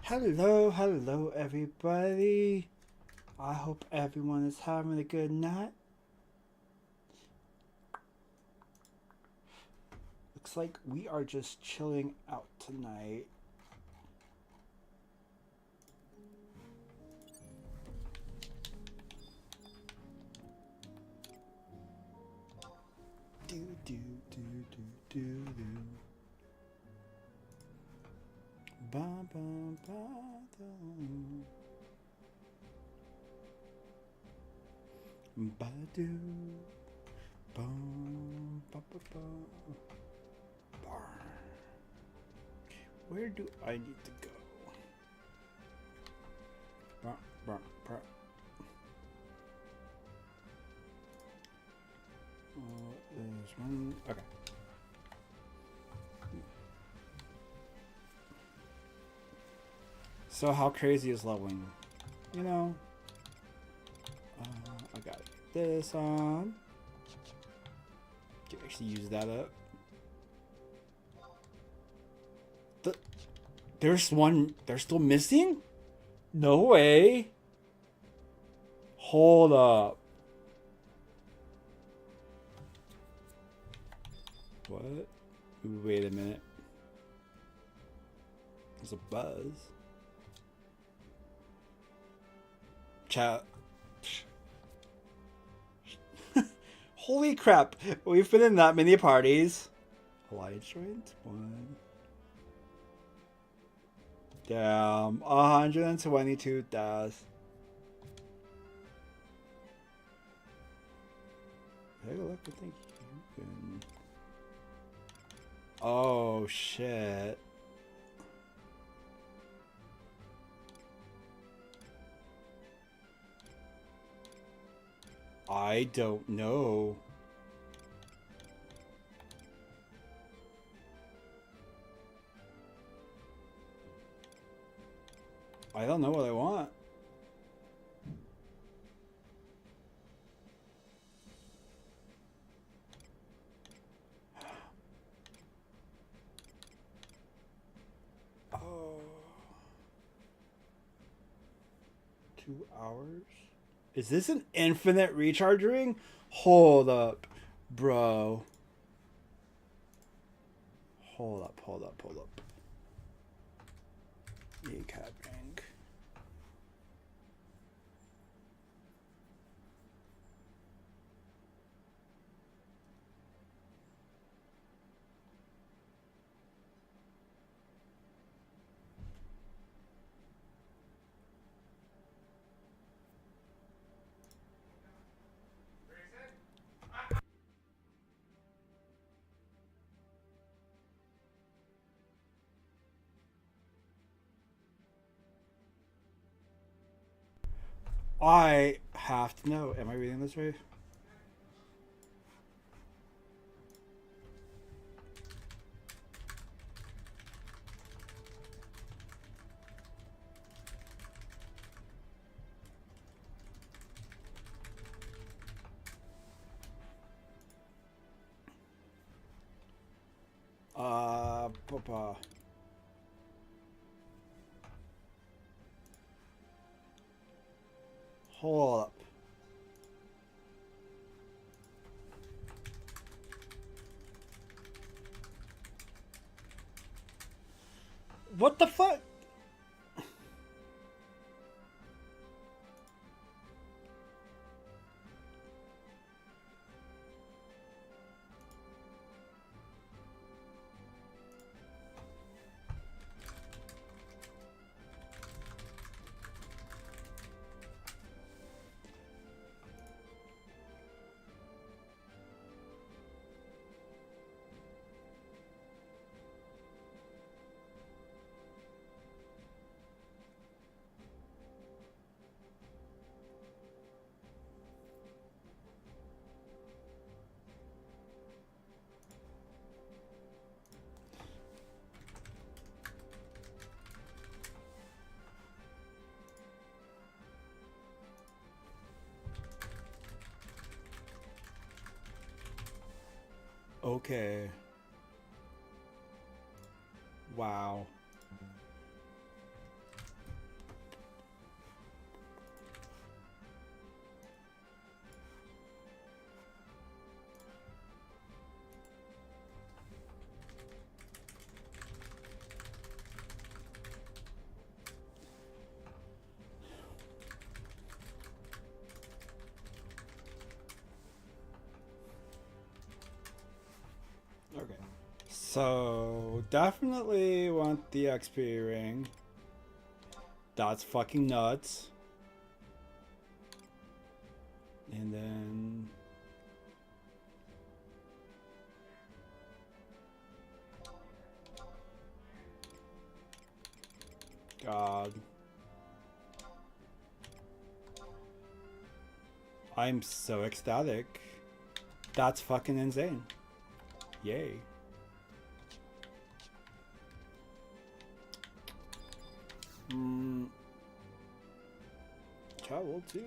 Hello, hello, everybody. I hope everyone is having a good night. Looks like we are just chilling out tonight. Do, do, do, do, do, do. Ba, ba, ba, da. Ba, do. Ba, ba, ba, ba. Bar. Where do I need to go? Ba, ba, ba. There's one. Okay. So how crazy is leveling? You know, I gotta get this on. Can actually use that up. There's one. They're still missing? No way. Hold up. What? Wait a minute. There's a buzz. Chat. Holy crap. We've been in that many parties. Alliance joint? One. Damn. 122,000. Take a look. I think you can. Oh, shit. I don't know. I don't know what I want. Oh. 2 hours? Is this an infinite recharge ring? Hold up, bro. Hold up. E-cap ring. I have to know. Am I reading this right? Papa. Hold up. What the fuck? Okay. Wow. So definitely want the XP ring. That's fucking nuts. And then God. I'm so ecstatic. That's fucking insane. Yay. Travel to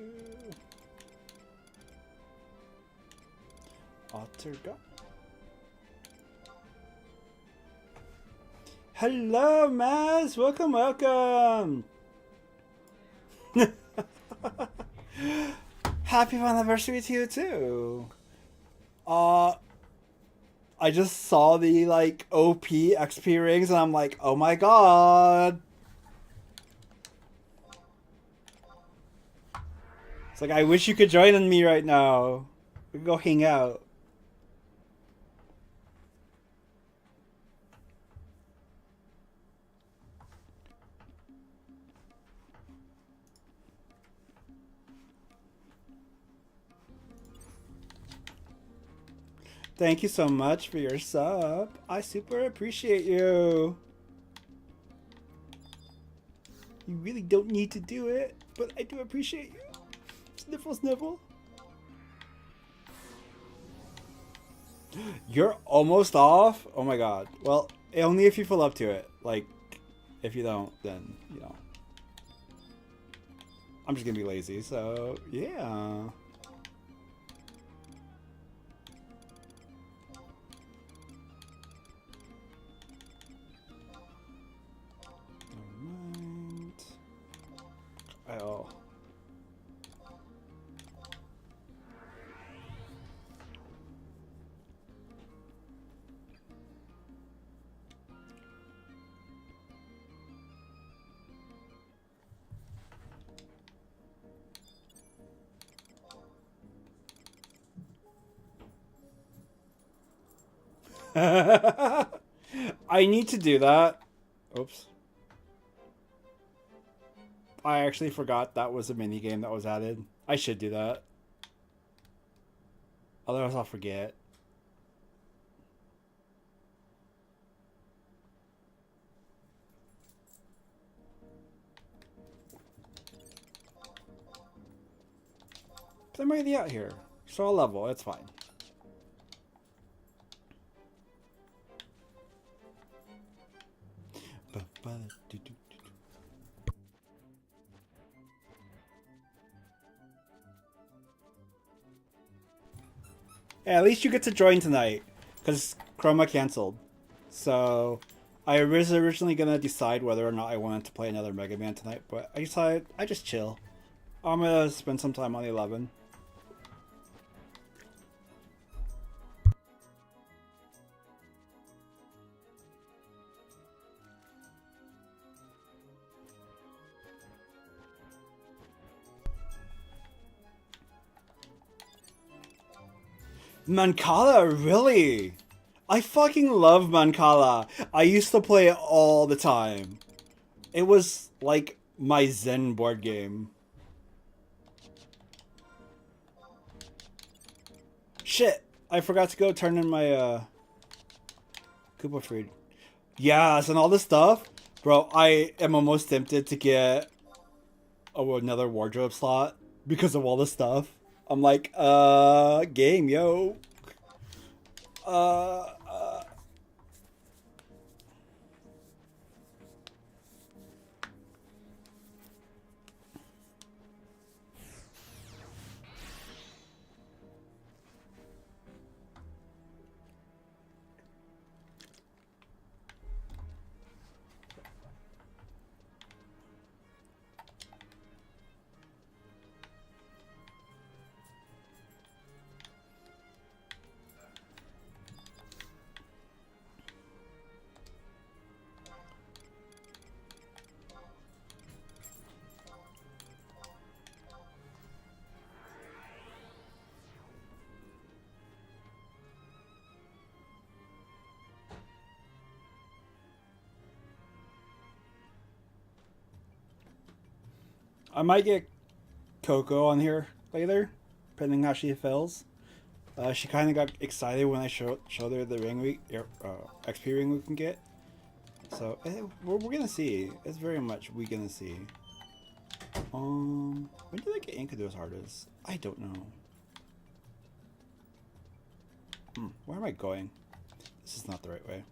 Otterga. Hello, Maz. Welcome, welcome. Happy Vana'versary to you too. I just saw the like OP XP rings and I'm like, oh my god. It's like I wish you could join me right now. We can go hang out. Thank you so much for your sub. I super appreciate you. You really don't need to do it, but I do appreciate you. Sniffle, sniffle. You're almost off? Oh my god. Well, only if you fill up to it. Like, if you don't, then, you know. I'm just gonna be lazy, so, yeah. Never mind. Oh. I need to do that. Oops. I actually forgot that was a mini game that was added. I should do that. Otherwise I'll forget. I'm already out here. So I'll level, it's fine. Yeah, at least you get to join tonight, because Chroma canceled. So I was originally gonna decide whether or not I wanted to play another Mega Man tonight, but I decided I just chill. I'm gonna spend some time on the 11. Mancala, really? I fucking love Mancala. I used to play it all the time. It was like my Zen board game. Shit! I forgot to go turn in my Koopa Freed. Yes, and all this stuff. Bro, I am almost tempted to get another wardrobe slot because of all this stuff. I'm like, game, yo. I might get Coco on here later, depending how she feels. She kind of got excited when I showed her the ring XP ring we can get. So we're gonna see. It's very much we gonna see. When did I get Enkidu's hardest? I don't know. Where am I going? This is not the right way.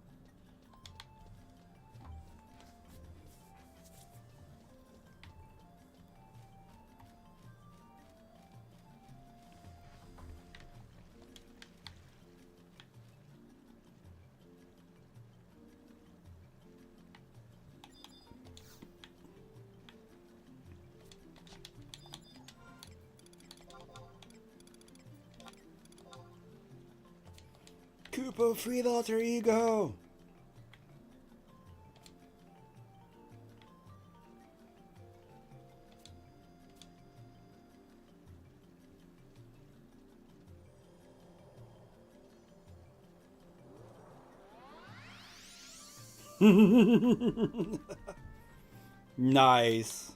Koopa, free the alter ego! Nice.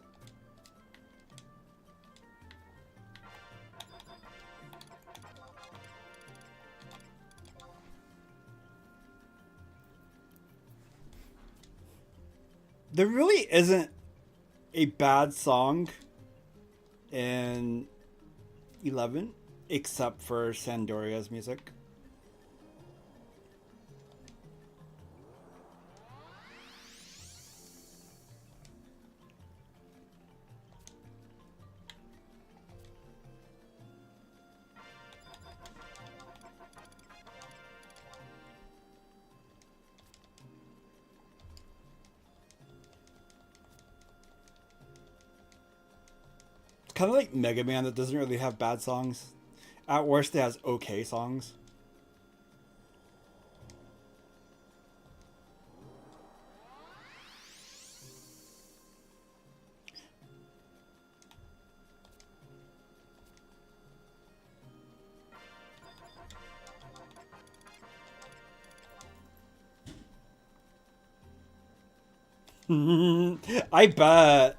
There really isn't a bad song in 11 except for Sandoria's music. Kind of like Mega Man that doesn't really have bad songs. At worst, it has okay songs. I bet.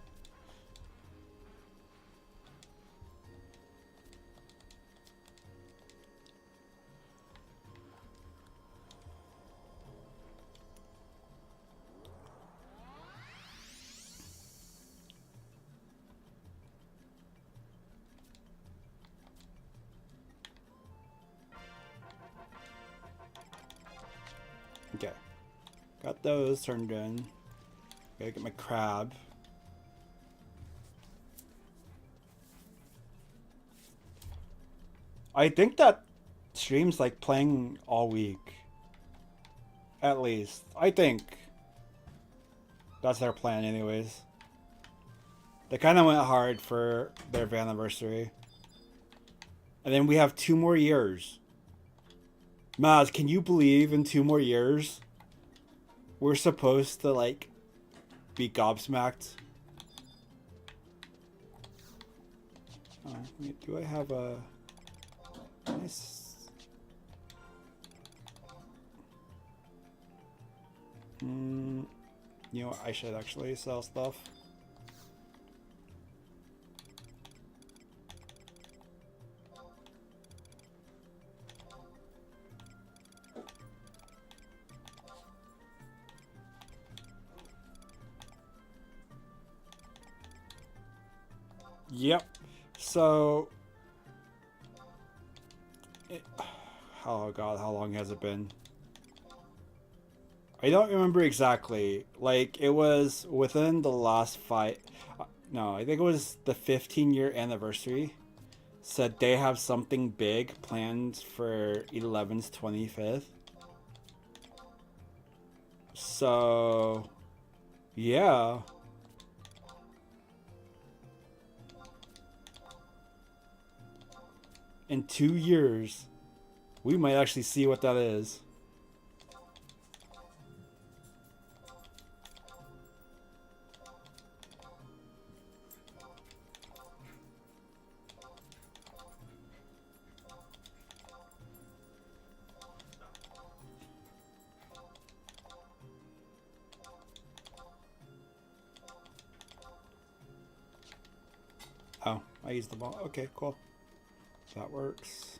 Okay. Got those turned in. Gotta get my crab. I think that stream's like playing all week. At least. I think. That's their plan anyways. They kind of went hard for their Vana'versary. And then we have 2 more years. Maz, can you believe in 2 more years we're supposed to like be gobsmacked? Do I have a nice? You know what? I should actually sell stuff. Yep. So, oh god, how long has it been? I don't remember exactly. Like, it was within the last 5... no, I think it was the 15-year anniversary. Said they have something big planned for 11's 25th. So, yeah. In 2 years, we might actually see what that is. I used them all. Okay, cool. That works.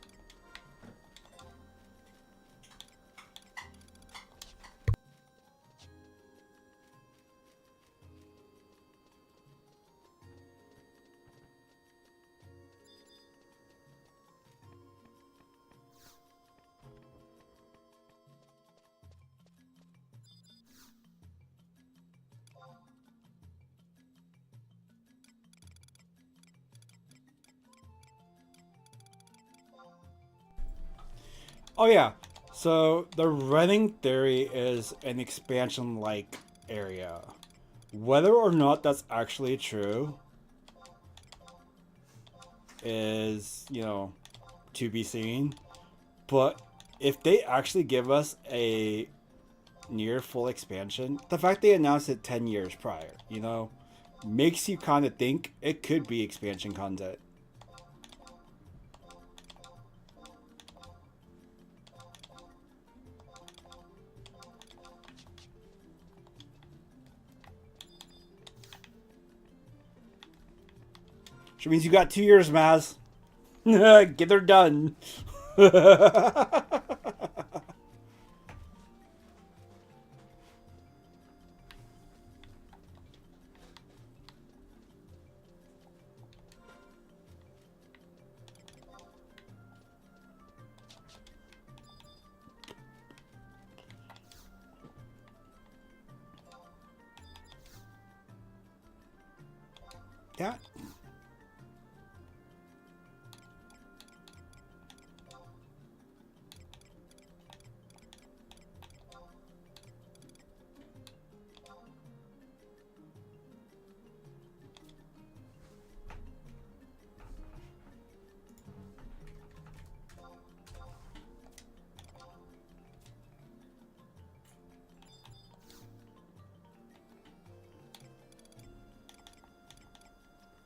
Oh yeah. So the running theory is an expansion like area. Whether or not that's actually true is, to be seen. But if they actually give us a near full expansion, the fact they announced it 10 years prior, makes you kind of think it could be expansion content. Which means you got 2 years, Maz. Get her done. Yeah.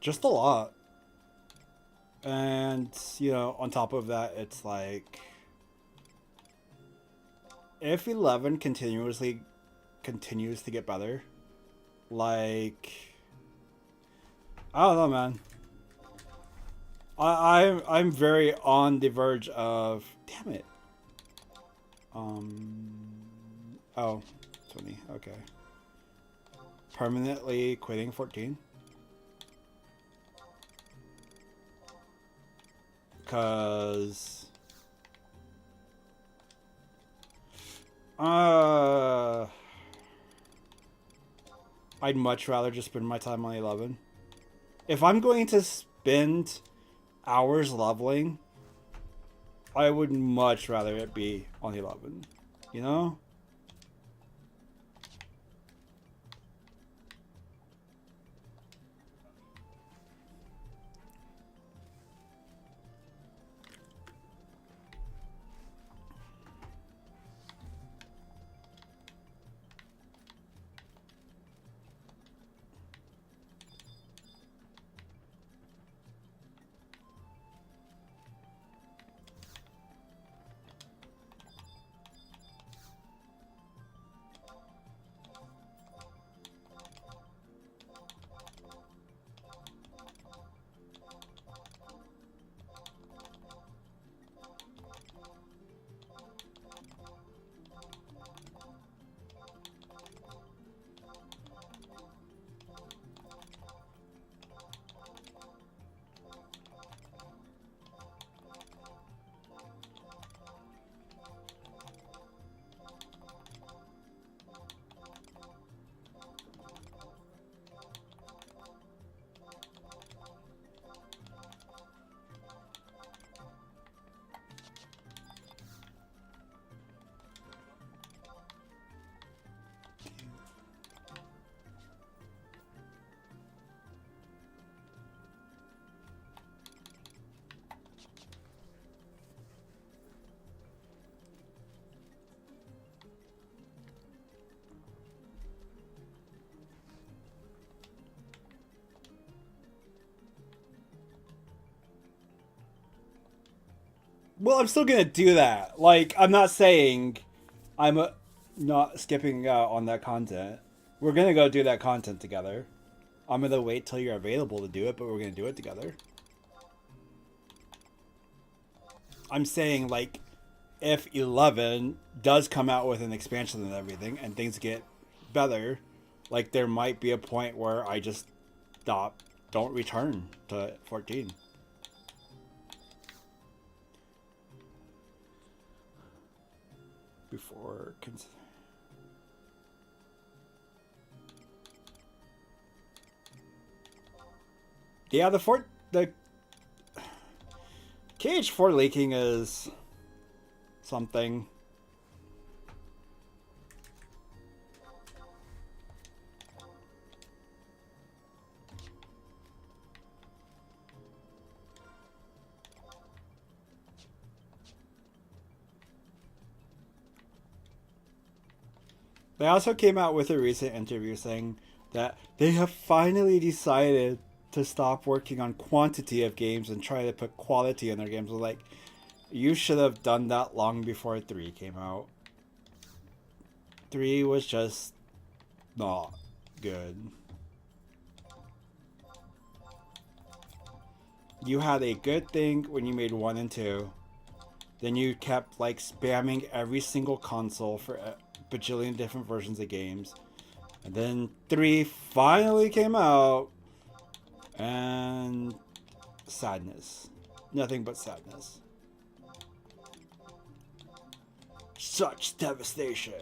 Just a lot. And, on top of that, it's like if 11 continues to get better, like, I don't know, man. I'm very on the verge of, damn it. Oh, 20. Okay. Permanently quitting 14. Because I'd much rather just spend my time on 11. If I'm going to spend hours leveling, I would much rather it be on 11. You know? Well, I'm still gonna do that. Like, I'm not saying I'm not skipping out on that content. We're gonna go do that content together. I'm gonna wait till you're available to do it, but we're gonna do it together. I'm saying like if 11 does come out with an expansion and everything and things get better, like there might be a point where I just don't return to 14. Before yeah, the KH4 leaking is something. They also came out with a recent interview saying that they have finally decided to stop working on quantity of games and try to put quality in their games. Like, you should have done that long before 3 came out. 3 was just not good. You had a good thing when you made 1 and 2. Then you kept like spamming every single console for a bajillion different versions of games. And then 3 finally came out. And sadness. Nothing but sadness. Such devastation.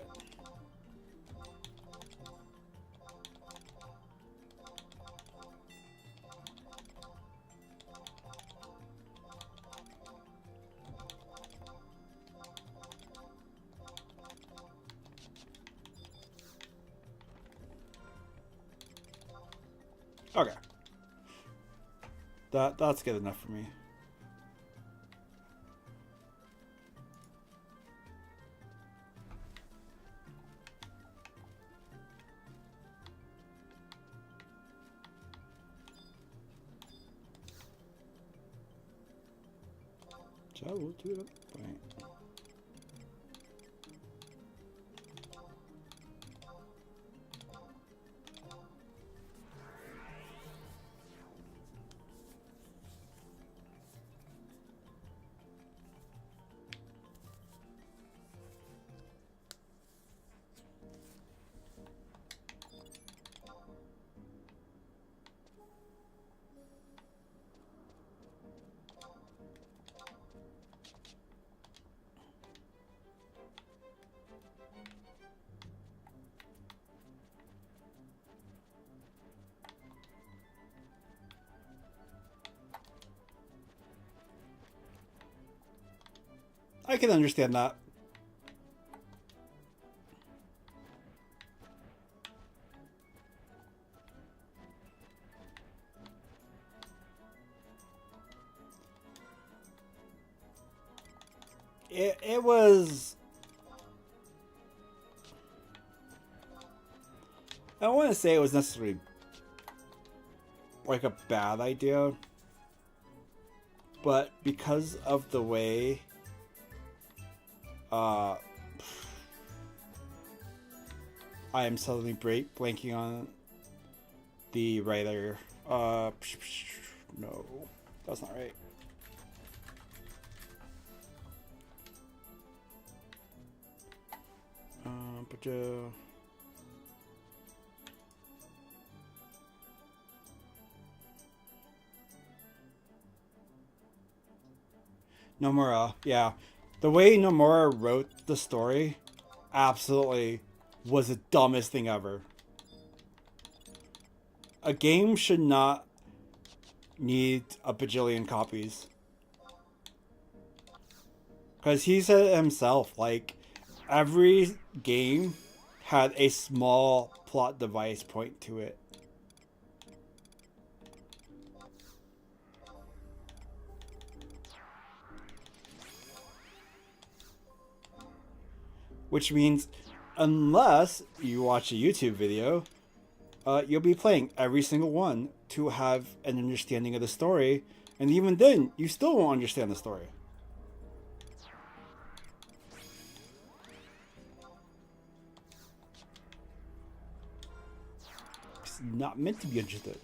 Okay. That's good enough for me. GW2. Right. I can understand that. It was... I don't want to say it was necessarily like a bad idea, but because of the way I am suddenly blanking on the writer. No, that's not right. Nomura, yeah. The way Nomura wrote the story absolutely was the dumbest thing ever. A game should not need a bajillion copies. Because he said it himself, like, every game had a small plot device point to it. Which means, unless you watch a YouTube video, you'll be playing every single one to have an understanding of the story. And even then, you still won't understand the story. It's not meant to be understood.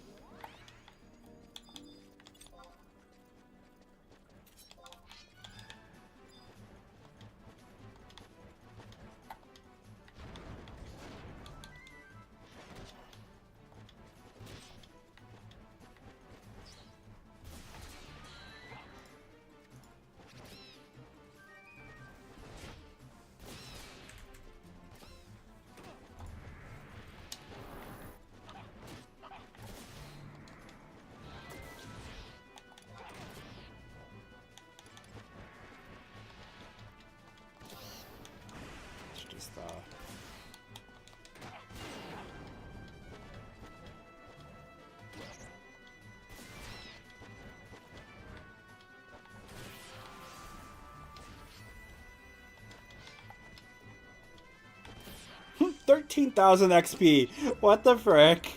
13,000 XP. What the frick?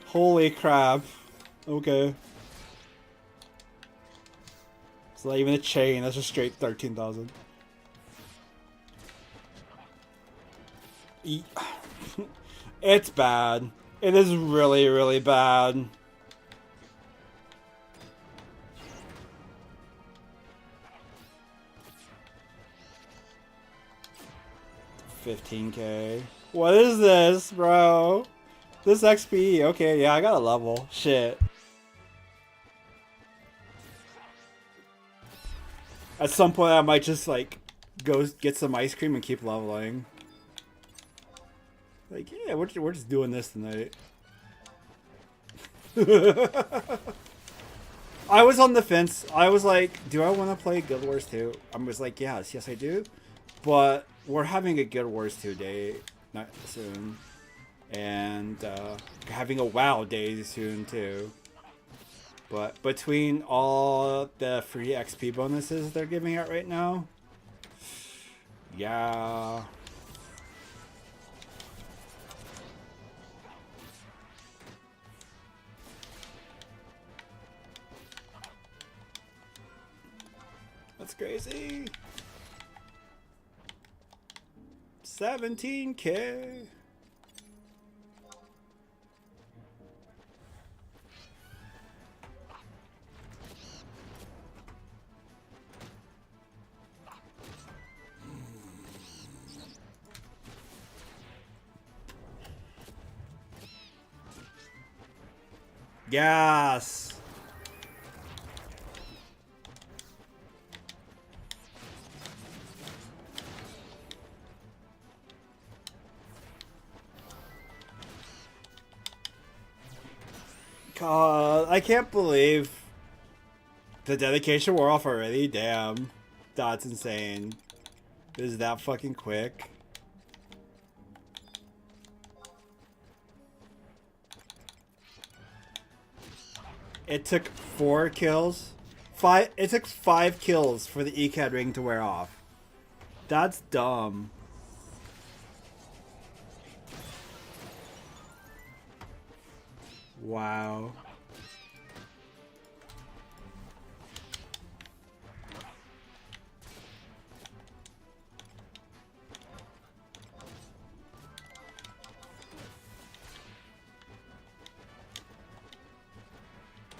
Holy crap. Okay. It's not even a chain, that's just straight 13,000. It's bad. It is really, really bad. $15K. What is this, bro? This XP. Okay, yeah, I got a level. Shit. At some point, I might just like go get some ice cream and keep leveling. Like, yeah, we're just doing this tonight. I was on the fence. I was like, do I want to play Guild Wars 2? I was like, yes, I do. But we're having a Guild Wars 2 day not soon. And having a WoW day soon, too. But between all the free XP bonuses they're giving out right now, yeah. That's crazy. 17K. Yes. God, I can't believe the dedication wore off already. Damn, that's insane. It is that fucking quick. It took 4 kills. It took 5 kills for the ECAD ring to wear off. That's dumb. Wow.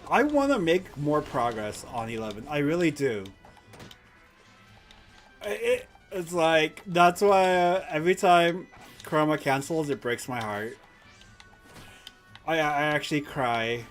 I want to make more progress on 11. I really do. It's like, that's why every time Chroma cancels, it breaks my heart. I actually cry.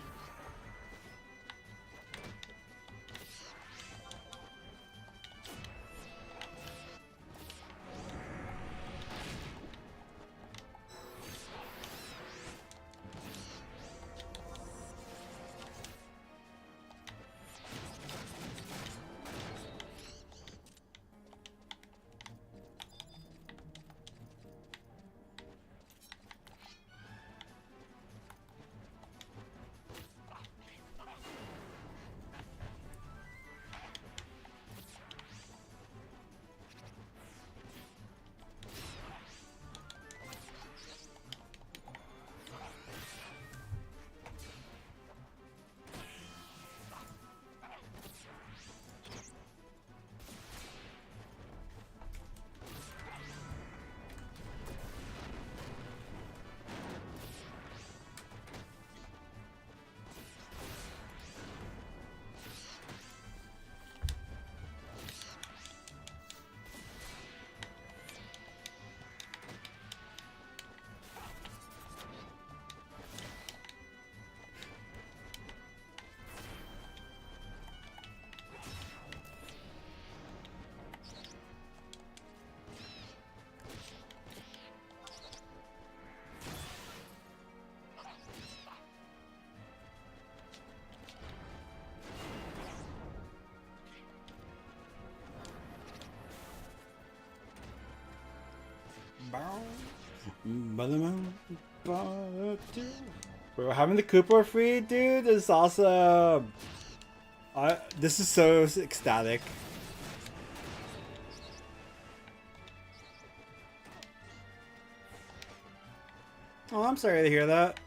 Bro, having the Koopa free, dude, is awesome. This is so ecstatic. Oh, I'm sorry to hear that.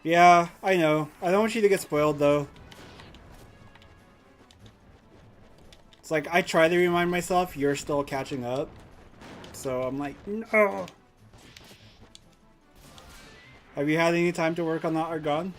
Yeah, I know. I don't want you to get spoiled, though. It's like, I try to remind myself you're still catching up. So I'm like, no. Have you had any time to work on that Argon?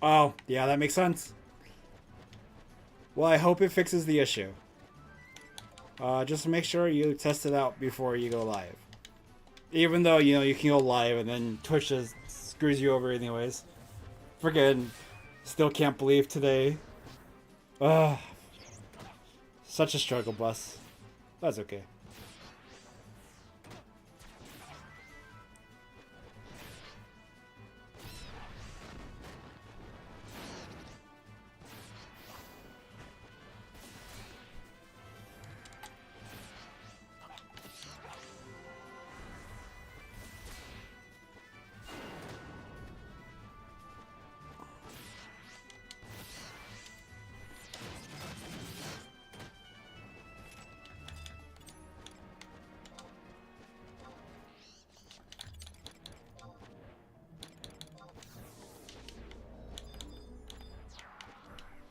Oh, yeah, that makes sense. Well, I hope it fixes the issue. Just make sure you test it out before you go live. Even though, you know, you can go live and then Twitch just screws you over anyways. Freaking still can't believe today. Ugh. Such a struggle bus. That's okay.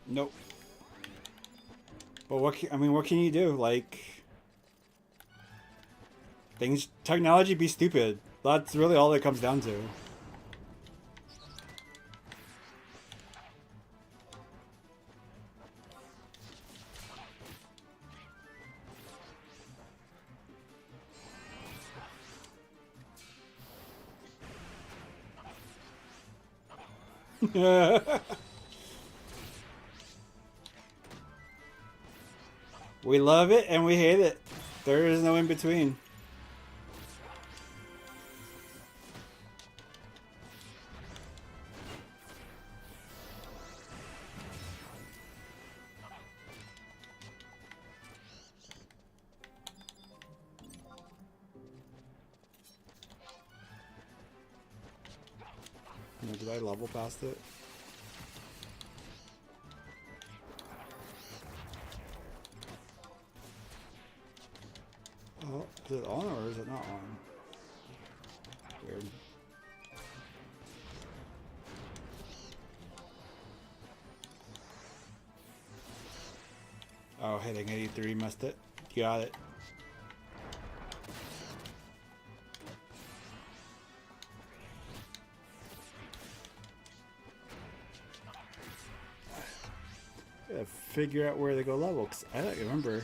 Nope. But what can you do? Like, technology be stupid. That's really all it comes down to. We love it and we hate it. There is no in between. Did I level past it? Oh, is it on or is it not on? Weird. Oh, hitting 83 missed it. Got it. Gotta figure out where they go level, because I don't remember.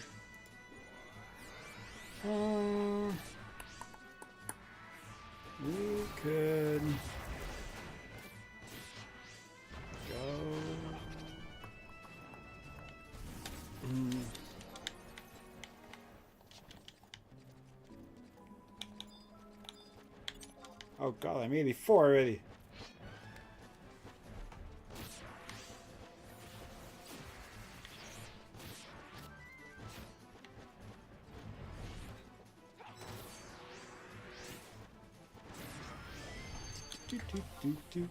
We could go. Oh god, I'm 84 already. Do.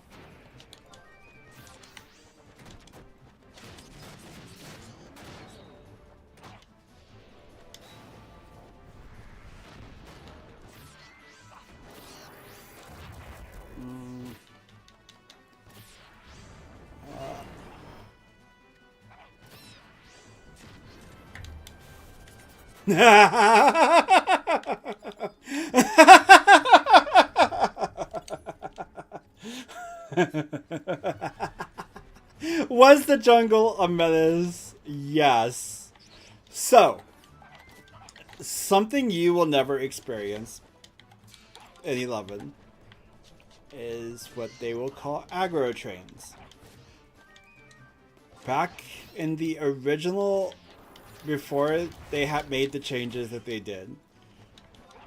Was the jungle a menace? Yes. So, something you will never experience in 11 is what they will call aggro trains. Back in the original, before they had made the changes that they did,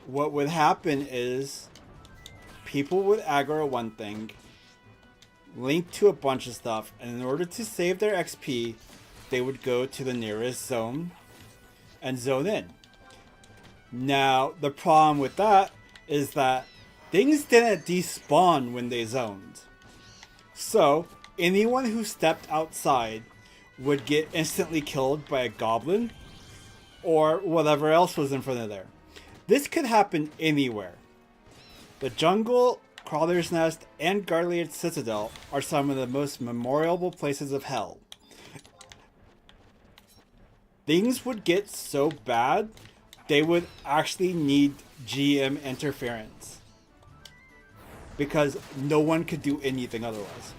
what would happen is people would aggro one thing, link to a bunch of stuff, and in order to save their XP, they would go to the nearest zone and zone in. Now, the problem with that is that things didn't despawn when they zoned. So, anyone who stepped outside would get instantly killed by a goblin or whatever else was in front of there. This could happen anywhere. The jungle, Crawler's Nest, and Guardian Citadel are some of the most memorable places of hell. Things would get so bad, they would actually need GM interference. Because no one could do anything otherwise.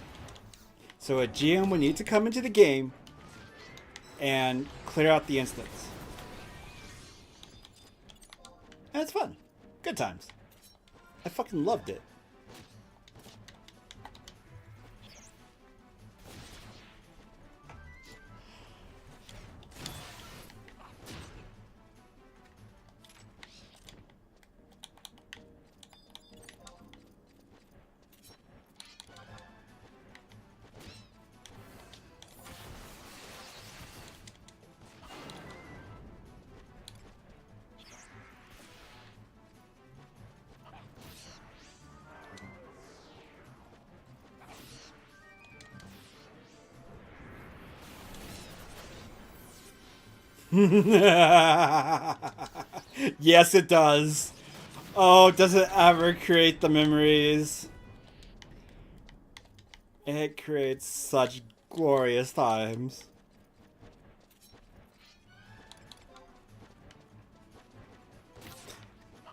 So a GM would need to come into the game and clear out the instance. And it's fun. Good times. I fucking loved it. Yes, it does. Oh, does it ever create the memories? It creates such glorious times.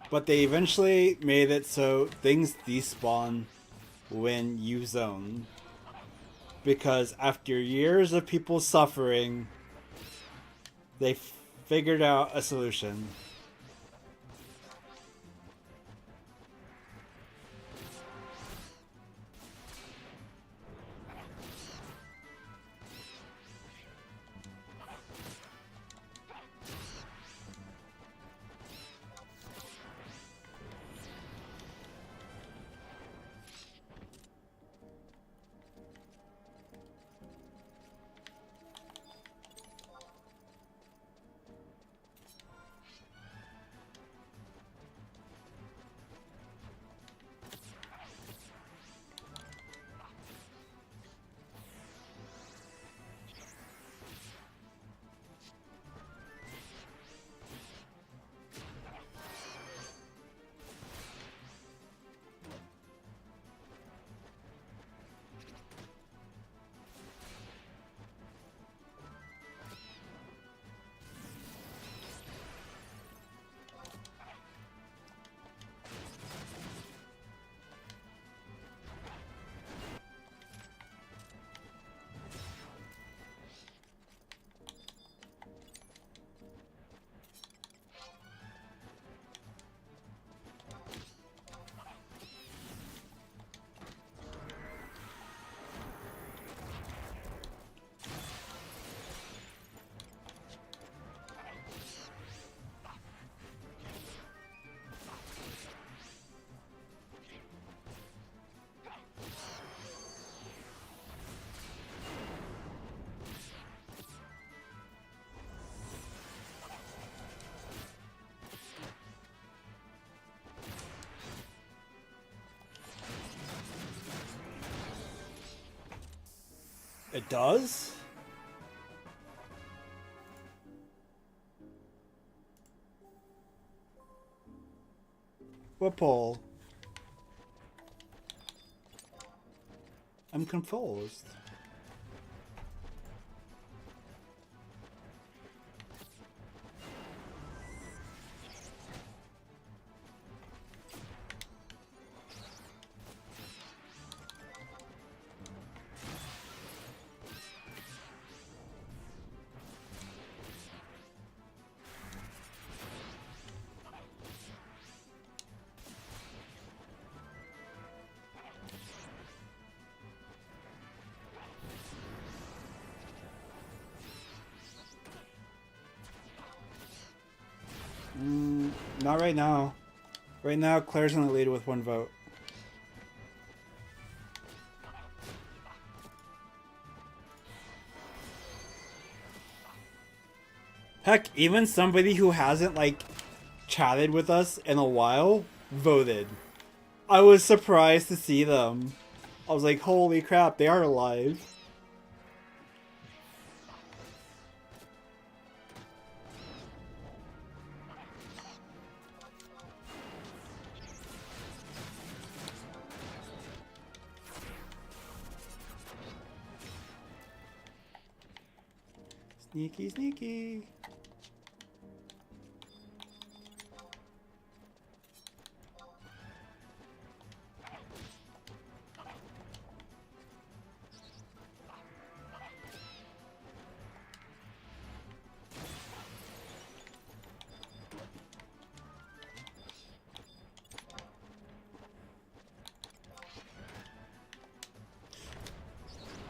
But they eventually made it so things despawn when you zone. Because after years of people suffering, they figured out a solution. It does? What poll? I'm confused. Not right now. Right now, Claire's in the lead with 1 vote. Heck, even somebody who hasn't, like, chatted with us in a while voted. I was surprised to see them. I was like, holy crap, they are alive. Sneaky, sneaky.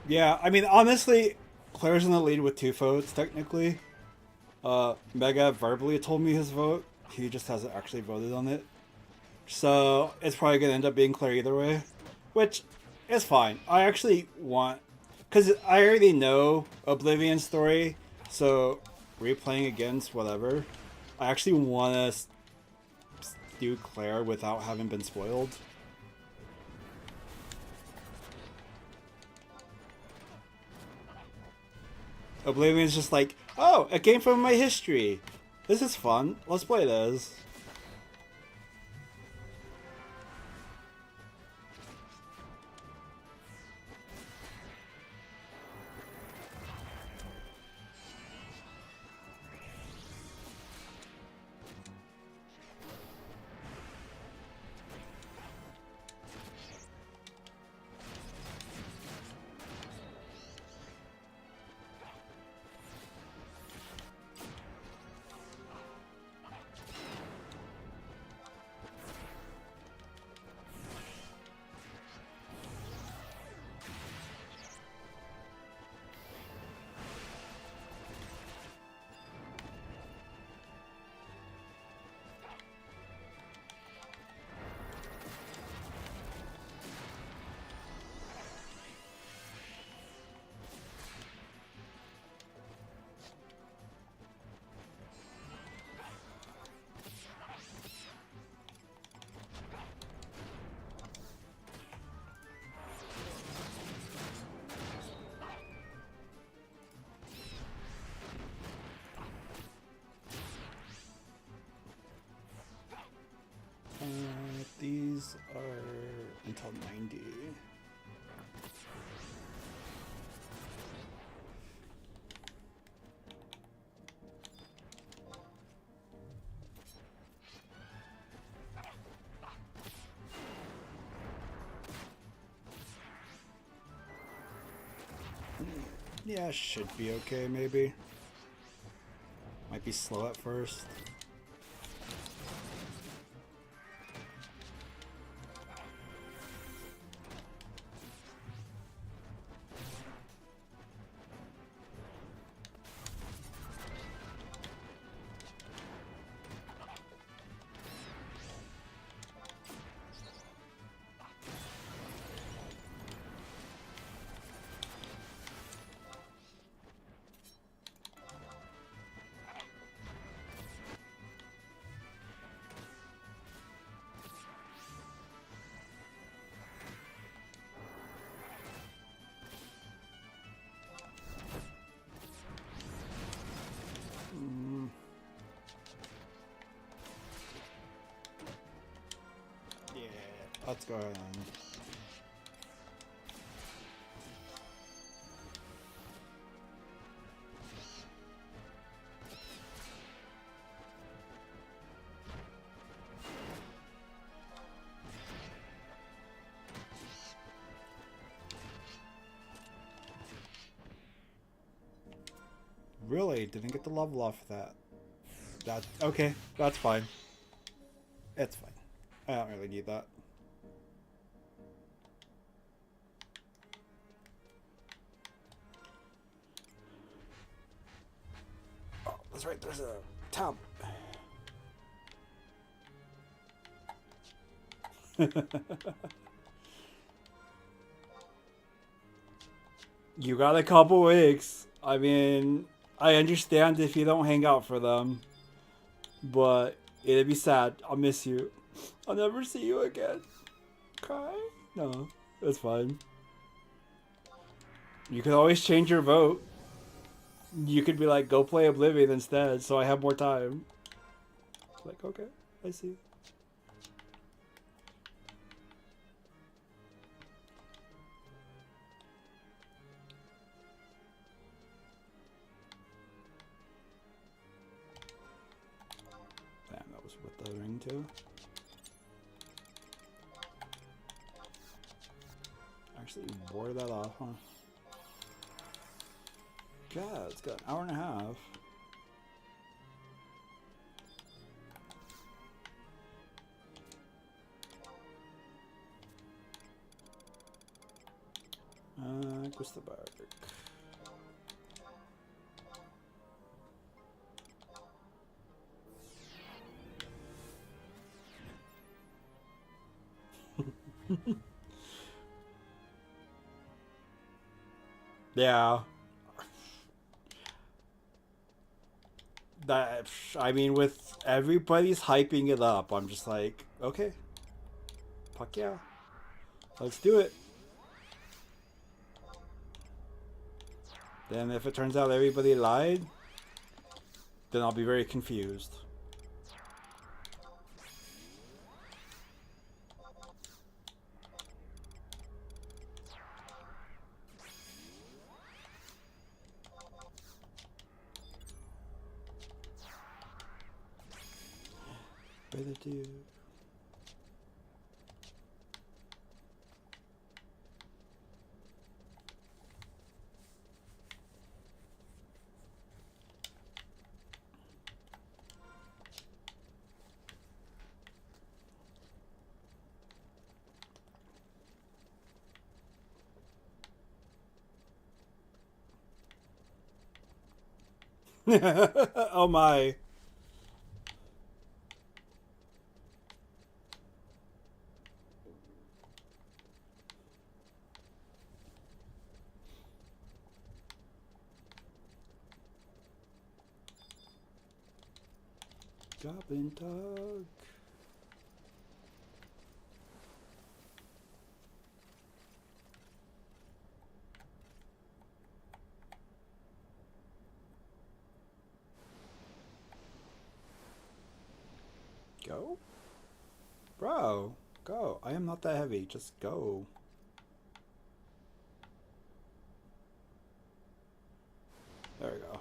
Yeah, I mean, honestly, Claire's in the lead with 2 votes, technically. Mega verbally told me his vote. He just hasn't actually voted on it. So, it's probably going to end up being Claire either way. Which is fine. I actually want... Because I already know Oblivion's story, so replaying against whatever. I actually want to do Claire without having been spoiled. Oblivion's just like, oh, a game from my history. This is fun. Let's play this. These are until 90. Yeah, should be okay, maybe. Might be slow at first. Let's go ahead and... Really? Didn't get the level off of that. That okay, that's fine. It's fine. I don't really need that. Oh, that's right, there's a tab. You got a couple weeks. I mean, I understand if you don't hang out for them, but it'd be sad. I'll miss you. I'll never see you again. Cry? No, that's fine. You can always change your vote. You could be like, go play Oblivion instead, so I have more time. Like, okay, I see. Damn, that was with the ring too. Actually, wore that off, huh? God, it's got an hour and a half. Questa Bark. Yeah. That, I mean, with everybody's hyping it up, I'm just like, okay. Fuck yeah. Let's do it. Then if it turns out everybody lied, then I'll be very confused. Better do. Oh my. Goblin dog. Go? Bro, go. I am not that heavy. Just go. There we go.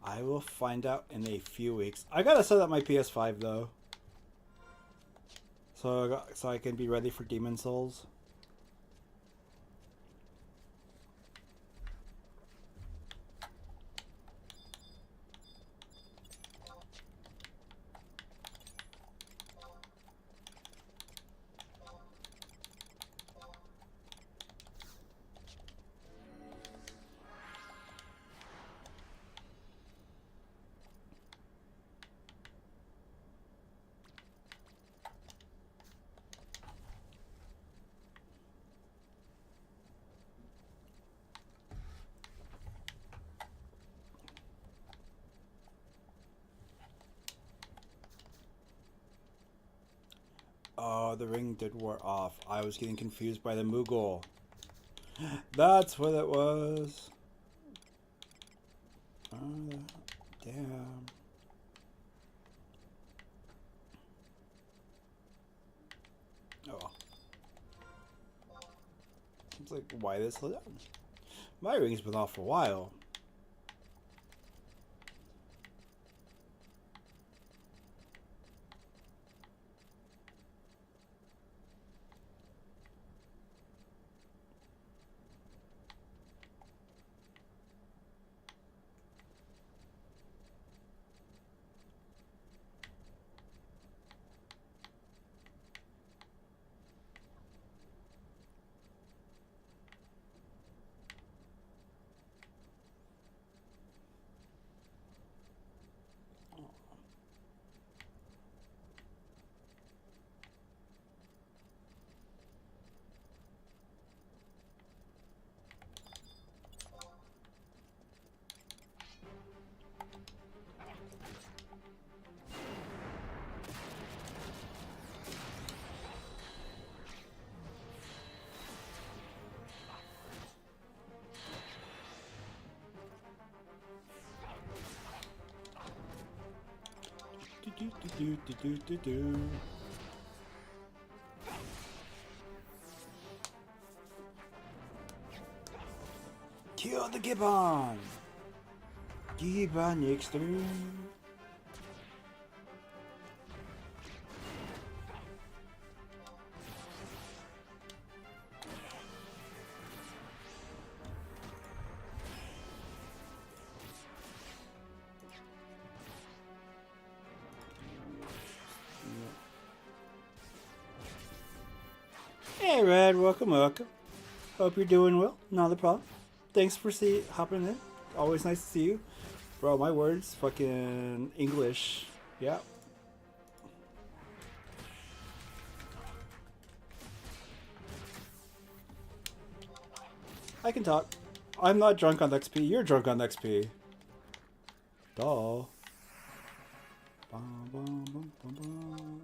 I will find out in a few weeks. I gotta set up my PS5 though. So I can be ready for Demon Souls. Oh, the ring did wear off. I was getting confused by the Moogle. That's what it was. Oh, damn. Oh. It's like, why this? My ring's been off for a while. do. Kill the Gibbon! Gibbon extreme. Hey Red, welcome. Hope you're doing well. Not a problem. Thanks for hopping in. Always nice to see you. Bro, my words, fucking English. Yeah. I can talk. I'm not drunk on XP. You're drunk on XP. Duh. Bum, bum, bum, bum, bum.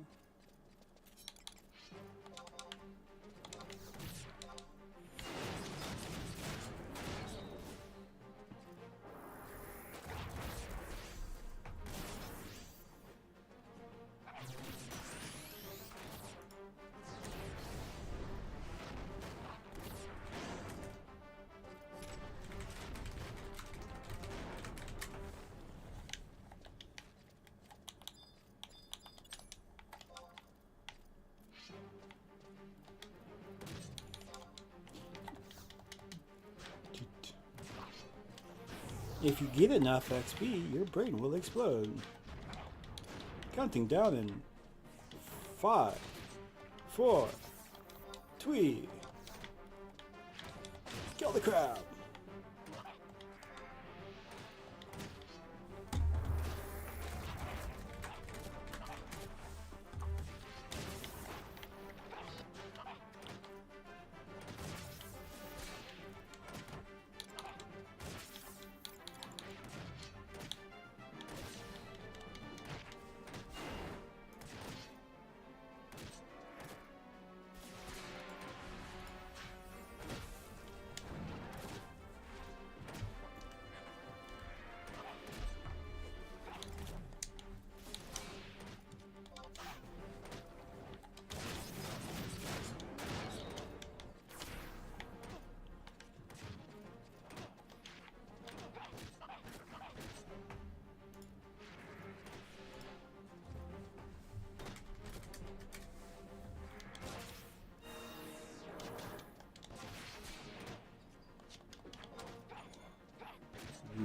If you get enough XP, your brain will explode. Counting down in 5, 4, 3. Kill the crab.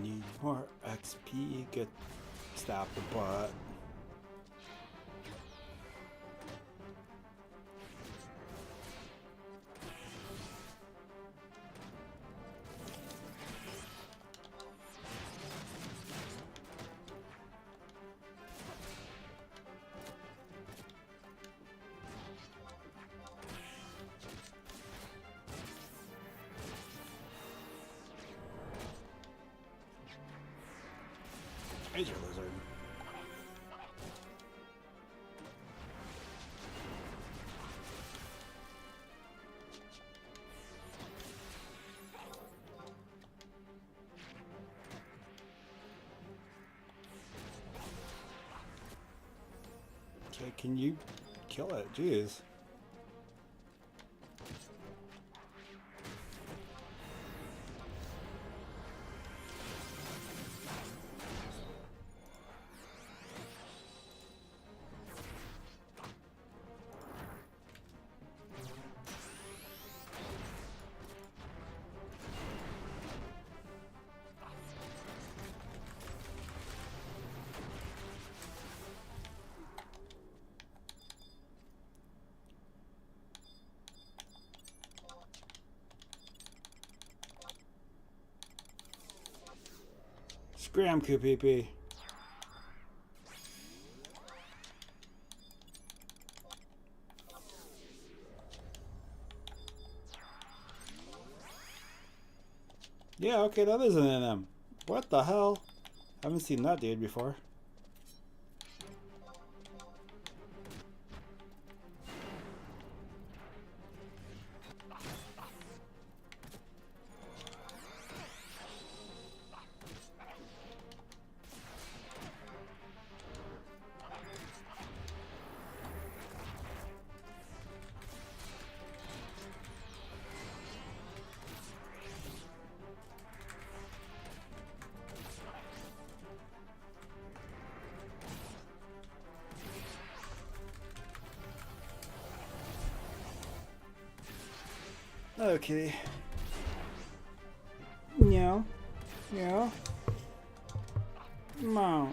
Need more XP, get stabbed the butt. Razor lizard. Okay, can you kill it? Jeez. Scram QPP. Yeah, okay, that isn't in him. What the hell? Haven't seen that dude before. Okay. Meow. Meow. Meow.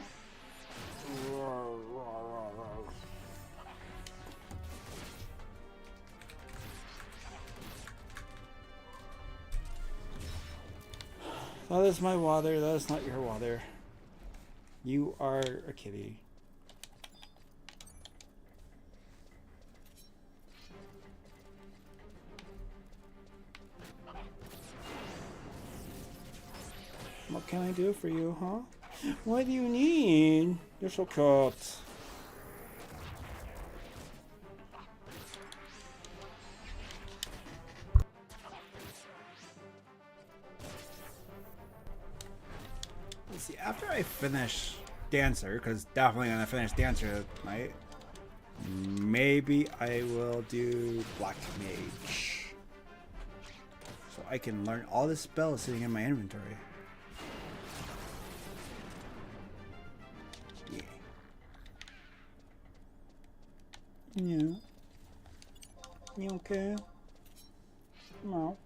That is my water. That is not your water. You are a kitty. What can I do for you, huh? What do you need? You're so cute. Let's see, after I finish Dancer, because definitely gonna finish Dancer tonight, maybe I will do Black Mage. So I can learn all the spells sitting in my inventory. Yeah. Yeah. You okay? No.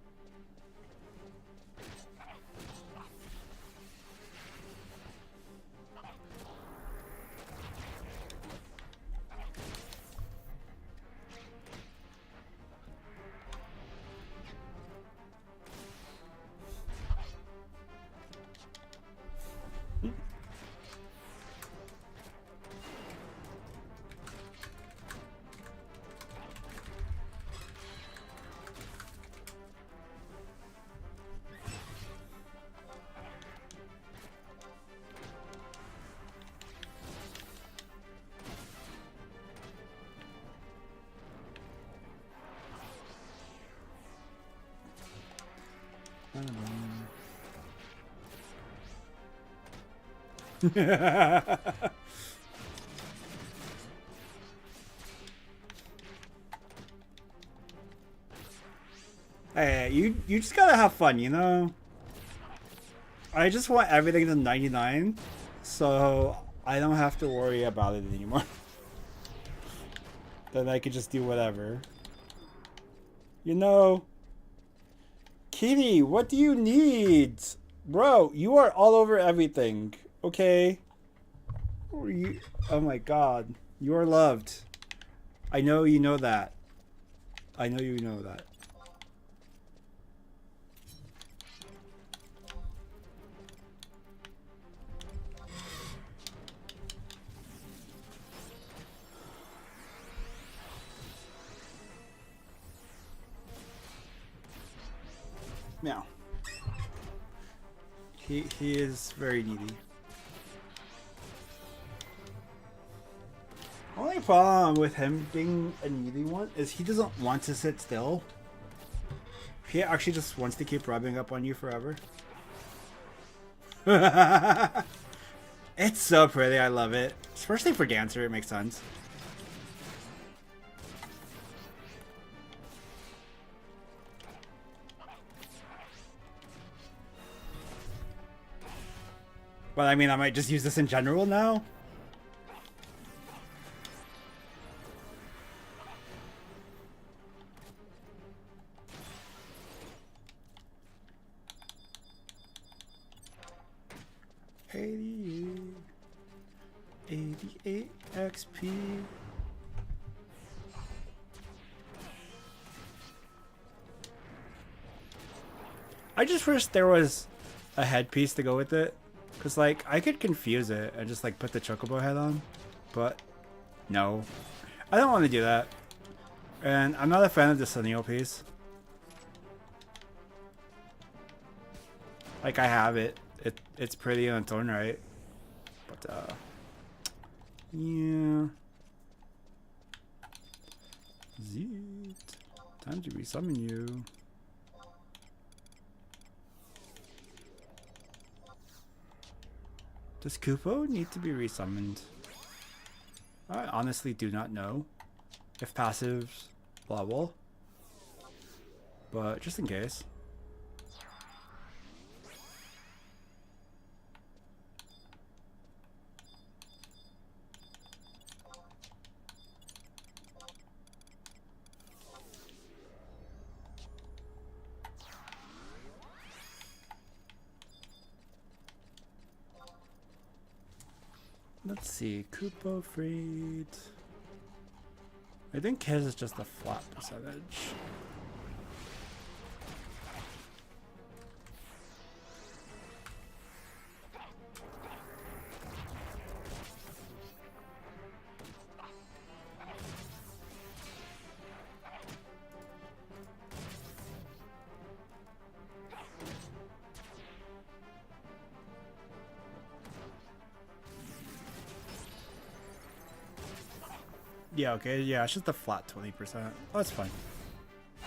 Hey, you just gotta have fun, you know? I just want everything to 99, so I don't have to worry about it anymore. Then I could just do whatever. You know? Kitty, what do you need? Bro, you are all over everything, okay? Oh my god. You are loved. I know you know that. I know you know that. Meow. He is very needy. Only problem with him being a needy one is he doesn't want to sit still. He actually just wants to keep rubbing up on you forever. It's so pretty, I love it. Especially for Dancer, it makes sense. But I mean, I might just use this in general now. $88 XP. I just wish there was a headpiece to go with it. Because, like, I could confuse it and just, like, put the chocobo head on. But, no. I don't want to do that. And I'm not a fan of the Sunil piece. Like, I have it. It's pretty in its own right. But, yeah. Zeet. Time to resummon you. Does Kupo need to be resummoned? I honestly do not know if passives blah blah. But just in case. Let's see, Kupo Freed. I think his is just a flat percentage. Yeah, okay, yeah, it's just a flat 20%. Oh, that's fine. I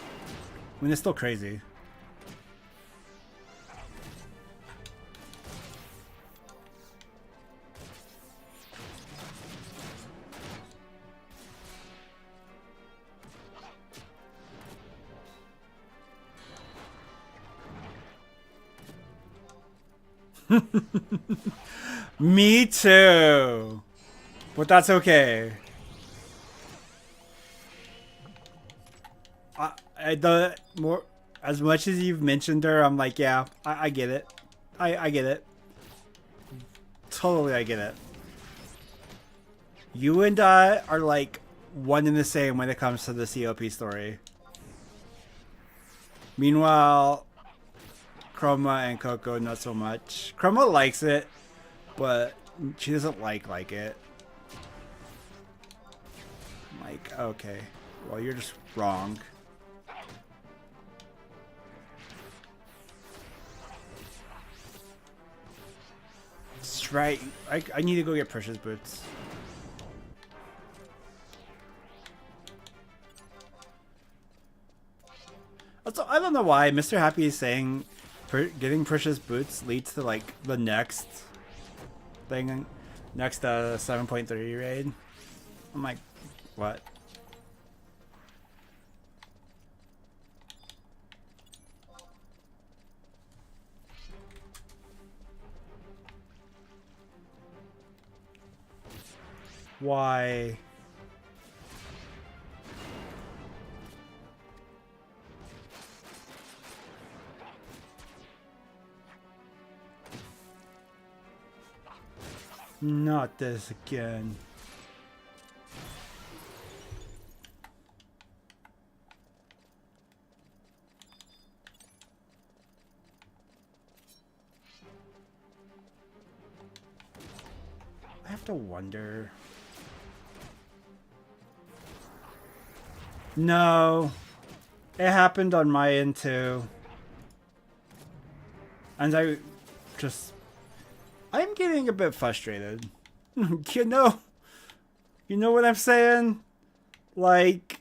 mean, it's still crazy. Me too. But that's okay. The more, as much as you've mentioned her, I'm like, yeah, I get it. I get it. Totally, I get it. You and I are like one and the same when it comes to the COP story. Meanwhile, Chroma and Coco, not so much. Chroma likes it, but she doesn't like it. I'm like, okay, well, you're just wrong. That's right. I need to go get Precious Boots. Also, I don't know why Mr. Happy is saying getting Precious Boots leads to like the next thing, next 7.3 raid. I'm like, what? Why? Not this again. I have to wonder. No. It happened on my end too. And I'm getting a bit frustrated. You know what I'm saying? Like,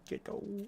get the.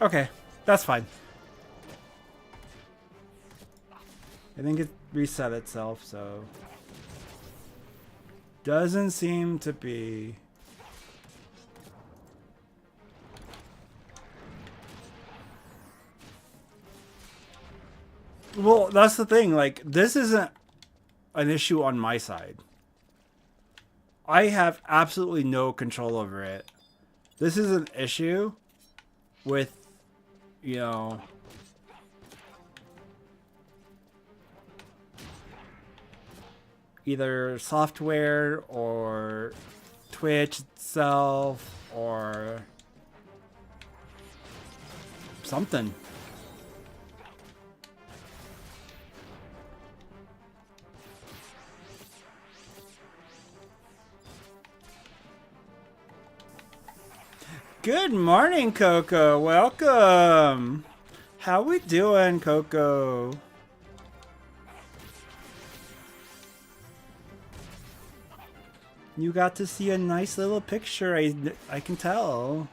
Okay, that's fine. I think it reset itself, so doesn't seem to be. Well, that's the thing. Like, this isn't an issue on my side. I have absolutely no control over it. This is an issue with, you know, either software or Twitch itself or something. Good morning, Coco. Welcome. How we doing, Coco? You got to see a nice little picture, I can tell.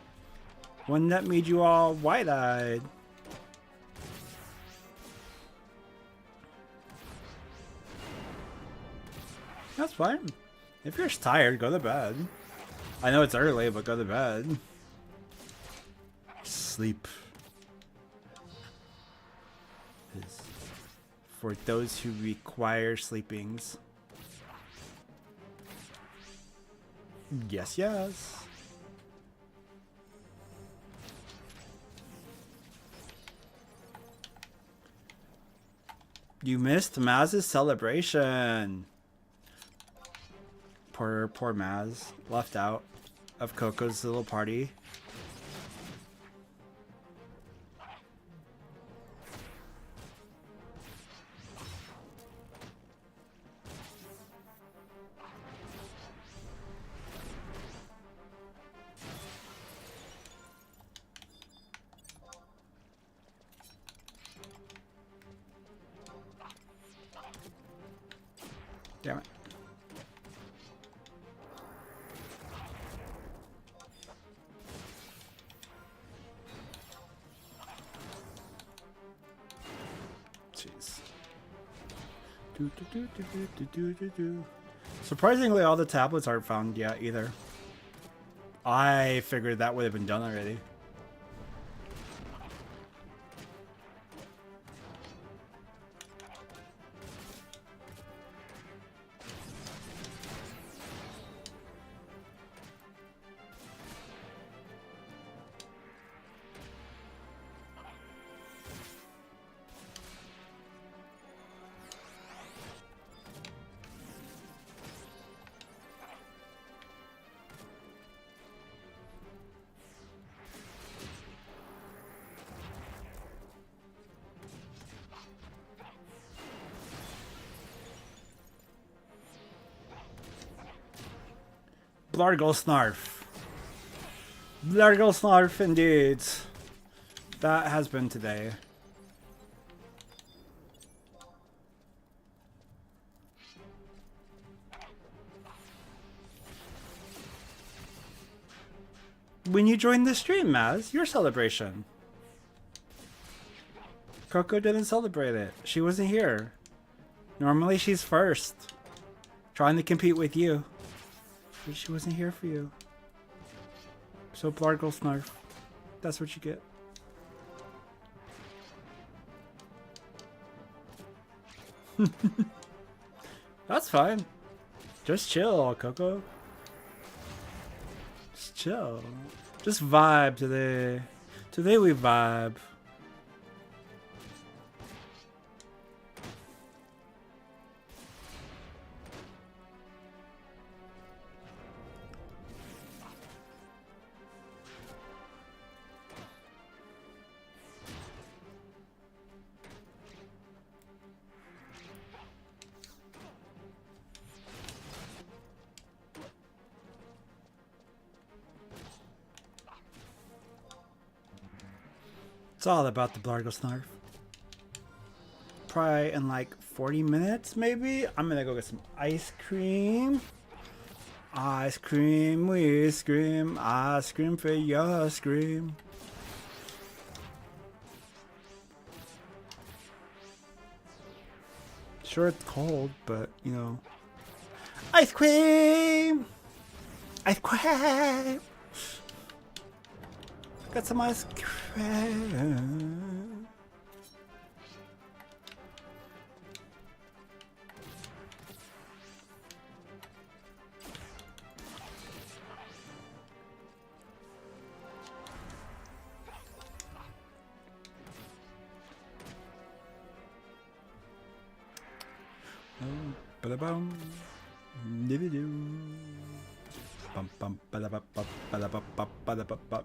One that made you all wide-eyed. That's fine. If you're tired, go to bed. I know it's early, but go to bed. Sleep is for those who require sleepings. Yes, yes. You missed Maz's celebration. Poor Maz, left out of Coco's little party. Damn it. Jeez. Surprisingly, all the tablets aren't found yet either. I figured that would have been done already. Blargle Snarf. Blargle Snarf indeed. That has been today. When you joined the stream, Maz, your celebration. Coco didn't celebrate it. She wasn't here. Normally she's first. Trying to compete with you. But she wasn't here for you. So Blargle Snarf. That's what you get. That's fine. Just chill, Coco. Just chill. Just vibe today. Today we vibe. It's all about the Blargle Snarf. Probably in like 40 minutes, maybe. I'm gonna go get some ice cream. Ice cream, we scream. Ice cream for your scream. Sure, it's cold, but you know. Ice cream! Ice cream! Got some ice cream. Ba-da-bum. Dibby-doo. Bum bum ba-da-ba-ba ba-da-ba-ba ba-da-ba-ba.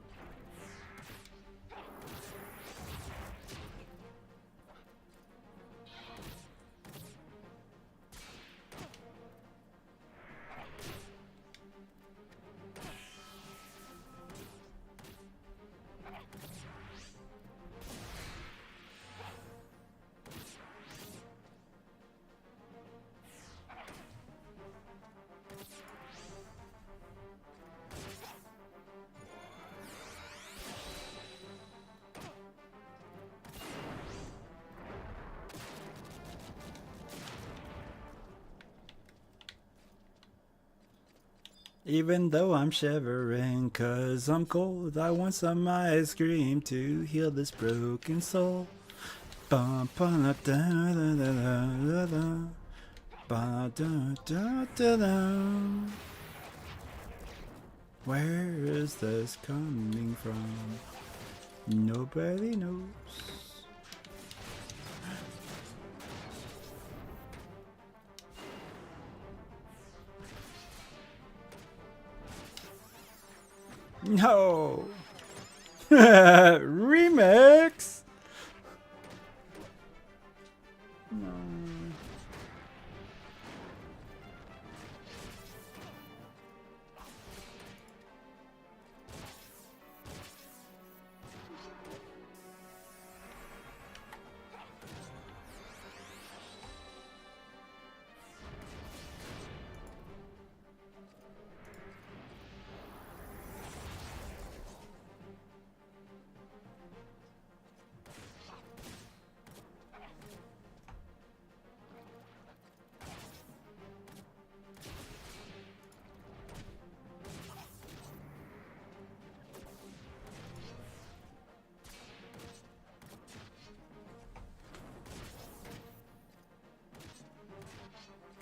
Even though I'm shivering, 'cause I'm cold, I want some ice cream to heal this broken soul. Bum, ba, da, da, da, da, da. Ba, da, da, da, da. Where is this coming from? Nobody knows. No! Remix! No.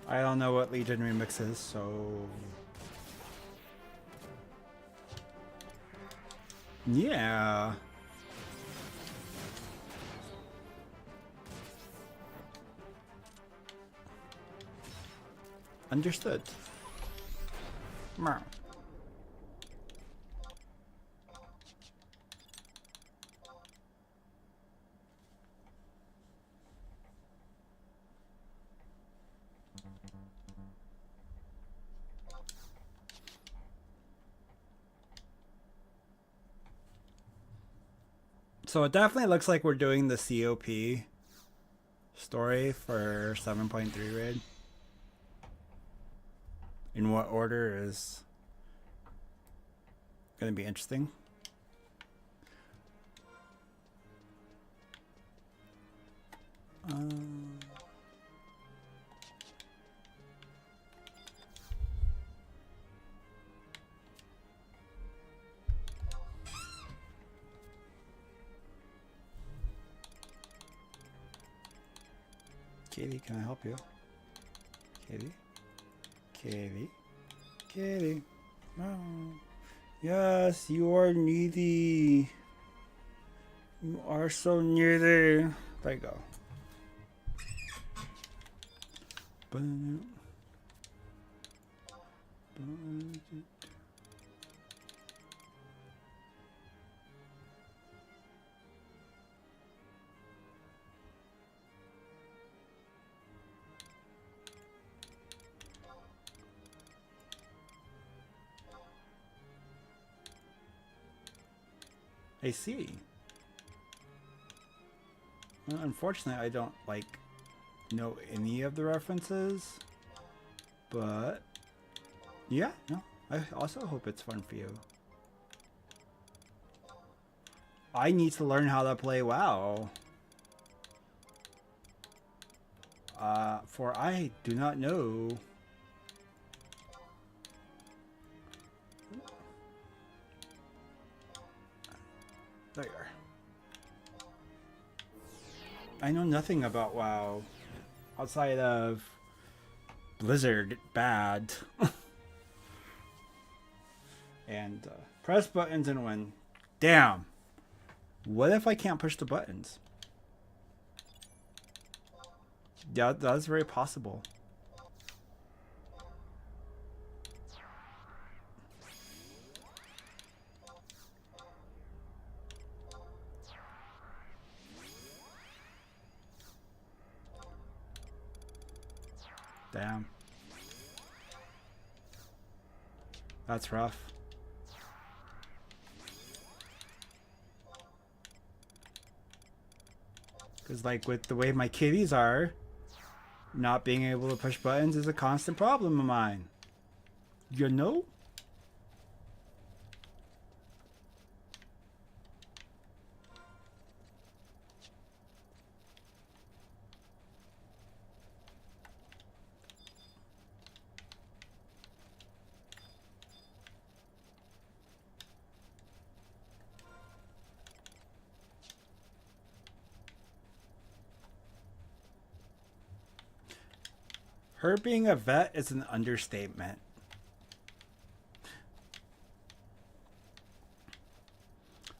I don't know what Legion Remix is, so... Yeah. Understood. Meow. So it definitely looks like we're doing the COP story for 7.3 raid. In what order is going to be interesting. Katie, can I help you? Katie? Katie? Katie? No. Yes, you are needy. You are so needy. There you go. I see. Well, unfortunately, I don't know any of the references, but yeah, no. I also hope it's fun for you. I need to learn how to play WoW. For I do not know. There you are. I know nothing about WoW outside of Blizzard bad. And press buttons and win. Damn. What if I can't push the buttons? Yeah, that's very possible. Damn. That's rough. Because with the way my kitties are, not being able to push buttons is a constant problem of mine. You know? Her being a vet is an understatement.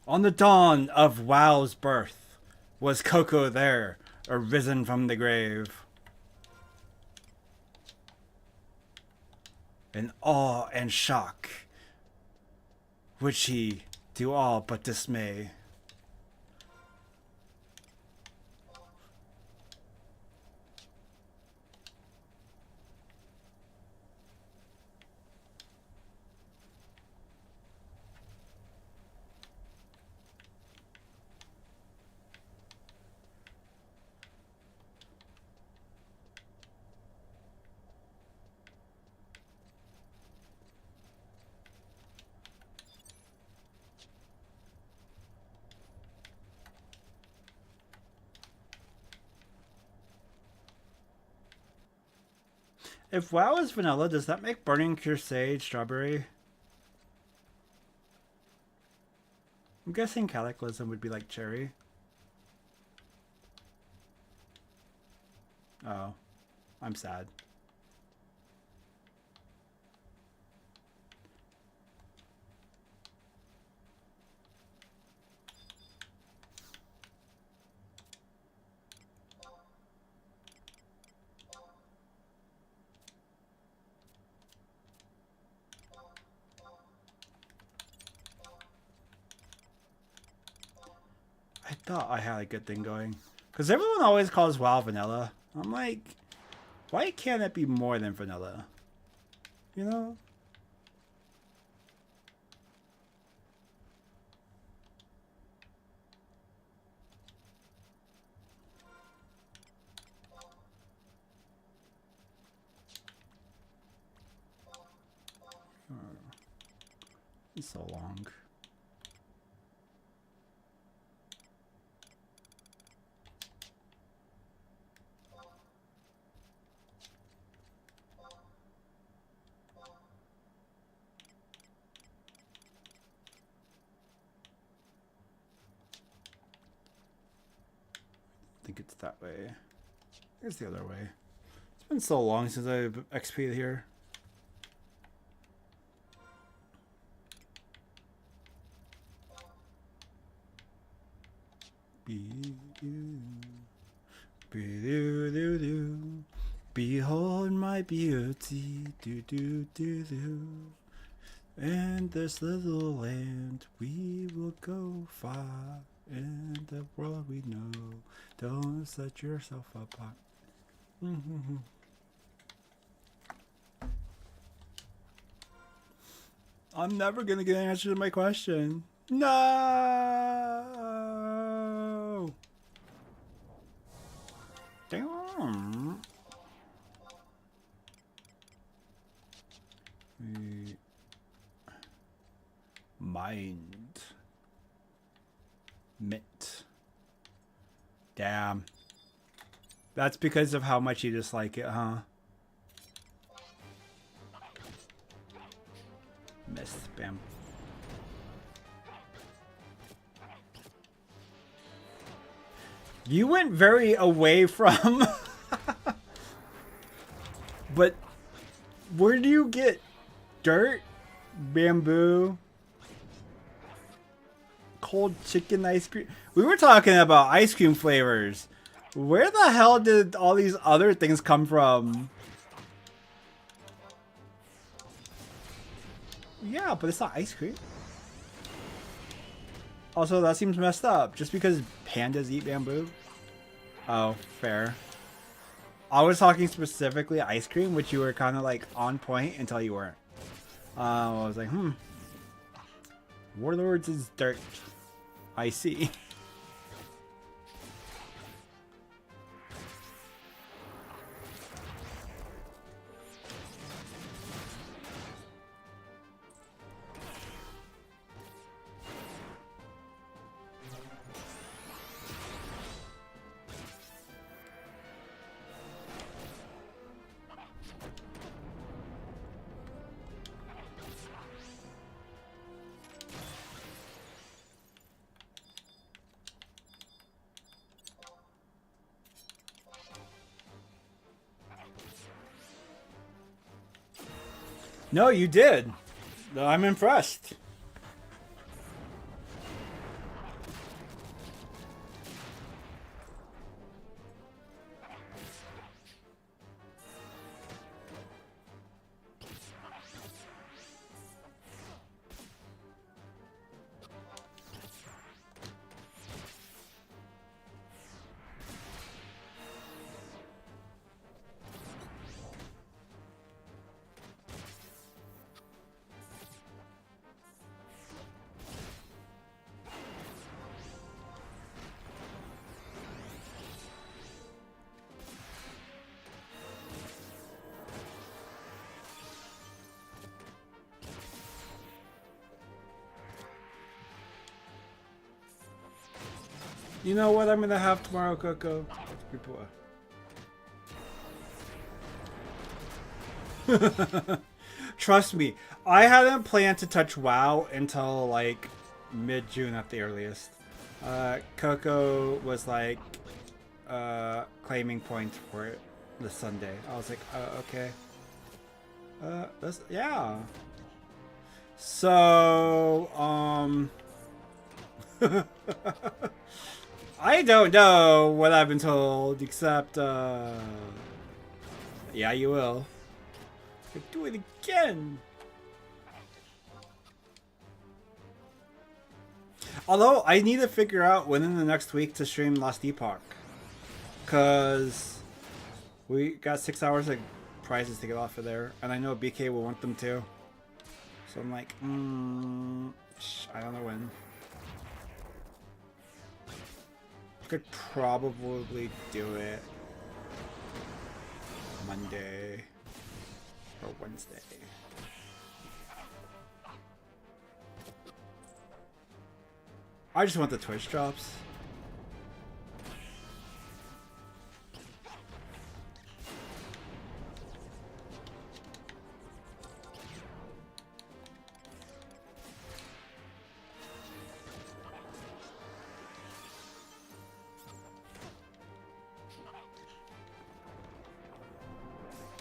On the dawn of Wow's birth, was Coco there, arisen from the grave? In awe and shock, would she do all but dismay? If WoW is vanilla, does that make Burning Crusade strawberry? I'm guessing Cataclysm would be like cherry. Oh, I'm sad. I thought I had a good thing going. Because everyone always calls WoW vanilla. I'm like, why can't it be more than vanilla? You know? It's so long. I think it's that way. It's the other way. It's been so long since I've XP'd here. Behold my beauty, do do do do. And this little land we will go far. In the world we know, don't set yourself apart. I'm never gonna get an answer to my question. No. Damn. Mind. Mint. Damn. That's because of how much you dislike it, huh? Missed. Bam. You went very away from... But where do you get dirt, bamboo, cold chicken ice cream? We were talking about ice cream flavors. Where the hell did all these other things come from? Yeah, but it's not ice cream. Also, that seems messed up. Just because pandas eat bamboo? Oh, fair. I was talking specifically ice cream, which you were kind of like on point until you weren't. I was like, Warlords is dirt. I see. No, you did. I'm impressed. You know what I'm gonna have tomorrow, Coco? Trust me, I hadn't planned to touch WoW until like mid-June at the earliest. Coco was like claiming points for it this Sunday. I was like, okay. Yeah. So, I don't know what I've been told, except, yeah, you will. Do it again. Although, I need to figure out when in the next week to stream Lost Epoch. Because we got 6 hours of prizes to get off of there. And I know BK will want them too. So I'm like, I don't know when. Could probably do it Monday or Wednesday. I just want the Twitch drops.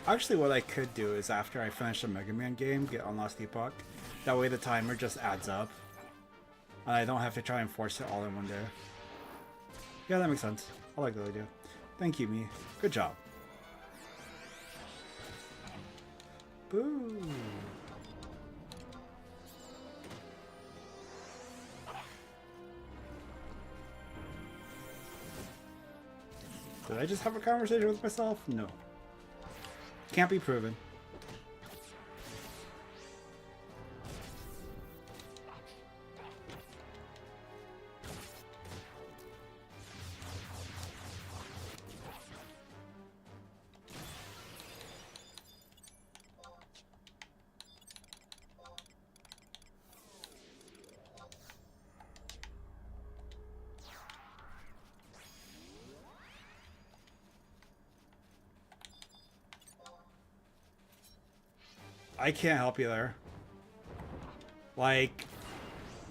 Actually, what I could do is after I finish the Mega Man game, get on Lost Epoch. That way the timer just adds up. And I don't have to try and force it all in one day. Yeah, that makes sense. I like that idea. Thank you, me. Good job. Boo. Did I just have a conversation with myself? No. Can't be proven. I can't help you there. Like,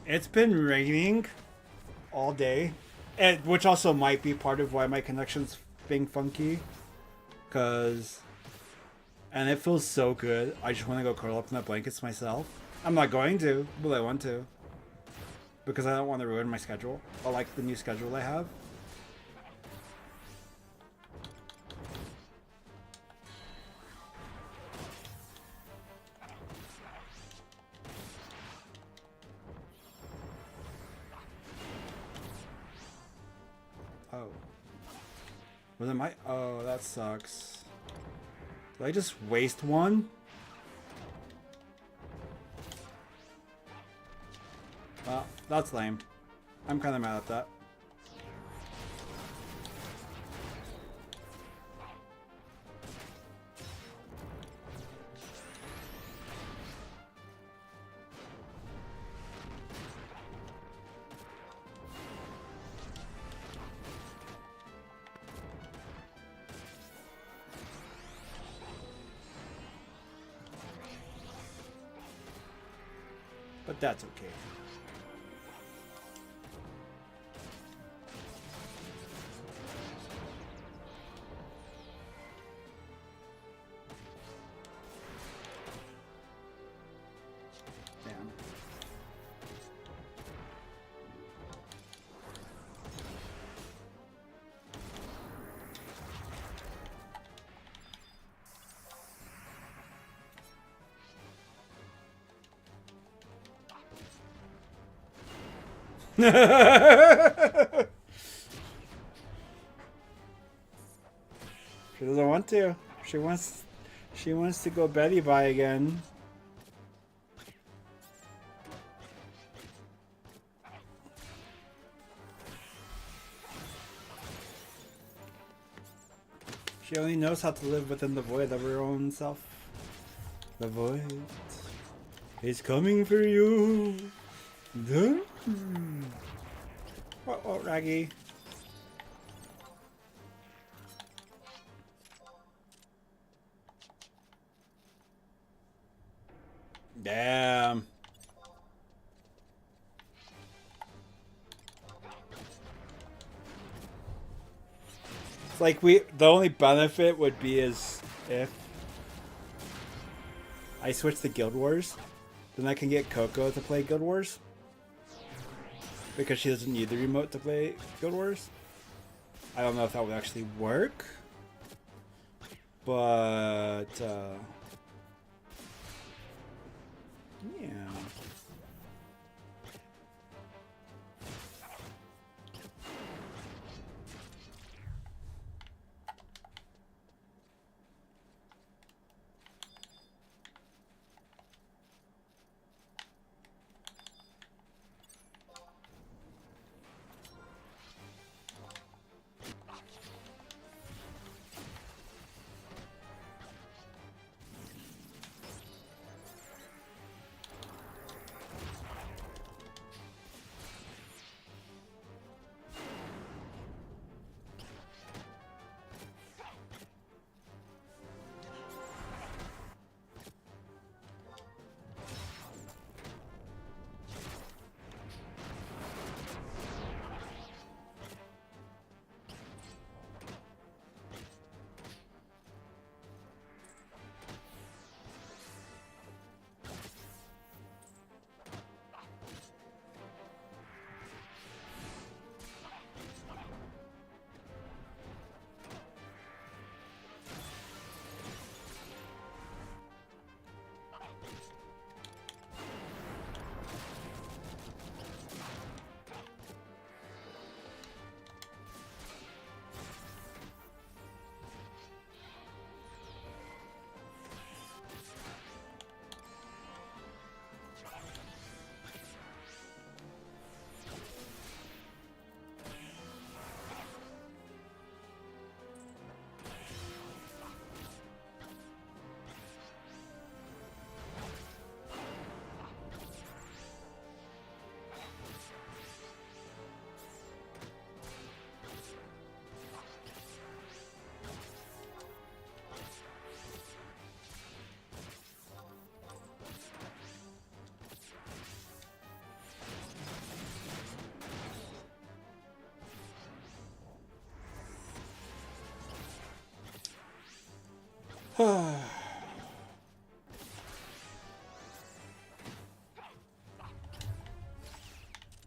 it's been raining all day, and which also might be part of why my connection's being funky. And it feels so good. I just want to go curl up in the blankets myself. I'm not going to, but I want to. Because I don't want to ruin my schedule. I like the new schedule I have. Was it my... Oh, that sucks. Did I just waste one? Well, that's lame. I'm kind of mad at that. But that's okay. She doesn't want to. She wants to go Betty Bye again. She only knows how to live within the void of her own self. The void is coming for you. Oh, Raggy. Damn. It's like the only benefit would be is if I switch to Guild Wars, then I can get Coco to play Guild Wars. Because she doesn't need the remote to play Guild Wars. I don't know if that would actually work. But, yeah.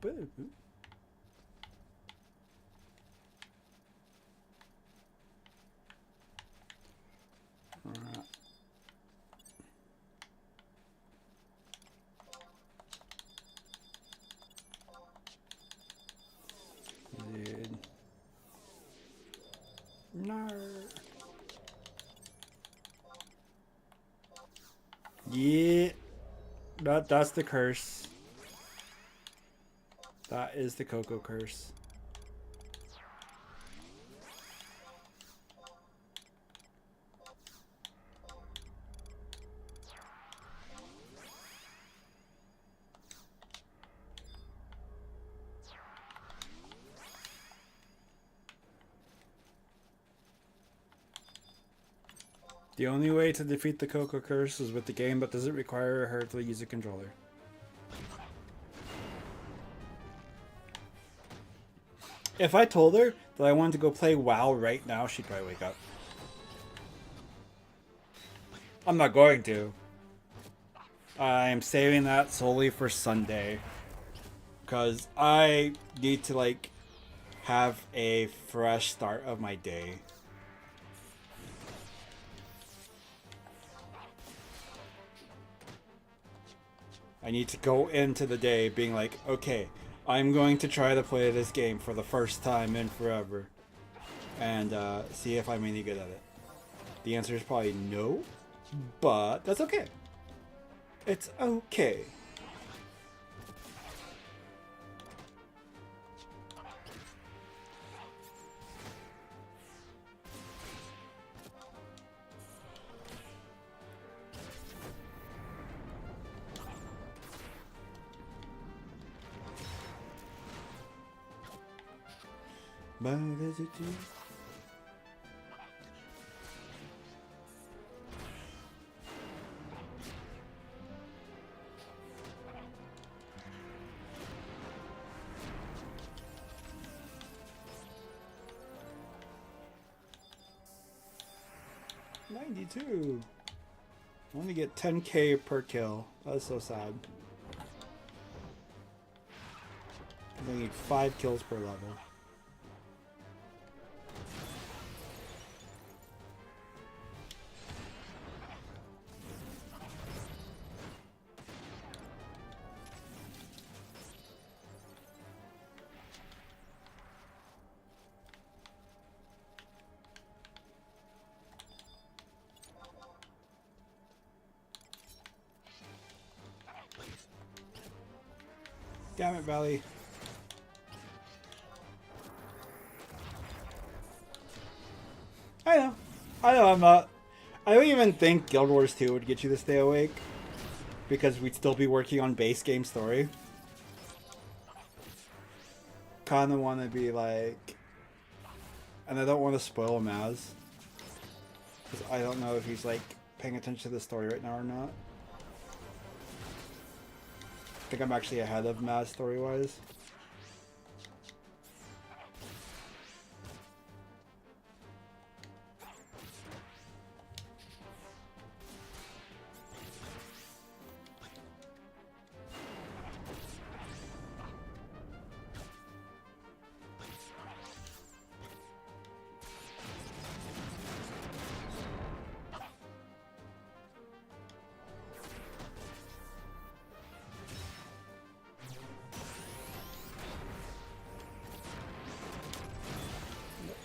Dude. No. Yeah. That's the curse. That is the Coco curse. The only way to defeat the Coco curse is with the game that doesn't require her to use a controller. If I told her that I wanted to go play WoW right now, she'd probably wake up. I'm not going to. I'm saving that solely for Sunday. Because I need to, like, have a fresh start of my day. I need to go into the day being like, okay, I'm going to try to play this game for the first time in forever and see if I'm any good at it. The answer is probably no, but that's okay. It's okay. But is it too? $92. Only get 10k per kill. That's so sad. I only need 5 kills per level. Damn it, Valley. I know I'm not. I don't even think Guild Wars 2 would get you to stay awake. Because we'd still be working on base game story. Kinda wanna be like... And I don't want to spoil Maz. Because I don't know if he's like paying attention to the story right now or not. I think I'm actually ahead of Maz story-wise.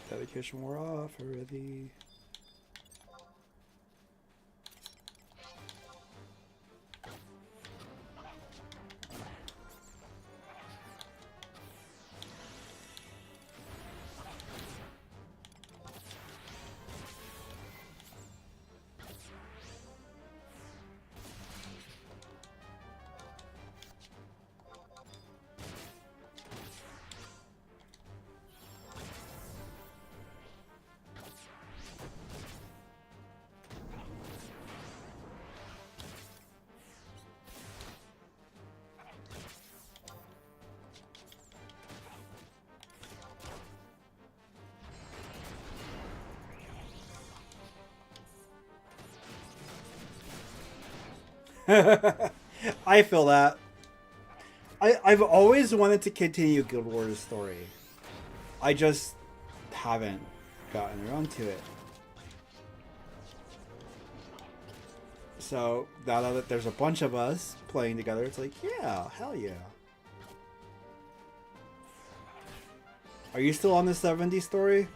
Dedication wore off already. I feel that. I've always wanted to continue Guild Wars' story. I just haven't gotten around to it. So now that there's a bunch of us playing together, it's like, yeah, hell yeah. Are you still on the 70 story?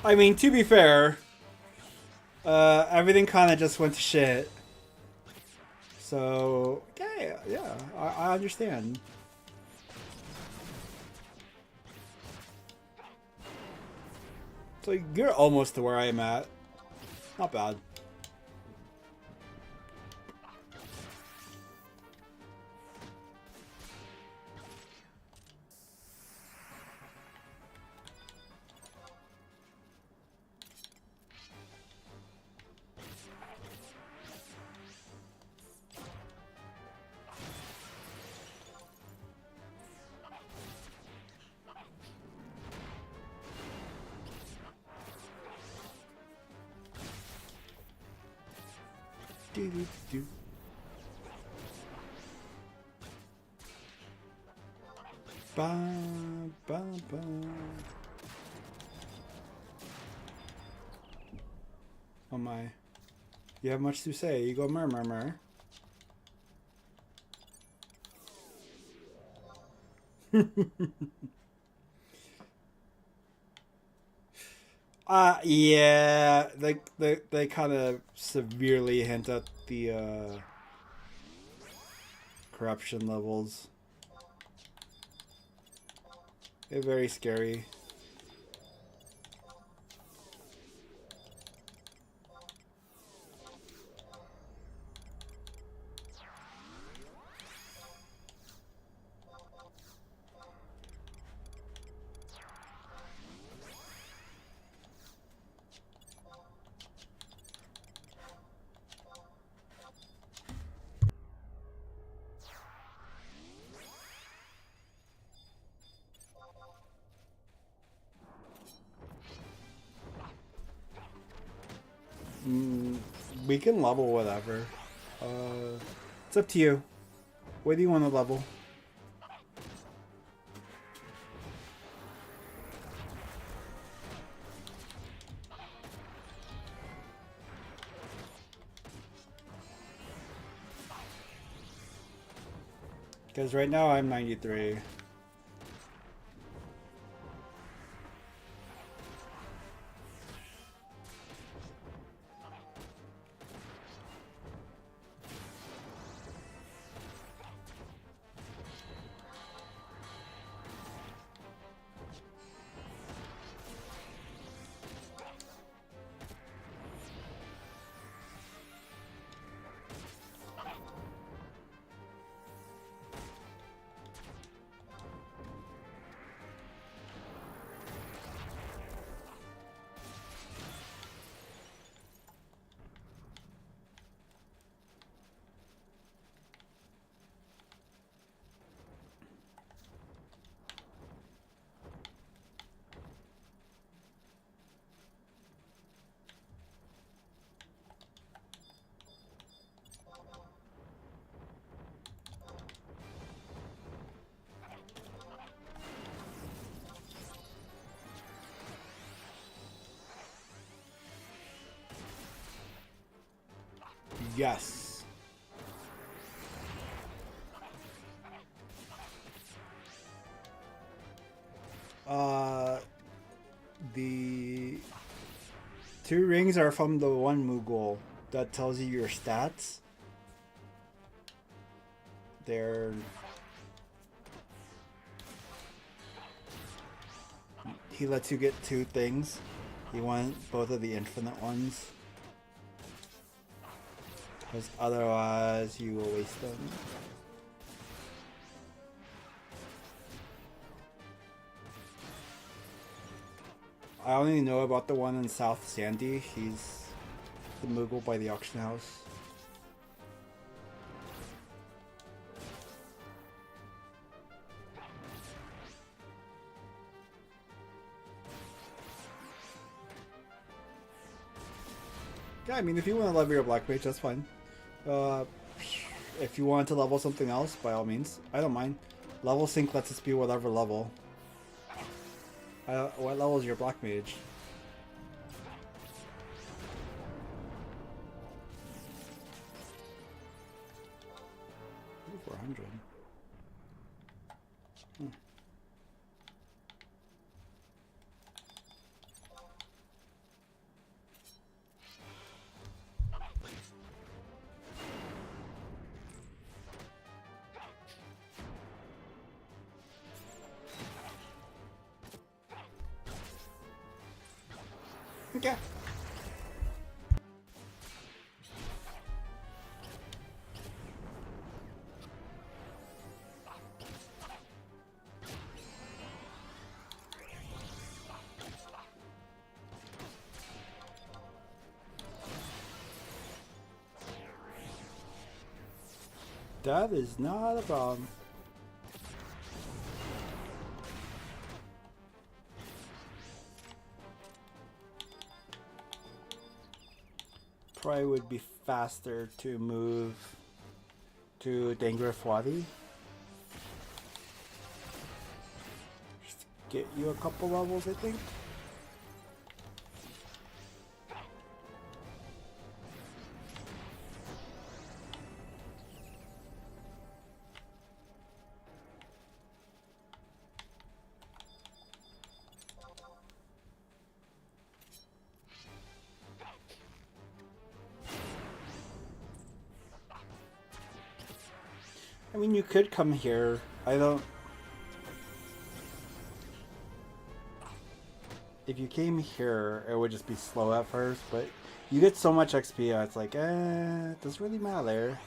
I mean, to be fair, everything kind of just went to shit. So, yeah, I understand. So you're almost to where I am at. Not bad. Do, do, do. Ba, ba, ba. Oh my. You have much to say. You go murmur. Yeah, they kind of severely hint at the corruption levels. They're very scary. We can level whatever. It's up to you. What do you want to level? Because right now I'm 93. Yes. The 2 rings are from the one Moogle that tells you your stats. They're... He lets you get 2 things. You want both of the infinite ones. Because otherwise you will waste them. I only know about the one in South Sandy. He's the Moogle by the auction house. Yeah, I mean, if you want to level your Black Mage, that's fine. If you want to level something else, by all means. I don't mind. Level sync lets us be whatever level. What level is your Black Mage? Ooh, 400. Okay. That is not a problem. Probably would be faster to move to Dangerous Wadi. Just get you a couple levels, I think. I mean, you could come here. I don't... If you came here, it would just be slow at first, but you get so much XP, it's like, it doesn't really matter.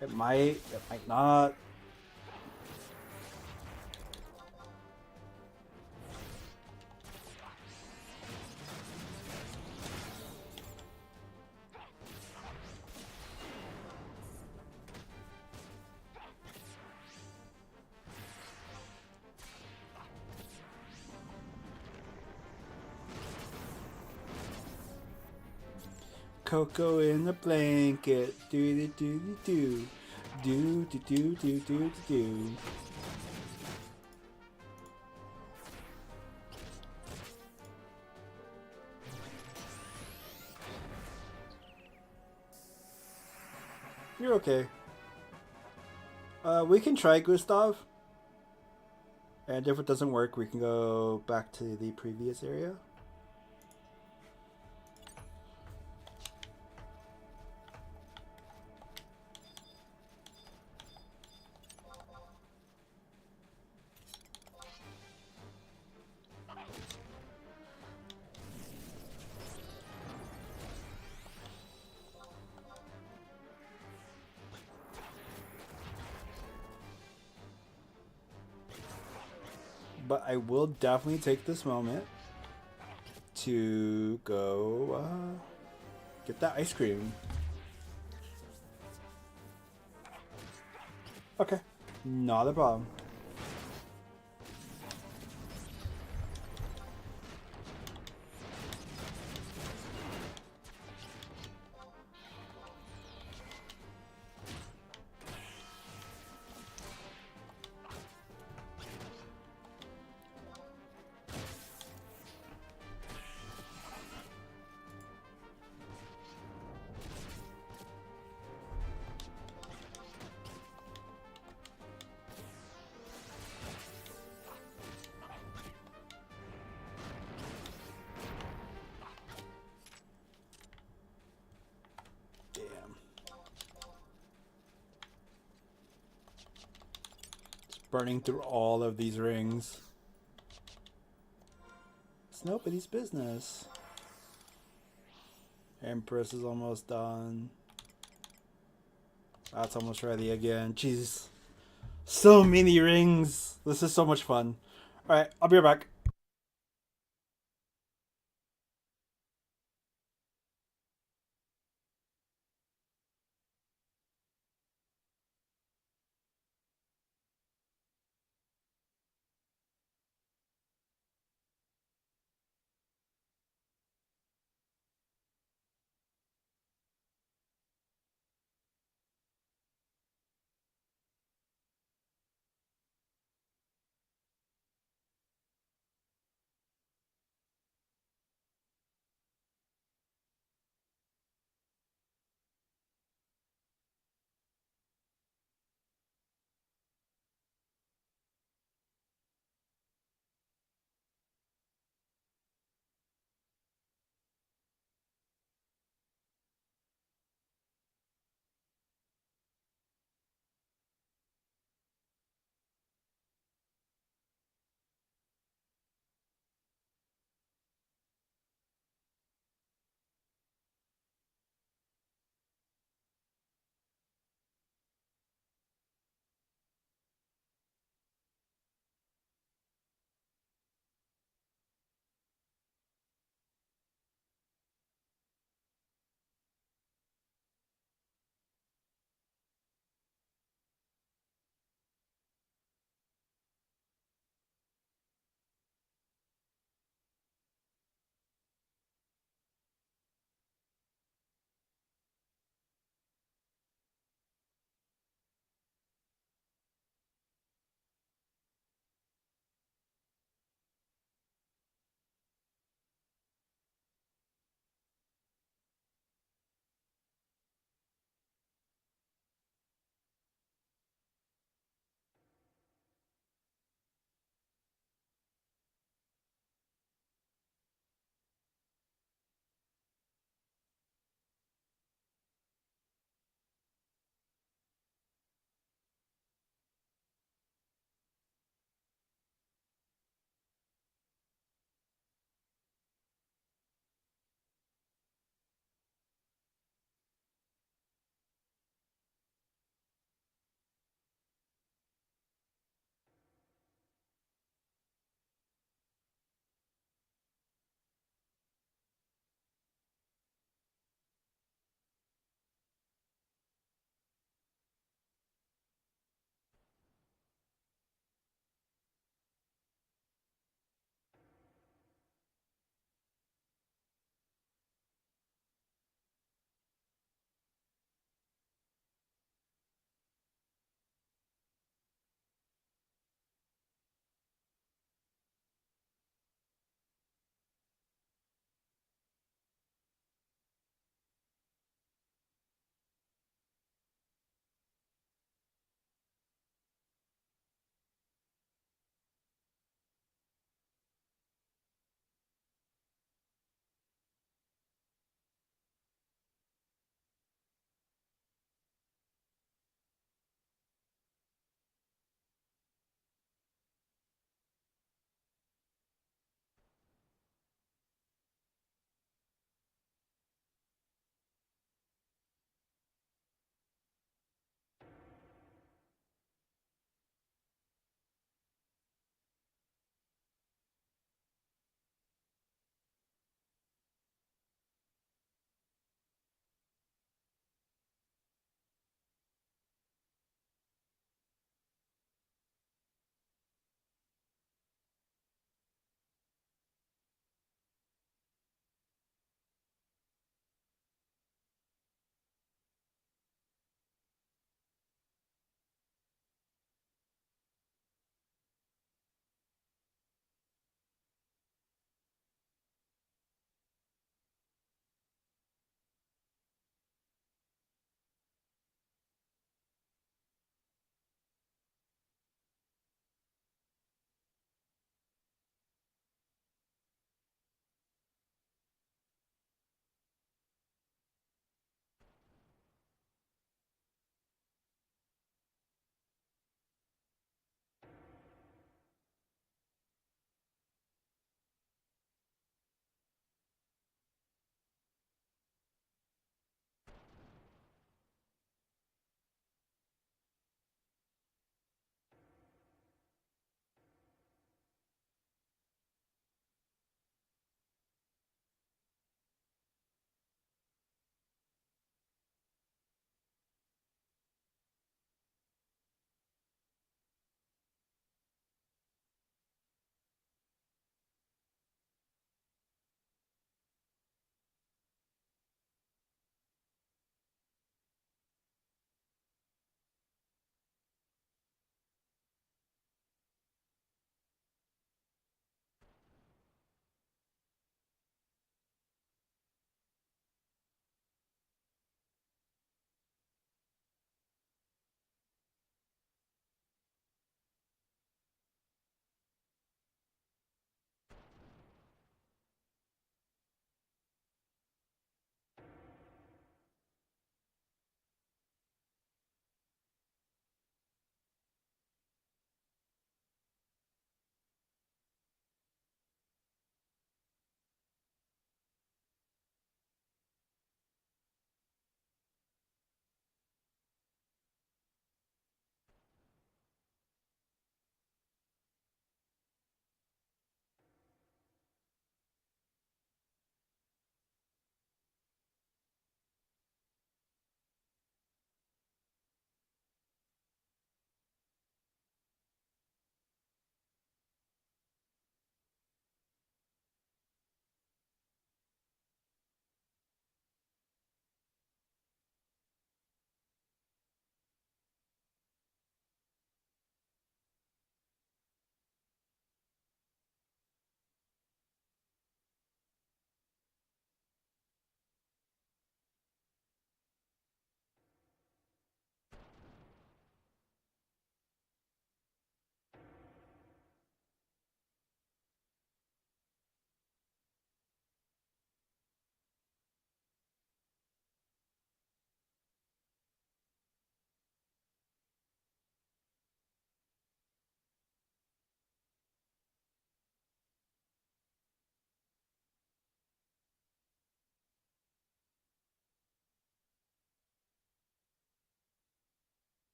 It might not. Cocoa in the blanket. Do do do do do do do do do do. You're okay. We can try Gustav, and if it doesn't work, we can go back to the previous area. But I will definitely take this moment to go get that ice cream. Okay, not a problem. Burning through all of these rings. It's nobody's business. Empress is almost done. That's almost ready again. Jeez. So many rings. This is so much fun. Alright, I'll be right back.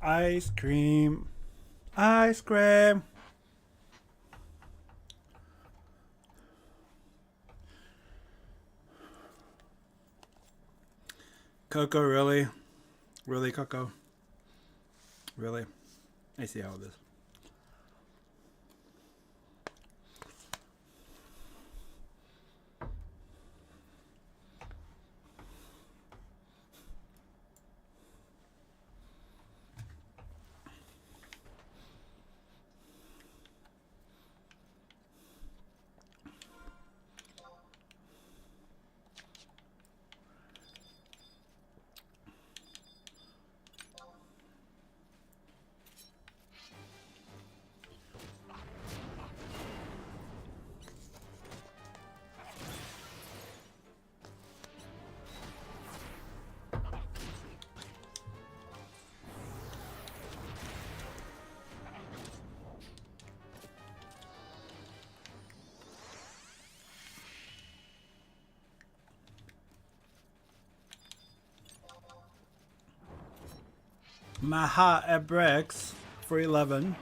Ice cream. Ice cream. Coco, really? Really, Coco? Really? I see how it is. Maha Ebrex for 11.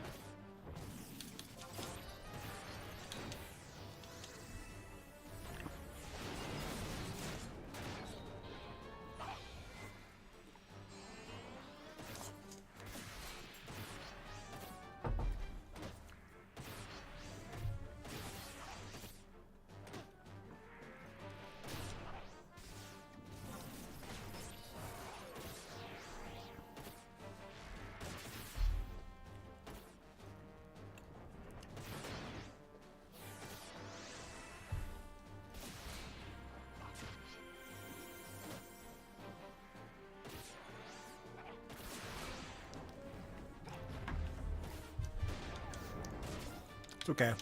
It's okay.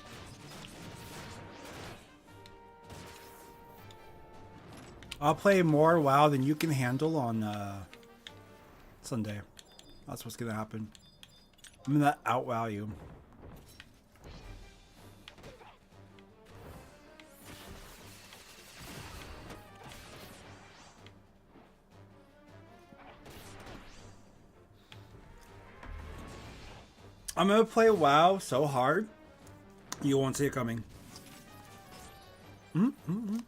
I'll play more WoW than you can handle on Sunday. That's what's gonna happen. I'm gonna out-WoW you. I'm gonna play WoW so hard, you won't see it coming. Mm-hmm.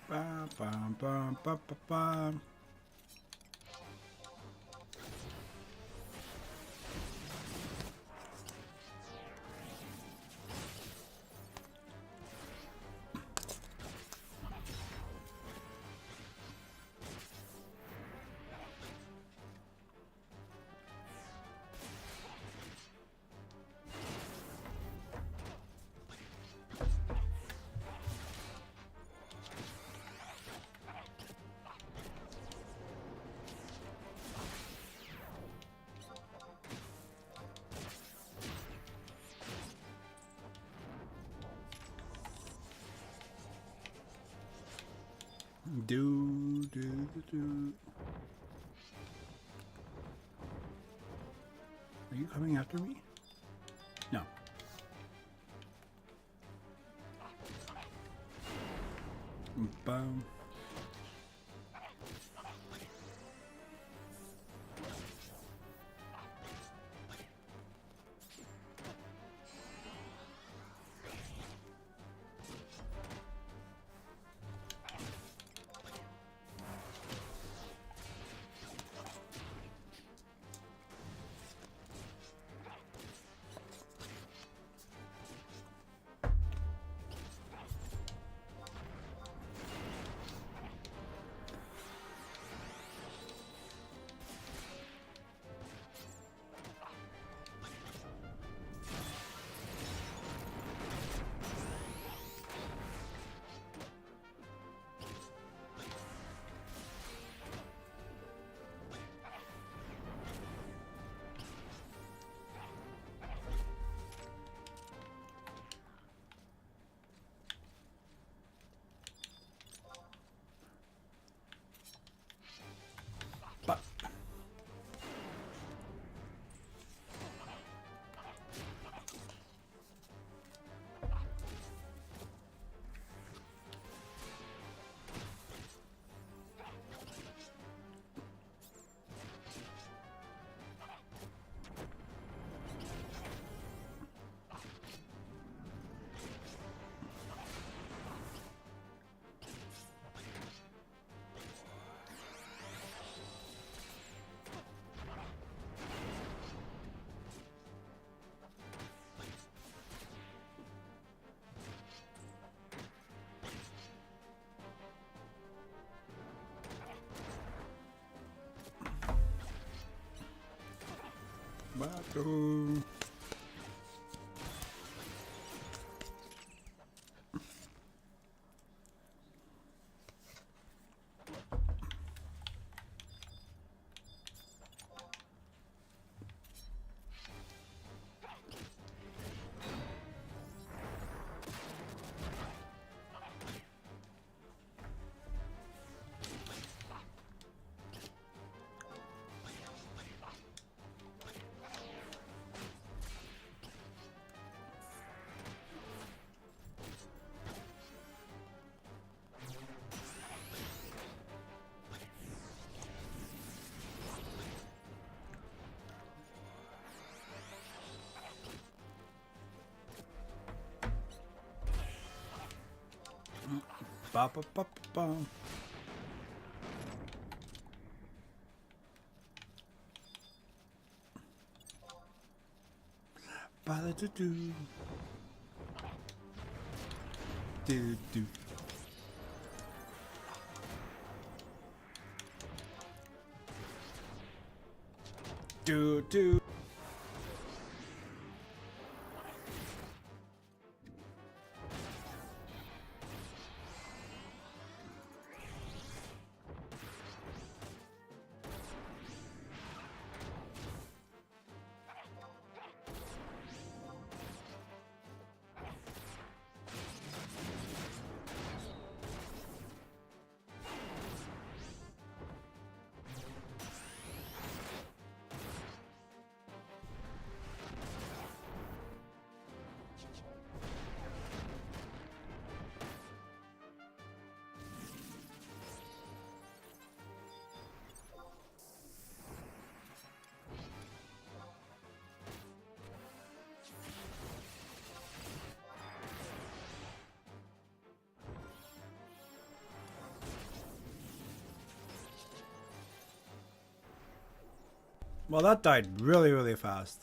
Bum, bum, bum, bum, bum, bum. Do. Are you coming after me? No. Boom. Battle. Ba, ba, ba, ba. Ba, da, do, do. Do, do. Do, do. Well, that died really, really fast.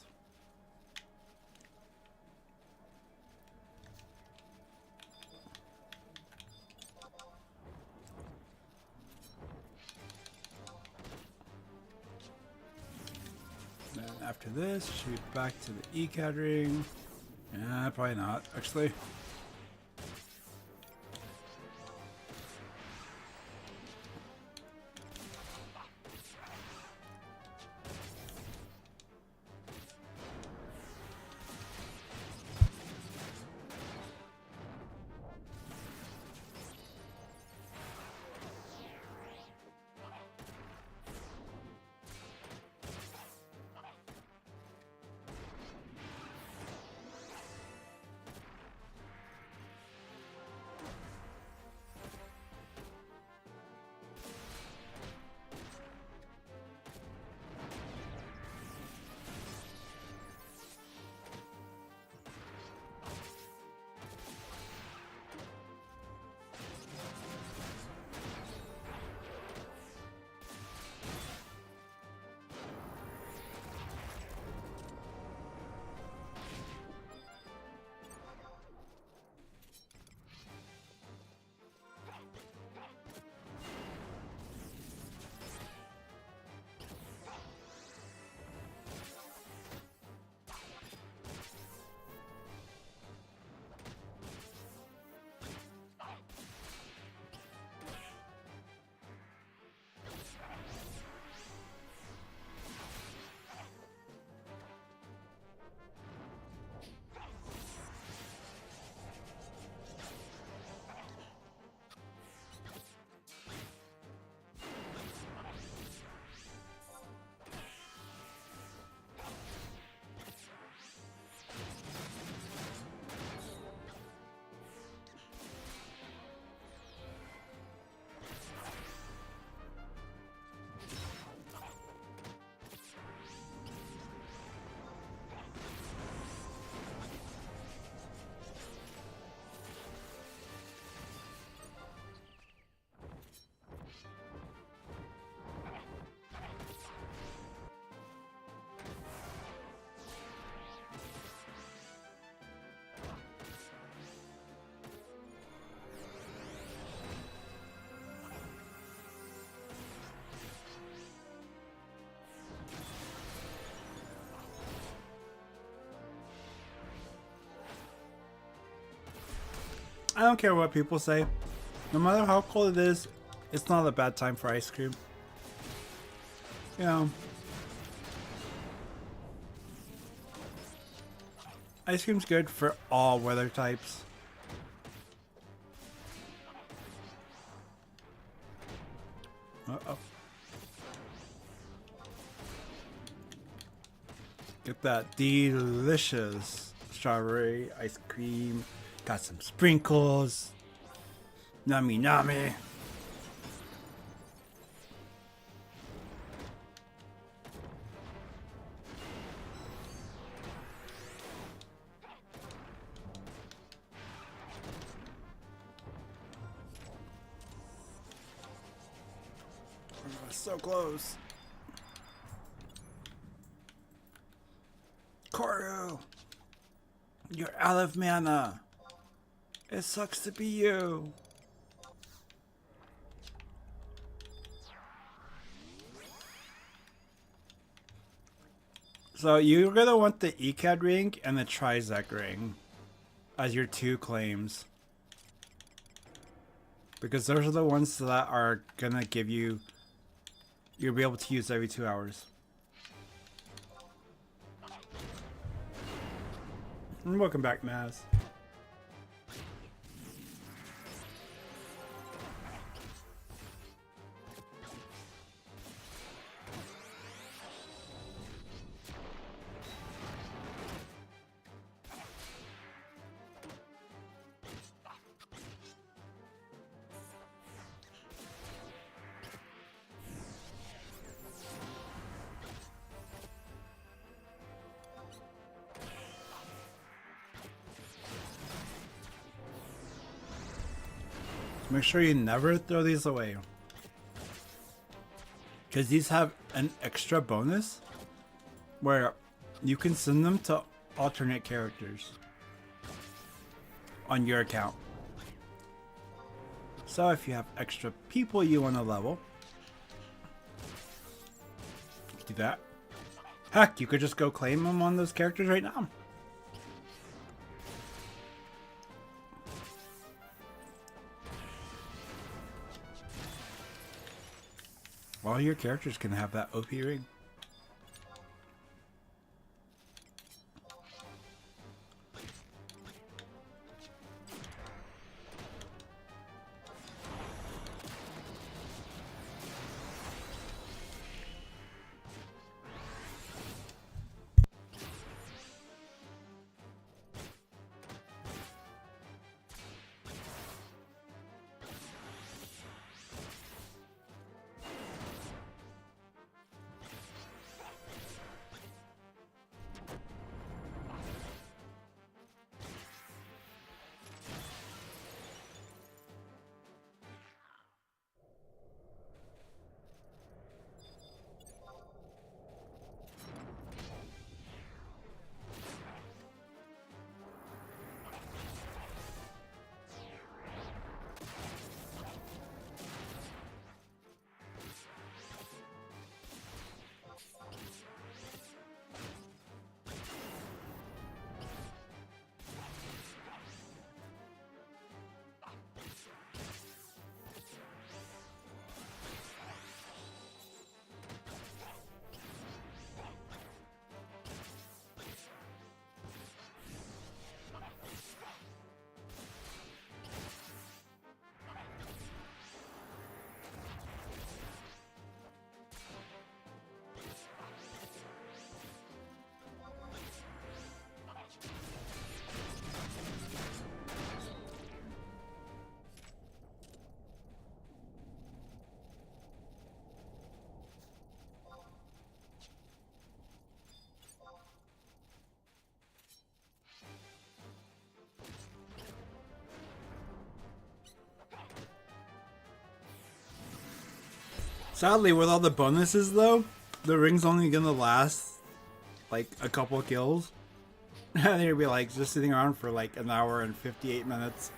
Then after this, should be back to the ECAD ring. Yeah, probably not, actually. I don't care what people say. No matter how cold it is, it's not a bad time for ice cream. You know, ice cream's good for all weather types. Uh-oh. Get that delicious strawberry ice cream. Got some sprinkles. Nummy nummy. Oh, so close. Koru, you're out of mana. It sucks to be you. So you're gonna want the ECAD ring and the Trizec ring as your two claims. Because those are the ones that are gonna give you, you'll be able to use every 2 hours. And welcome back, Maz. Make sure you never throw these away. Because these have an extra bonus where you can send them to alternate characters on your account. So if you have extra people you want to level, do that. Heck, you could just go claim them on those characters right now. All your characters can have that OP ring. Sadly, with all the bonuses though, the ring's only gonna last like a couple kills. And you'll be like just sitting around for like an hour and 58 minutes.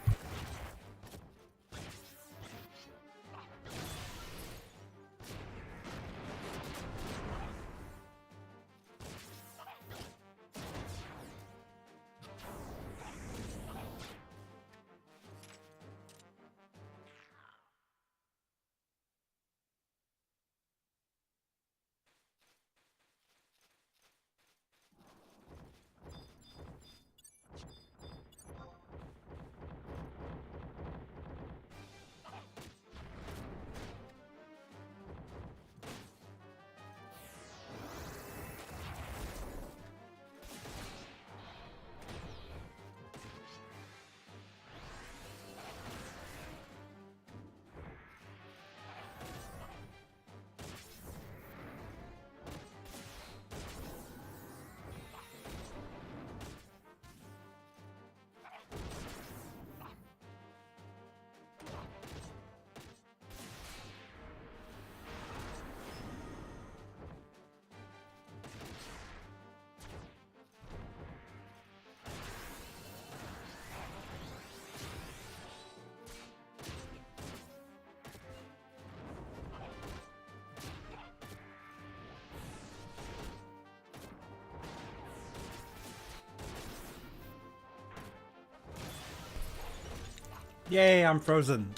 Yay, I'm frozen.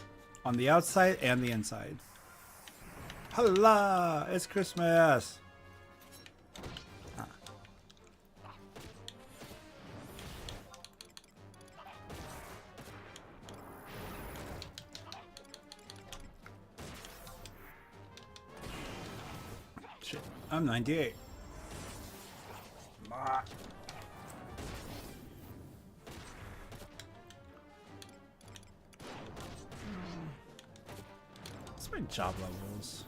On the outside and the inside. Holla! It's Christmas! Ah. Shit, I'm 98. Ah. What's my job levels?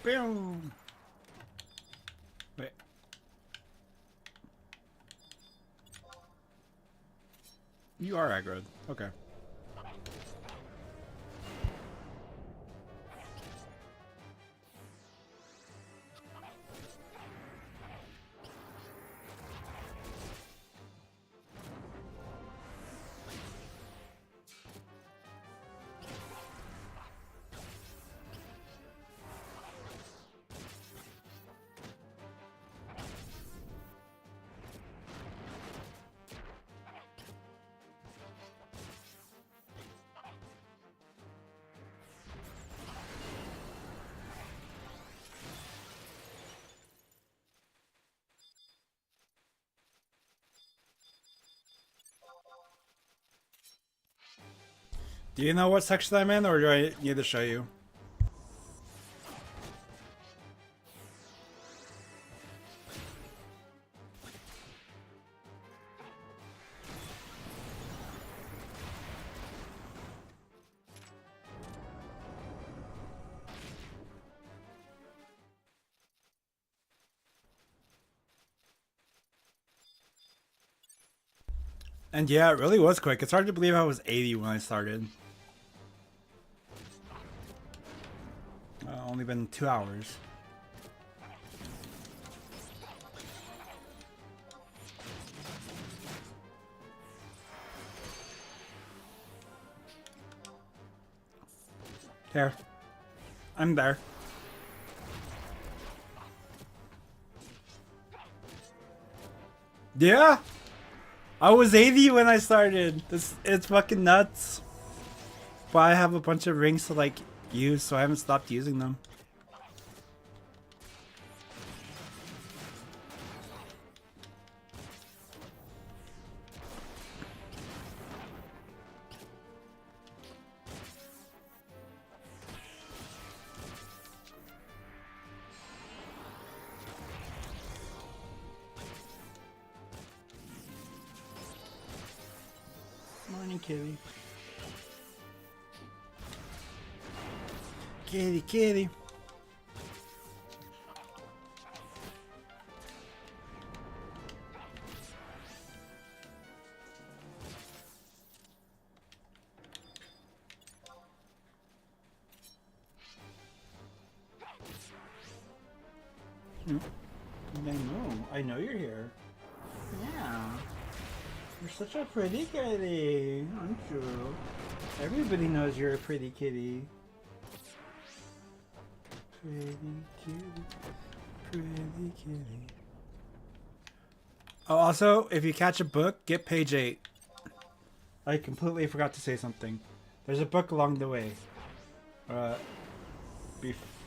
Boom! Wait. You are aggroed. Okay. Do you know what section I'm in, or do I need to show you? And yeah, it really was quick. It's hard to believe I was 80 when I started. Only been 2 hours. Here. I'm there. Yeah! I was 80 when I started. It's fucking nuts. But I have a bunch of rings to like use, so I haven't stopped using them. Morning, kitty. Kitty, kitty. I know you're here. Yeah. You're such a pretty kitty, aren't you? Everybody knows you're a pretty kitty. Pretty kitty. Pretty kitty. Oh, also, if you catch a book, get page 8. I completely forgot to say something. There's a book along the way.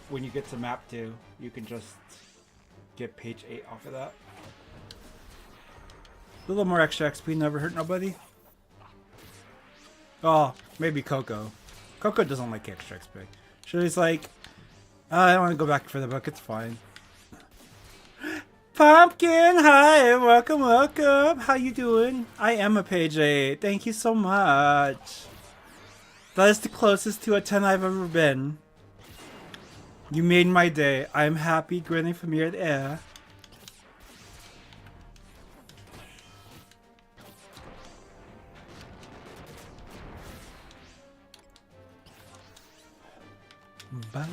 When you get to map 2, you can just get page 8 off of that. A little more extra XP never hurt nobody. Oh, maybe Coco. Coco doesn't like extra XP. She's like, oh, I don't want to go back for the book, it's fine. Pumpkin, hi, welcome, welcome. How you doing? I am a page 8. Thank you so much. That is the closest to a 10 I've ever been. You made my day. I'm happy, grinning from ear to ear. Bye.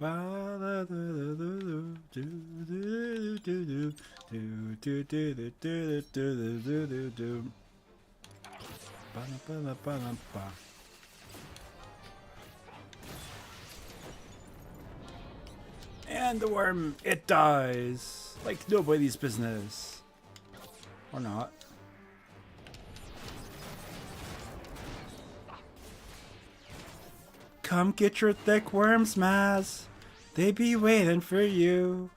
And the worm, it dies. Like nobody's business. Or not. Come get your thick worms, Maz. They be waiting for you.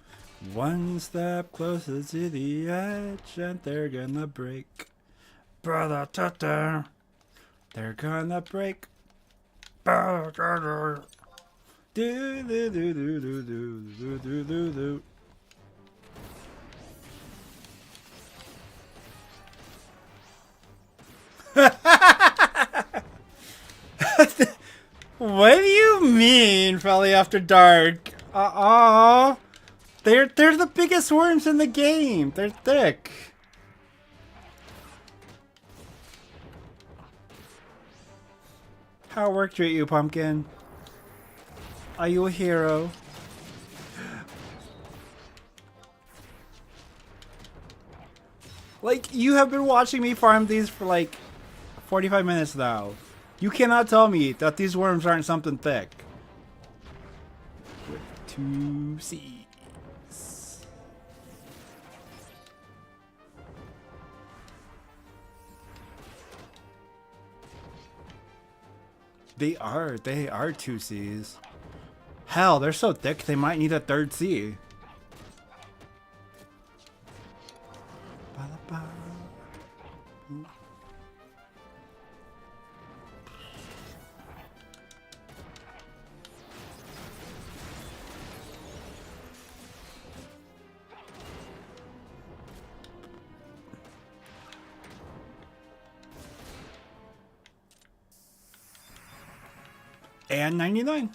One step closer to the edge and they're gonna break. Brother Tutter. They're gonna break. Do do do do do do do do do do. What do you mean, Probably After Dark? They're the biggest worms in the game. They're thick. How work treat you, Pumpkin? Are you a hero? Like, you have been watching me farm these for like 45 minutes now. You cannot tell me that these worms aren't something thick. With 2 C's. They are 2 C's. Hell, they're so thick they might need a 3rd C. And 99.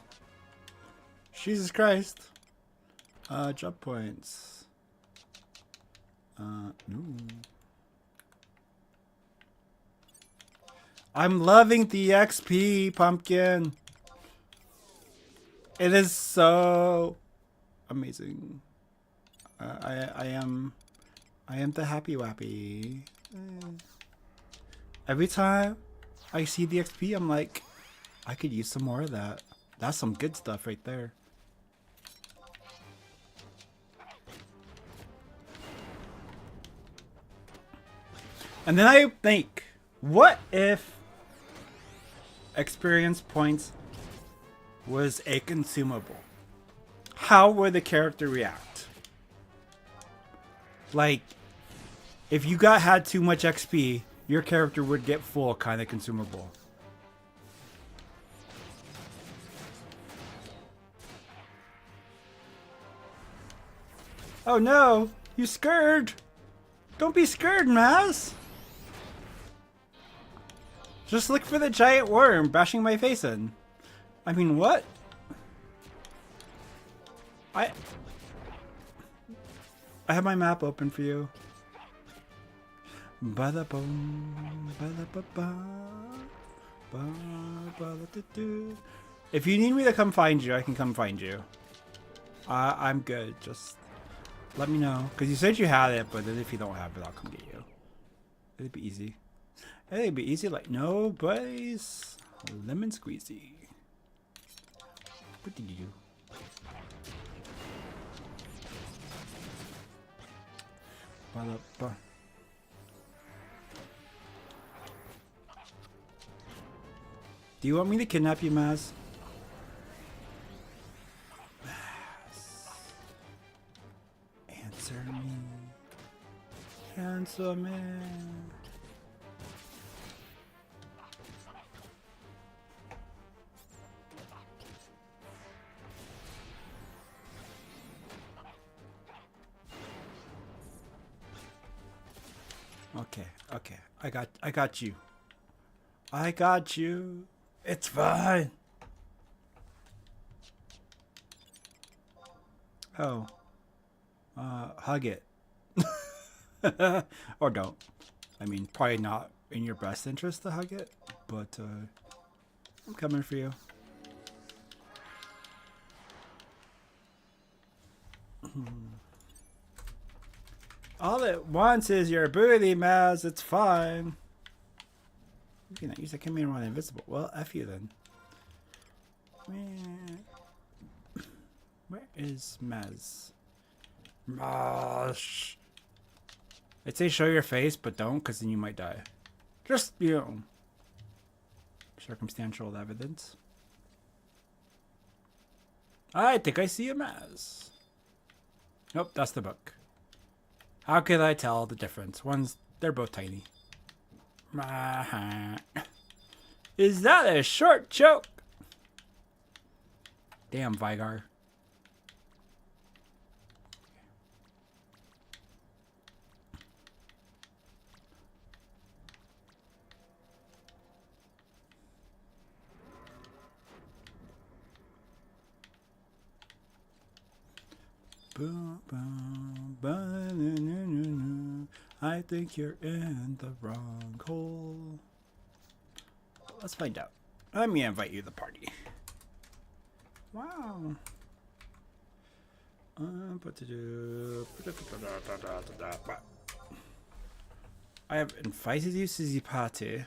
Jesus Christ. Jump points. No. I'm loving the XP, Pumpkin. It is so amazing. I am the happy wappy. Every time I see the XP, I'm like, I could use some more of that. That's some good stuff right there. And then I think, what if experience points was a consumable? How would the character react? Like, if you had too much XP, your character would get full kind of consumable. Oh no, you scared. Don't be scared, Maz. Just look for the giant worm bashing my face in. I mean, what? I have my map open for you. If you need me to come find you, I can come find you. I'm good. Just let me know. Because you said you had it, but then if you don't have it, I'll come get you. It'd be easy. It'd be easy like nobody's lemon squeezy. What did you do? Do you want me to kidnap you, Maz? Answer me. Answer me. Okay. I got you. I got you. It's fine. Oh. Hug it. Or don't. I mean, probably not in your best interest to hug it, but I'm coming for you. All it wants is your booty, Maz. It's fine. You cannot use the command when invisible. Well, F you then. Where is Maz? Mosh. I'd say show your face, but don't, because then you might die. Just, you know, circumstantial evidence. I think I see a Maz. Nope, that's the book. How could I tell the difference? They're both tiny. Is that a short choke? Damn, Vigar. I think you're in the wrong hole. Let's find out. Let me invite you to the party. Wow. I have invited you to the party.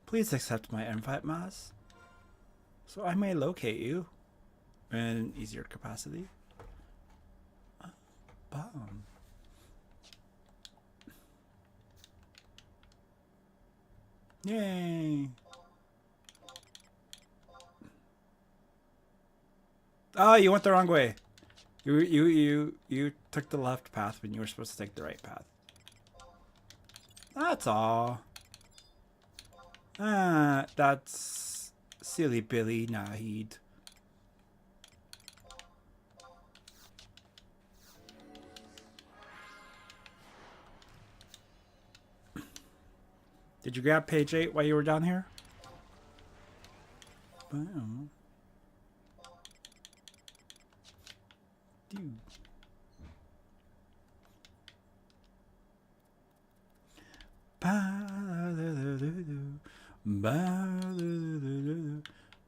Please accept my invite, Maz, so I may locate you in an easier capacity. Bomb. Yay. Oh, you went the wrong way. You took the left path when you were supposed to take the right path. That's all. That's silly Billy Nahid. Did you grab page 8 while you were down here? Wow. Dude.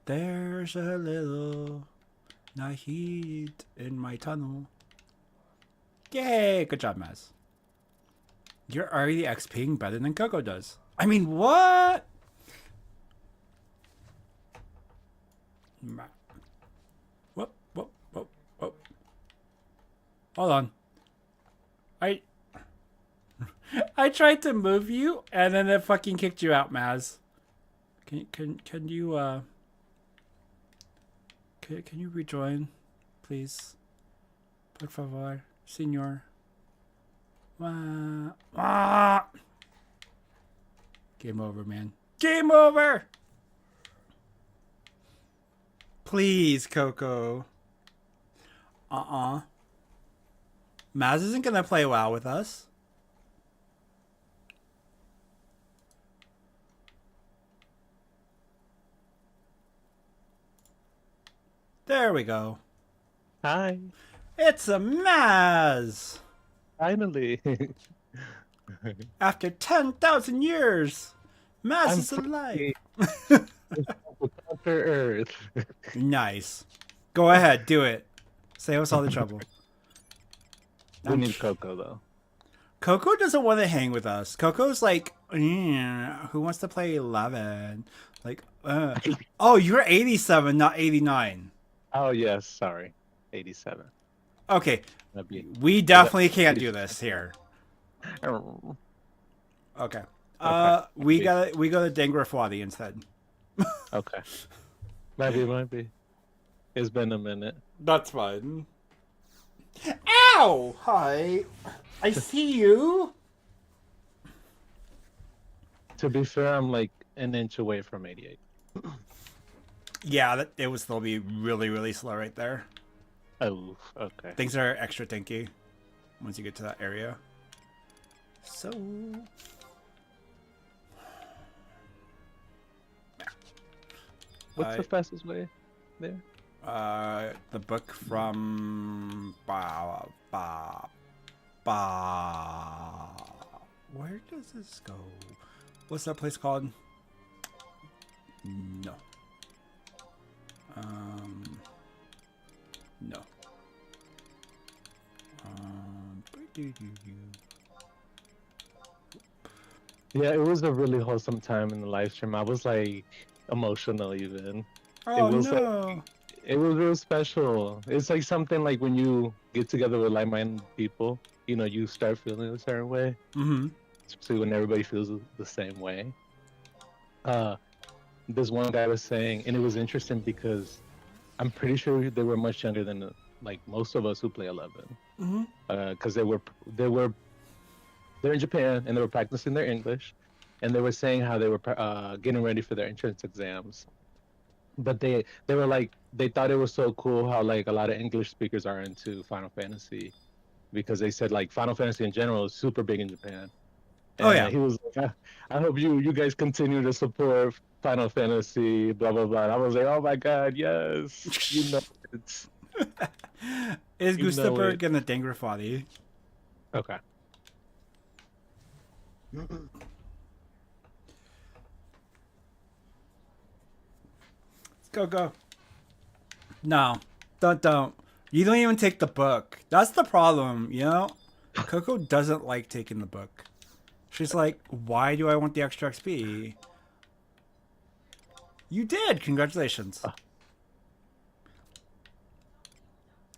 There's a little Nahid in my tunnel. Yay! Good job, Maz. You're already XPing better than Coco does. I mean, what? Whoop. Hold on. I tried to move you, and then it fucking kicked you out, Maz. Can you can you rejoin, please? Por favor, senor. Game over, man. Game over! Please, Coco. Maz isn't gonna play WoW with us. There we go. Hi. It's a Maz! Finally. After 10,000 years, Maz is alive. Counter Earth. Nice. Go ahead, do it. Save us all the trouble. We need Coco though. Coco doesn't want to hang with us. Coco's like, who wants to play 11? Like, oh, you're 87, not 89. Oh yes, sorry. 87. Okay, we definitely can't do this here. Okay. We go to Dangrafwadi instead. Okay. Might be. It's been a minute. That's fine. Ow! Hi. I see you. To be fair, I'm like an inch away from 88. Yeah, it would still be really, really slow right there. Oh, okay. Things are extra tinky once you get to that area. So... What's the fastest way there? The book from... Where does this go? What's that place called? No. No. Yeah, it was a really wholesome time in the live stream. I was like emotional even. It Oh was like no. it was real special. It's like something like when you get together with like-minded people, you know, you start feeling a certain way, Mm-hmm. especially when everybody feels the same way. Uh, this one guy was saying, and it was interesting because I'm pretty sure they were much younger than like most of us who play 11. Mm-hmm. Because they're in Japan and they were practicing their English, and they were saying how they were getting ready for their entrance exams. But they were like they thought it was so cool how like a lot of English speakers are into Final Fantasy because they said like Final Fantasy in general is super big in Japan. Oh yeah. And he was like, I hope you guys continue to support Final Fantasy, blah blah blah. And I was like, oh my god, yes, you know it, Is you know Gustaberg it. gonna Dangrafati? Okay. Go go. No, don't. You don't even take the book. That's the problem, you know? Coco doesn't like taking the book. She's like, why do I want the extra XP? You did! Congratulations.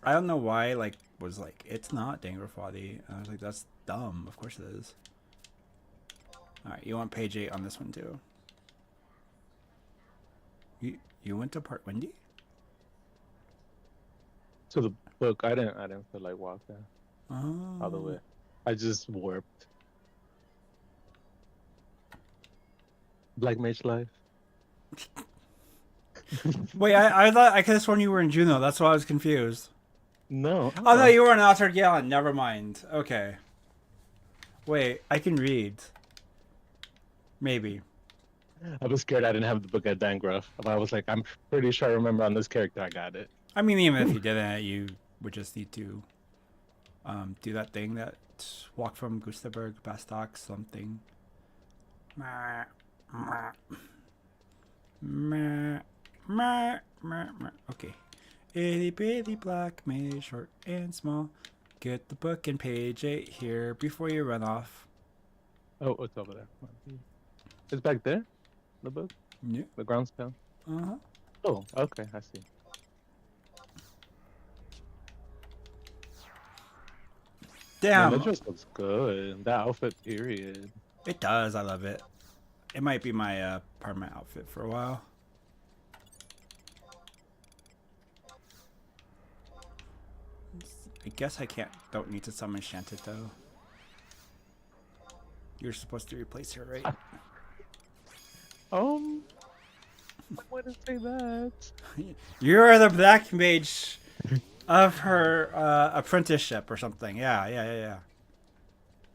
I don't know why, like, was like, it's not Dangrafati. I was like, that's dumb. Of course it is. Alright, you want page 8 on this one too. You went to Part Windy? To the book, I didn't feel like walking all the Oh. way. I just warped. Black Mage Life. Wait, I thought I could have sworn you were in Juno. That's why I was confused. No. Oh no, you were in Altered Gallon. Never mind. Okay. Wait, I can read. Maybe. I was scared I didn't have the book at Dangraf. I was like, I'm pretty sure I remember on this character I got it. I mean, even if you didn't, you would just need to do that thing that walk from Gustaberg, Bastok, something. Okay. Itty bitty black mage, short and small. Get the book in page 8 here before you run off. Oh, it's over there. It's back there? The book? Yeah. The ground spell? Uh-huh. Oh, okay, I see. Man, Damn. that dress looks good. That outfit, period. It does. I love it. It might be my permanent outfit for a while. I guess I don't need to summon Shanted though. You're supposed to replace her, right? I wouldn't say that. You're the black mage of her apprenticeship or something. Yeah.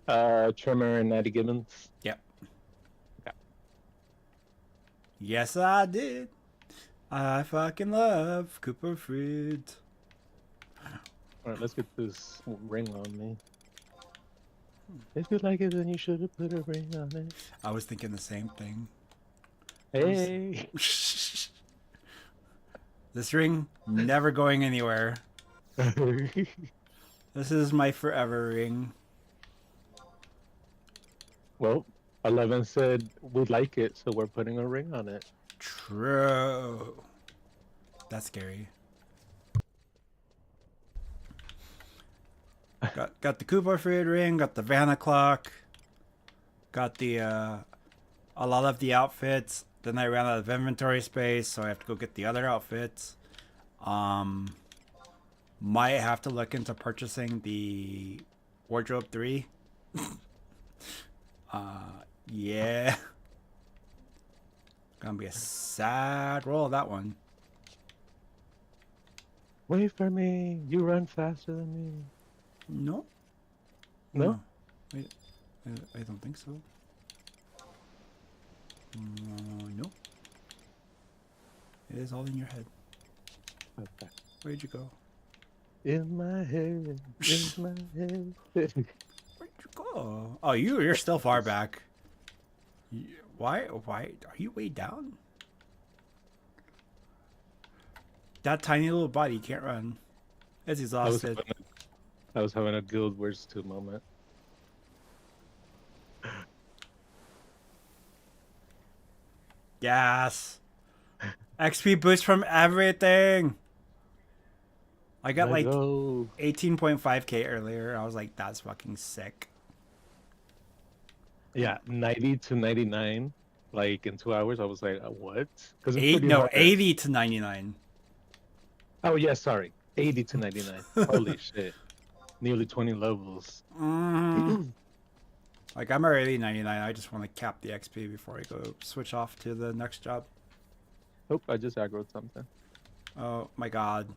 Trimmer and Natty Gibbons. Yep. Yeah. Yes, I did. I fucking love Cooper Fruit. Alright, let's get this ring on me. If you like it, then you should have put a ring on it. I was thinking the same thing. Hey! This ring never going anywhere. This is my forever ring. Well, 11 said we like it, so we're putting a ring on it. True. That's scary. Got the Koopa Fruit ring, got the Vanna clock, got the a lot of the outfits. Then I ran out of inventory space, so I have to go get the other outfits. Might have to look into purchasing the Wardrobe 3. Yeah. Gonna be a sad roll, that one. Wait for me. You run faster than me. No. No? I don't think so. No. It is all in your head. Okay. Where'd you go? In my head. In my head. Where'd you go? Oh, you're still far back. Why? Are you way down? That tiny little body can't run. It's exhausted. I was having a Guild Wars 2 moment. Yes. XP boost from everything. I got Let like go. 18.5k earlier. I was like, that's fucking sick. Yeah, 90 to 99, like in 2 hours. I was like, what? Because it's pretty No, hard. 80 to 99. Oh, yeah, sorry. 80 to 99. Holy shit. Nearly 20 levels. Mm. Like, I'm already 99. I just want to cap the XP before I go switch off to the next job. Oh, I just aggroed something. Oh my god.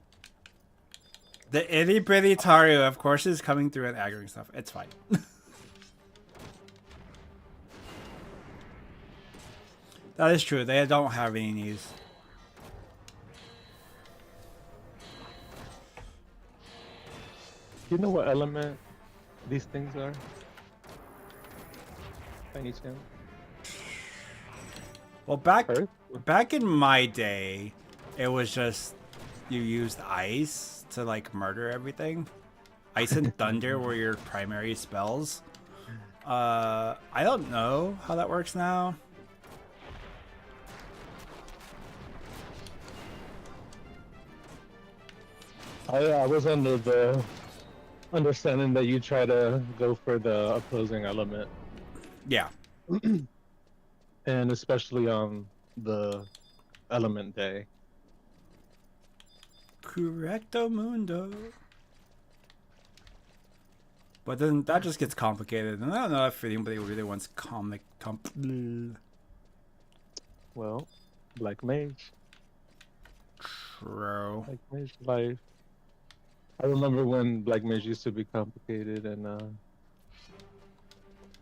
The itty bitty Taru, of course, is coming through and aggroing stuff. It's fine. That is true. They don't have any knees. You know what element these things are? By any chance? Well, back Earth? back in my day, it was just you used ice to like murder everything. Ice and thunder were your primary spells. I don't know how that works now. I was under the understanding that you try to go for the opposing element, Yeah. and especially on the element day. Correcto mundo. But then that just gets complicated, and I don't know if anybody really wants Well, Black Mage. True. Black Mage life. I remember when Black Mage used to be complicated and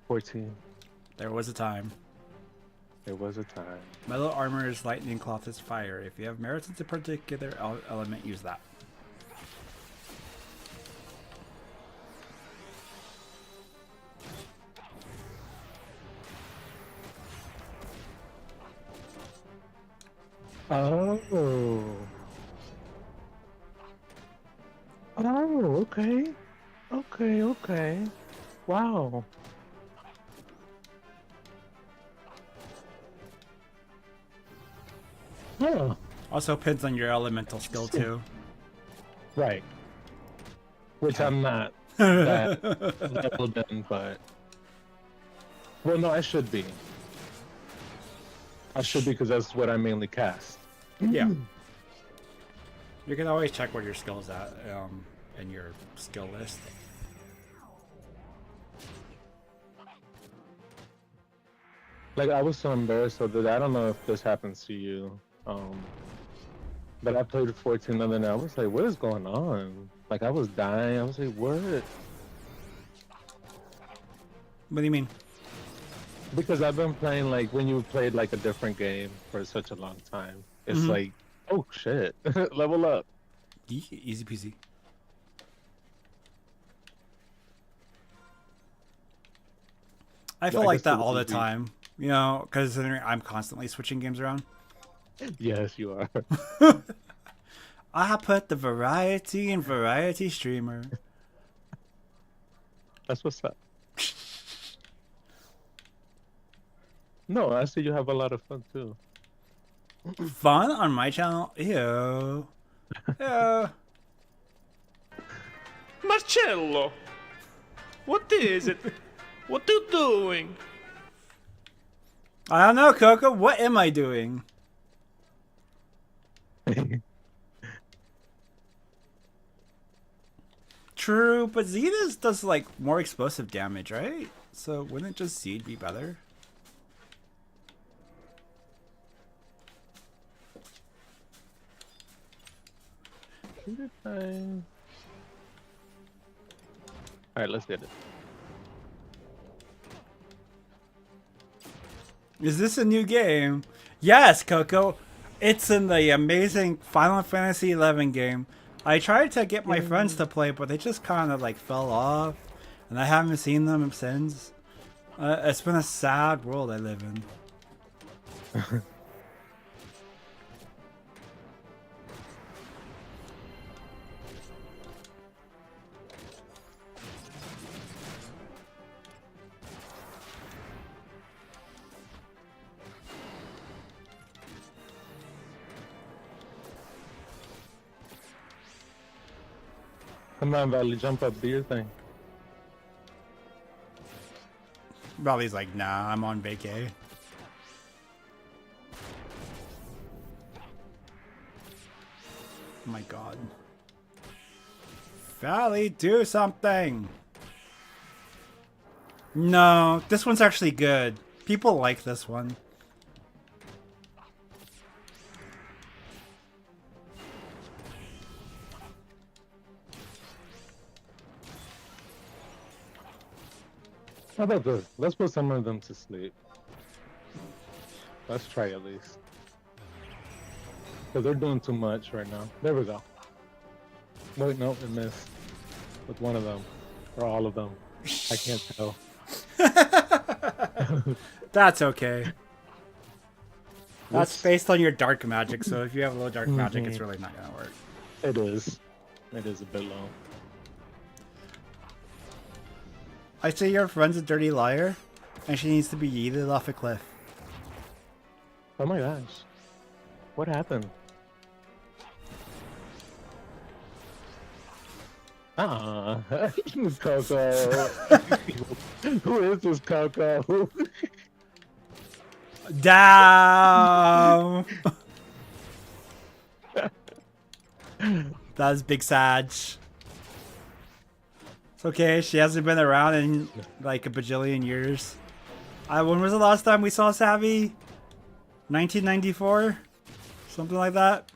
14. There was a time. There was a time. Metal armor is lightning, cloth is fire. If you have merits into a particular element, use that. Oh. Oh, okay. Okay, okay. Wow. Yeah. Also depends on your elemental skill too. Right. Which I'm not that leveled in, but well, no, I should be. I should be because that's what I mainly cast. Yeah. You can always check what your skill's at in your skill list. Like I was so embarrassed of that. I don't know if this happens to you. But I played 14 the other night. I was like, what is going on? Like I was dying. I was like, what? What do you mean? Because I've been playing like when you played like a different game for such a long time. It's like, oh shit, level up. Easy peasy. I feel I like guess that it all the would be- time, you know, because I'm constantly switching games around. Yes, you are. I put the variety in variety streamer. That's what's up. No, I see you have a lot of fun too. Fun on my channel? Ew. Ew. Marcello, what is it? What you doing? I don't know, Coco. What am I doing? True, but Zenith does like more explosive damage, right? So wouldn't just Seed be better? All right, let's get it. Is this a new game? Yes, Coco. It's in the amazing Final Fantasy XI game. I tried to get my friends to play, but they just kind of like fell off, and I haven't seen them since. It's been a sad world I live in. Come on, Valley, jump up, do your thing. Valley's like, nah, I'm on vacay. Oh my god. Valley, do something! No, this one's actually good. People like this one. How about this? Let's put some of them to sleep. Let's try at least. Because they're doing too much right now. There we go. Wait, no, it missed. With one of them. Or all of them. I can't tell. That's okay. That's based on your dark magic, so if you have low dark magic, it's really not gonna work. It is. It is a bit low. I say your friend's a dirty liar, and she needs to be yeeted off a cliff. Oh my gosh. What happened? Coco. Who is this Coco? Damn! That was Big Sag. It's okay, she hasn't been around in like a bajillion years. When was the last time we saw Savvy? 1994? Something like that?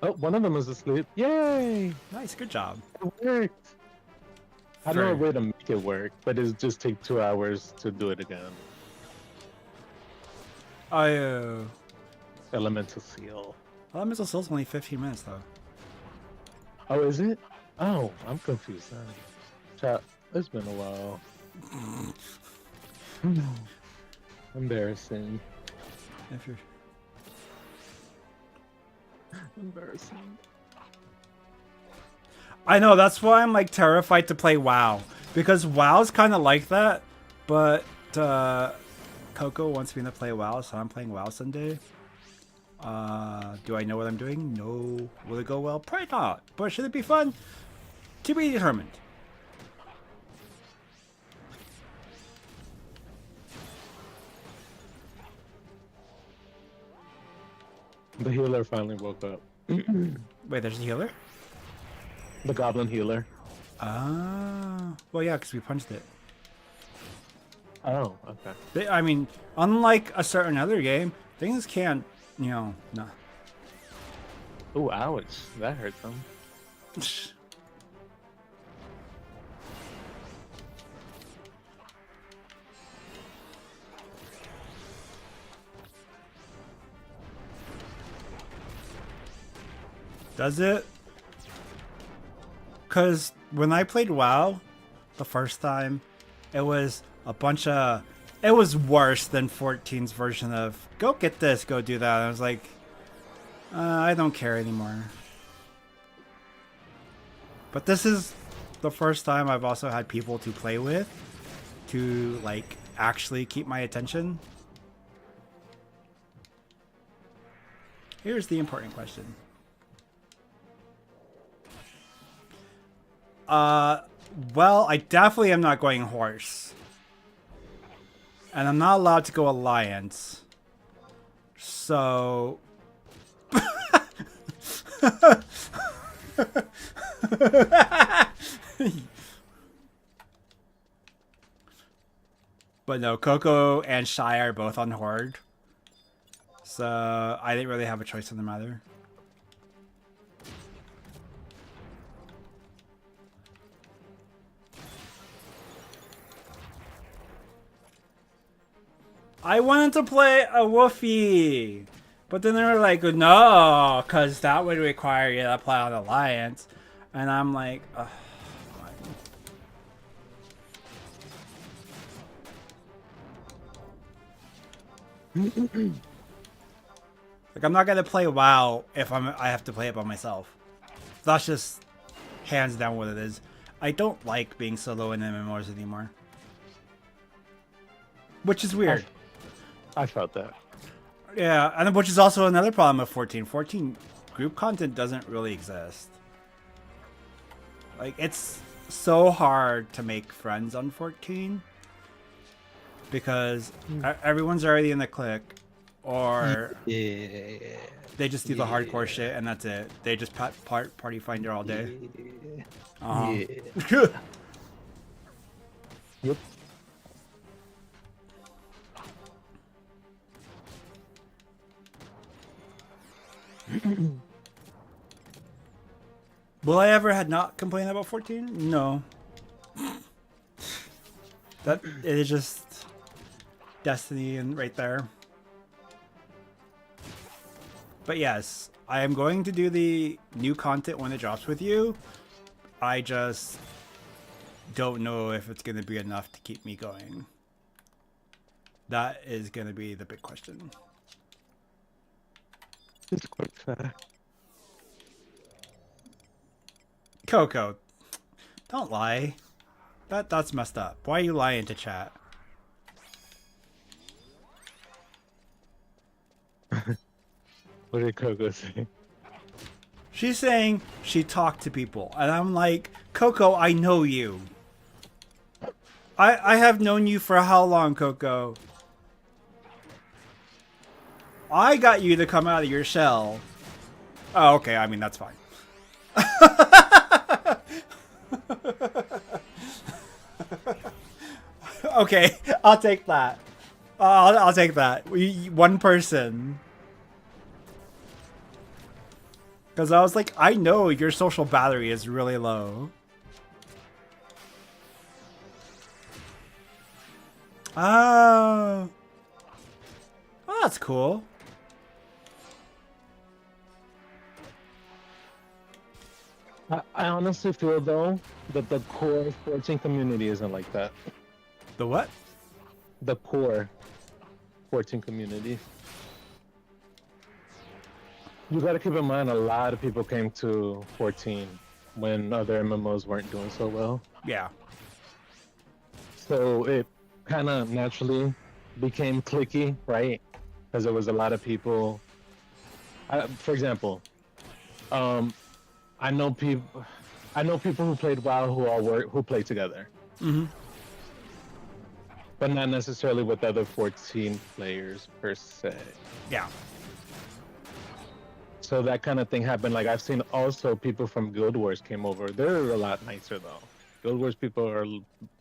Oh, one of them is asleep. Yay! Nice, good job. It worked. I know a way to make it work, but it just take 2 hours to do it again. Oh, Elemental seal. Elemental Soul's only 15 minutes though. Oh, is it? Oh, I'm confused. Chat, it's been a while. Embarrassing. If you're... Embarrassing. I know, that's why I'm like terrified to play WoW. Because WoW's kind of like that, but Coco wants me to play WoW, so I'm playing WoW Sunday. Do I know what I'm doing? No. Will it go well? Probably not. But should it be fun? To be determined. The healer finally woke up. Wait, there's a healer? The goblin healer. Ah. Well, yeah, because we punched it. Oh, okay. I mean, unlike a certain other game, things can't, you know, nah. Oh, ouch. That hurt them. Does it? Because when I played WoW the first time, it was a bunch of... It was worse than 14's version of, go get this, go do that. I was like, I don't care anymore. But this is the first time I've also had people to play with to, like, actually keep my attention. Here's the important question. Well, I definitely am not going horse. And I'm not allowed to go alliance. So... But no, Coco and Shy are both on Horde. So I didn't really have a choice in the matter. I wanted to play a Woofy, but then they were like, no, because that would require you to play on Alliance. And I'm like, ugh. Like, I'm not gonna play WoW if I have to play it by myself. That's just hands down what it is. I don't like being solo in MMOs anymore, which is weird. I felt that. Yeah, and which is also another problem of 14. 14 group content doesn't really exist. Like, it's so hard to make friends on 14 because everyone's already in the clique, or Yeah. they just do the hardcore shit and that's it. They just party finder all day. Yeah. Yep. Will I ever had not complain about 14? No. That it is just destiny and right there. But yes, I am going to do the new content when it drops with you. I just don't know if it's going to be enough to keep me going. That is going to be the big question. It's quite fact. Coco, don't lie. That's messed up. Why are you lying to chat? What did Coco say? She's saying she talked to people, and I'm like, Coco, I know you. I have known you for how long, Coco? I got you to come out of your shell. Oh, okay. I mean, that's fine. Okay, I'll take that. I'll take that. One person. Because I was like, I know your social battery is really low. Oh. Oh, that's cool. I honestly feel though that the core 14 community isn't like that. The what? The core 14 community. You gotta keep in mind a lot of people came to 14 when other MMOs weren't doing so well. Yeah. So it kind of naturally became cliquey, right? Because there was a lot of people. For example, I know people who played WoW who played together. Mm-hmm. But not necessarily with other 14 players per se. Yeah. So that kind of thing happened. Like I've seen also people from Guild Wars came over. They're a lot nicer though. Guild Wars people are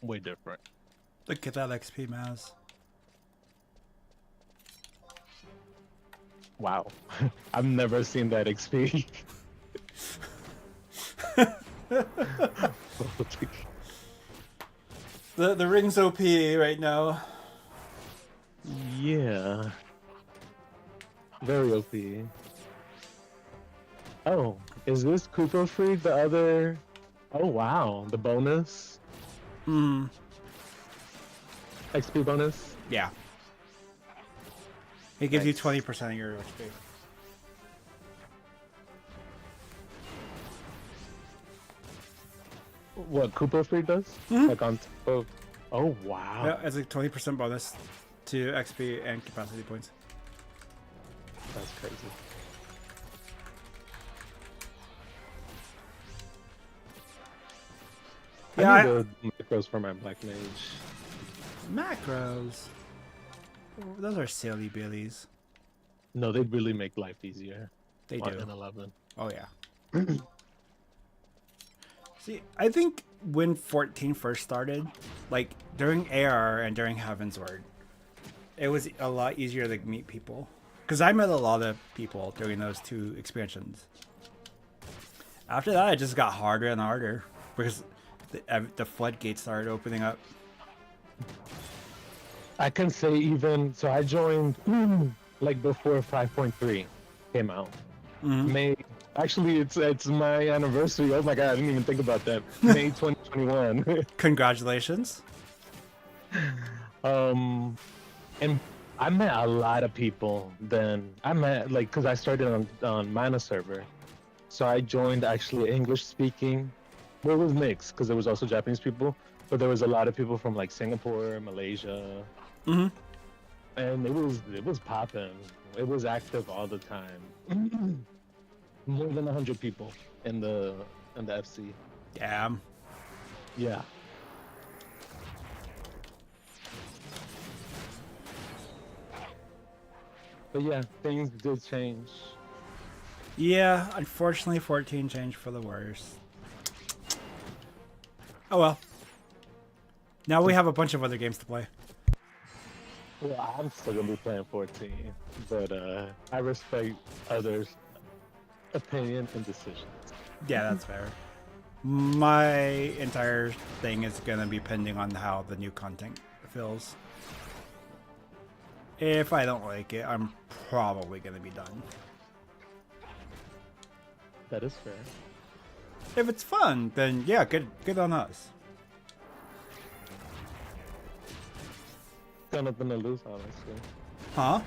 way different. Look at that XP, Maz. Wow. I've never seen that XP. The ring's OP right now. Yeah. Very OP. Oh, is this Kupo free? The other... Oh, wow. The bonus? Hmm. XP bonus? Yeah. It gives Nice. you 20% of your XP. What Kupo free does? Mhm. Like on top of... Oh, wow. Yeah, it's a 20% bonus to XP and capacity points. That's crazy. Yeah, I need the macros for my Black Mage. Macros. Oh, those are silly billies. No, they really make life easier. They on do. N11. Oh, yeah. See, I think when 14 first started, like during AR and during Heavensward, it was a lot easier to meet people. Because I met a lot of people during those two expansions. After that, it just got harder and harder because the floodgates started opening up. I can say even... So I joined like before 5.3 came out. Mhm. May... Actually, it's my anniversary. Oh my god, I didn't even think about that. May 2021. Congratulations. And I met a lot of people then. I met, like, because I started on Mana server. So I joined actually English speaking. Well, it was mixed because there was also Japanese people. But there was a lot of people from like Singapore, Malaysia. Mhm. and it was popping. It was active all the time. More than 100 people in the FC. Yeah. Yeah. But yeah, things did change. Yeah, unfortunately 14 changed for the worse. Oh well. Now we have a bunch of other games to play. Well, I'm still gonna be playing 14, but I respect others' opinion and decisions. Yeah, that's fair. My entire thing is gonna be pending on how the new content feels. If I don't like it, I'm probably gonna be done. That is fair. If it's fun, then yeah, good on us. Got nothing to lose, honestly. Huh?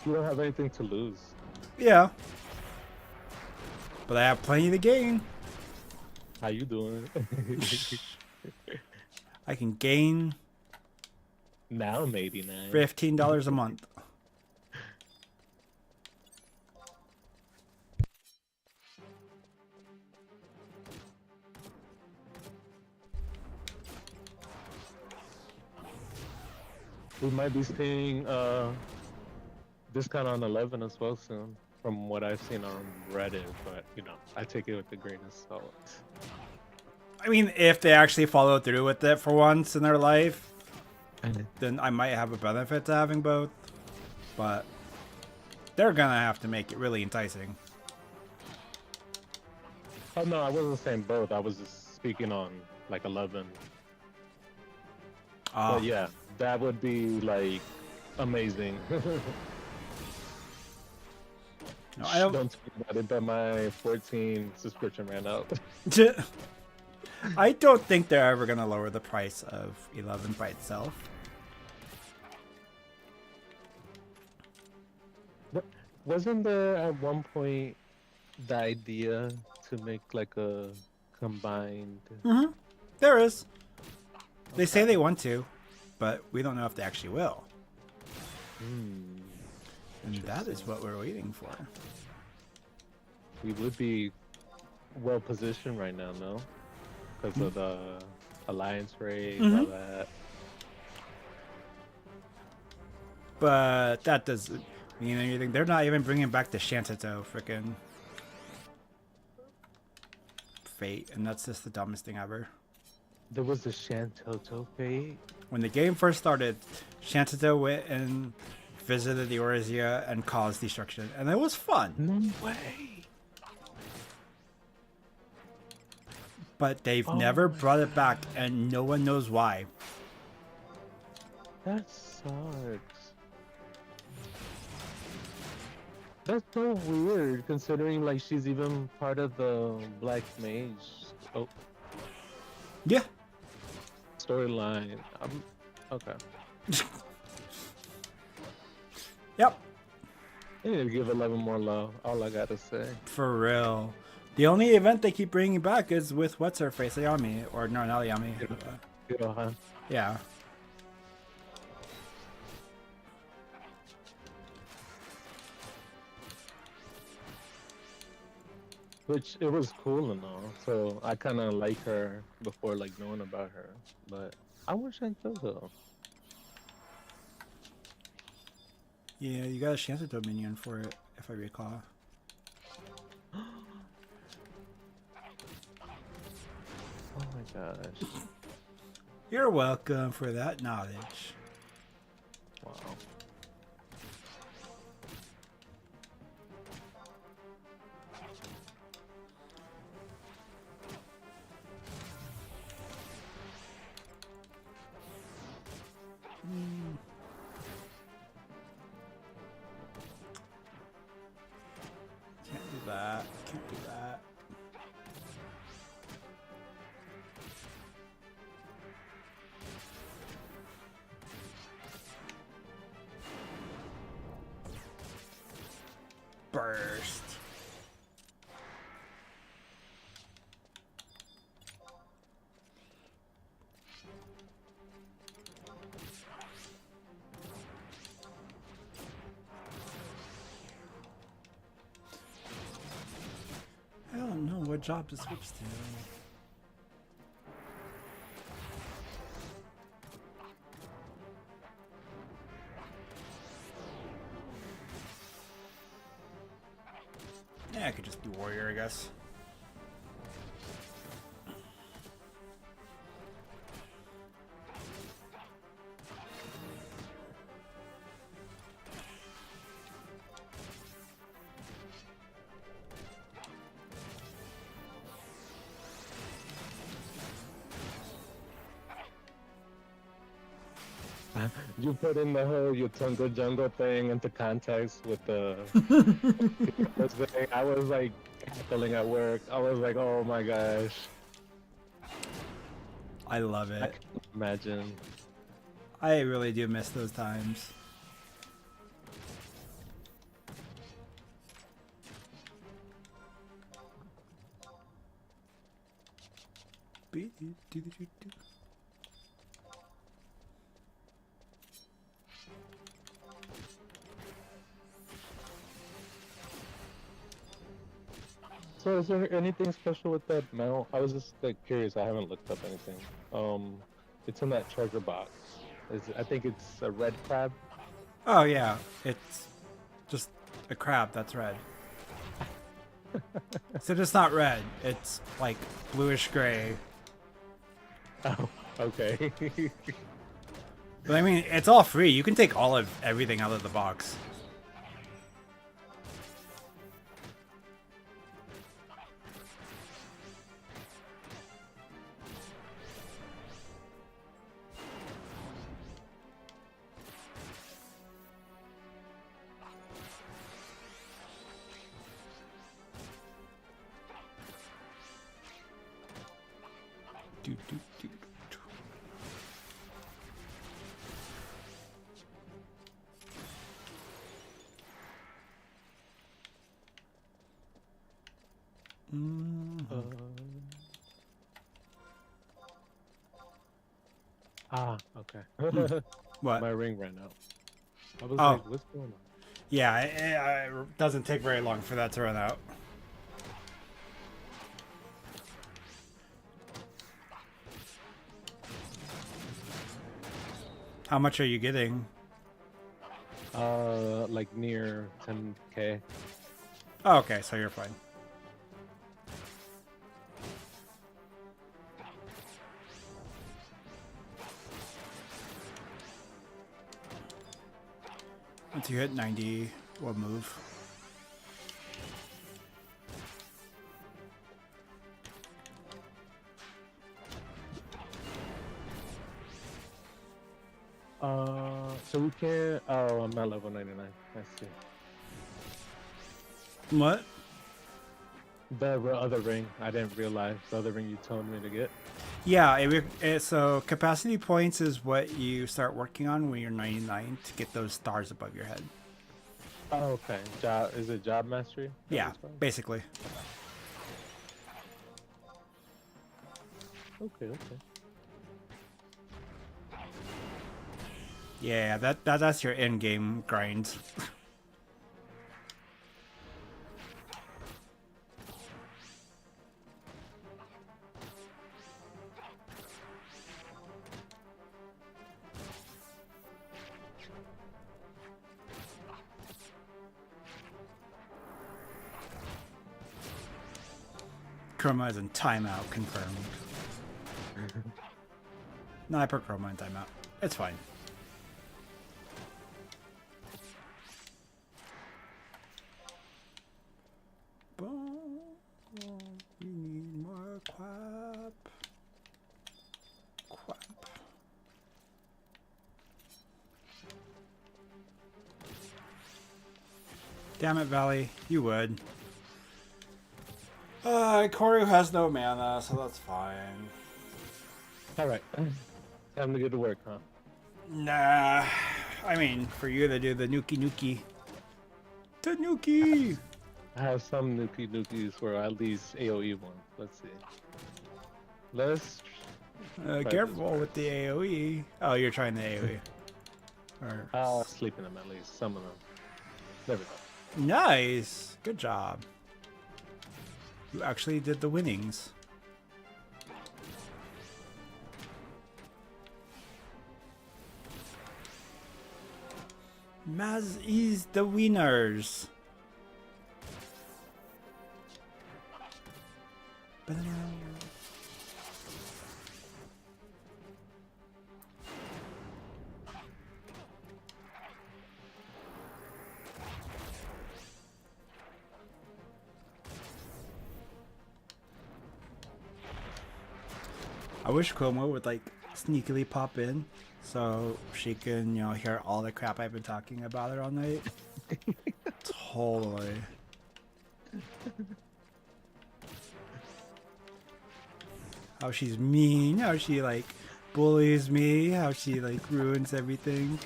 You don't have anything to lose. Yeah. But I have plenty to gain. How you doing? I can gain Now maybe now. $15 a month. We might be seeing discount on 11 as well soon, from what I've seen on Reddit. But I take it with a grain of salt. I mean, if they actually follow through with it for once in their life, then I might have a benefit to having both. But they're gonna have to make it really enticing. Oh no, I wasn't saying both. I was just speaking on like 11. But yeah, that would be like amazing. No, I don't. Don't talk about it, but my 14 subscription ran out. I don't think they're ever gonna lower the price of 11 by itself. Wasn't there at one point the idea to make like a combined? There is. They say they want to, but we don't know if they actually will. And that is what we're waiting for. We would be well positioned right now, no? Because of the alliance rate, all that. But that doesn't mean anything. They're not even bringing back the Shantato frickin' fate, and that's just the dumbest thing ever. There was the Shantoto fate. When the game first started, Shantato went and visited the Orzia and caused destruction, and it was fun. No way. But they've never brought it back, and no one knows why. That sucks. That's so weird, considering like she's even part of the Black Mage Yeah. storyline. Okay. Yep. I need to give 11 more love. All I gotta say. For real. The only event they keep bringing back is with what's her face, Ayami, or no, not Ayami. Huh? Yeah. Which it was cool and all. So I kind of like her before like knowing about her. But I wish I could though. Yeah, you got a Shantato minion for it, if I recall. Oh my gosh. You're welcome for that knowledge. Wow. Can't do that. Can't do that. Burst. Good job to switch to. Yeah, I could just be warrior, I guess. You put in the whole Yotungo jungle thing into context with the first thing. I was like cackling at work. I was like, oh my gosh. I love I it. can't imagine. I really do miss those times. So is there anything special with that mount? I was just like curious. I haven't looked up anything. It's in that treasure box. I think it's a red crab. Oh yeah, it's just a crab that's red. So it's not red, it's like bluish gray. Oh, okay. But I mean, it's all free. You can take all of everything out of the box. Do, do, do, do. Okay. What? My ring ran out. I was Oh. like, what's going on? Yeah, it doesn't take very long for that to run out. How much are you getting? Like near 10K. Oh, okay, so you're fine. Once you hit 90, we'll move. So we can. Oh, I'm at level 99. I see. What? The other ring, I didn't realize the other ring you told me to get. Yeah, so capacity points is what you start working on when you're 99 to get those stars above your head. Oh, okay. Is it job mastery? Yeah, basically. Okay, okay. Yeah, that's your in-game grind. Chroma is in timeout, confirmed. No, I put Chroma in timeout. It's fine. We need more quap. Quap. Damn it, Valley. You would. Koryu has no mana, so that's fine. Alright. Time to get to work, huh? Nah. I mean, for you to do the nuki nuki. Tanuki! I have some nukis for at least AoE ones. Let's see. Let's. Careful with the AoE. Oh, you're trying the AoE. Or... I'll sleep in them at least. Some of them. There we go. Nice. Good job. You actually did the winnings. Maz is the winners. I wish Como would like sneakily pop in so she can, you know, hear all the crap I've been talking about her all night. Totally. How she's mean, how she like bullies me, how she like ruins everything.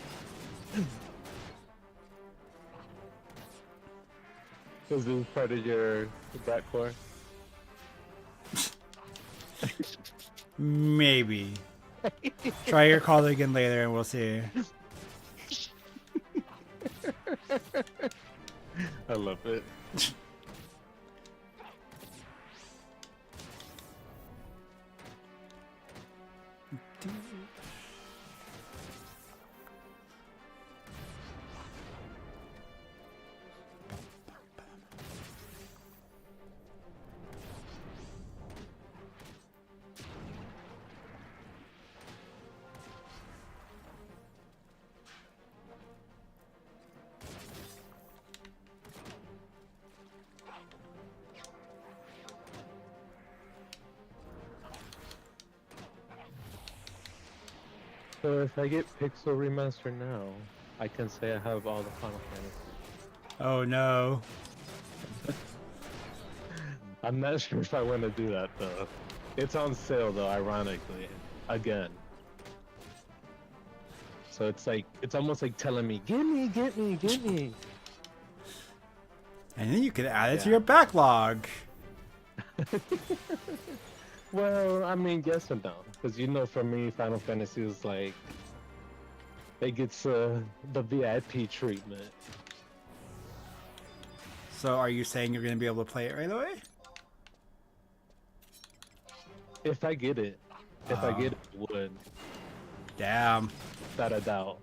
Is this part of your brat core? Maybe. Try your call again later and we'll see. I love it. So if I get Pixel Remaster now, I can say I have all the Final Fantasy. Oh no. I'm not sure if I want to do that though. It's on sale though, ironically, again. So it's like, it's almost like telling me, get me, get me, get me. And then you can add it to your backlog. Well, I mean, yes and no. Because you know, for me, Final Fantasy is like, it gets the VIP treatment. So are you saying you're going to be able to play it right away? If I get it. If I get it, I would. Damn. Without a doubt.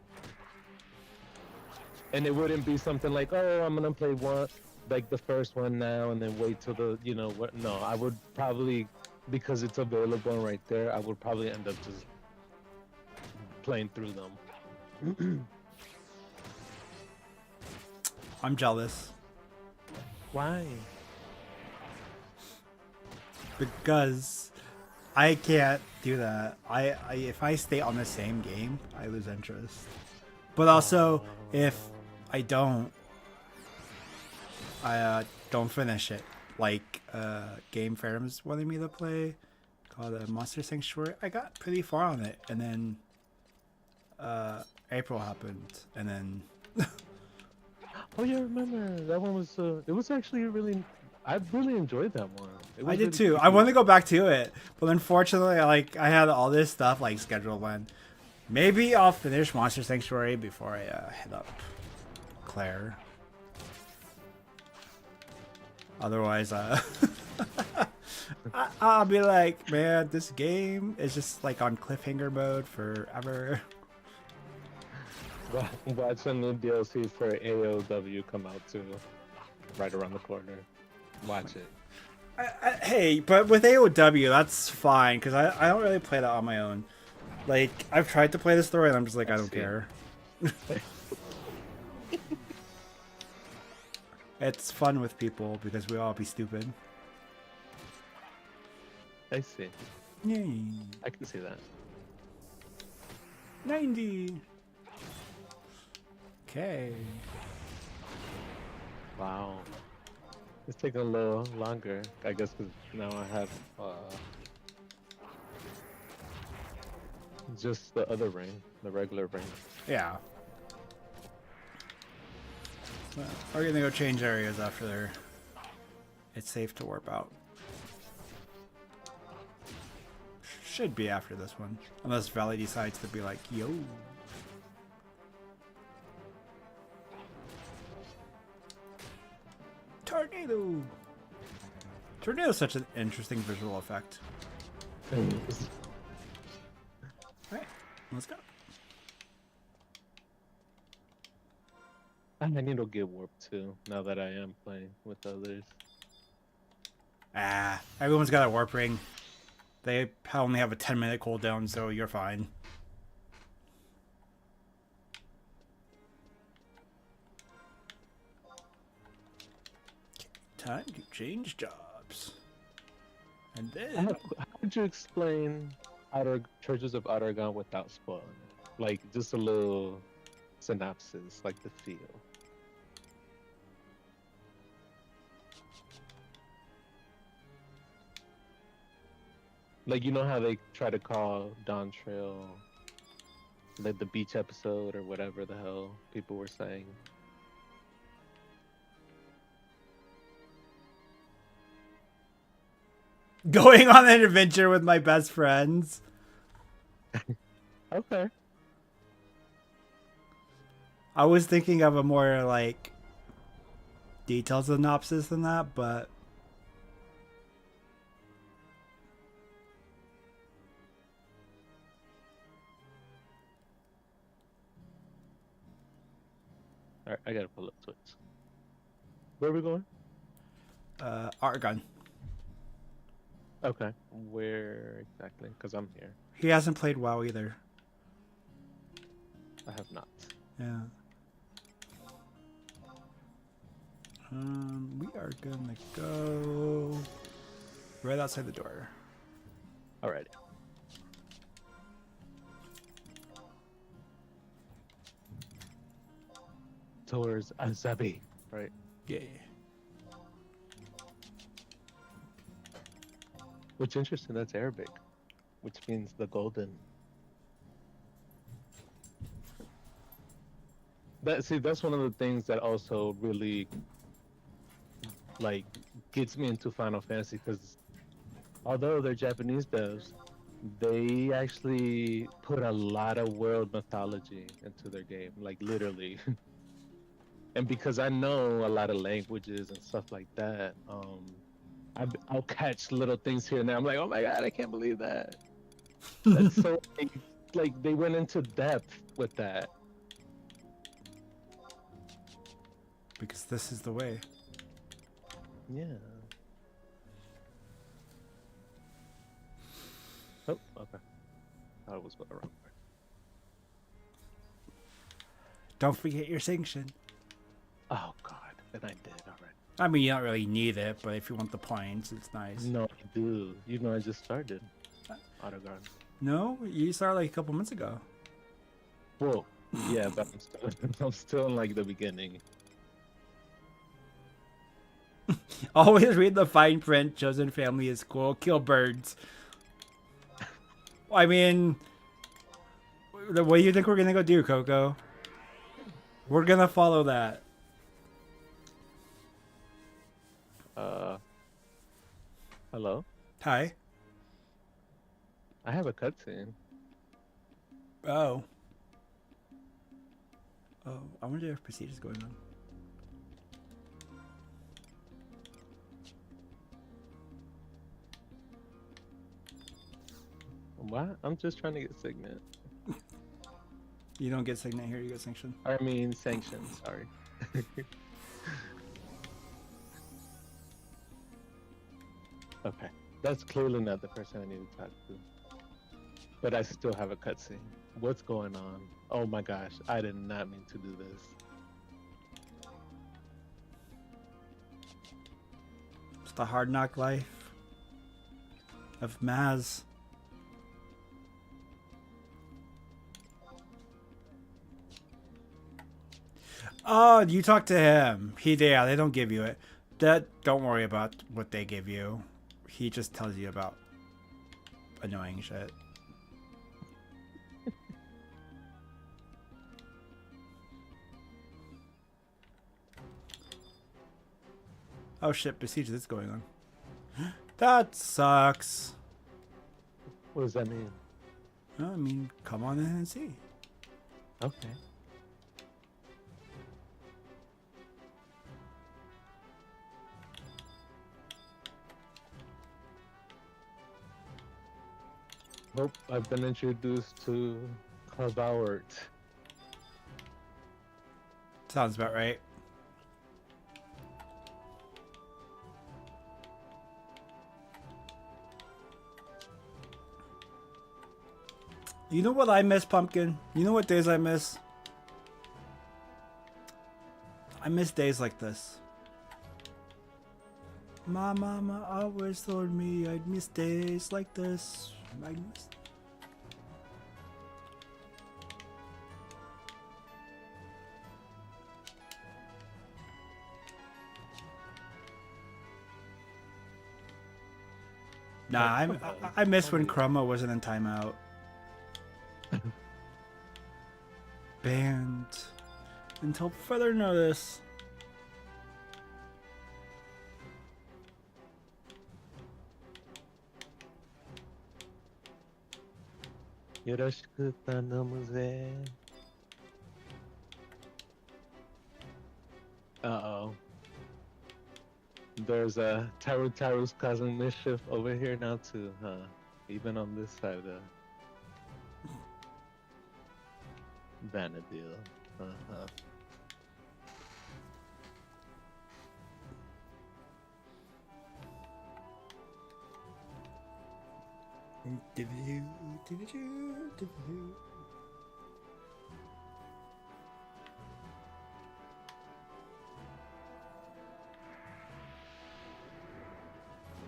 And it wouldn't be something like, oh, I'm gonna play one, like the first one now, and then wait till the, you know, what? No, I would probably, because it's available right there, I would probably end up just playing through them. I'm jealous. Why? Because I can't do that. I if I stay on the same game, I lose interest. But also, if I don't finish it, like Game Farms wanted me to play, called Monster Sanctuary. I got pretty far on it, and then April happened, and then Oh yeah, I remember that one was. It was actually really. I really enjoyed that one. It was I did really too. I cute. wanted to go back to it, but unfortunately, I had all this stuff like scheduled. When maybe I'll finish Monster Sanctuary before I head up Claire. Otherwise, I'll be like, man, this game is just like on cliffhanger mode forever. Watch a new DLC for AOW come out too, right around the corner. Watch it. Hey, but with AOW, that's fine because I don't really play that on my own. Like, I've tried to play the story and I'm just like, I don't care. It's fun with people because we all be stupid. I see. Yay. I can see that. 90. Okay. Wow. It's taking a little longer, I guess, because now I have just the other ring, the regular ring. Yeah. Well, we're gonna go change areas after there. It's safe to warp out. Should be after this one. Unless Valley decides to be like, yo. Tornado! Tornado is such an interesting visual effect. Alright, let's go. I need to get warp too, now that I am playing with others. Ah, everyone's got a warp ring. They only have a 10-minute cooldown, so you're fine. Time to change jobs. And then... How would you explain Churches of Aragon without spoiling? Like, just a little synopsis, like the feel. Like, you know how they try to call Dawn Trail like the beach episode or whatever the hell people were saying? Going on an adventure with my best friends. Okay. I was thinking of a more, like, detailed synopsis than that, but... Alright, I gotta pull up Twitch. Where are we going? Argon. Okay. Where exactly? Because I'm here. He hasn't played WoW either. I have not. Yeah. We are gonna go right outside the door. Alright. Towards Azabi, right? Yeah. Which interesting, that's Arabic, which means the golden. That's one of the things that also really like gets me into Final Fantasy, because although they're Japanese devs, they actually put a lot of world mythology into their game, like literally. And because I know a lot of languages and stuff like that, I'll catch little things here and there. I'm like, oh my god, I can't believe that. That's so like they went into depth with that. Because this is the way. Yeah. Oh, okay. Thought it was going the wrong way. Don't forget your sanction. Oh god, and I did already. I mean, you don't really need it, but if you want the points, it's nice. No, I do. You know, I just started Autogun. No, you started like a couple months ago. Whoa. Yeah, but I'm still in like the beginning. Always read the fine print. Chosen family is cool. Kill birds. I mean, what do you think we're gonna go do, Coco? We're gonna follow that. Hello? Hi. I have a cutscene. Oh. Oh, I wonder if Prestige is going on. What? I'm just trying to get Signet. You don't get Signet here, you get Sanction. I mean, sanctioned, sorry. Okay. That's clearly not the person I need to talk to. But I still have a cutscene. What's going on? Oh my gosh, I did not mean to do this. It's the hard knock life of Maz. Oh, you talk to him. Yeah, they don't give you it. Don't worry about what they give you. He just tells you about annoying shit. Oh shit, Besiege is going on. That sucks. What does that mean? I mean, come on in and see. Okay. Nope, I've been introduced to carve art. Sounds about right. You know what I miss, Pumpkin? You know what days I miss? I miss days like this. My mama always told me I'd miss days like this. I miss. Nah, I miss when Chroma wasn't in timeout. Banned until further notice. Yoroshiku tanomuze. Uh-oh. There's a Taru's causing mischief over here now too, huh? Even on this side of the Vana'versary. Uh-huh.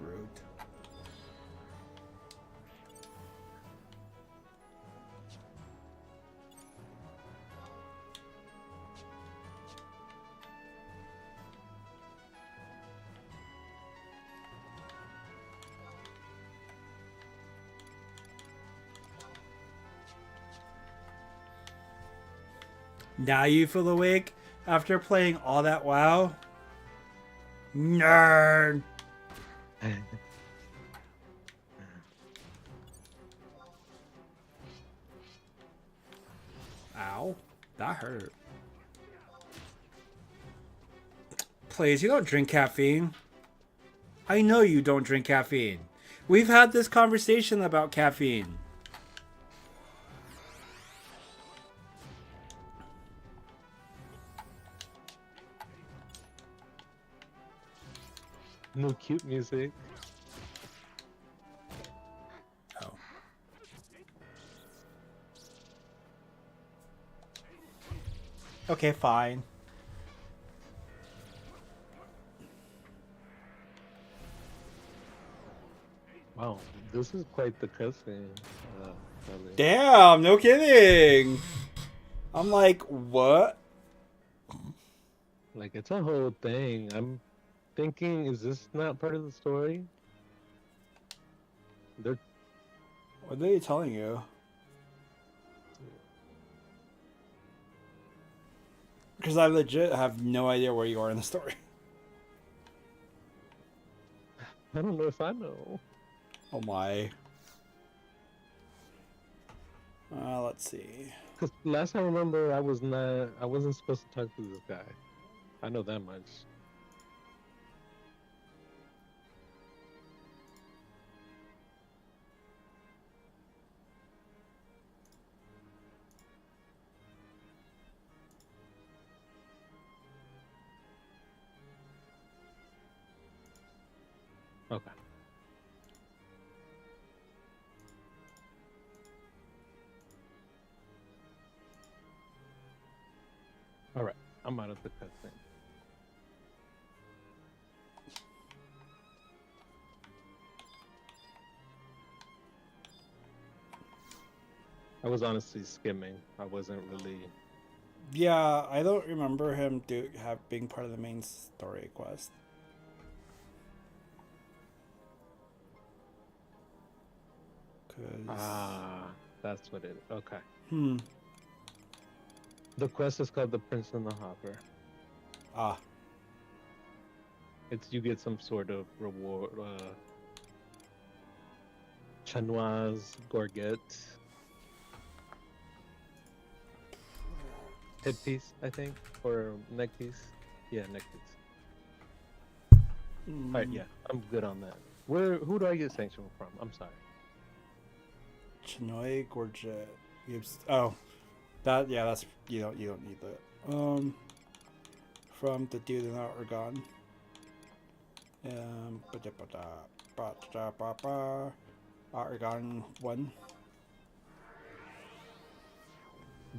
Rude. Now you feel awake after playing all that WoW? Nerd! Ow. That hurt. Please, you don't drink caffeine. I know you don't drink caffeine. We've had this conversation about caffeine. No cute music. Oh. Okay, fine. Wow, this is quite the cutscene. Ellie. Damn, no kidding. I'm like, what? Like, it's a whole thing. I'm thinking, is this not part of the story? They're What are they telling you? Because I legit have no idea where you are in the story. I don't know if I know. Oh my. Let's see. Because last I remember, I wasn't supposed to talk to this guy. I know that much. Okay. All right, I'm out of the cutscene. I was honestly skimming. I wasn't really. Yeah, I don't remember him being part of the main story quest. That's what it is. Okay. Hmm. The quest is called The Prince and the Hopper. Ah. You get some sort of reward. Chanoise Gorget. Headpiece, I think, or neck piece. Yeah, neck piece. Alright, yeah, I'm good on that. Who do I get sanction from? I'm sorry. Chinoy Gorget. Oh, that yeah, that's you don't need that. From the dude in Oregon. Oregon 1.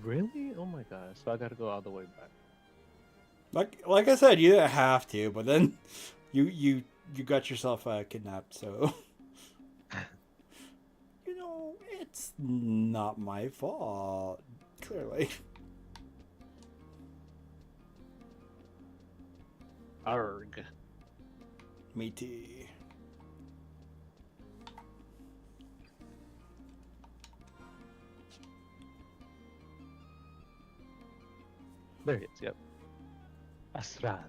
Really? Oh my gosh! So I gotta go all the way back. Like I said, you didn't have to, but then you got yourself kidnapped, so it's not my fault. Clearly. Arg. Meaty. There he is. Yep. Asrat.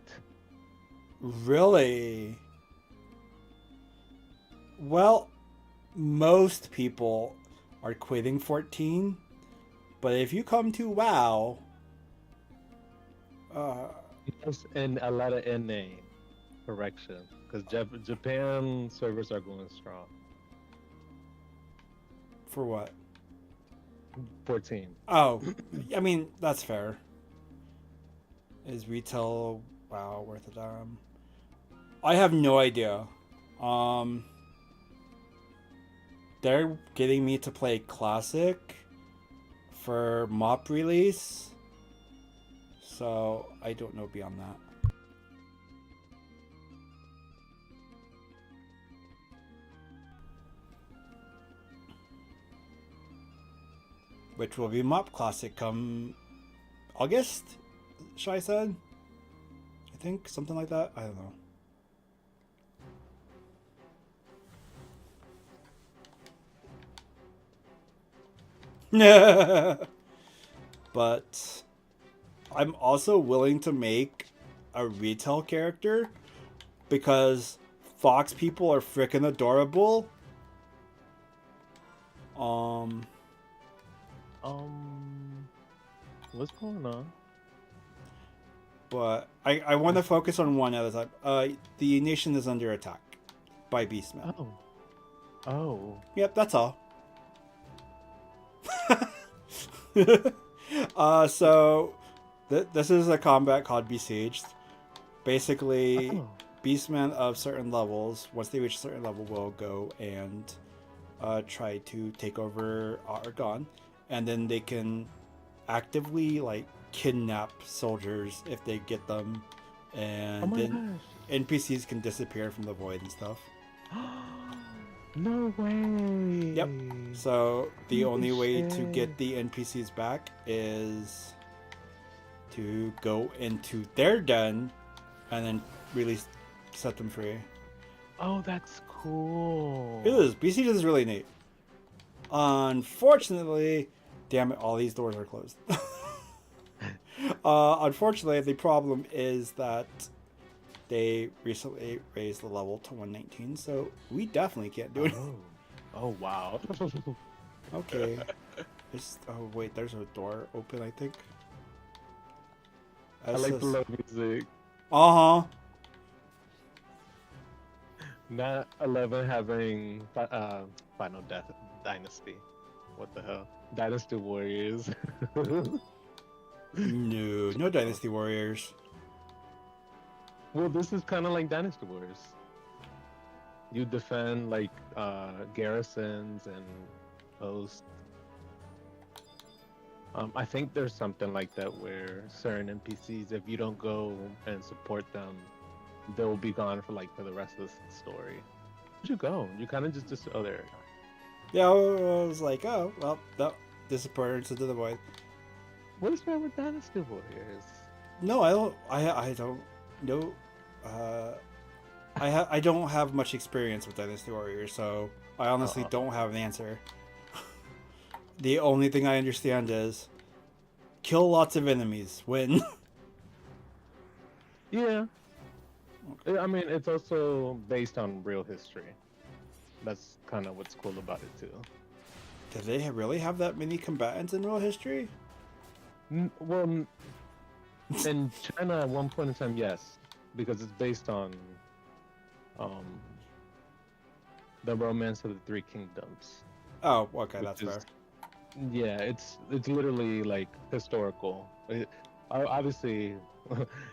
Really? Well, most people are quitting 14, but if you come to WoW, Yes, and a lot of NA correction because Japan servers are going strong. for what? 14. Oh, I mean, that's fair. Is retail WoW worth a dime? I have no idea. They're getting me to play Classic for MOP release, so I don't know beyond that. Which will be MOP Classic come August, Shai said? I think, something like that. I don't know. But I'm also willing to make a retail character because fox people are freaking adorable. What's going on? But I want to focus on one at a time. The nation is under attack by beastmen. Oh. Yep, that's all. So this is a combat called Besieged. Basically, beastmen of certain levels, once they reach a certain level, will go and try to take over Oregon, and then they can actively kidnap soldiers if they get them, and then NPCs can disappear from the void and stuff. No way. Yep. So the only way to get the NPCs back is to go into their den and then set them free. Oh, that's cool. It is. BC is really neat. Unfortunately, damn it, all these doors are closed. Unfortunately, the problem is that they recently raised the level to 119, so we definitely can't do it. Oh wow. Okay. Oh wait, there's a door open, I think. I like the low music. Uh-huh. Not 11 having Final Death Dynasty. What the hell? Dynasty Warriors. No Dynasty Warriors. Well, this is kind of like Dynasty Warriors. You defend garrisons and posts. I think there's something like that where certain NPCs, if you don't go and support them, they'll be gone for the rest of the story. Where'd you go? You kind of just oh there. Yeah, I was like, oh well, no, disappearance into the void. What is wrong with Dynasty Warriors? No, I don't. I don't know. I don't have much experience with Dynasty Warriors, so I honestly don't have an answer. The only thing I understand is kill lots of enemies, win. Yeah. I mean, it's also based on real history. That's kind of what's cool about it too. Do they really have that many combatants in real history? Well, in China at one point in time, yes, because it's based on the romance of the Three Kingdoms. Oh, okay, which that's is fair. yeah, it's literally like historical. Obviously,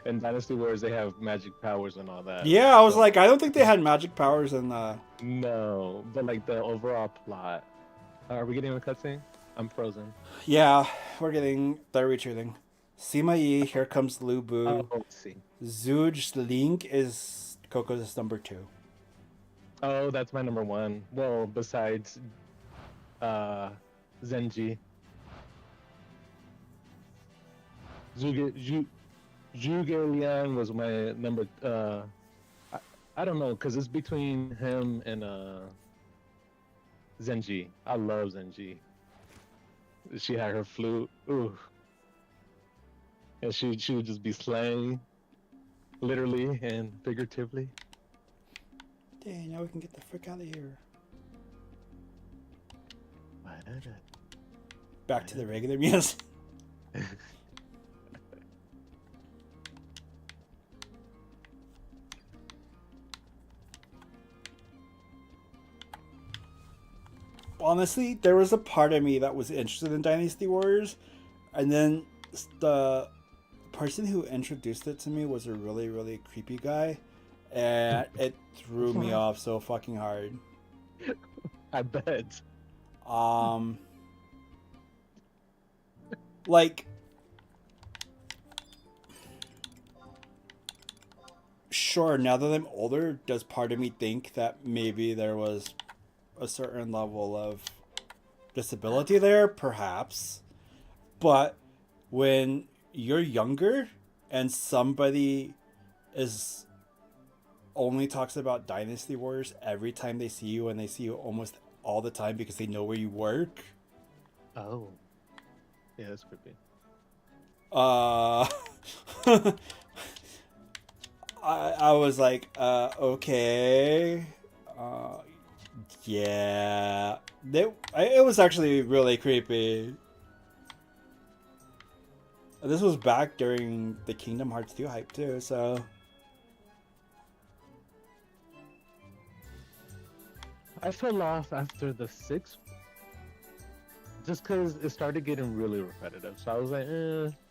in Dynasty Wars they have magic powers and all that. Yeah, I was So like, I don't think they had magic powers in no, but like the overall plot. Are we getting a cutscene? I'm frozen. Yeah, we're getting the retreating. Sima Yi, here comes Lu Oh, Bu. let's see. Zuge Link is Coco's number 2. Oh, that's my number one. Well, besides uh Zenji. Zhuge Liang was my number I, I don't know because it's between him and Zenji. I love Zenji. She had her flute. Ooh. And she would just be slaying literally and figuratively. Dang, now we can get the frick out of here. Back to the regular music. Honestly, there was a part of me that was interested in Dynasty Warriors, and then the person who introduced it to me was a really, really creepy guy, and it threw me off so fucking hard. I bet. Like, sure, now that I'm older, does part of me think that maybe there was a certain level of disability there? Perhaps. But when you're younger and somebody is only talks about Dynasty Warriors every time they see you, and they see you almost all the time because they know where you work. Oh. Yeah, that's creepy. I was like, okay. Yeah. It was actually really creepy. This was back during the Kingdom Hearts 2 hype too, so. I fell off after the sixth just because it started getting really repetitive. So I was like,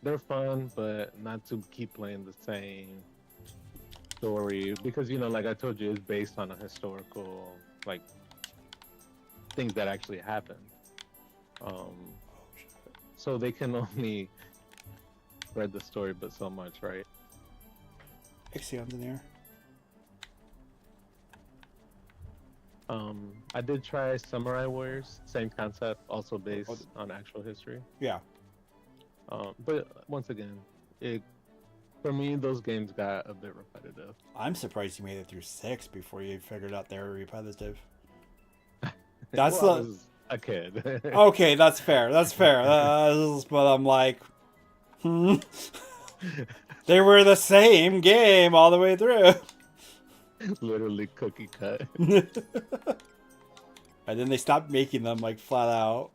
they're fun, but not to keep playing the same story because like I told you, it's based on a historical like things that actually happened. So they can only read the story but so much, right? Ixion's in here. I did try Samurai Warriors, same concept, also based on actual history. Yeah. But once again, for me those games got a bit repetitive. I'm surprised you made it through 6 before you figured out they were repetitive. That's well, I was a kid. Okay, that's fair. That's fair. But I'm like, they were the same game all the way through. Literally cookie cut. And then they stopped making them like flat out.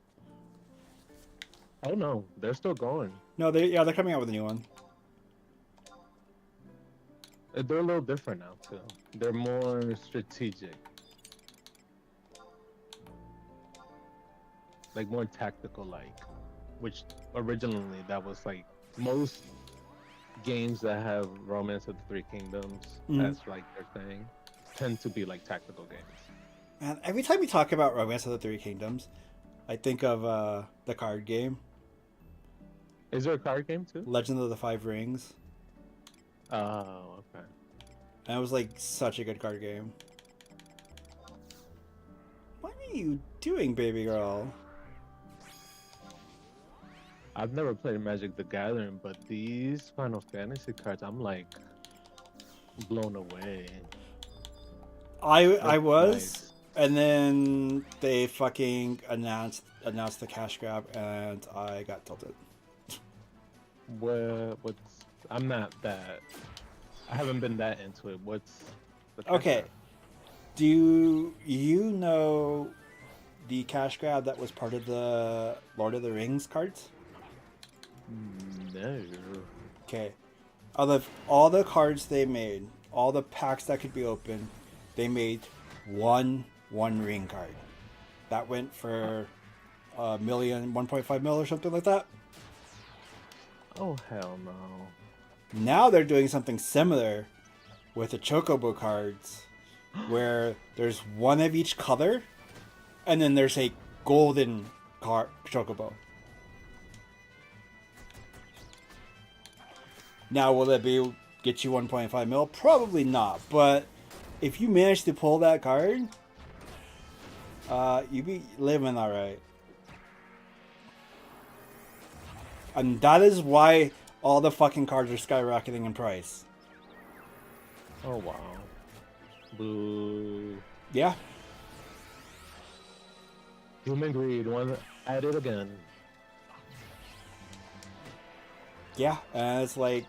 Oh no, they're still going. No, they're coming out with a new one. They're a little different now too. They're more strategic. Like more tactical like. Which originally that was like most games that have Romance of the Three Kingdoms, that's like their thing, tend to be like tactical games. Man, every time we talk about Romance of the Three Kingdoms, I think of the card game. Is there a card game too? Legend of the Five Rings. Oh, okay. And it was like such a good card game. What are you doing, baby girl? I've never played Magic the Gathering, but these Final Fantasy cards, I'm like blown away. I was, nice. And then they fucking announced the cash grab, and I got tilted. What's? I'm not that. I haven't been that into it. What's the cash Okay. grab? Do you know the cash grab that was part of the Lord of the Rings cards? No. Okay. Out of all the cards they made, all the packs that could be opened, they made one ring card. that went for a million, 1.5 mil or something like that. Oh hell no. Now they're doing something similar with the Chocobo cards, where there's one of each color, and then there's a golden card Chocobo. Now, will it be get you 1.5 mil? Probably not, but if you manage to pull that card, you be living alright. And that is why all the fucking cards are skyrocketing in price. Oh wow. Boo. Yeah. Human greed, one at it again. Yeah, and it's like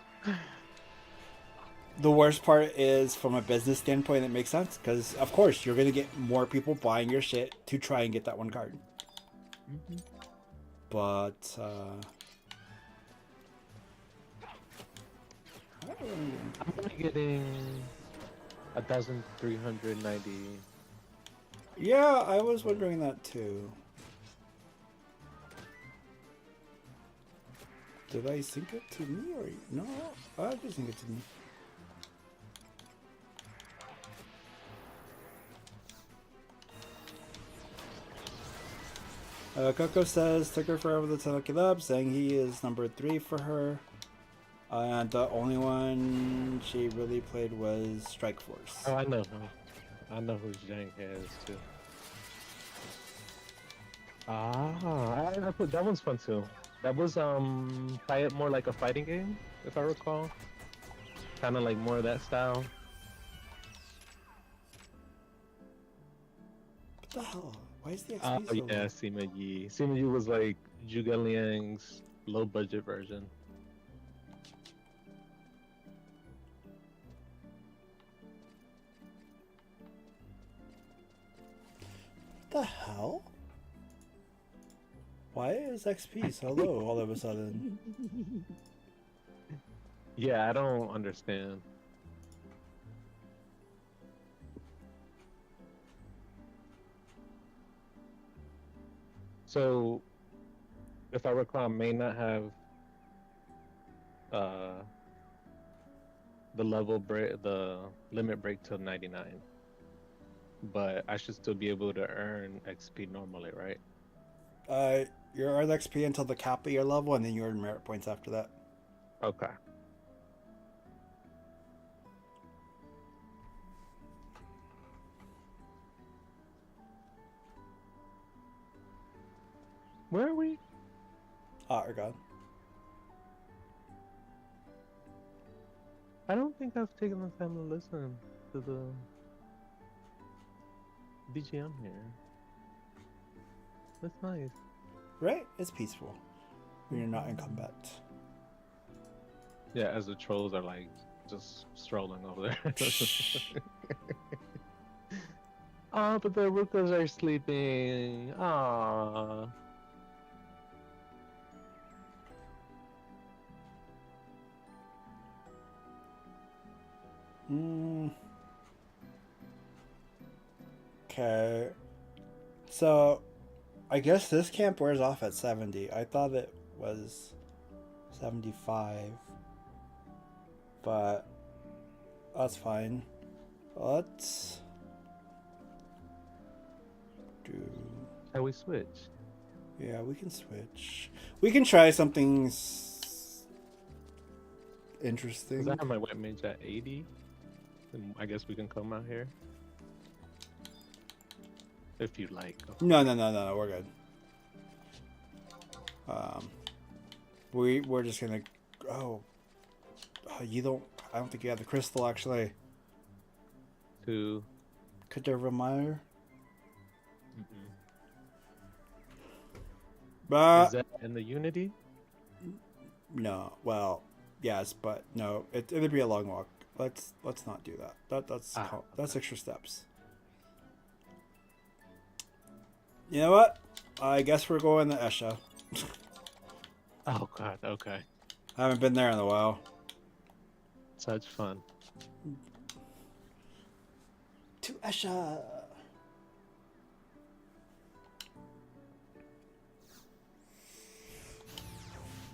the worst part is from a business standpoint it makes sense because of course you're gonna get more people buying your shit to try and get that one card. Mm-hmm. But I'm only getting 1,390. yeah, I was wondering that too. Did I sync it to me or no? I did sync it to me. Coco says took her forever to look it up, saying he is number 3 for her. And the only one she really played was Strike Force. Oh, I know. I know who Zhang is too. That one's fun too. That was more like a fighting game, if I recall. Kind of like more of that style. What the hell? Why is the XP Oh so yeah, low? Sima Yi. Sima Yi was like Zhuge Liang's low budget version. What the hell? Why is XP so low all of a sudden? Yeah, I don't understand. So, if I recall, I may not have the limit break till 99, but I should still be able to earn XP normally, right? You earn XP until the cap of your level, and then you earn merit points after that. Okay. Where are we? Argon. I don't think I've taken the time to listen to the BGM here. That's nice. Right? It's peaceful when you're not in combat. Yeah, as the trolls are like just strolling over there. Oh, but the Rukas are sleeping. Aww. Okay. So, I guess this camp wears off at 70. I thought it was 75. But that's fine. Let's do... Shall we switch? Yeah, we can switch. We can try something interesting. Because I have my wet mage at 80. And I guess we can come out here. If you like. No, we're good. We're just gonna... Oh, you don't... I don't think you have the crystal, actually. To... Could there reminder? Is that in the Unity? No. Well, yes, but no. It'd be a long walk. Let's not do that. That's extra steps. You know what? I guess we're going to Esha. Oh god, okay. I haven't been there in a while. Such fun. To Esha.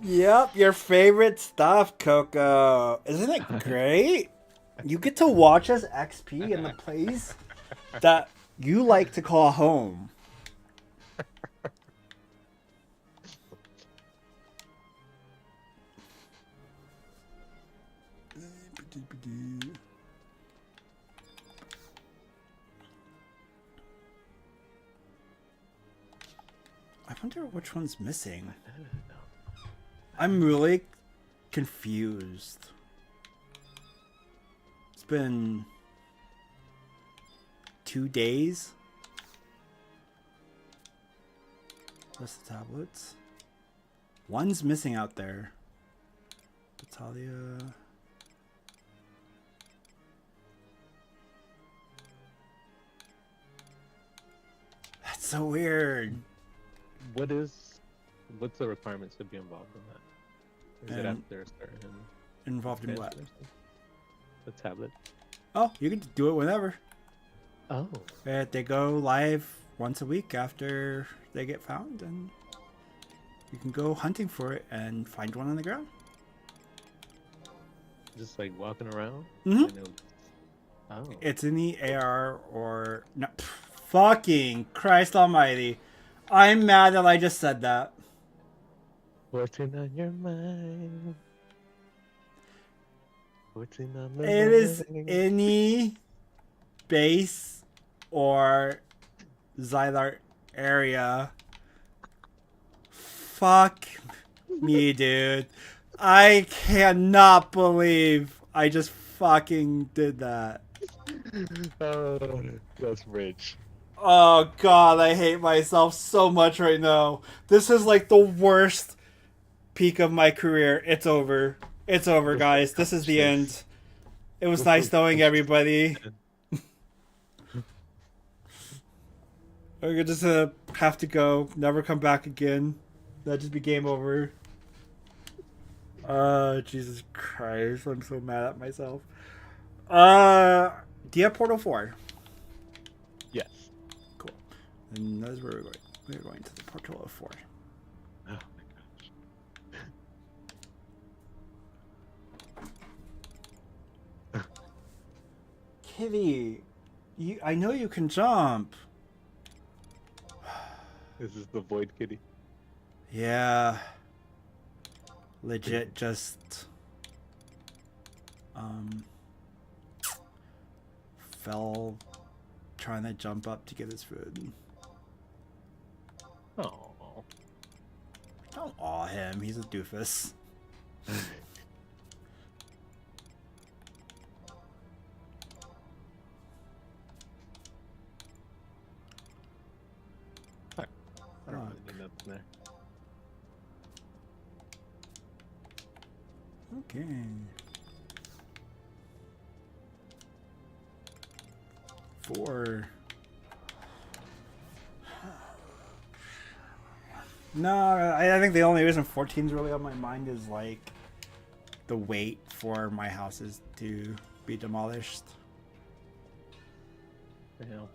Yep, your favorite stuff, Coco. Isn't it great? You get to watch us XP in the place that you like to call home. I wonder which one's missing. I'm really confused. It's been 2 days. What's the tablets? One's missing out there. Battaglia. That's so weird. What's the requirements to be involved in that? Is it after a certain Involved in what? The tablet. Oh, you can do it whenever. Oh. They go live once a week after they get found, and you can go hunting for it and find one on the ground. Just like walking around? Mm-hmm. Oh. It's in the AR or... No, fucking Christ almighty. I'm mad that I just said that. What's on your mind? What's on my mind? It is any base or Xylar area. Fuck me, dude. I cannot believe I just fucking did that. Oh, that's rich. Oh god, I hate myself so much right now. This is like the worst peak of my career. It's over. It's over, guys. This is the end. It was nice knowing everybody. We're just gonna have to go. Never come back again. That'd just be game over. Jesus Christ. I'm so mad at myself. Do you have Portal 4? Yes. Cool. And that's where we're going. We're going to the Portal of 4. Oh my gosh. Kitty, I know you can jump. This is the Void Kitty. Yeah. Legit just fell trying to jump up to get his food. Oh. Don't awe him, he's a doofus. I don't really need nothing there. Okay. Four. No, I think the only reason 14's really on my mind is like the wait for my houses to be demolished. Yeah.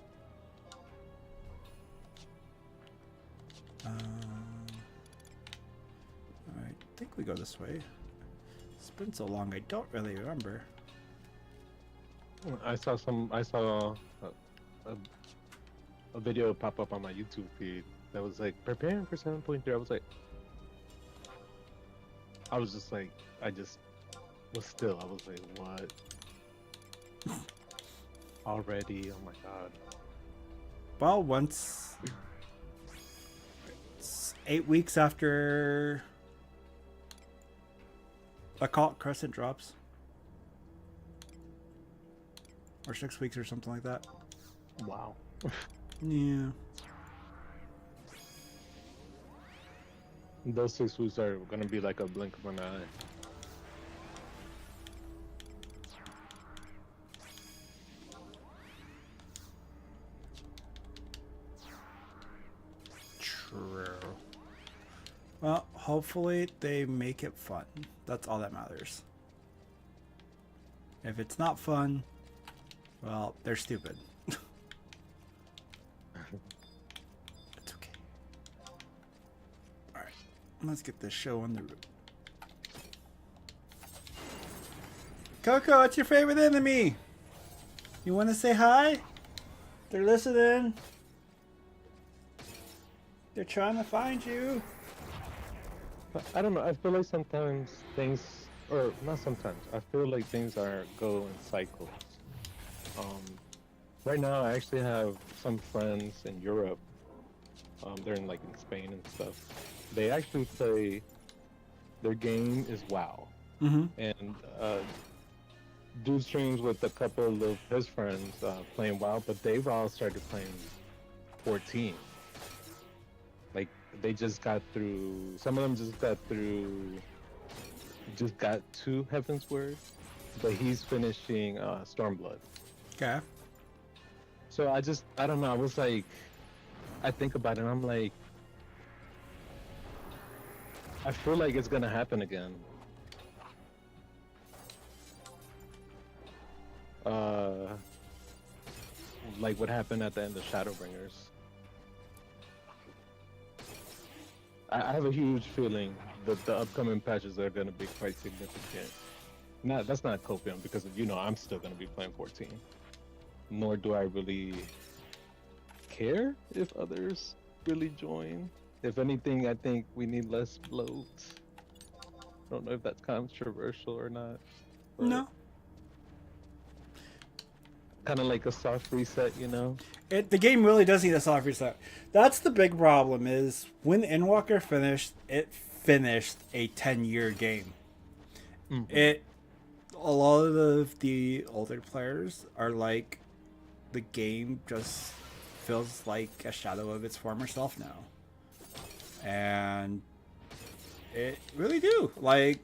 I think we go this way. It's been so long, I don't really remember. I saw a video pop up on my YouTube feed that was like preparing for 7.3. I was just like, I just was still. I was like, what? Already? Oh my god. Well, once it's 8 weeks after Occult Crescent drops. Or 6 weeks or something like that. Wow. Yeah. Those 6 weeks are gonna be like a blink of an eye. True. Well, hopefully they make it fun. That's all that matters. If it's not fun, well, they're stupid. It's okay. Alright, let's get this show on the road. Coco, what's your favorite enemy? You want to say hi? They're listening. They're trying to find you. But I don't know. I feel like sometimes things, or not sometimes. I feel like things are go in cycles. Um, right now, I actually have some friends in Europe. They're in like in Spain and stuff. They actually play. Their game is WoW, Mm-hmm. and dude streams with a couple of his friends playing WoW, but they've all started playing 14. Like they just got through. Some of them just got to Heaven's Word, but he's finishing Stormblood. Okay. So I don't know. I was like, I think about it, and I'm like, I feel like it's gonna happen again. Like what happened at the end of Shadowbringers. I have a huge feeling that the upcoming patches are gonna be quite significant. That's not copium because I'm still gonna be playing 14. Nor do I really care if others really join. If anything, I think we need less bloat. I don't know if that's controversial or not. But No. kind of like a soft reset, The game really does need a soft reset. That's the big problem is when Endwalker finished, it finished a 10-year game. Mhm. A lot of the older players are like, the game just feels like a shadow of its former self now. And it really do. Like,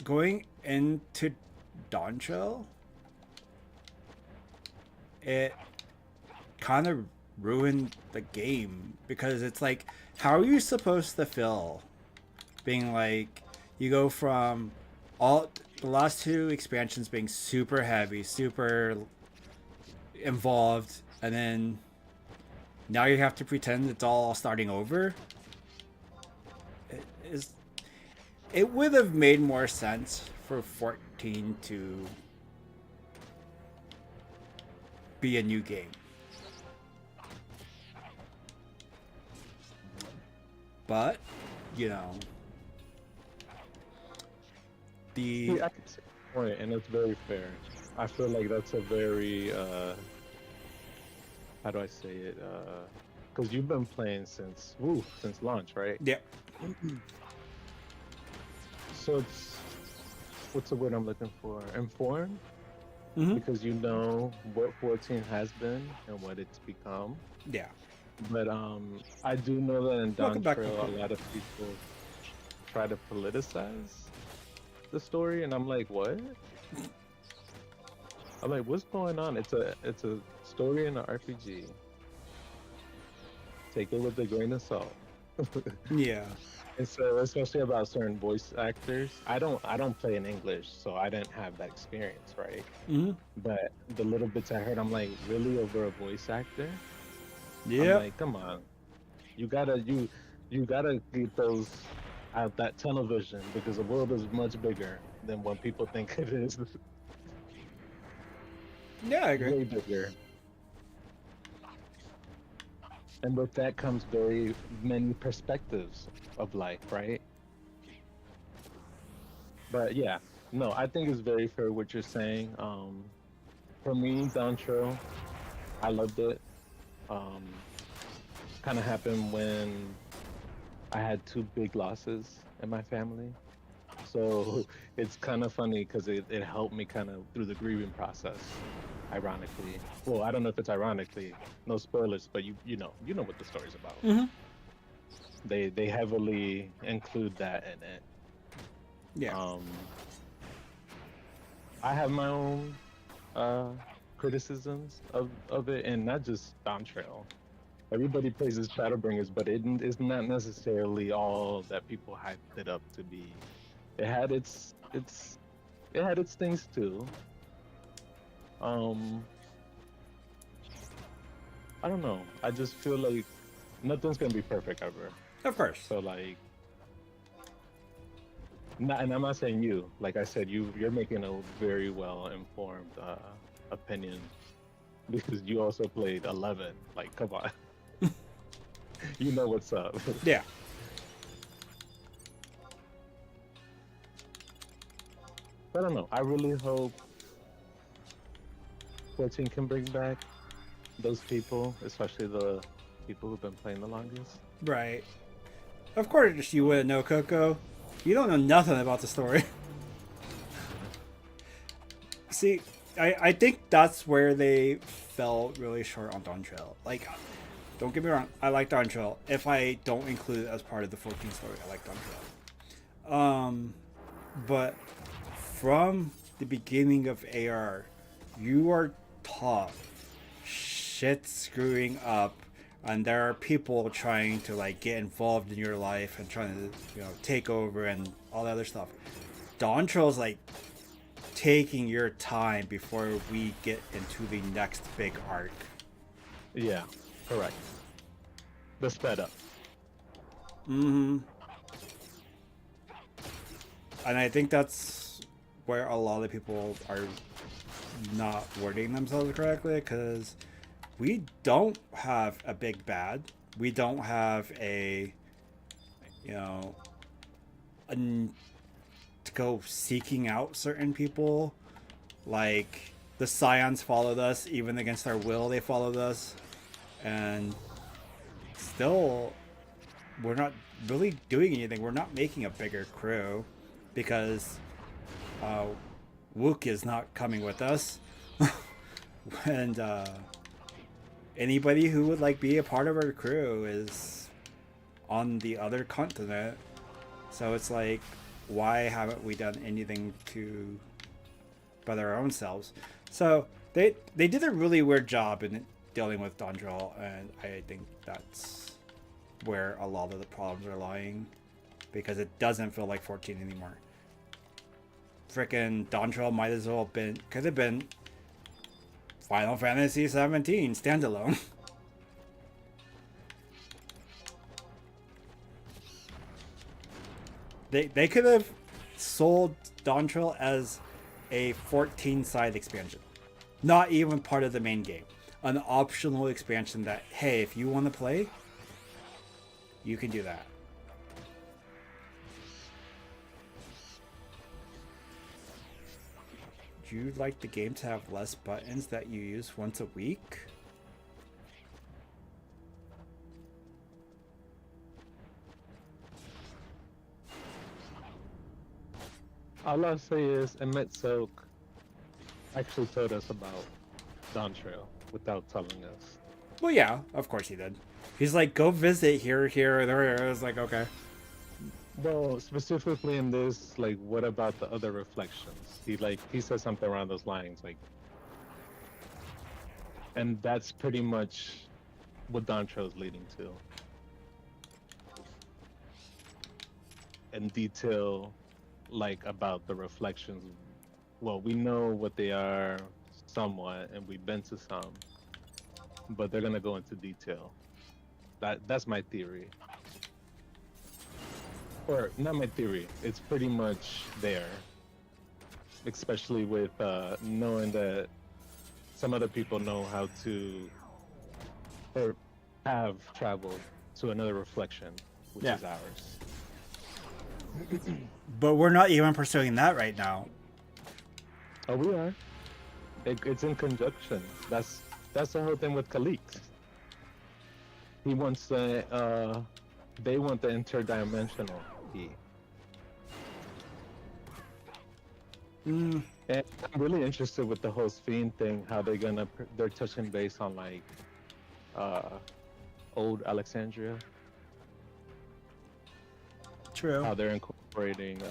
going into Dawntrail, it kind of ruined the game because it's like, how are you supposed to feel being like, you go from all the last two expansions being super heavy, super involved, and then now you have to pretend it's all starting over? It would have made more sense for 14 to be a new game. But, See, I can see your point, and it's very fair. I feel like that's a very, how do I say it? Because you've been playing since launch, right? yeah. So what's the word I'm looking for? Informed? Mm-hmm. Because you know what 14 has been and what it's become. Yeah. But I do know that in Welcome back, Dawntrail, Coco. a lot of people try to politicize the story, and I'm like, what? I'm like, what's going on? It's a story in an RPG. Take it with a grain of salt. Yeah. And so, especially about certain voice actors, I don't play in English, so I didn't have that experience, right? Mm-hmm. But the little bits I heard, I'm like, really, over a voice actor? I'm Yeah. like, come on, you gotta get those out that tunnel vision because the world is much bigger than what people think it is. Yeah, I agree. Way bigger. And with that comes very many perspectives of life, right? But yeah, no, I think it's very fair what you're saying. For me, Downtrail, I loved it. Um, kind of happened when I had two big losses in my family. So it's kind of funny because it helped me kind of through the grieving process, ironically. Well, I don't know if it's ironically, no spoilers, but you know what the story's about. Mm-hmm. They heavily include that in it. Yeah. I have my own criticisms of it, and not just Dawntrail. Everybody praises Shadowbringers, but it's not necessarily all that people hyped it up to be. It had its things too. I don't know. I just feel like nothing's gonna be perfect ever. Of course. So like, And I'm not saying you. Like I said, you're making a very well informed opinion because you also played 11. Like, come on, you know what's up. Yeah. I don't know. I really hope 14 can bring back those people, especially the people who've been playing the longest. Right. Of course you wouldn't know, Coco. You don't know nothing about the story. See, I think that's where they fell really short on Dawn Trail. Like, don't get me wrong, I like Dawn Trail. If I don't include it as part of the 14 story, I like Dawn Trail. But from the beginning of AR, you are taught shit screwing up, and there are people trying to like get involved in your life and trying to take over and all that other stuff. Dawn Trail is like taking your time before we get into the next big arc. Yeah, correct. The sped up. Mm-hmm. And I think that's where a lot of people are not wording themselves correctly, because we don't have a big bad. We don't have a, to go seeking out certain people. Like, the Scions followed us, even against our will, they followed us. And still, we're not really doing anything. We're not making a bigger crew because Wook is not coming with us. And anybody who would like be a part of our crew is on the other continent. So it's like, why haven't we done anything to better our own selves? So they did a really weird job in dealing with Dawn Trail, and I think that's where a lot of the problems are lying, because it doesn't feel like 14 anymore. Frickin' Dawn Trail might as well could have been Final Fantasy 17 standalone. They could have sold Dawn Trail as a 14 side expansion, not even part of the main game, an optional expansion that, hey, if you want to play, you can do that. Would you like the game to have less buttons that you use once a week? All I'll say is Emmett Soak actually told us about Dawn Trail without telling us. Well, yeah, of course he did. He's like, go visit here, there. I was like, okay. Well, specifically in this, like, what about the other reflections? He said something around those lines, like, and that's pretty much what Dawn Trail is leading to. In detail, like, about the reflections. Well, we know what they are somewhat, and we've been to some, but they're gonna go into detail. That's my theory. Or not my theory. It's pretty much there. Especially with knowing that some other people know how to, or have traveled to another reflection, which is ours. But we're not even pursuing that right now. Oh, we are. It's in conjunction. That's the whole thing with Khalik. He wants the they want the interdimensional key. And I'm really interested with the whole Fiend thing, how they're touching base on like old Alexandria. True. How they're incorporating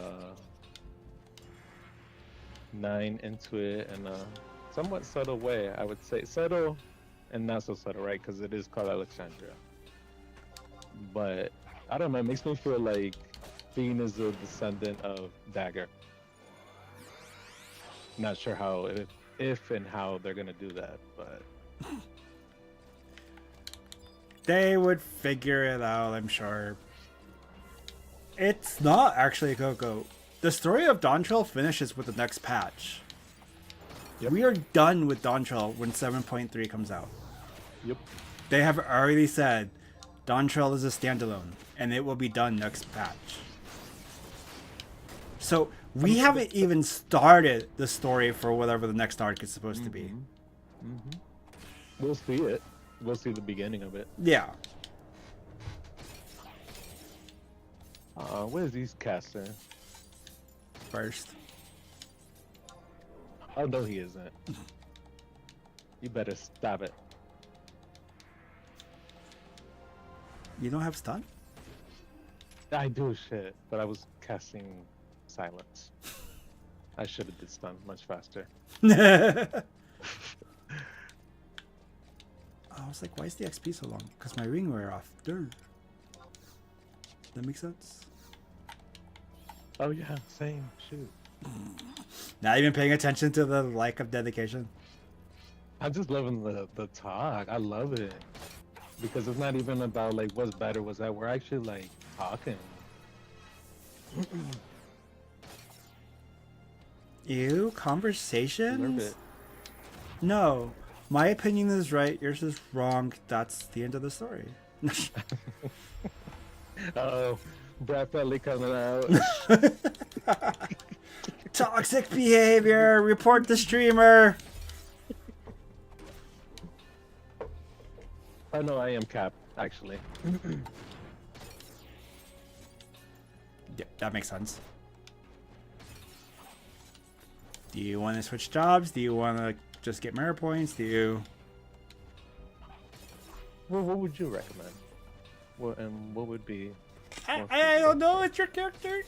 9 into it in a somewhat subtle way, I would say. Subtle and not so subtle, right? Because it is called Alexandria. But I don't know, it makes me feel like Fiend is a descendant of Dagger. Not sure how, if and how they're gonna do that, but They would figure it out, I'm sure. It's not actually Coco. the story of Dawntrail finishes with the next patch. Yep. We are done with Dawntrail when 7.3 comes out. Yep. They have already said Dawntrail is a standalone, and it will be done next patch. So we haven't even started the story for whatever the next arc is supposed to be. We'll see it. We'll see the beginning of it. Yeah. Where's these caster? First. Oh no, he isn't. You better stop it. You don't have stun? I do shit, but I was casting silence. I should have did stun much faster. I was like, why is the XP so long? Because my ring wear off. Dude. That makes sense? Oh yeah, same. Shoot. Not even paying attention to the lack of dedication. I'm just loving the talk. I love it. Because it's not even about like what's better, what's that. We're actually like talking. Ew, Love conversations? it. No. My opinion is right, yours is wrong. That's the end of the story. Oh, Brad Felly coming out. Toxic behavior! Report the streamer! Oh no, I am Cap, actually. Yeah, that makes sense. Do you want to switch jobs? Do you want to just get merit points? Do you... Well, what would you recommend? What would be? I don't know, it's your character.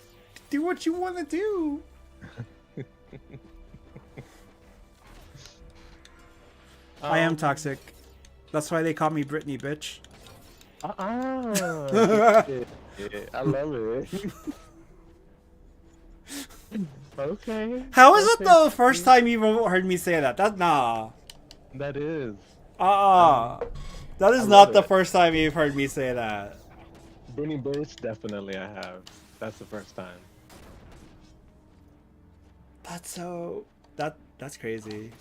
Do what you want to do. I am toxic. That's why they call me Britney, bitch. I love it. Okay. How is it the first time you heard me say that? That's nah. That is. That is I not love the it. first time you've heard me say that. Britney Birch, definitely I have. That's the first time. That's so... That's crazy.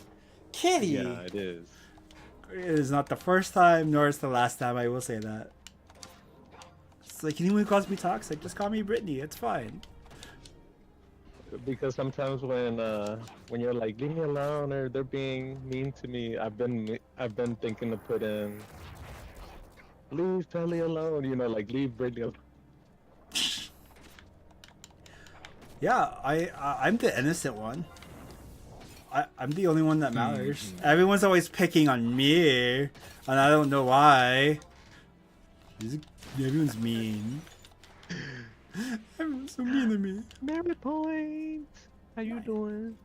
Kitty! Yeah, it is. It is not the first time, nor is the last time I will say that. It's like, anyone who calls me toxic, just call me Britney. It's fine. Because sometimes when you're like leave me alone or they're being mean to me, I've been thinking to put in leave Pelly alone, you know, like leave Britney alone. Yeah, I'm the innocent one. I'm the only one that matters. Everyone's always picking on me, and I don't know why. Everyone's mean. Everyone's so mean to me. Merit points. How you doing?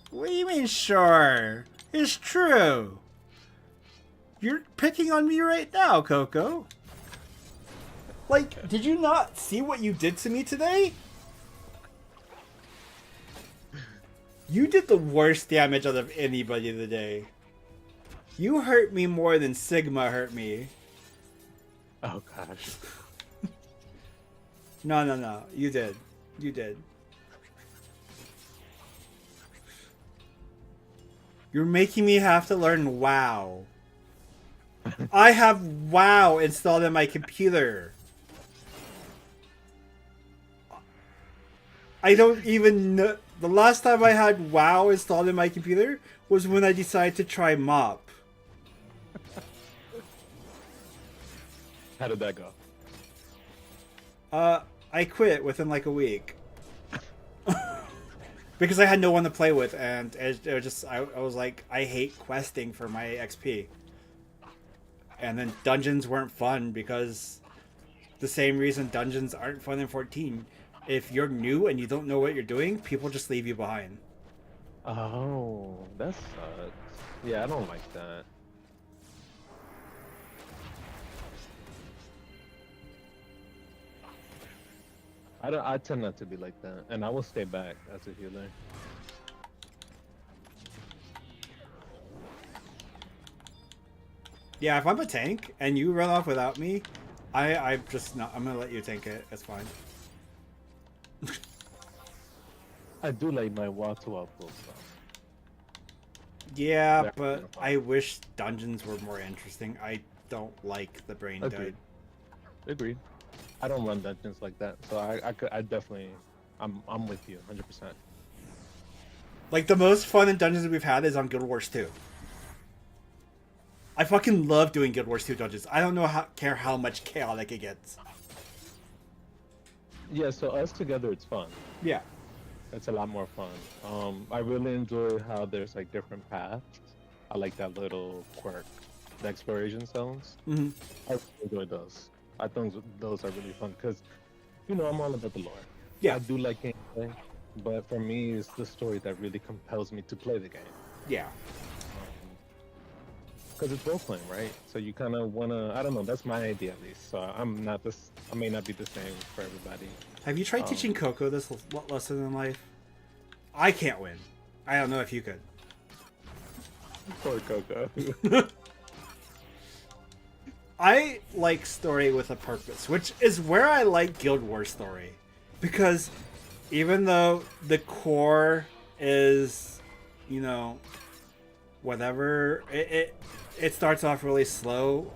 What do you mean, sure? It's true. You're picking on me right now, Coco. Like, did you not see what you did to me today? You did the worst damage out of anybody today. You hurt me more than Sigma hurt me. Oh gosh. No. You did. You did. You're making me have to learn WoW. I have WoW installed in my computer. I don't even know. The last time I had WoW installed in my computer was when I decided to try MOP. How did that go? I quit within like a week. Because I had no one to play with, and it was just, I was like, I hate questing for my XP. And then dungeons weren't fun because the same reason dungeons aren't fun in 14. If you're new and you don't know what you're doing, people just leave you behind. Oh, that sucks. Yeah, I don't like that. I tend not to be like that, and I will stay back as a healer. Yeah, if I'm a tank and you run off without me, I'm just not. I'm gonna let you tank it. It's fine. I do like my wall-to-wall pulls though. Yeah, They're but kinda fun. I wish dungeons were more interesting. I don't like the brain Agreed. dead. Agreed. I don't run dungeons like that, so I definitely, I'm with you 100%. Like, the most fun in dungeons we've had is on Guild Wars 2. I fucking love doing Guild Wars 2 dungeons. I don't care how much chaotic it gets. Yeah, so us together, it's fun. Yeah. It's a lot more fun. I really enjoy how there's like different paths. I like that little quirk, the exploration zones. Mm-hmm. I really enjoy those. I think those are really fun because, you know, I'm all about the lore. Yeah. I do like gameplay, but for me, it's the story that really compels me to play the game. Yeah. Because it's role playing, right? So you kind of wanna, I don't know, that's my idea at least. So I'm not this, I may not be the same for everybody. Have you tried teaching Coco this lesson in life? I can't win. I don't know if you could. Poor Coco. I like story with a purpose, which is where I like Guild Wars story. Because even though the core is, you know, whatever, it starts off really slow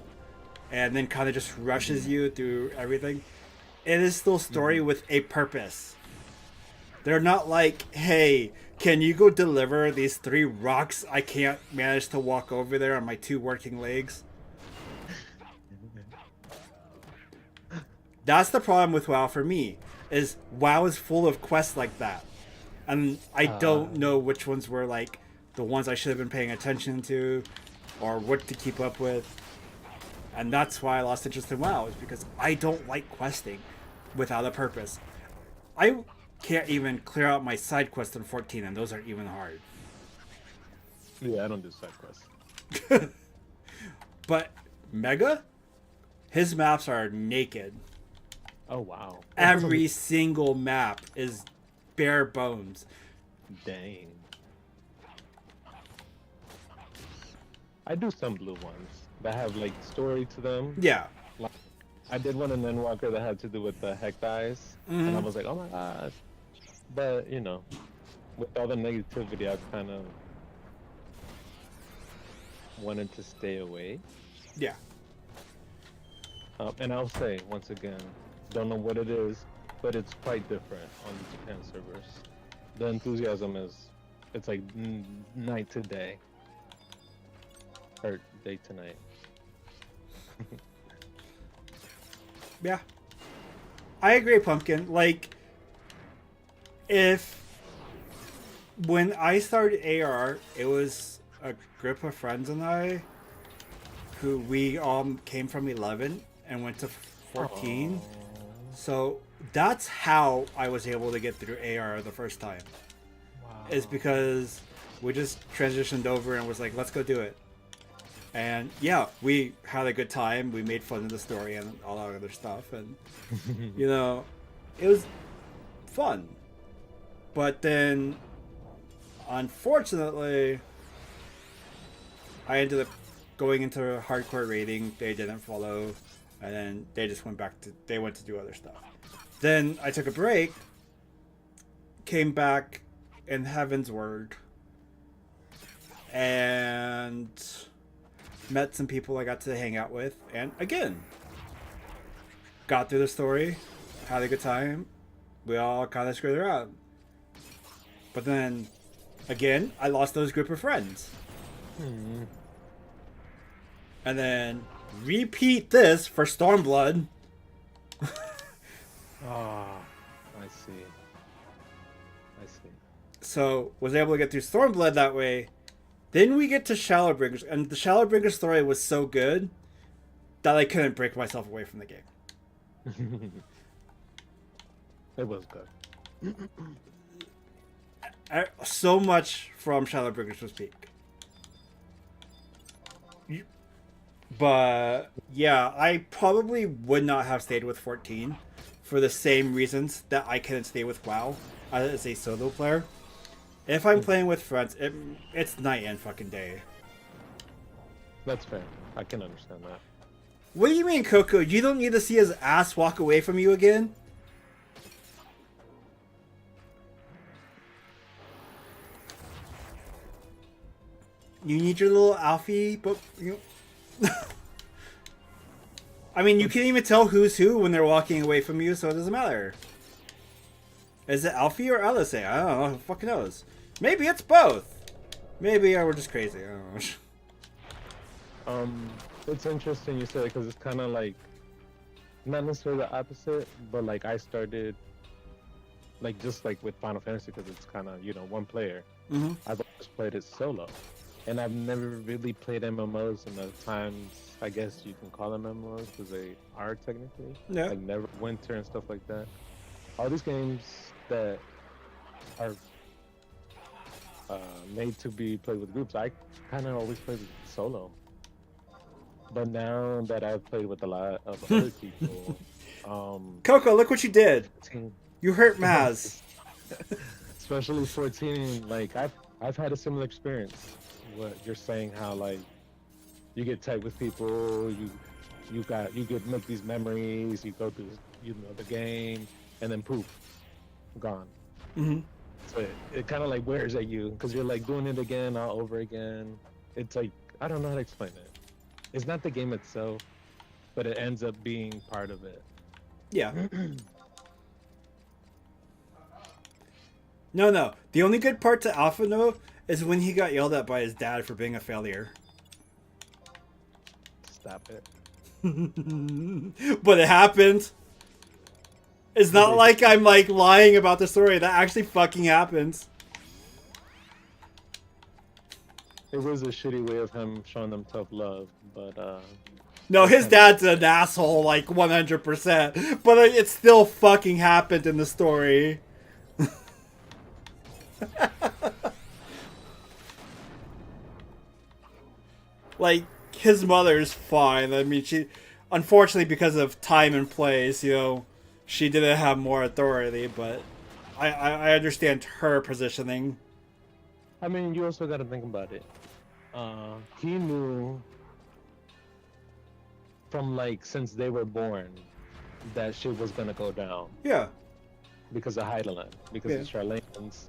and then kind of just rushes you through everything. It is still story with a purpose. They're not like, hey, can you go deliver these 3 rocks I can't manage to walk over there on my 2 working legs? That's the problem with WoW for me, is WoW is full of quests like that. And I don't know which ones were like the ones I should have been paying attention to or what to keep up with. And that's why I lost interest in WoW, is because I don't like questing without a purpose. I can't even clear out my side quests in 14, and those are even hard. Yeah, I don't do side quests. But Mega, his maps are naked. Oh, wow. Every single map is bare bones. Dang. I do some blue ones that have like story to them. Yeah. Like, I did one in Endwalker that had to do with the heck dice, and I was like, oh my gosh. But you know, with all the negativity, I kind of wanted to stay away. Yeah. And I'll say once again, don't know what it is, but it's quite different on the Japan servers. The enthusiasm it's like night to day, or day to night. Yeah. I agree, Pumpkin. Like, when I started AR, it was a group of friends and I who we all came from 11 and went to 14. Aww. So that's how I was able to get through AR the first time. Wow. Is because we just transitioned over and was like, let's go do it. And yeah, we had a good time. We made fun of the story and all that other stuff. And, you know, it was fun. But then, unfortunately, I ended up going into hardcore raiding. They didn't follow. And then they just went to do other stuff. Then I took a break, came back in Heaven's Word, and met some people I got to hang out with, and again, got through the story, had a good time. We all kind of screwed around. But then, again, I lost those group of friends. And then, repeat this for Stormblood. Ah, I see. I see. So, was able to get through Stormblood that way. Then we get to Shadowbringers, and the Shadowbringers story was so good that I couldn't break myself away from the game. It was good. So much from Shadowbringers was peak. But yeah, I probably would not have stayed with 14 for the same reasons that I couldn't stay with WoW as a solo player. If I'm playing with friends, it's night and fucking day. That's fair. I can understand that. What do you mean, Coco? You don't need to see his ass walk away from you again? You need your little Alfie, but you. I mean, you can't even tell who's who when they're walking away from you, so it doesn't matter. Is it Alfie or Alice? I don't know. Who fucking knows? Maybe it's both. Maybe we're just crazy. I don't know. It's interesting you said it because it's kind of like not necessarily the opposite, but like I started like just like with Final Fantasy because it's kind of one player. Mm-hmm. I've always played it solo, and I've never really played MMOs in the times I guess you can call them MMOs because they are technically. Yeah. Like Neverwinter and stuff like that. All these games that are made to be played with groups, I kind of always played solo. But now that I've played with a lot of other people, Coco, look what you did. team, You hurt Maz. especially 14, like I've had a similar experience. What you're saying, how like you get tight with people, you get make these memories, you go through the game, and then poof, gone. Mm-hmm. So it kind of like wears at you because you're like doing it again all over again. It's like I don't know how to explain it. It's not the game itself, but it ends up being part of it. Yeah. No. The only good part to Alpha No is when he got yelled at by his dad for being a failure. Stop it. But it happened. It's not like I'm like lying about the story. That actually fucking happens. It was a shitty way of him showing them tough love, but No, his dad's an asshole, like 100%. But it still fucking happened in the story. Like, his mother's fine. I mean, she... Unfortunately, because of time and place, she didn't have more authority, but I understand her positioning. I mean, you also got to think about it. He knew from like since they were born that shit was gonna go down Yeah. because of Heideland, because the Charlanians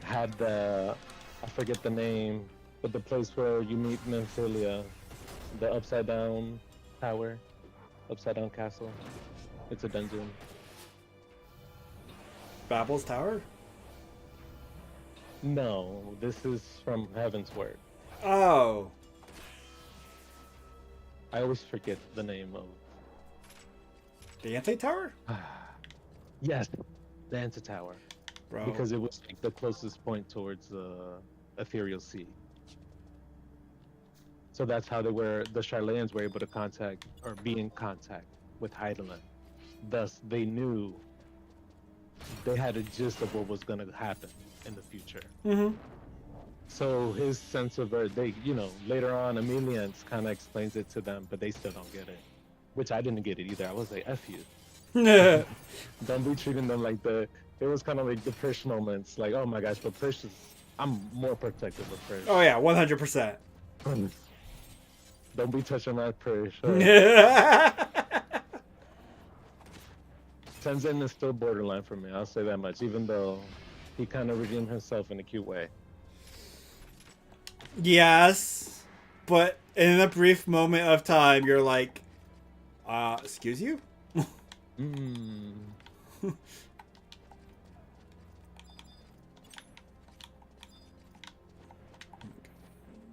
had I forget the name, but the place where you meet Nymphilia, the upside down tower, upside down castle. It's a dungeon. Babel's Tower? No, this is from Heaven's Word. Oh. I always forget the name of. The Anti-Tower? Yes, the Anti Tower. Bro. Because it was like the closest point towards the ethereal sea. So that's how the Charlayans were able to contact or be in contact with Heideland. Thus, they knew they had a gist of what was going to happen in the future. Mm-hmm. So his sense of later on, Emilians kind of explains it to them, but they still don't get it. Which I didn't get it either. I was like, F you. Don't be treating them like it was kind of like the Prish moments. Like, oh my gosh, but I'm more protective of Prish. Oh, yeah, 100%. Don't be touching my Prish. Tenzin is still borderline for me, I'll say that much, even though he kind of redeemed himself in a cute way. Yes, but in a brief moment of time, you're like, excuse you?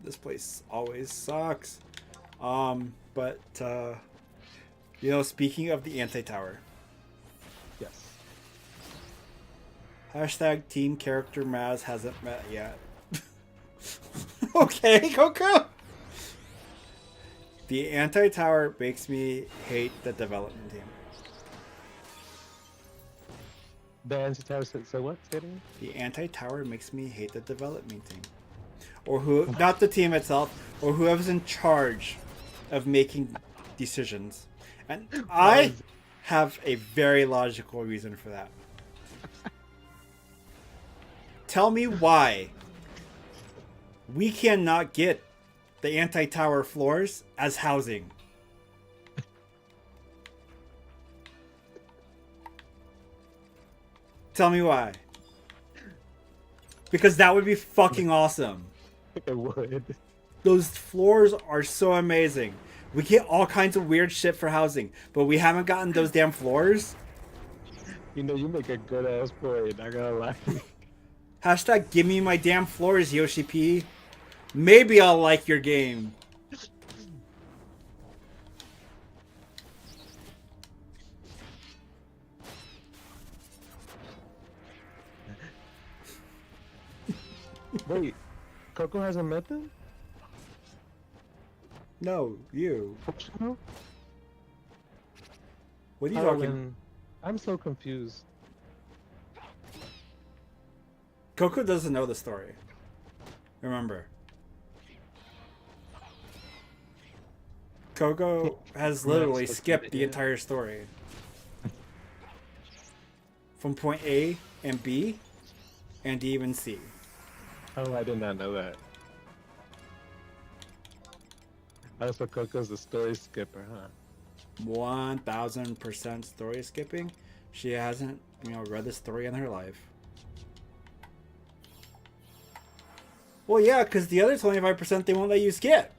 This place always sucks. But, speaking of the Anti-Tower. Yes. Hashtag team character Maz hasn't met yet. Okay, Coco. The Anti-Tower makes me hate the development team. The Anti-Tower said what? Say it again? The Anti-Tower makes me hate the development team. Or not the team itself, or whoever's in charge of making decisions. And I have a very logical reason for that. Tell me why we cannot get the Anti-Tower floors as housing. Tell me why. Because that would be fucking awesome. It would. Those floors are so amazing. We get all kinds of weird shit for housing, but we haven't gotten those damn floors. You know, you make a good ass point. Not gonna lie. Hashtag give me my damn floors, Yoshi P. Maybe I'll like your game. Wait, Coco hasn't met them? No, you. No? What are you Oh, talking? and I'm so confused. Coco doesn't know the story. Remember. Coco has literally skipped the entire story. From point A and B and even C. Oh, I did not know that. Oh, so Coco's the story skipper, huh? 1000% story skipping. She hasn't, read the story in her life. Well, yeah, because the other 25% they won't let you skip.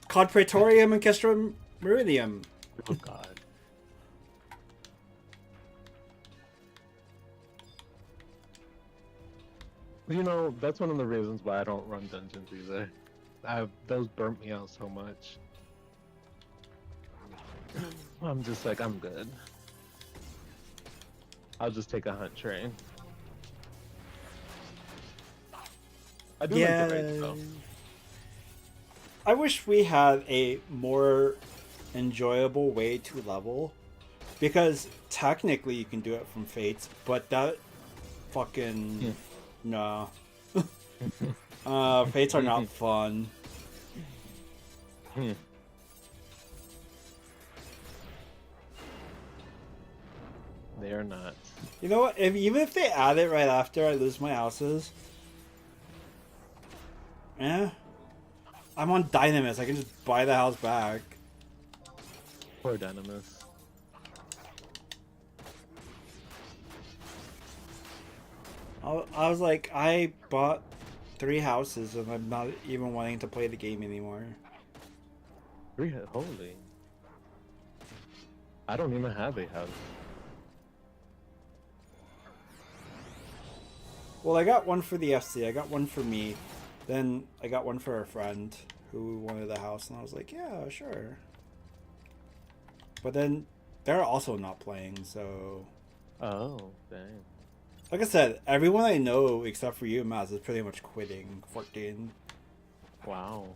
Cod Praetorium and Kestra Meridium. Oh God. You know, that's one of the reasons why I don't run dungeons either. Those burnt me out so much. I'm just like, I'm good. I'll just take a hunt train. I do like the raids though. I wish we had a more enjoyable way to level. Because technically you can do it from Fates, but that fucking... No. Fates are not fun. They are not. You know what? Even if they add it right after I lose my houses... I'm on Dynamis. I can just buy the house back. Poor Dynamis. I was like, I bought 3 houses and I'm not even wanting to play the game anymore. Holy. I don't even have a house. Well, I got one for the FC. I got one for me. Then I got one for a friend who wanted a house, and I was like, yeah, sure. But then they're also not playing, so... Oh, dang. Like I said, everyone I know except for you, Maz, is pretty much quitting 14. Wow.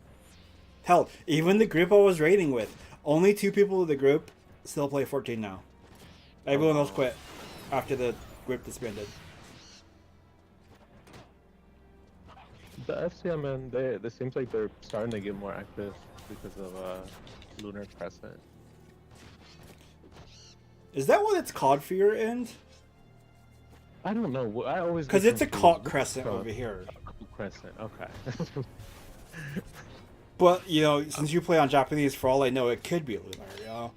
Hell, even the group I was raiding with, only 2 people in the group still play 14 now. Everyone else quit after the group disbanded. The FC, man, they seems like they're starting to get more active because of Lunar Crescent. Is that what it's called for your end? I don't know. I always Because get it's a confused. cult crescent over here. Crescent, okay. But, since you play on Japanese, for all I know, it could be lunar,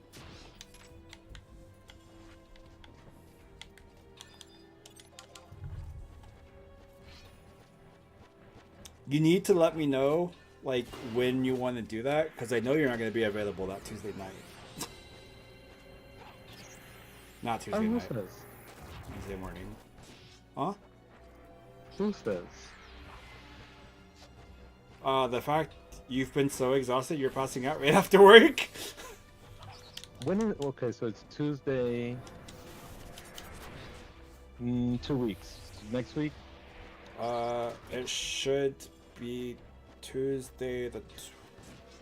You need to let me know, like, when you want to do that, because I know you're not going to be available that Tuesday night. Not Tuesday Who night. says? Tuesday morning. Huh? Who says? The fact you've been so exhausted you're passing out right after work. Okay, so it's Tuesday. 2 weeks. Next week? It should be Tuesday the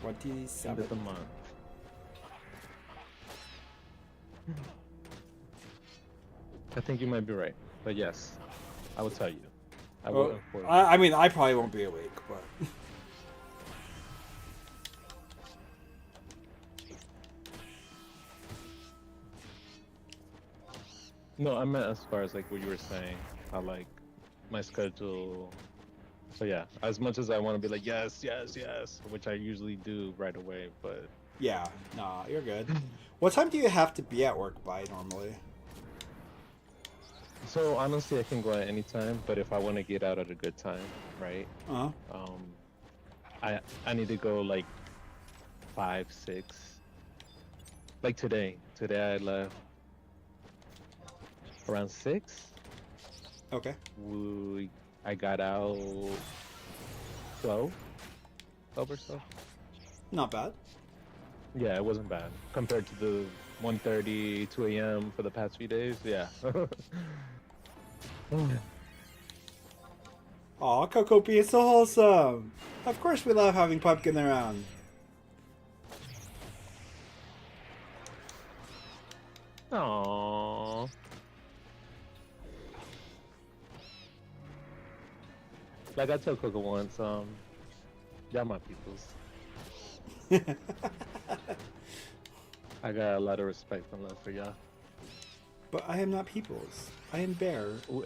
End 27th. of the month. I think you might be right, but yes, I will tell you. I will inform you. I mean, I probably won't be awake, but... No, I meant as far as like what you were saying, how like my schedule. So yeah, as much as I want to be like yes, yes, yes, which I usually do right away, but Yeah, nah, you're good. What time do you have to be at work by normally? So honestly, I can go at any time, but if I want to get out at a good time, right? Uh-huh. Um, I need to go like 5, 6. Like today. Today I left around 6. Okay. I got out 12, 12 or so. Not bad. Yeah, it wasn't bad compared to the 1:30, 2 a.m. for the past few days. Yeah. Aw, Coco Bee is so wholesome. Of course we love having Pumpkin around. Aww. Like I told Coco once, y'all my peoples. I got a lot of respect and love for y'all. But I am not peoples. I am bear. Ooh.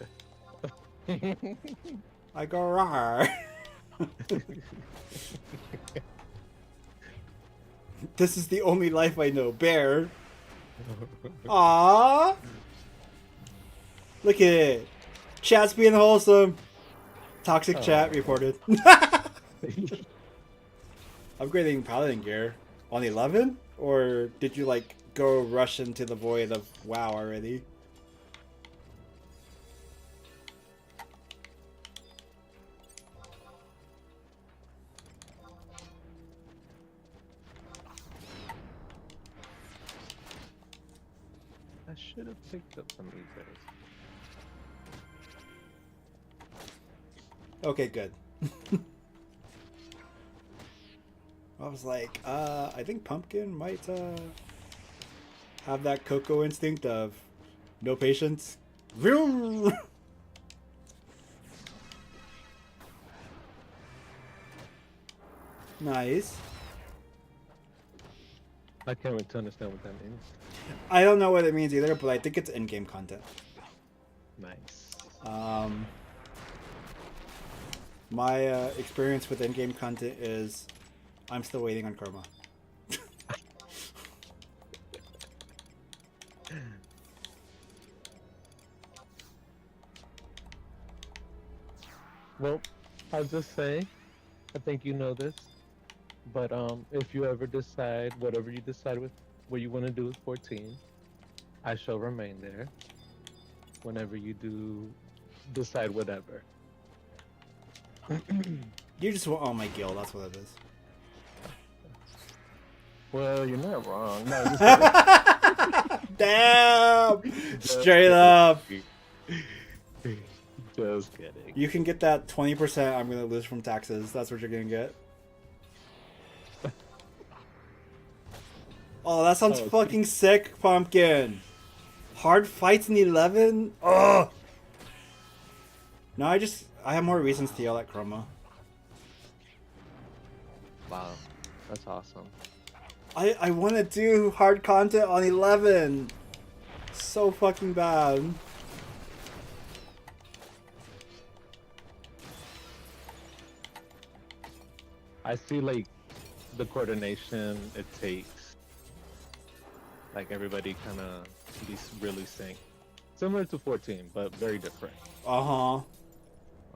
I go rawr. This is the only life I know. Bear. Aww. Look at it. Chat's being wholesome. Toxic chat Aw. reported. Upgrading paladin gear on 11? Or did you like go rush into the void of WoW already? I should have picked up some of these guys. Okay, good. I was like, I think Pumpkin might have that Coco instinct of no patience. Vroom! Nice. I can't wait to understand what that means. I don't know what it means either, but I think it's in-game content. Nice. My experience with in-game content is I'm still waiting on Chroma. Well, I'll just say, I think you know this, but if you ever decide, whatever you decide with what you want to do with 14, I shall remain there. Whenever you do decide whatever. You just want my guild, that's what it is. Well, you're not wrong. No, just Damn! Straight up! Just kidding. You can get that 20% I'm gonna lose from taxes. That's what you're gonna get. Oh, that sounds Oh, fucking sick, Pumpkin. Hard fights in 11? Ugh! No, I have more reasons to yell at Chroma. Wow, that's awesome. I want to do hard content on 11. So fucking bad. I see like the coordination it takes. Like everybody kind of be really sync. Similar to 14, but very different. Uh-huh.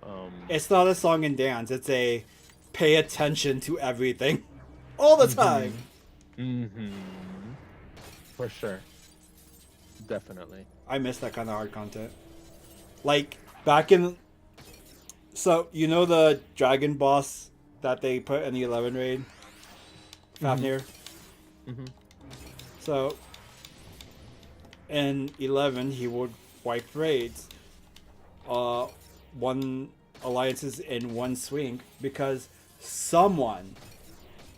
Um, It's not a song and dance. It's a pay attention to everything. All the time. mm-hmm. For sure. Definitely. I miss that kind of hard content. Like, back in... So, you know the dragon boss that they put in the 11 raid? Fafnir? Mm-hmm. So, in 11, he would wipe raids. One alliances in one swing because someone,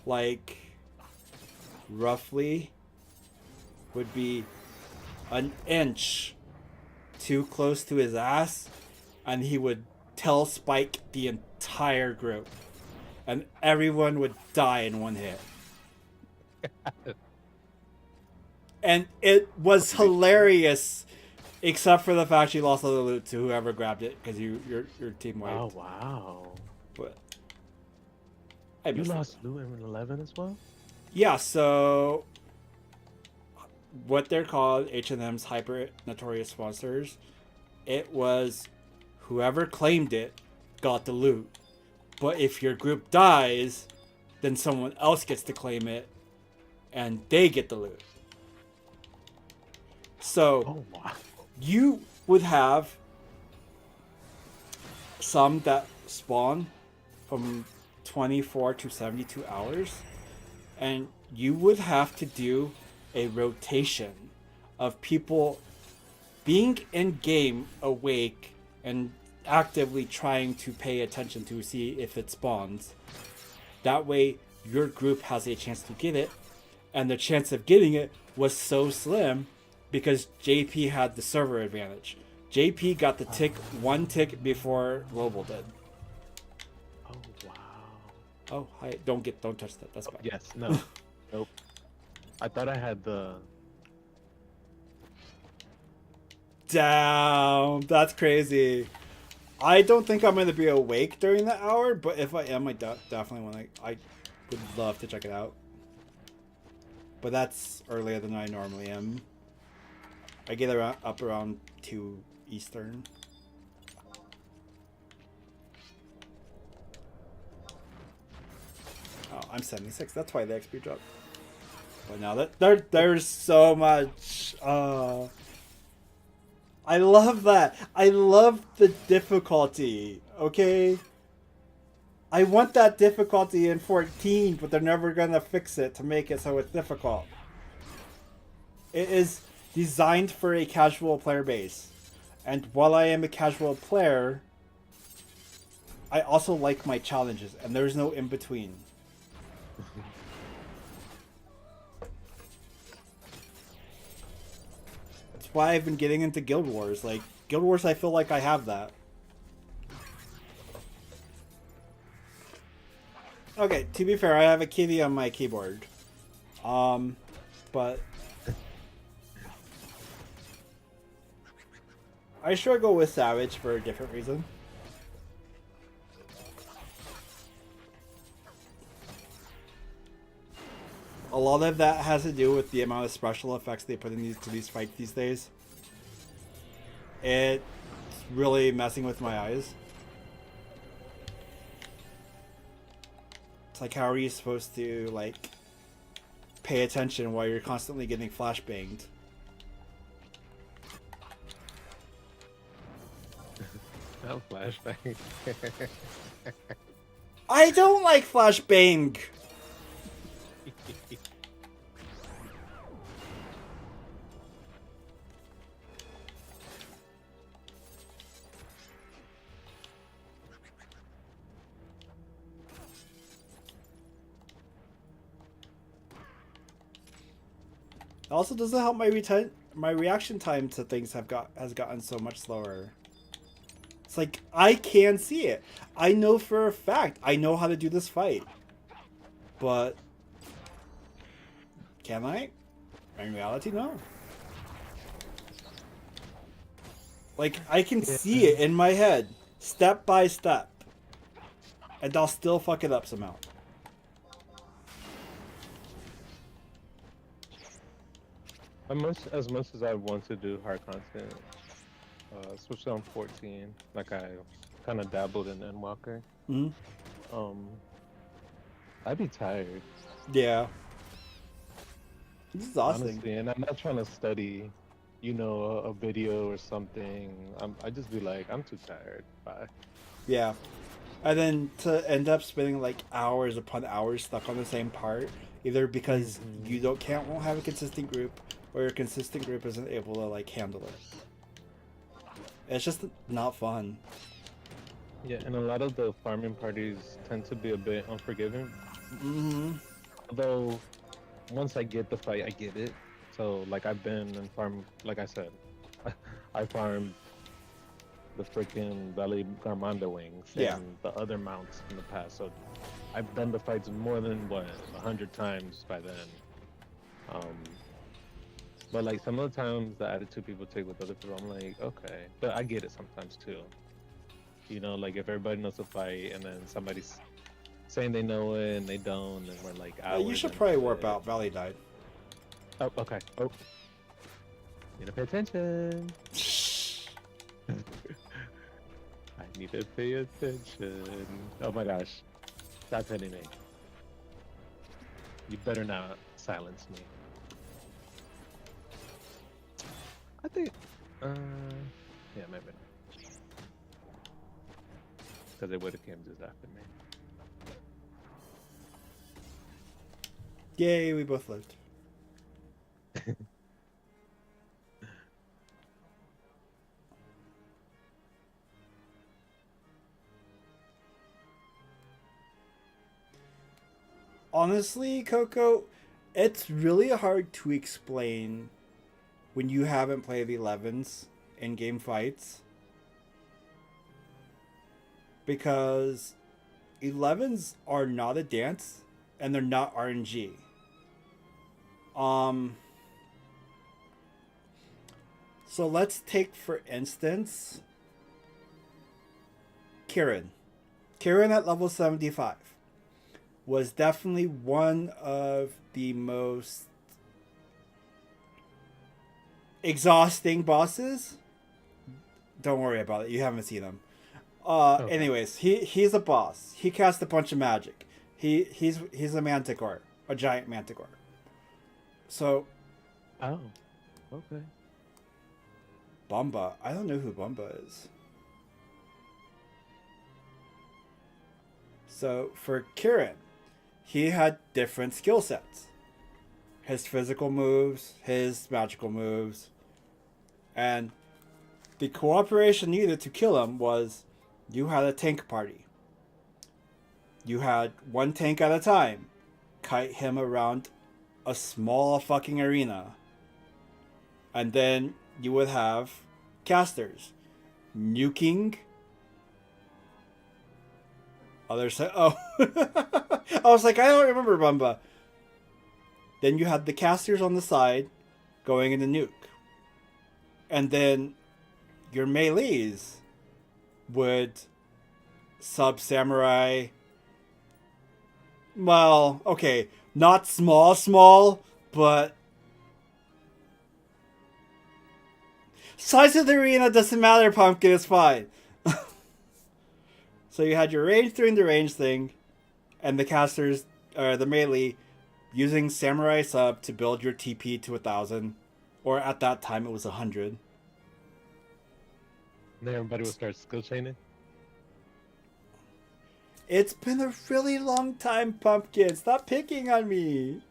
like, roughly would be an inch too close to his ass, and he would tell Spike the entire group, and everyone would die in one hit. And it was hilarious, except for the fact she lost all the loot to whoever grabbed it because your team wiped. Oh wow! But I You missed it. lost loot in 11 as well. Yeah, so what they're called, H&M's hyper notorious sponsors, it was whoever claimed it got the loot. But if your group dies, then someone else gets to claim it and they get the loot. So Oh wow. you would have some that spawn from 24 to 72 hours, and you would have to do a rotation of people being in game awake and actively trying to pay attention to see if it spawns. That way your group has a chance to get it, and the chance of getting it was so slim because JP had the server advantage. JP got the tick, one tick before Global did. Oh wow. Oh, hi! Don't touch that. That's bad. Yes. No. Nope. I thought I had the. Damn, that's crazy. I don't think I'm gonna be awake during that hour, but if I am, I definitely want to. I would love to check it out. But that's earlier than I normally am. I get up around 2 Eastern. Oh, I'm 76. That's why the XP dropped. But now that there's so much. I love that. I love the difficulty. Okay. I want that difficulty in 14, but they're never gonna fix it to make it so it's difficult. It is designed for a casual player base. And while I am a casual player, I also like my challenges, and there's no in between. That's why I've been getting into Guild Wars. Like, Guild Wars, I feel like I have that. Okay, to be fair, I have a kitty on my keyboard. But I struggle with Savage for a different reason. A lot of that has to do with the amount of special effects they put into these fights these days. It's really messing with my eyes. It's like, how are you supposed to, like, pay attention while you're constantly getting flashbanged? No flashbang. I don't like flashbang! It also doesn't help my reaction time to things has gotten so much slower. It's like, I can see it. I know for a fact I know how to do this fight. But can I? In reality, no. Like, I can see it in my head, step by step. And I'll still fuck it up somehow. As much as I want to do hard content, especially on 14, like I kind of dabbled in Endwalker. I'd be tired. Yeah. It's exhausting. Honestly, and I'm not trying to study, you know, a video or something. I just be like, I'm too tired. Bye. Yeah. And then to end up spending like hours upon hours stuck on the same part, either because you won't have a consistent group, or your consistent group isn't able to like handle it. It's just not fun. Yeah, and a lot of the farming parties tend to be a bit unforgiving. Although, once I get the fight, I get it. So, like, I've been in farm, like I said, I farmed the freaking Valley Garmanda wings and the other mounts in the past. So, I've done the fights more than, 100 times by then. But, like, some of the times the attitude people take with other people, I'm like, okay. But I get it sometimes, too. You know, like, if everybody knows the fight and then somebody's saying they know it and they don't, and we're like, You should probably warp out. Valley died. Oh, okay. Oh. Need to pay attention. Need to pay attention. Oh my gosh. Stop hitting me. You better not silence me. I think, yeah, maybe not. Because they would have came just after me. Yay, we both lived. Honestly, Coco, it's really hard to explain when you haven't played the 11s in game fights. Because 11s are not a dance and they're not RNG. So let's take for instance Kieran. Kieran at level 75 was definitely one of the most exhausting bosses. Don't worry about it. You haven't seen him. Okay. Anyways, he's a boss. He casts a bunch of magic. He's a manticore, a giant manticore. So, Oh, okay. Bumba. I don't know who Bumba is. So for Kieran, he had different skill sets. His physical moves, his magical moves, and the cooperation needed to kill him was you had a tank party. You had one tank at a time kite him around a small fucking arena. And then you would have casters nuking other side. Oh, I was like, I don't remember Bumba. Then you had the casters on the side going into nuke. And then your melees would sub samurai. Well, okay, not small, but size of the arena doesn't matter, Pumpkin, it's fine. So you had your range doing the range thing, and the casters, or the melee, using Samurai Sub to build your TP to 1,000. Or at that time it was 100. Then everybody will start skill chaining. It's been a really long time, Pumpkin. Stop picking on me.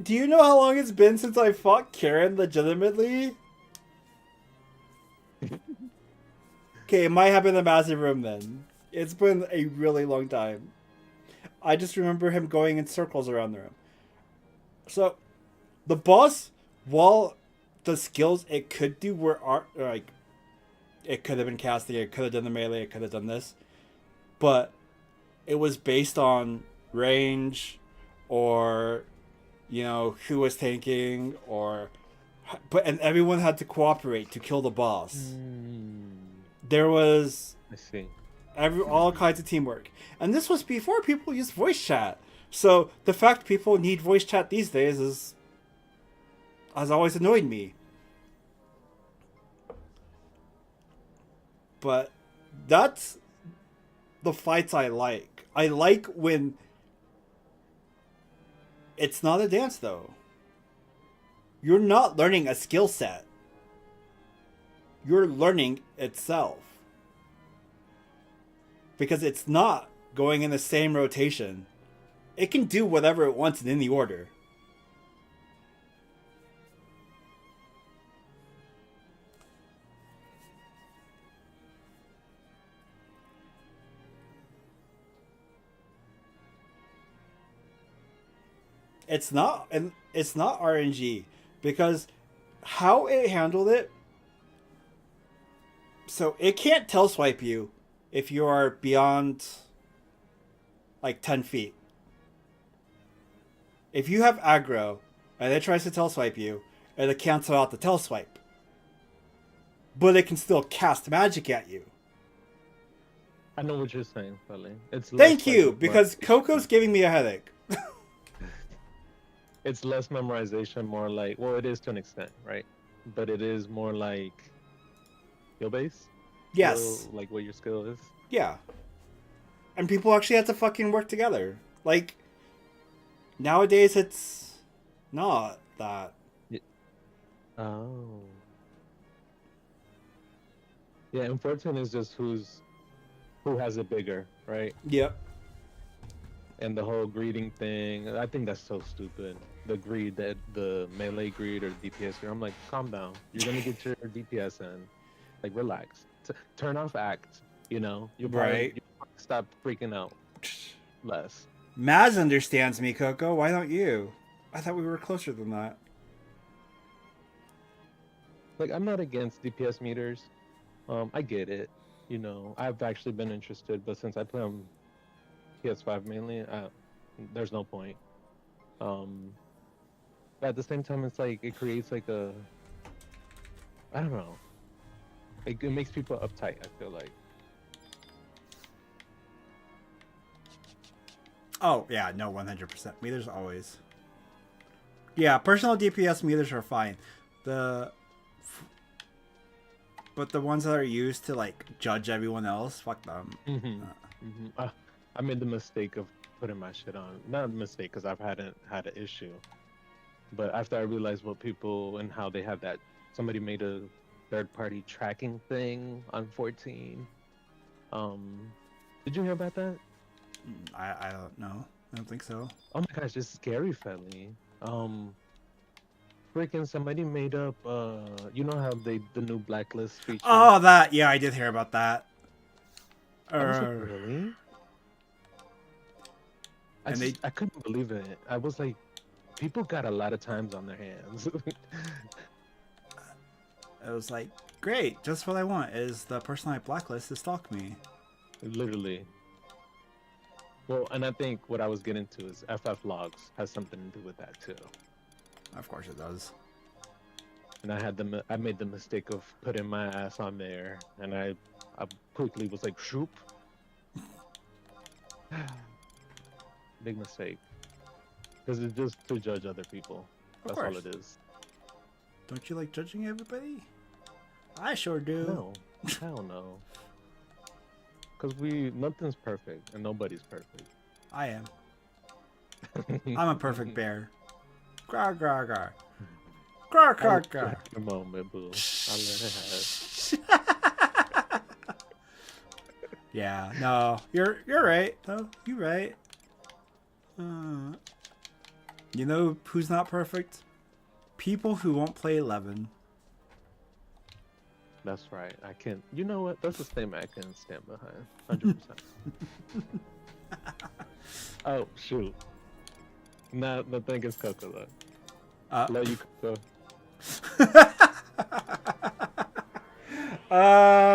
Do you know how long it's been since I fought Karen legitimately? Okay, it might have been a massive room then. It's been a really long time. I just remember him going in circles around the room. So, the boss, while the skills it could do were like, it could have been casting, it could have done the melee, it could have done this, but it was based on range, or who was tanking, and everyone had to cooperate to kill the boss. There was I see. all kinds of teamwork, and this was before people used voice chat. So the fact people need voice chat these days has always annoyed me. But that's the fights I like. I like when it's not a dance, though. You're not learning a skill set. You're learning itself. Because it's not going in the same rotation. It can do whatever it wants in any order. It's not RNG, because how it handled it. So it can't tail swipe you if you are beyond like 10 feet. If you have aggro and it tries to tail swipe you, it'll cancel out the tail swipe. But it can still cast magic at you. I know what you're saying, Felly. It's Thank you, because Coco's giving me a headache. It's less memorization, more like, well, it is to an extent, right? But it is more like skill base. Yes. like what your skill is. Yeah. And people actually have to fucking work together. Like, nowadays it's not that. Yeah. Oh. Yeah, and 14 is just who has it bigger, right? Yep. And the whole greeting thing, I think that's so stupid. The greed, that the melee greed or DPS greed. I'm like, calm down. You're gonna get your DPS in. Like, relax. Turn off act. You know, you'll Right. probably stop freaking out less. Maz understands me, Coco. Why don't you? I thought we were closer than that. Like, I'm not against DPS meters. I get it. You know, I've actually been interested, but since I play on PS5 mainly, there's no point. But at the same time, it's like it creates like I don't know. It makes people uptight. I feel like. Oh, yeah, no, 100%. Meters always. Yeah, personal DPS meters are fine. But the ones that are used to, like, judge everyone else, fuck them. I made the mistake of putting my shit on. Not a mistake, because I've had an issue. But after I realized what people and how they have that, somebody made a third-party tracking thing on 14. Did you hear about that? I don't know. I don't think so. Oh my gosh, it's scary, Felly. Freaking somebody made up. You know how the new blacklist feature. Oh, that. Yeah, I did hear about that. I was like, really? And I couldn't believe it. I was like, people got a lot of times on their hands. it was like, great. Just what I want is the person I blacklist to stalk me. Literally. Well, and I think what I was getting to is FF logs has something to do with that too. Of course it does. And I made the mistake of putting my ass on there, and I quickly was like, shoop. Big mistake. Because it's just to judge other people. That's all it is. Don't you like judging everybody? I sure do. No, hell no. Because nothing's perfect, and nobody's perfect. I am. I'm a perfect bear. Grar, grar, grar. Grar, grar, grar. A moment, boo. I'll let it have. Yeah, no, you're right. No, you're right. You know who's not perfect? People who won't play 11. That's right. I can. You know what? That's a statement I can stand behind. 100%. Oh shoot! No, the thing is Coco though. Love you, Coco.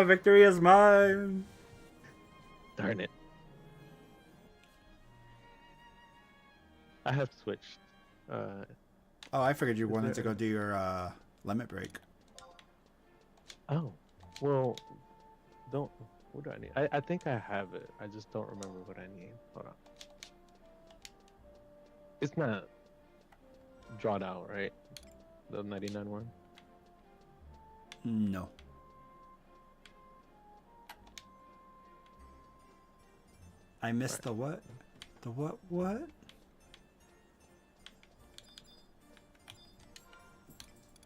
Victory is mine. Darn it! I have switched. Oh, I figured you wanted to go do your limit break. Oh, well, don't. What do I need? I think I have it. I just don't remember what I need. Hold on. It's not drawn out, right? The 99 one? No. I missed the what? The what?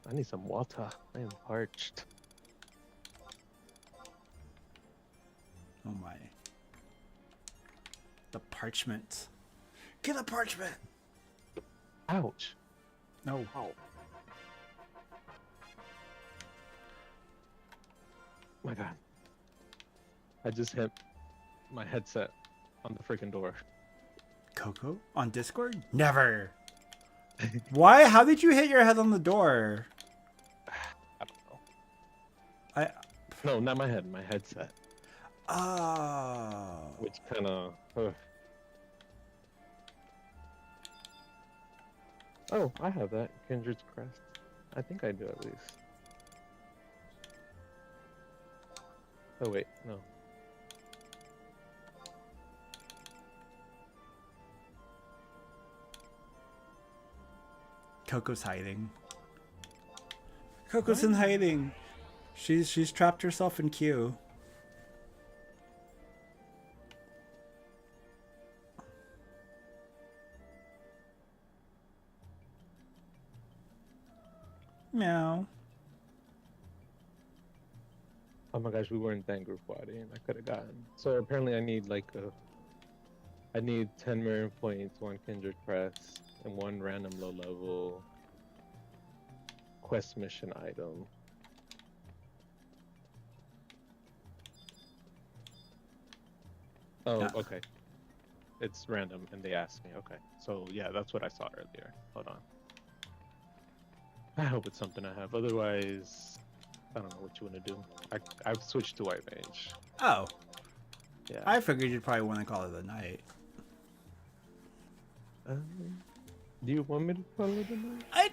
I need some water. I am parched. Oh my. The parchment. Get a parchment! Ouch. No. Oh. My god. I just hit my headset on the freaking door. Coco? On Discord? Never! Why? How did you hit your head on the door? I don't know. No, not my head, my headset. Oh. Which kind of... Oh, I have that. Kindred's Crest. I think I do at least. Oh wait, no. Coco's hiding. Coco's in hiding. She's trapped herself in Q. Meow. Oh my gosh, we weren't that group body, and I could have gotten. So apparently, I need like I need 10 Marion points, 1 Kindred Crest, and 1 random low level quest mission item. Oh, Yeah. okay. It's random, and they asked me. Okay, so yeah, that's what I saw earlier. Hold on. I hope it's something I have. Otherwise, I don't know what you want to do. I've switched to white mage. Oh, Yeah. I figured you'd probably want to call it a night. Do you want me to call it a night? I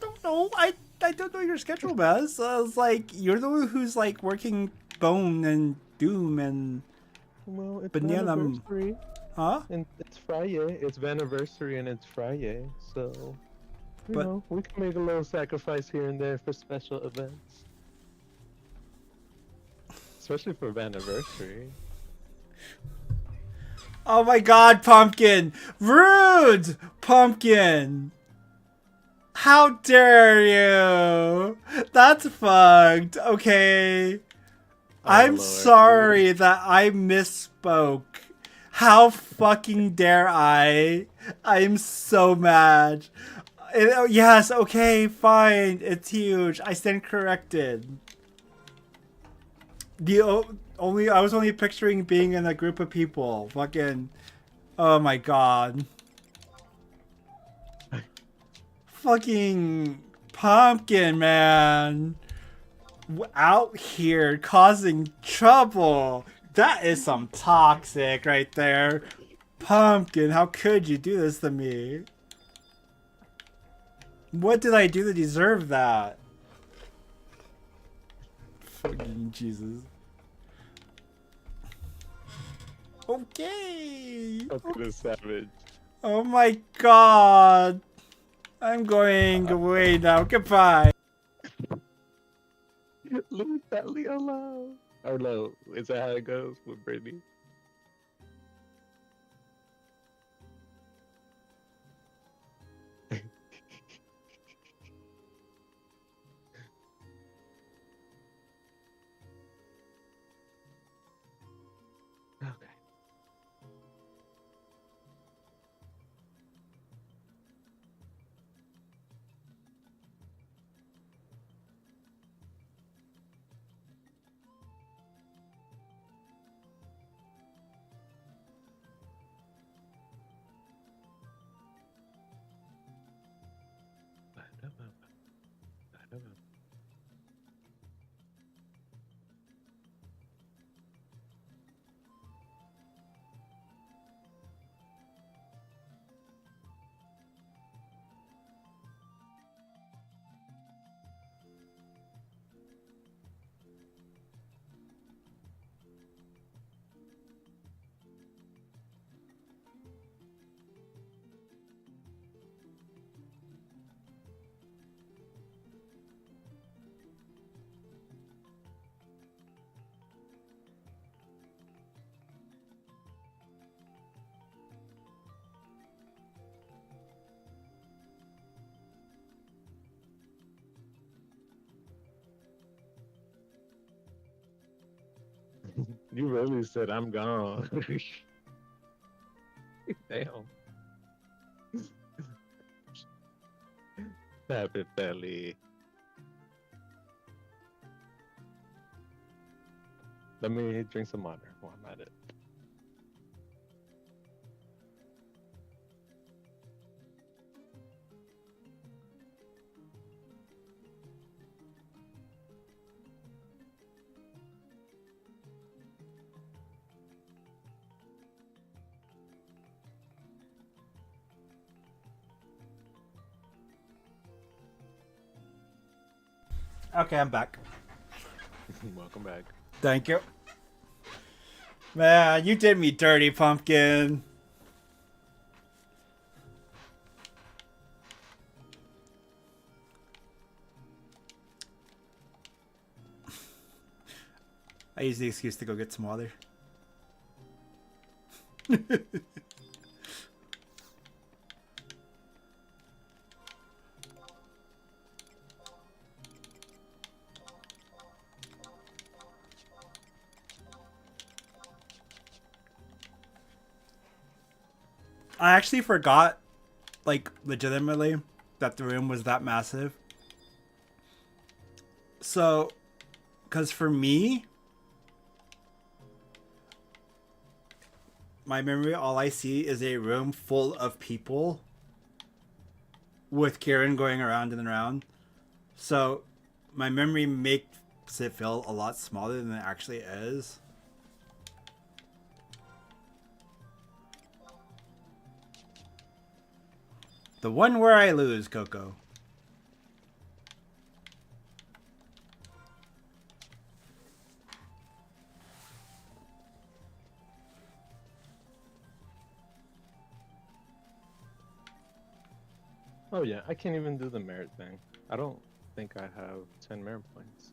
don't know. I don't know your schedule, Baz. I was like, you're the one who's like working Bone and Doom and Well, it's Banana. Vana'versary, Huh? and it's Friday. It's Vana'versary, and it's Friday. So, you But- know, we can make a little sacrifice here and there for special events. Especially for Vana'versary. Oh my God, Pumpkin! Rude, Pumpkin! How dare you? That's fucked. Okay. I'm Lord. sorry that I misspoke. How fucking dare I? I'm so mad. Yes, okay, fine. It's huge. I stand corrected. I was only picturing being in a group of people. Fucking. Oh my God. Fucking Pumpkin, man. Out here causing trouble. That is some toxic right there. Pumpkin, how could you do this to me? What did I do to deserve that? Fucking Jesus. Okay. Fucking a savage. Oh my God. I'm going away now. Goodbye. Leave that Leo alone. Or no, is that how it goes with Brittany? Okay. You really said I'm gone. Damn. Happy belly. Let me drink some water while I'm at it. Okay, I'm back. Welcome back. Thank you. Man, you did me dirty, Pumpkin. I use the excuse to go get some water. I actually forgot, like, legitimately, that the room was that massive. So, because for me, my memory, all I see is a room full of people with Kieran going around and around. So, my memory makes it feel a lot smaller than it actually is. The one where I lose, Coco. Oh yeah, I can't even do the merit thing. I don't think I have 10 merit points.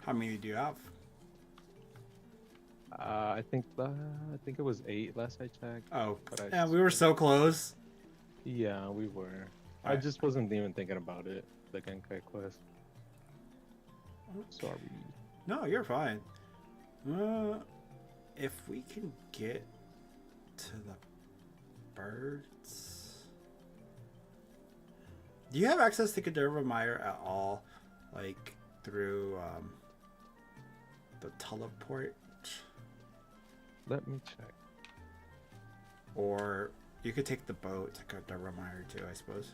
How many do you have? I think it was 8 last I checked. Oh, But I yeah, we were so close. Yeah, we were. I Alright. just wasn't even thinking about it. The Genkai quest. Sorry. No, you're fine. If we can get to the birds. Do you have access to Godova Meyer at all? Like through the teleport? Let me check. Or you could take the boat to Godova Meyer too, I suppose.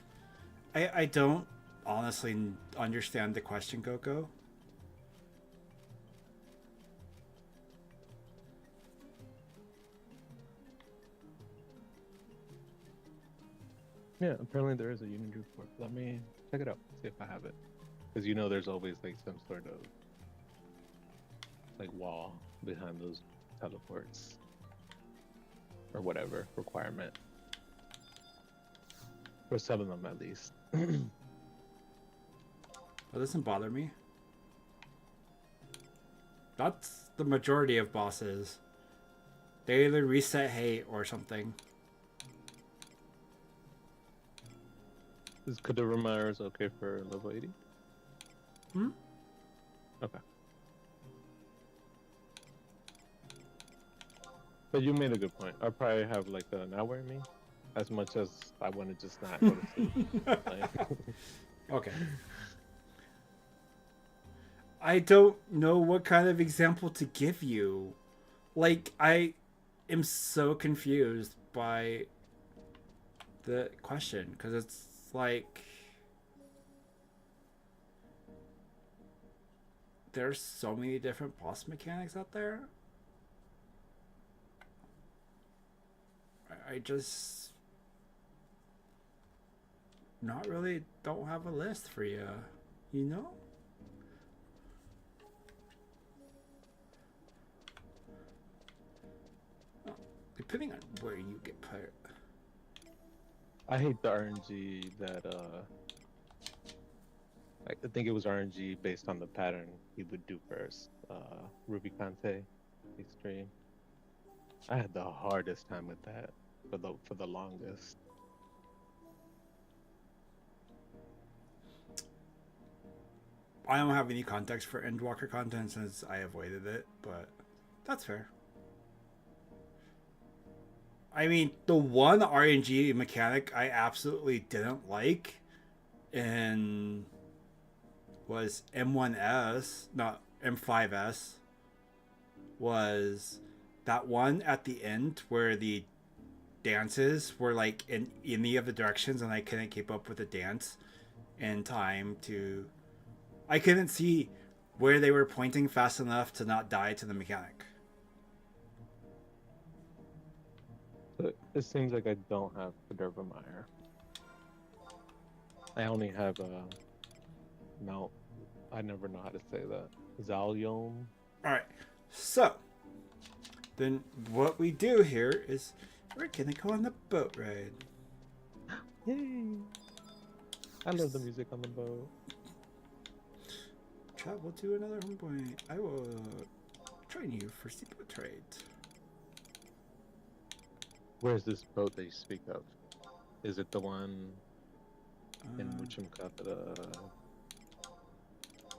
I don't honestly understand the question, Coco. Yeah, apparently there is a Unity report. Let me check it out, see if I have it. Because you know there's always like some sort of like wall behind those teleports. Or whatever requirement. For some of them at least. That doesn't bother me. That's the majority of bosses. They either reset hate or something. Is Kadura Myers okay for level 80? Hmm? Okay. But you made a good point. I'll probably have like an hour in me. As much as I want to just not go to sleep. Like, Okay. I don't know what kind of example to give you. Like, I am so confused by the question because it's like there's so many different boss mechanics out there. I just not really don't have a list for you, you know? Depending on where you get put. I hate the RNG that I think it was RNG based on the pattern he would do first. Ruby Kante Extreme. I had the hardest time with that for the longest. I don't have any context for Endwalker content since I avoided it, but that's fair. I mean, the one RNG mechanic I absolutely didn't like in was M1S, not M5S, was that one at the end where the dances were like in any of the directions and I couldn't keep up with the dance in time to. I couldn't see where they were pointing fast enough to not die to the mechanic. So it seems like I don't have Kaderva Meyer. I only have Mount. I never know how to say that. Zalyom. Alright, so then what we do here is we're gonna go on the boat ride. Yay! I love the music on the boat. Travel to another home point. I will train you for steamboat trade. Where's this boat that you speak of? Is it the one in Muchimka?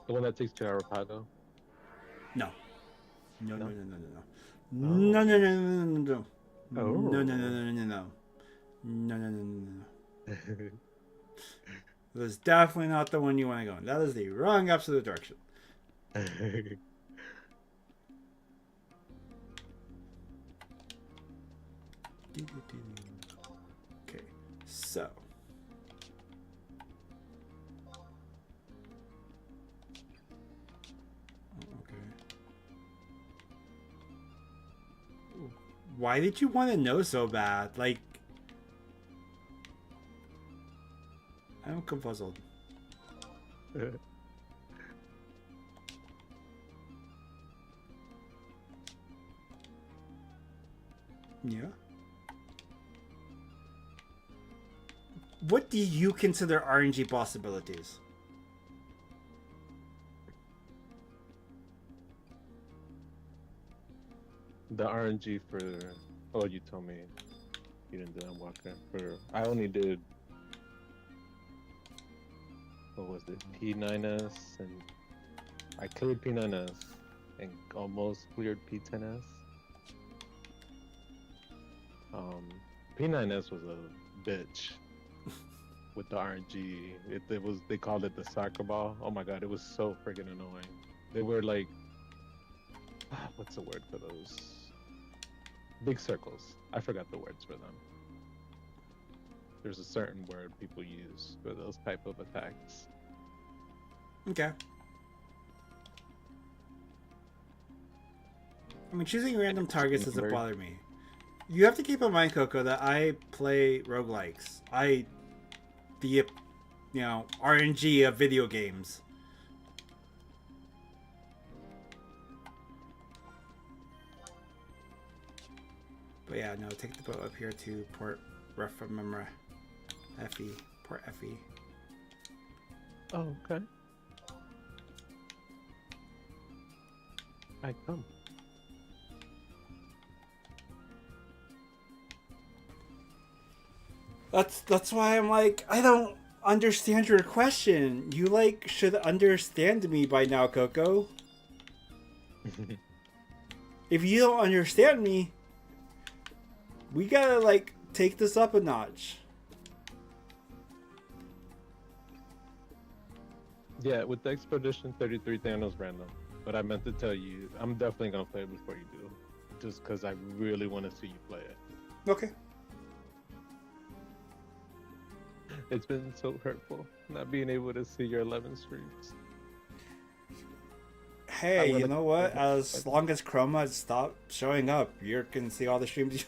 The one that takes to Arapago? No. No, No? no, no, no, no, no. No, no, no, no, no, no. Oh. No, no, no, no, no, no. No, no, no, no, no. That's definitely not the one you want to go in. That is the wrong absolute direction. Okay, so. Okay. Why did you want to know so bad? Like, I'm confuzzled. Yeah. What do you consider RNG possibilities? The RNG for, oh, you told me you didn't do that walker. For I only did, what was it, P9S, and I cleared P9S and almost cleared P10S. P9S was a bitch with the RNG. It was, they called it the soccer ball. Oh my god, it was so freaking annoying. They were like, what's the word for those? Big circles. I forgot the words for them. There's a certain word people use for those type of attacks. Okay. I mean, choosing random targets doesn't bother me. You have to keep in mind, Coco, that I play roguelikes. The RNG of video games. But yeah, no, take the boat up here to Port Remember FE. Port FE. Oh, okay. I come. That's why I'm like, I don't understand your question. You like should understand me by now, Coco. If you don't understand me, we gotta like take this up a notch. Yeah, with the Expedition 33 Thanos random. But I meant to tell you, I'm definitely gonna play it before you do, just because I really want to see you play it. Okay. It's been so hurtful not being able to see your 11 streams. Hey, you know what? As long as Chroma stops showing up, you can see all the streams.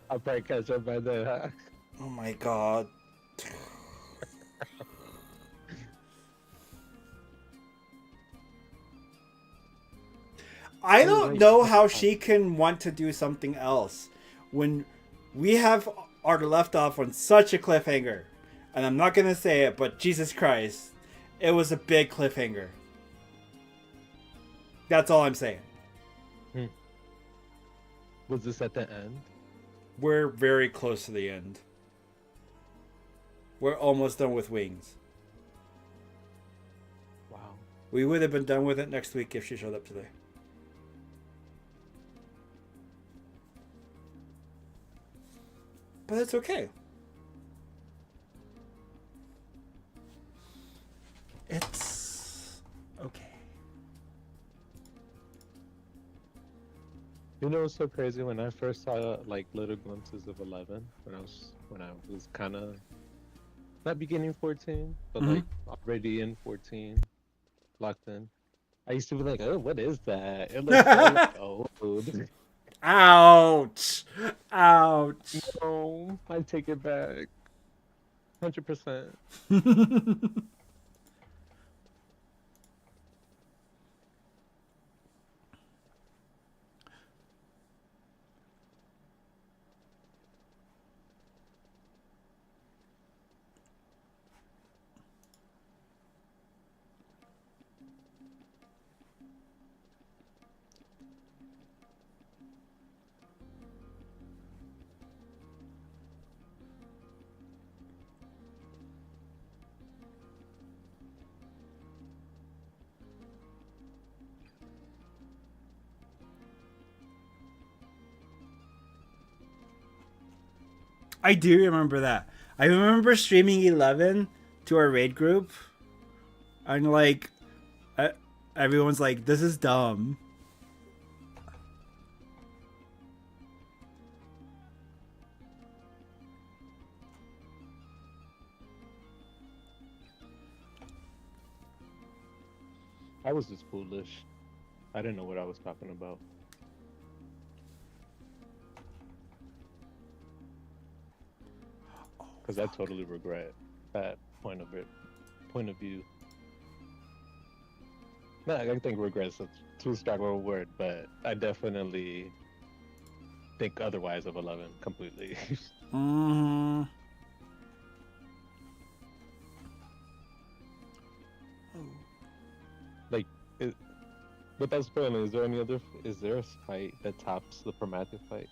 I'll probably catch up by then, huh? Oh my god. I don't know how she can want to do something else when we have are left off on such a cliffhanger. And I'm not gonna say it, but Jesus Christ, it was a big cliffhanger. That's all I'm saying. Was this at the end? We're very close to the end. We're almost done with Wings. Wow. We would have been done with it next week if she showed up today. But it's okay. It's okay. You know what's so crazy? When I first saw like little glimpses of 11, when I was kind of not beginning 14, but like already in 14, locked in. I used to be like, oh, what is that? It looks so old. Ouch! Ouch! No, I take it back. 100%. I do remember that. I remember streaming 11 to our raid group, and like, everyone's like, "This is dumb." I was just foolish. I didn't know what I was talking about. Because I totally regret that point of view. No, I think regret's a too strong of a word, but I definitely think otherwise of 11 completely. Mm. Like, without spoiling, is there any other? Is there a fight that tops the Prometheus fight?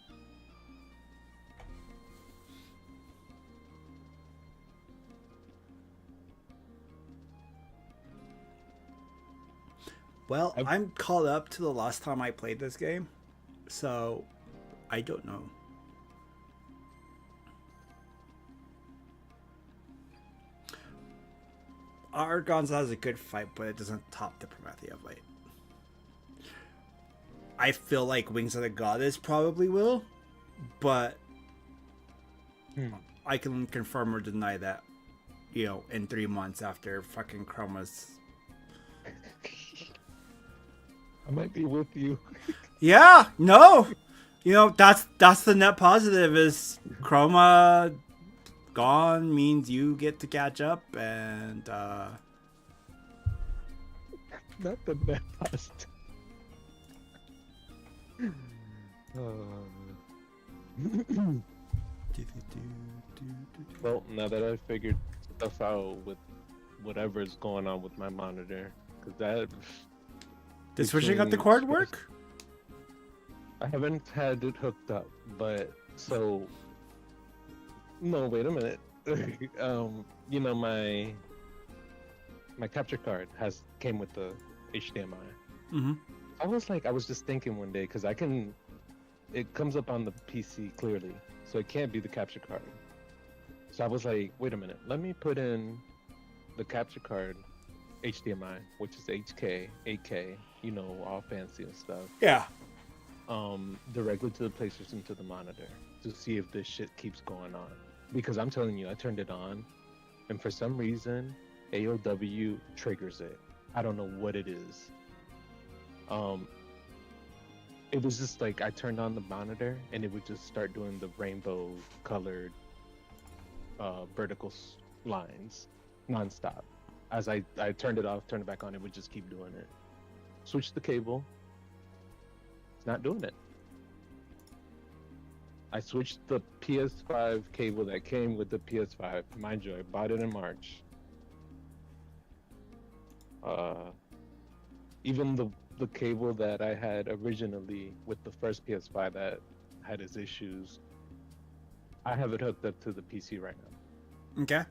Well, I'm caught up to the last time I played this game, so I don't know. Argon's has a good fight, but it doesn't top the Prometheus fight. I feel like Wings of the Goddess probably will, but I can confirm or deny that, in 3 months after fucking Chroma's. I might be with you. Yeah, no, that's the net positive is Chroma gone means you get to catch up and Not the net positive. Well, now that I figured stuff out with whatever's going on with my monitor, because that. Did switching out the cord work? I haven't had it hooked up, but so. No, wait a minute. My capture card came with the HDMI. Mm-hmm. I was just thinking one day because it comes up on the PC clearly, so it can't be the capture card. So I was like, wait a minute, let me put in the capture card HDMI, which is HK, 8K, all fancy and stuff. Yeah. Directly to the PlayStation to the monitor to see if this shit keeps going on. Because I'm telling you, I turned it on, and for some reason, AOW triggers it. I don't know what it is. It was just like I turned on the monitor, and it would just start doing the rainbow colored vertical lines nonstop. As I turned it off, turned it back on, it would just keep doing it. Switch the cable. It's not doing it. I switched the PS5 cable that came with the PS5. Mind you, I bought it in March. Even the cable that I had originally with the first PS5 that had its issues, I have it hooked up to the PC right now. Okay.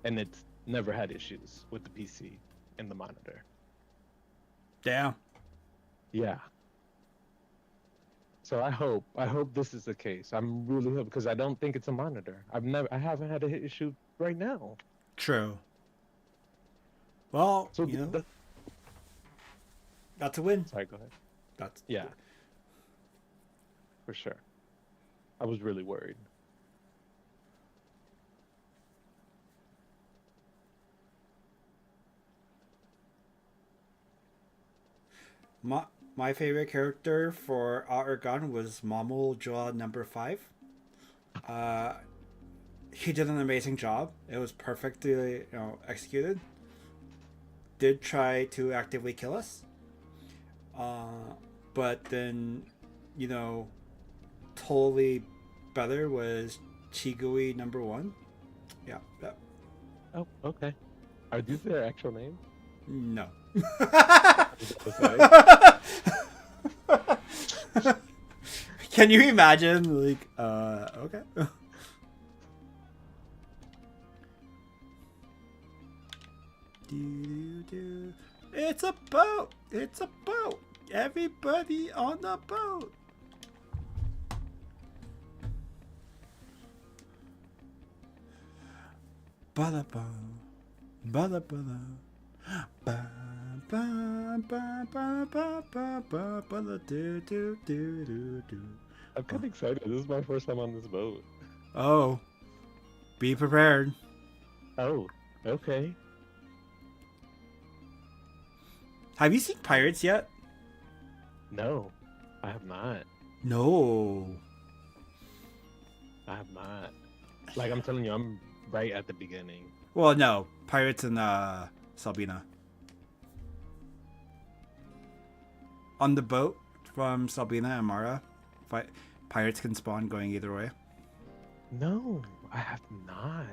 And it's never had issues with the PC and the monitor. Damn. Yeah. So I hope this is the case. I'm really hoping because I don't think it's a monitor. I haven't had an issue right now. True. Well, So that's a win. sorry, go ahead. That's Yeah. For sure. I was really worried. My favorite character for Argon was Mamul Joa number 5. He did an amazing job. It was perfectly executed. Did try to actively kill us. But then, totally better was Chigui number 1. Yeah. Oh, okay. Are these their actual names? No. Okay. Can you imagine? Like, okay. It's a boat. It's a boat. Everybody on the boat. Bada ba, bada bada, ba ba ba ba ba ba ba bada do do do do do. I'm kind of excited. This is my first time on this boat. Oh, be prepared. Oh, okay. Have you seen Pirates yet? No, I have not. No. I have not. Like I'm telling you, I'm right at the beginning. Well, no. Pirates in Sabina. On the boat from Sabina and Mara, pirates can spawn going either way. No, I have not.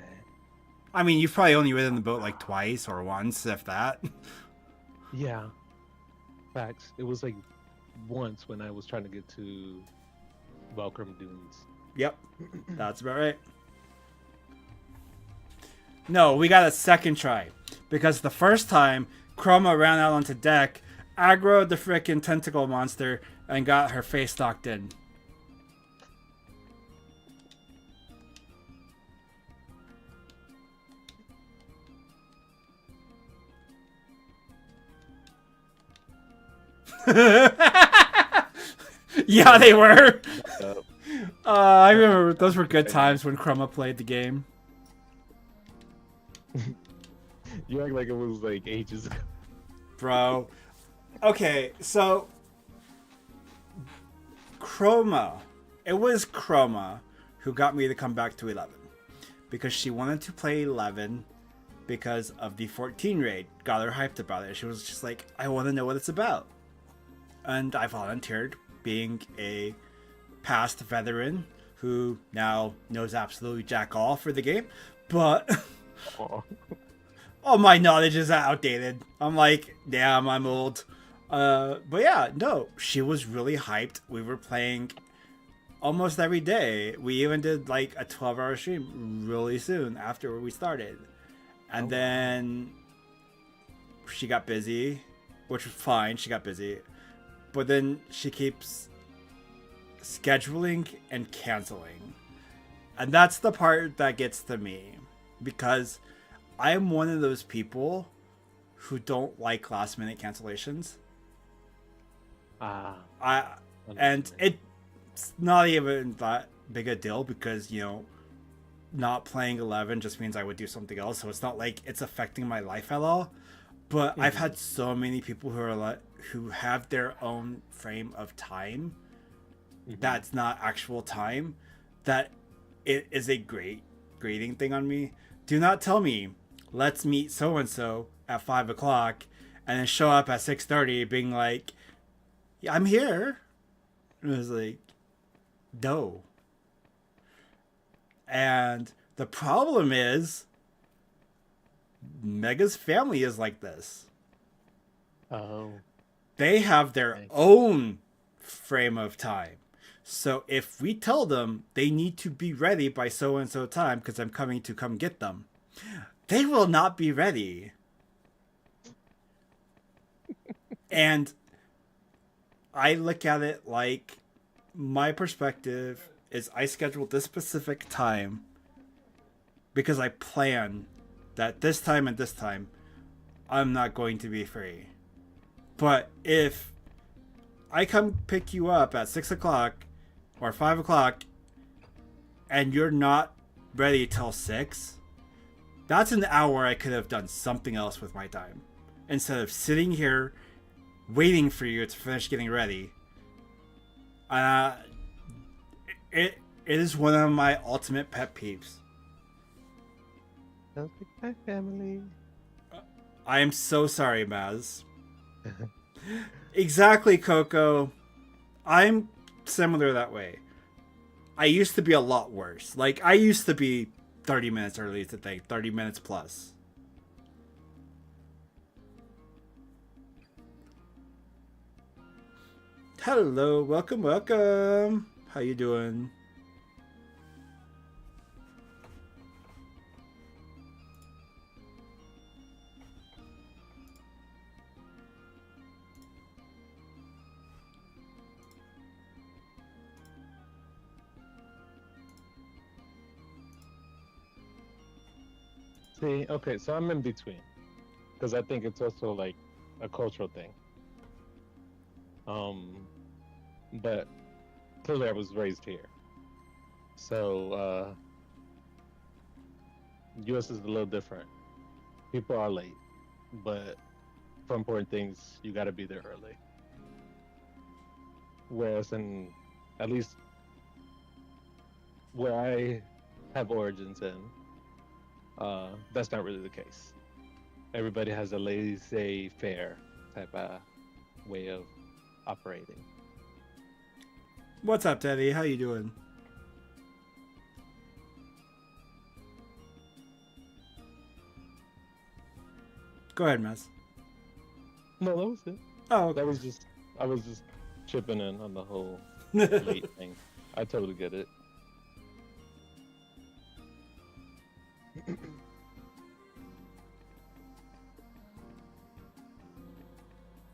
I mean, you've probably only ridden the boat like twice or once, if that. Yeah, facts. It was like once when I was trying to get to Valkyrie Dunes. Yep, that's about right. No, we got a second try. Because the first time, Chroma ran out onto deck, aggroed the frickin' tentacle monster, and got her face knocked in. Yeah, they were. I remember those were good times when Chroma played the game. You act like it was like ages ago. Bro. Okay, so Chroma. It was Chroma who got me to come back to 11. Because she wanted to play 11 because of the 14 raid. Got her hyped about it. She was just like, I want to know what it's about. And I volunteered, being a past veteran who now knows absolutely jack all for the game. But all my knowledge is outdated. I'm like, damn, I'm old. But yeah, no, she was really hyped. We were playing almost every day. We even did like a 12-hour stream really soon after we started. And then she got busy, which was fine. She got busy. But then she keeps scheduling and canceling. And that's the part that gets to me. Because I am one of those people who don't like last minute cancellations. And it's not even that big a deal because, you know, not playing 11 just means I would do something else. So it's not like it's affecting my life at all. But I've had so many people who are like, who have their own frame of time that's not actual time, that it is a great grading thing on me. Do not tell me, let's meet so-and-so at 5 o'clock and then show up at 6:30 being like, yeah, I'm here. It was like, no. And the problem is, Mega's family is like this. Oh. They have their own frame of time. So if we tell them they need to be ready by so-and-so time because I'm coming to come get them, they will not be ready. And I look at it like my perspective is I scheduled this specific time because I plan that this time and this time I'm not going to be free. But if I come pick you up at 6 o'clock or 5 o'clock and you're not ready till 6, that's an hour I could have done something else with my time. Instead of sitting here waiting for you to finish getting ready. It is one of my ultimate pet peeves. Sounds like my family. I am so sorry, Maz. Exactly, Coco. I'm similar that way. I used to be a lot worse. Like, I used to be 30 minutes early to think, 30 minutes plus. Hello, welcome, welcome. How you doing? See, okay, so I'm in between because I think it's also like a cultural thing. Um, but clearly I was raised here, so U.S. is a little different. People are late, but for important things, you got to be there early. Whereas in, at least where I have origins in, that's not really the case. Everybody has a laissez-faire type of way of operating. What's up, Teddy? How you doing? Go ahead, Mess. No, that was it. Oh, That was just I was just chipping in on the whole late thing. I totally get it.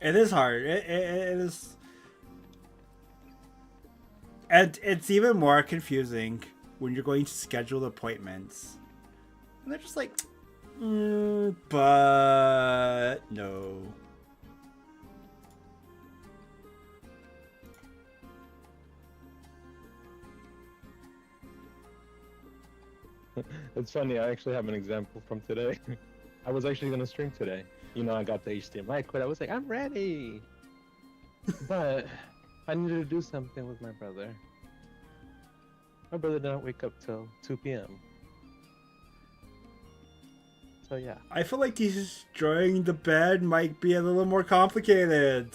it is hard. It is, and it's even more confusing when you're going to schedule appointments, and they're just like, but no. It's funny, I actually have an example from today. I was actually gonna stream today. You know, I got the HDMI cord. I was like, I'm ready. But I needed to do something with my brother. My brother didn't wake up till 2 p.m. So yeah. I feel like destroying the bed might be a little more complicated.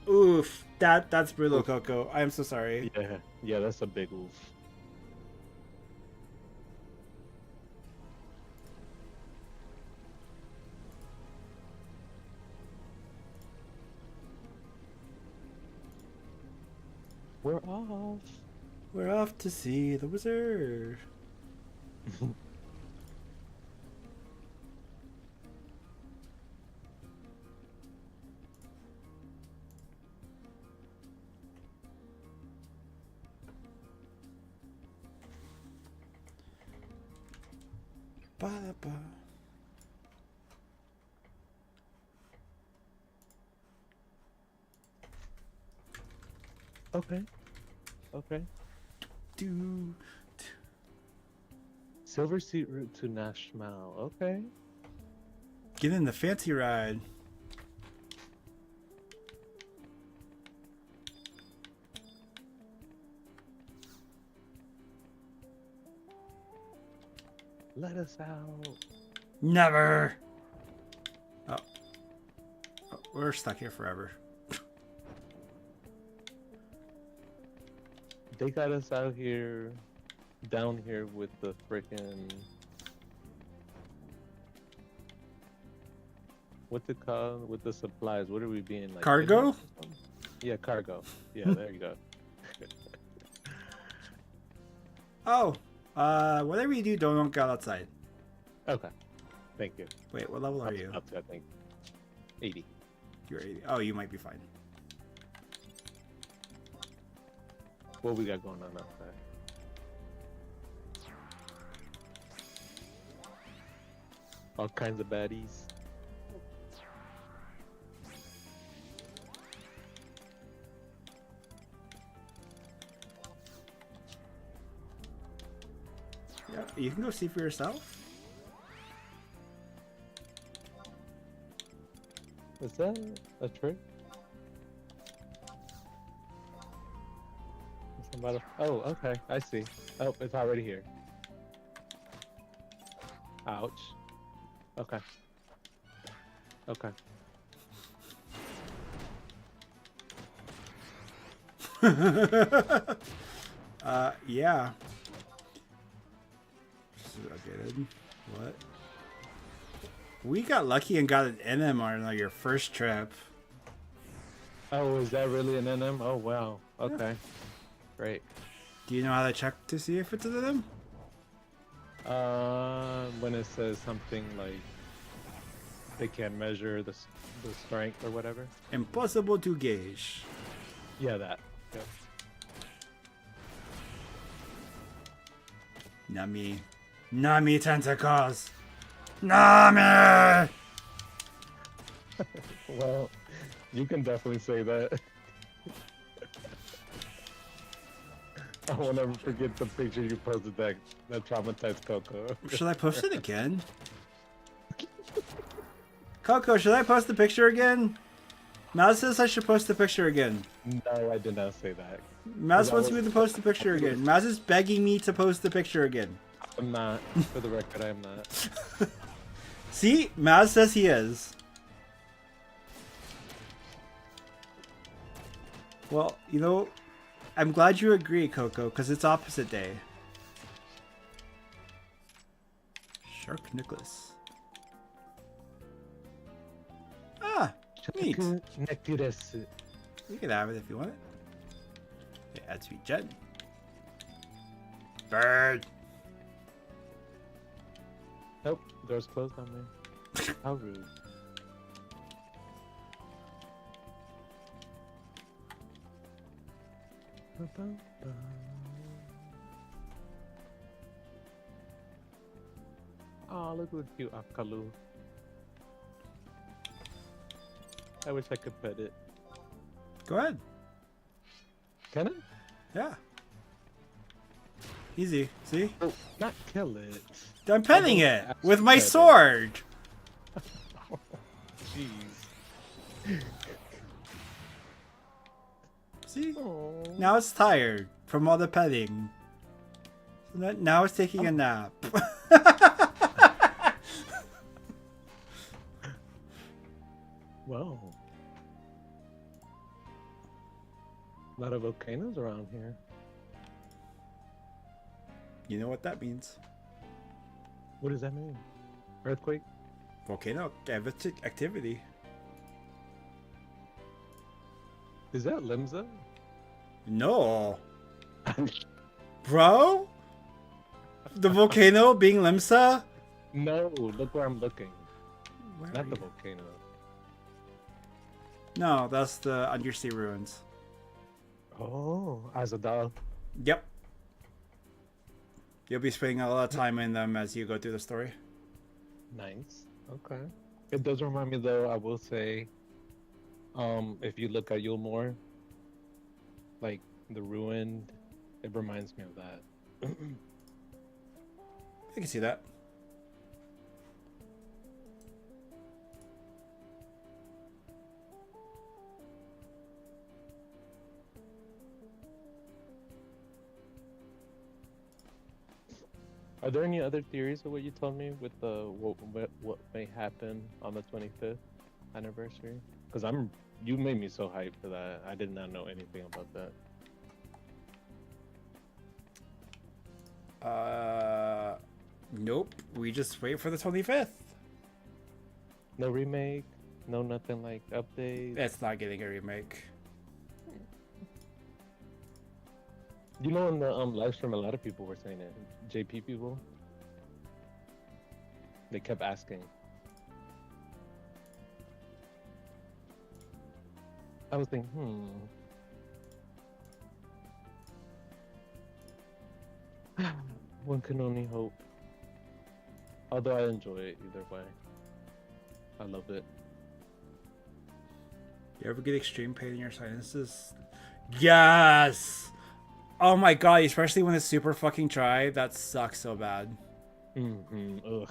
Oof, that's brutal, Coco. I am so sorry. Yeah, that's a big oof. We're off. We're off to see the wizard. Ba-da-ba. Okay. Okay. Do. Silver Seat route to Nashmal. Okay. Get in the fancy ride. Let us out. Never. Oh, we're stuck here forever. They got us out here, down here with the frickin' what's it called? With the supplies. What are we being like? Cargo? idiots or something? Yeah, cargo. Yeah, there you go. Oh, whatever you do, don't go outside. Okay. Thank you. Wait, what level are you? Up to, I think, 80. You're 80. Oh, you might be fine. What we got going on outside? All kinds of baddies. Yeah, you can go see for yourself. Is that a trick? Somebody... Oh, okay. I see. Oh, it's already here. Ouch. Okay. Okay. Yeah. Updated. What? We got lucky and got an NMR on your first trip. Oh, is that really an NM? Oh, wow. Okay. Great. Do you know how to check to see if it's an NM? When it says something like they can't measure the strength or whatever. Impossible to gauge. Yeah, that. Yep. Nami. Nami tentacles. Nami! Well, you can definitely say that. I won't ever forget the picture you posted that traumatized Coco. Should I post it again? Coco, should I post the picture again? Maz says I should post the picture again. No, I did not say that. Maz wants me to post the picture again. Maz is begging me to post the picture again. I'm not. For the record, I am not. See? Maz says he is. Well, you know, I'm glad you agree, Coco, because it's opposite day. Shark Nicholas. Ah, neat. You can have it if you want it. Okay, add sweet jet. Bird. Nope, door's closed on me. How rude. Oh, look at cute Akalu. I wish I could pet it. Go ahead. Can I? Yeah. Easy. See? Oh, not kill it. I'm petting it actually with my pet it. sword. Jeez. See? Oh. Now it's tired from all the petting. So now it's taking a nap. Whoa. A lot of volcanoes around here. You know what that means. What does that mean? Earthquake? Volcano activity. Is that Limsa? No. Bro? The volcano being Limsa? No, look where I'm looking. Where Not are the you? volcano. No, that's the undersea ruins. Oh, Azadal. Yep. You'll be spending a lot of time in them as you go through the story. Nice. Okay. It does remind me though, I will say, if you look at Yulmore, like the ruined, it reminds me of that. I can see that. Are there any other theories of what you told me with the what may happen on the 25th anniversary? Because you made me so hyped for that. I did not know anything about that. Nope. We just wait for the 25th. No remake, no nothing like updates. It's not getting a remake. You know, in the live stream, a lot of people were saying it. JP people, they kept asking. I was thinking, one can only hope. Although I enjoy it either way. I love it. You ever get extreme pain in your sinuses? Yes! Oh my god, especially when it's super fucking dry. That sucks so bad. Ugh.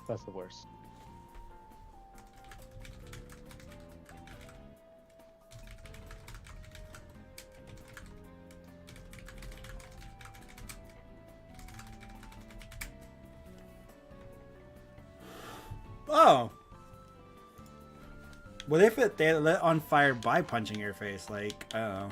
That's the worst. Oh! What if they lit on fire by punching your face? Like, I don't know.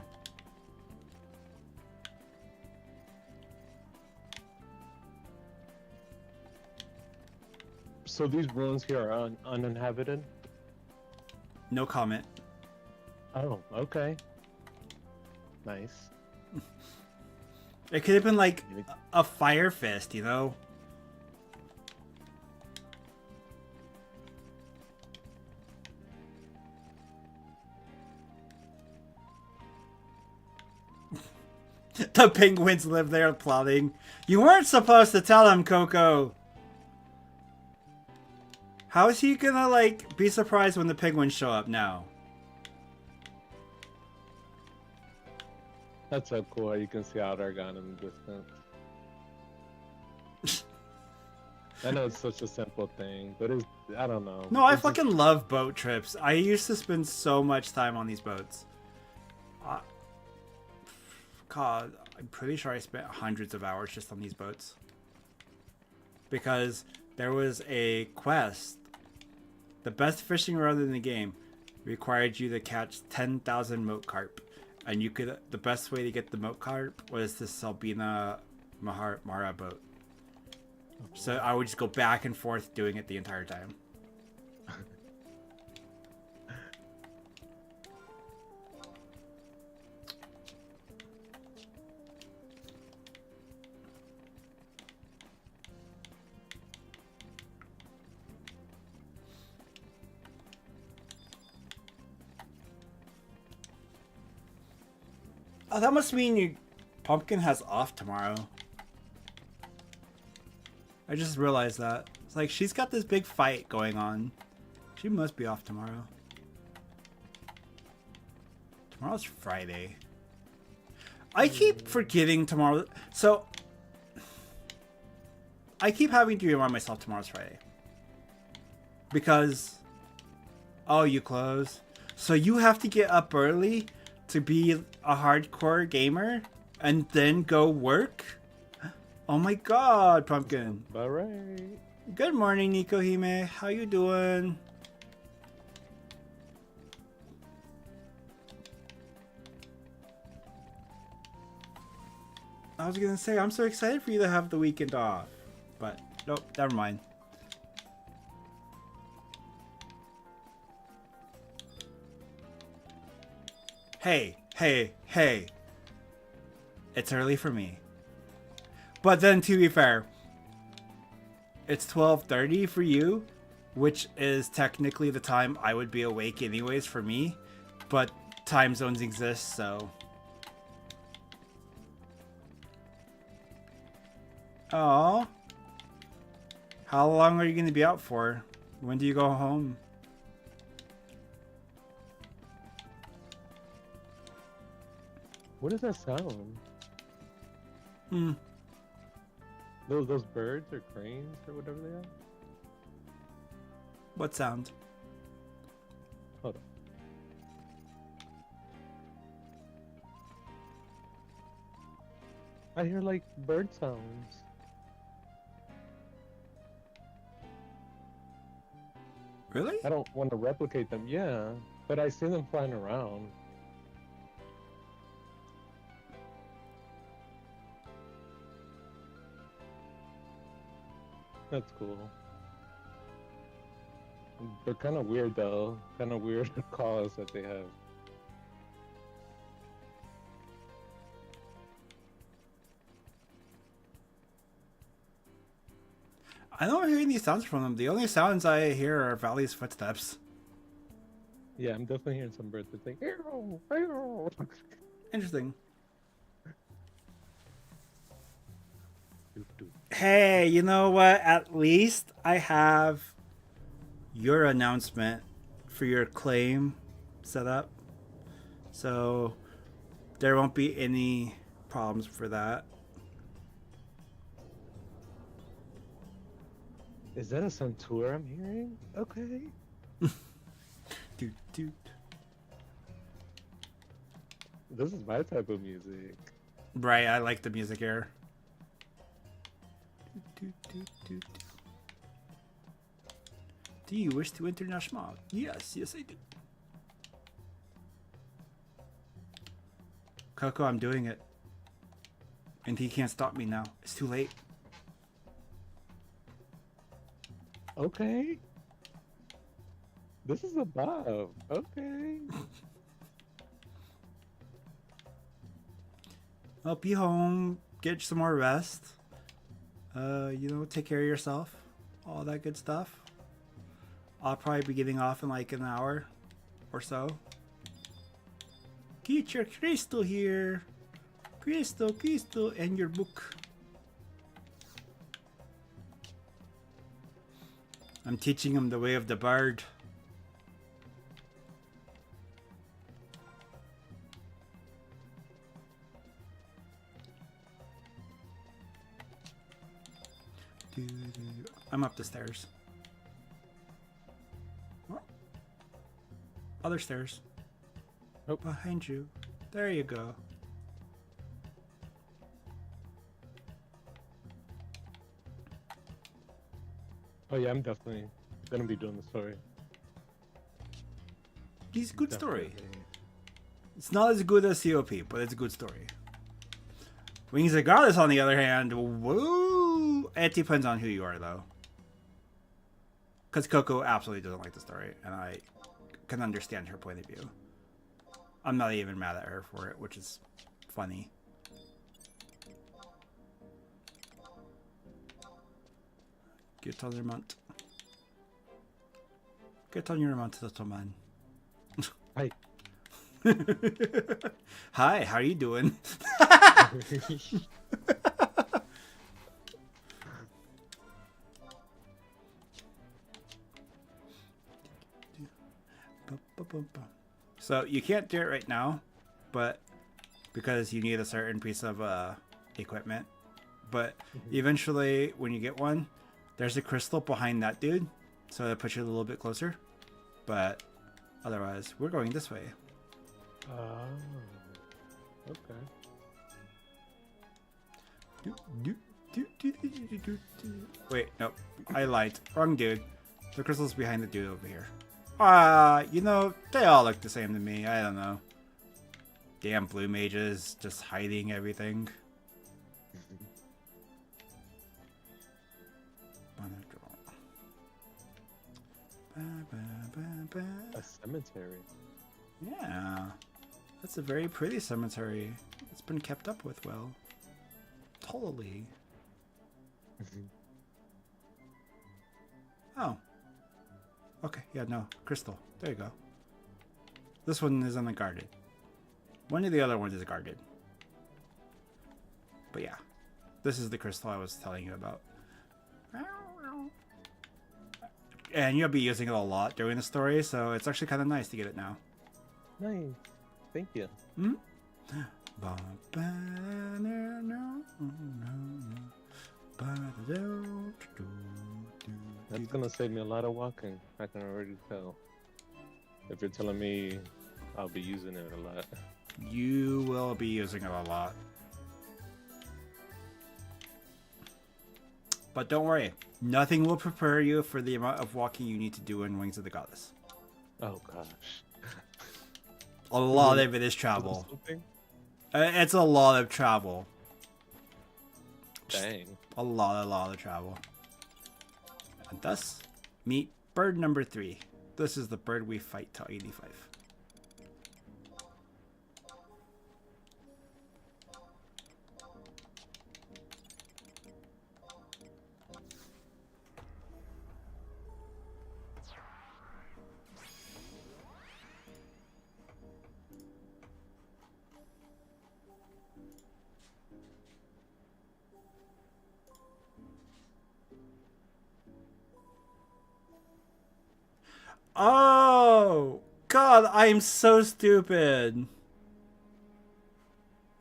So these ruins here are uninhabited? No comment. Oh, okay. Nice. It could have been like a fire fist, you know? The penguins live there plotting. You weren't supposed to tell him, Coco. How is he gonna, like, be surprised when the penguins show up now? That's so cool how you can see Outargon in the distance. I know it's such a simple thing, but it's, I don't know. No, I It's just- fucking love boat trips. I used to spend so much time on these boats. God, I'm pretty sure I spent hundreds of hours just on these boats. Because there was a quest. The best fishing rod in the game required you to catch 10,000 moat carp. And you could, the best way to get the moat carp was the Salbina Mara boat. So I would just go back and forth doing it the entire time. Oh, that must mean you Pumpkin has off tomorrow. I just realized that. It's like she's got this big fight going on. She must be off tomorrow. Tomorrow's Friday. I keep forgetting tomorrow. So I keep having to remind myself tomorrow's Friday. Because oh, you close. So you have to get up early to be a hardcore gamer and then go work? Oh my god, Pumpkin. All right. Good morning, Nico Hime. How you doing? I was gonna say, I'm so excited for you to have the weekend off. But, nope, never mind. Hey, hey, hey. It's early for me. But then, to be fair, it's 12:30 for you, which is technically the time I would be awake anyways for me. But time zones exist, so... Oh. How long are you going to be out for? When do you go home? What does that sound? Hmm. Those birds or cranes or whatever they are? What sound? Hold on. I hear like bird sounds. Really? I don't want to replicate them, yeah, but I see them flying around. That's cool. They're kind of weird though. Kind of weird calls that they have. I don't hear any sounds from them. The only sounds I hear are Valley's footsteps. Yeah, I'm definitely hearing some birds that think, "Ew, ew." Interesting. Doop, doop. Hey, you know what? At least I have your announcement for your claim set up. So there won't be any problems for that. Is that a Suntour I'm hearing? Okay. Doot, doot. This is my type of music. Right, I like the music here. Doot, doot, doot, doot. Do you wish to enter Nashma? Yes, yes I do. Coco, I'm doing it. And he can't stop me now. It's too late. Okay. This is a vibe. Okay. I'll be home, get some more rest. You know, take care of yourself. All that good stuff. I'll probably be getting off in like an hour or so. Get your crystal here. Crystal, and your book. I'm teaching him the way of the bard. I'm up the stairs. Oh. Other stairs. Oh. Behind you. There you go. Oh yeah, I'm definitely gonna be doing the story. It's a good story. Definitely. It's not as good as COP, but it's a good story. Wings of Goddess, on the other hand, woo! It depends on who you are, though. Because Coco absolutely doesn't like the story, and I can understand her point of view. I'm not even mad at her for it, which is funny. Get on your mount. Get on your mount, little man. Hi. Hi, how are you doing? So you can't do it right now, but because you need a certain piece of equipment. But eventually, when you get one, there's a crystal behind that dude, so that puts you a little bit closer. But otherwise, we're going this way. Oh. Okay. Wait, nope. I lied. Wrong dude. The crystal's behind the dude over here. You know, they all look the same to me. I don't know. Damn blue mages just hiding everything. A cemetery. Yeah. That's a very pretty cemetery. It's been kept up with well. Totally. Oh. Okay, yeah, no. Crystal. There you go. This one is unguarded. One of the other ones is guarded. But yeah. This is the crystal I was telling you about. And you'll be using it a lot during the story, so it's actually kind of nice to get it now. Nice. Thank you. Hmm? That's gonna save me a lot of walking. I can already tell. If you're telling me I'll be using it a lot. You will be using it a lot. But don't worry, nothing will prepare you for the amount of walking you need to do in Wings of the Goddess. Oh gosh. A lot of it is travel. It's a lot of travel. Dang. A lot of travel. And thus, meet bird number 3. This is the bird we fight till 85. Oh, God, I'm so stupid.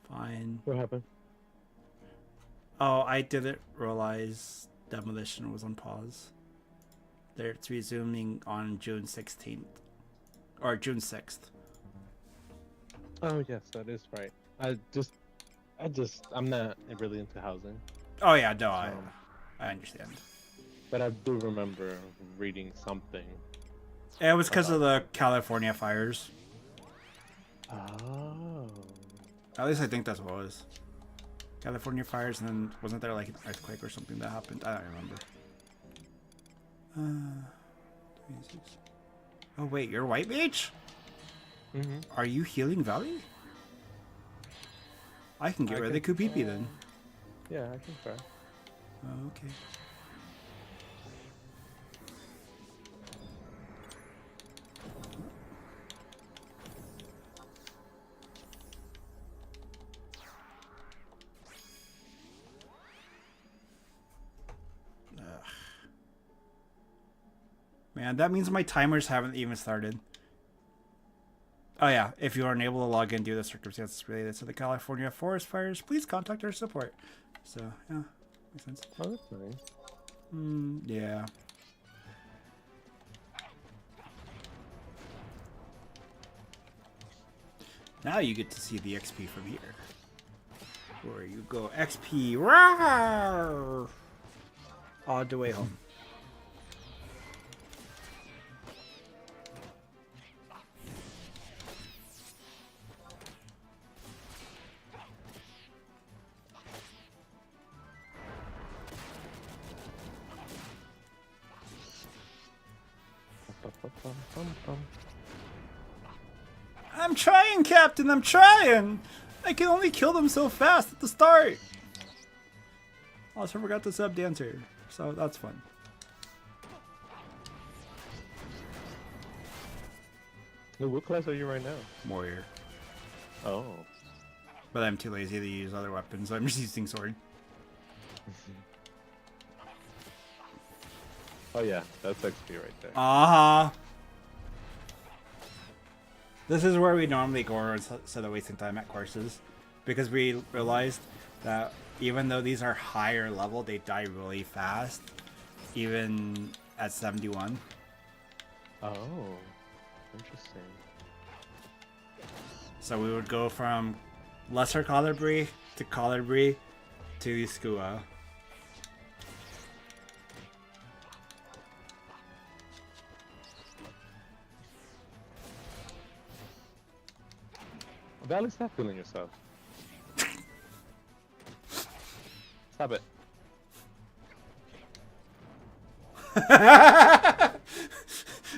Fine. What happened? Oh, I didn't realize demolition was on pause. It's resuming on June 16th. Or June 6th. Oh yes, that is right. I'm not really into housing. Oh, yeah, no, I understand. But I do remember reading something. It was because of the California fires. Oh. At least I think that's what it was. California fires, and then wasn't there like an earthquake or something that happened? I don't remember. 26. Oh wait, you're White Mage? Mm-hmm. Are you Healing Valley? I can get rid of the Kupipi then. Yeah, I can try. Oh, okay. Man, that means my timers haven't even started. Oh yeah, if you are unable to log in due to circumstances related to the California forest fires, please contact our support. So, yeah, makes sense. Oh, that's nice. Yeah. Now you get to see the XP from here. Where you go XP rawr, all the way home. I'm trying, Captain, I'm trying! I can only kill them so fast at the start! Also forgot to sub Dancer, so that's fun. Hey, what class are you right now? Warrior. Oh. But I'm too lazy to use other weapons, so I'm just using sword. Oh yeah, that's XP right there. Uh-huh. This is where we normally go instead of wasting time at courses. Because we realized that even though these are higher level, they die really fast. Even at 71. Oh. Interesting. So we would go from lesser Colibri to Colibri to Skua. Valley, stop feeling yourself. Stop it.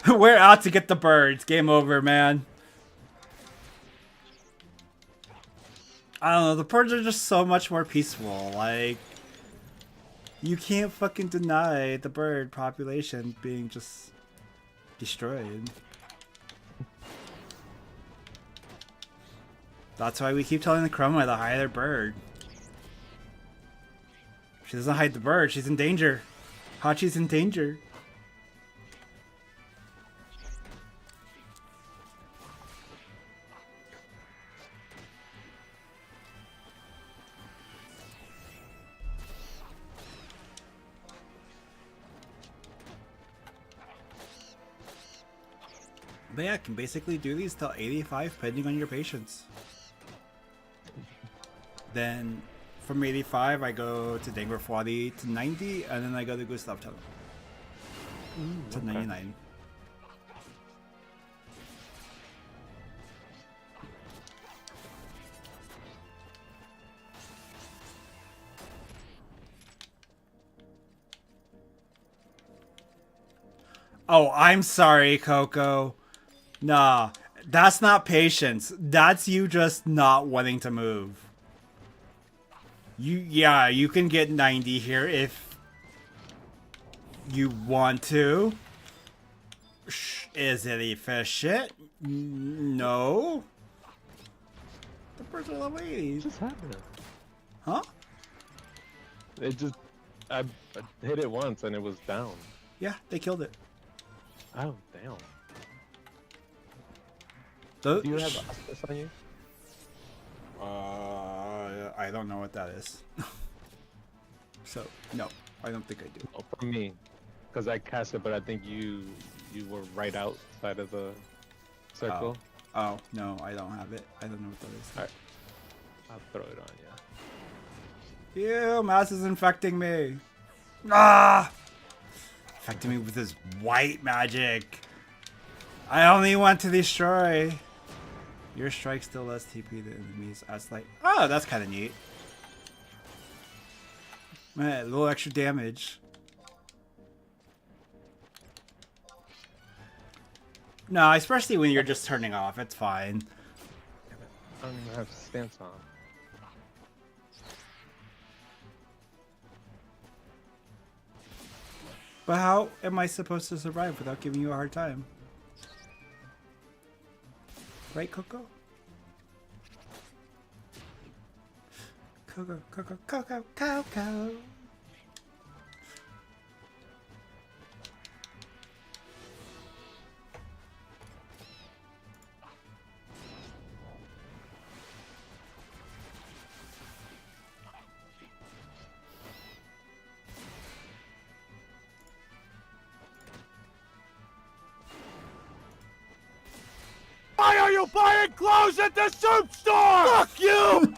We're out to get the birds. Game over, man. I don't know. The birds are just so much more peaceful. Like, you can't fucking deny the bird population being just destroyed. That's why we keep telling the Chroma to hide their bird. She doesn't hide the bird. She's in danger. Hachi's in danger. But yeah, I can basically do these till 85 depending on your patience. Then from 85 I go to Dengorfwadi to 90 and then I go to Gustav Tunnel to 99. Oh, I'm sorry, Coco. Nah, that's not patience. That's you just not wanting to move. Yeah, you can get 90 here if you want to. Is it efficient? No. The birds are level 80. What just happened? Huh? It just... I hit it once and it was down. Yeah, they killed it. Oh, damn. Do Do you have Oscars on you? I don't know what that is. So, no, I don't think I do. Oh, for me. Because I cast it, but I think you were right outside of the circle. Oh, no, I don't have it. I don't know what that is. Alright. I'll throw it on you. Ew, Mass is infecting me. Ah! Infecting me with his white magic. I only want to destroy. Your strike still less TP to enemies as like. Oh, that's kind of neat. Man, a little extra damage. No, especially when you're just turning off. It's fine. I don't even have stance on. But how am I supposed to survive without giving you a hard time? Right, Coco? Coco, Coco, Coco, Coco. you buying clothes at the soup store? Fuck you!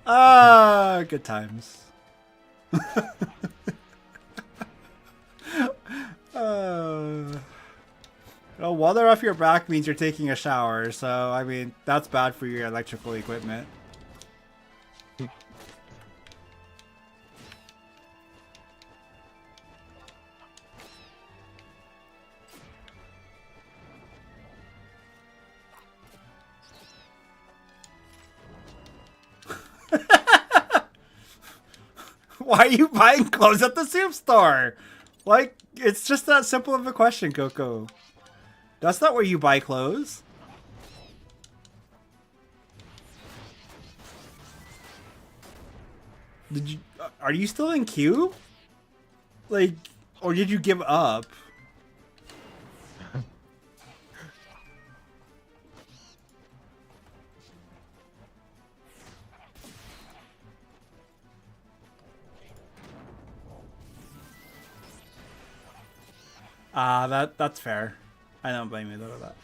Ah, good times. Well, water off your back means you're taking a shower, so I mean that's bad for your electrical equipment. Why are you buying clothes at the soup store? Like, it's just that simple of a question, Coco. That's not where you buy clothes. Did you? Are you still in queue? Like, or did you give up? That's fair. I don't blame you though for that.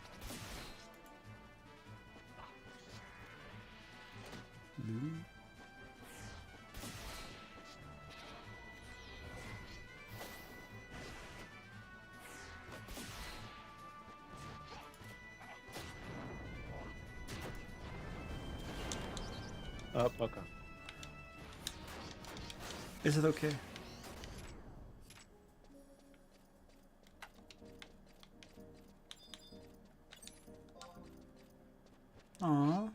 Up, okay. Is it okay? Aww.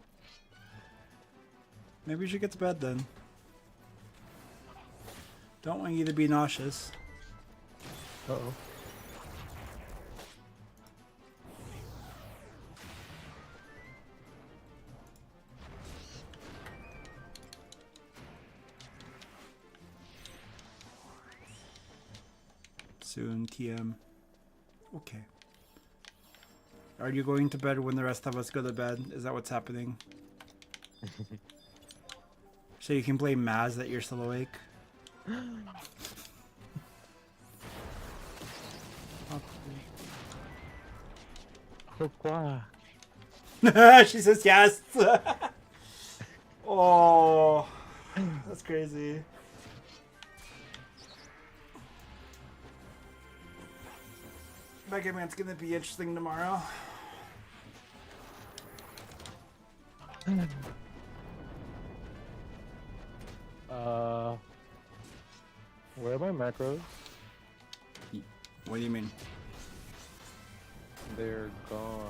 Maybe you should get to bed then. Don't want you to be nauseous. Uh-oh. Soon, TM. Okay. Are you going to bed when the rest of us go to bed? Is that what's happening? So you can blame Maz that you're still awake? Pourquoi? She says yes! Oh, that's crazy. Mega Man's gonna be interesting tomorrow. Where are my macros? What do you mean? They're gone.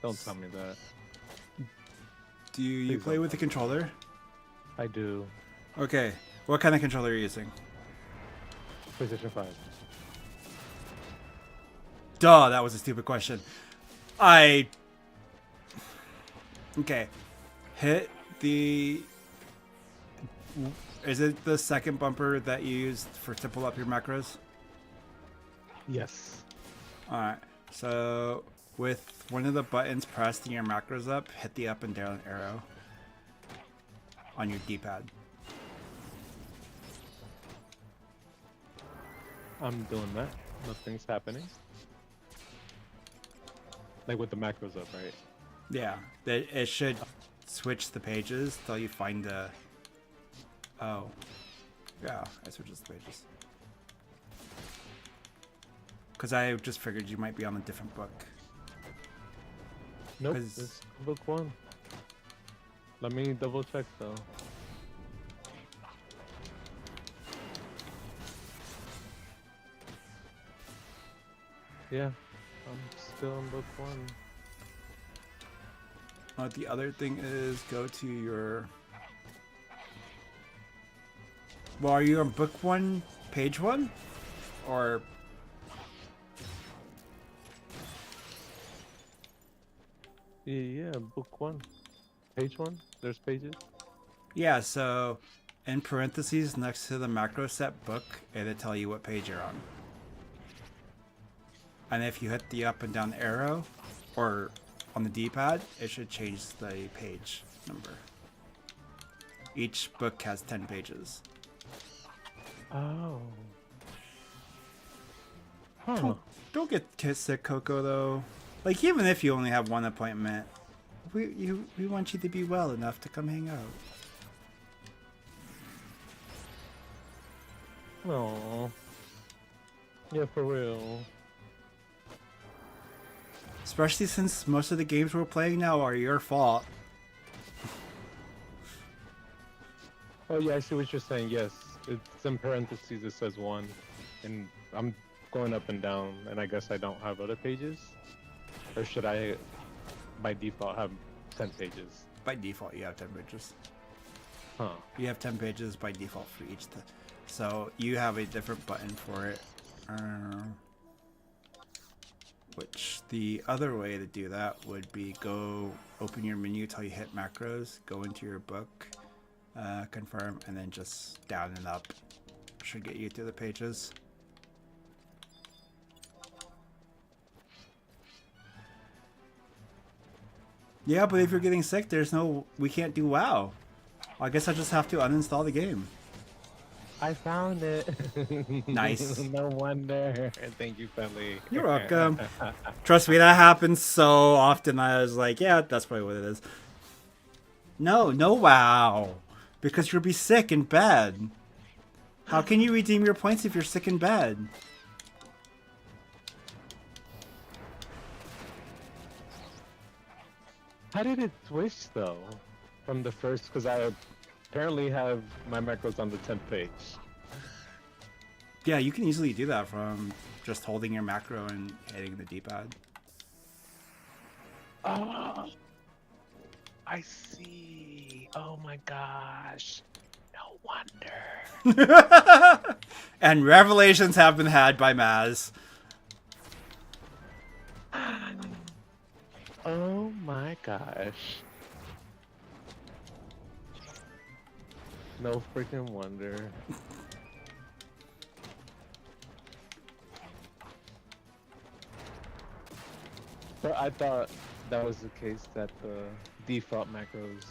Don't tell me that. Do you Please play don't. with the controller? I do. Okay. What kind of controller are you using? PlayStation 5. Duh, that was a stupid question. Okay. Hit the... Is it the second bumper that you used to pull up your macros? Yes. Alright. So, with one of the buttons pressed and your macros up, hit the up and down arrow on your D-pad. I'm doing that. Nothing's happening. Like with the macros up, right? Yeah. It should switch the pages till you find the... Oh. Yeah, I switched the pages. Because I just figured you might be on a different book. Nope, 'Cause- it's book 1. Let me double check though. Yeah, I'm still in book 1. The other thing is go to your... Well, are you on book 1, page 1? Or... Yeah, book 1. Page 1? There's pages? Yeah, so in parentheses next to the macro set book, it'll tell you what page you're on. And if you hit the up and down arrow, or on the D-pad, it should change the page number. Each book has 10 pages. Oh. Huh. Don't get sick, Coco, though. Like, even if you only have one appointment, we want you to be well enough to come hang out. Aww. Yeah, for real. Especially since most of the games we're playing now are your fault. Oh yeah, I see what you're saying. Yes, it's in parentheses. It says 1, and I'm going up and down, and I guess I don't have other pages, or should I, by default, have 10 pages? By default, you have 10 pages. Huh. You have 10 pages by default for each. So you have a different button for it. Which the other way to do that would be go open your menu till you hit macros, go into your book, confirm, and then just down and up should get you through the pages. Yeah, but if you're getting sick, we can't do WoW. I guess I just have to uninstall the game. I found it. Nice. No wonder. Thank you, Felly. You're welcome. Trust me, that happens so often. I was like, yeah, that's probably what it is. No WoW. Because you'll be sick in bed. How can you redeem your points if you're sick in bed? How did it switch though? From the first, because I apparently have my macros on the 10th page. Yeah, you can easily do that from just holding your macro and hitting the D-pad. Oh, I see. Oh my gosh. No wonder. And revelations have been had by Maz. Oh my gosh. No freaking wonder. But I thought that was the case that the default macros,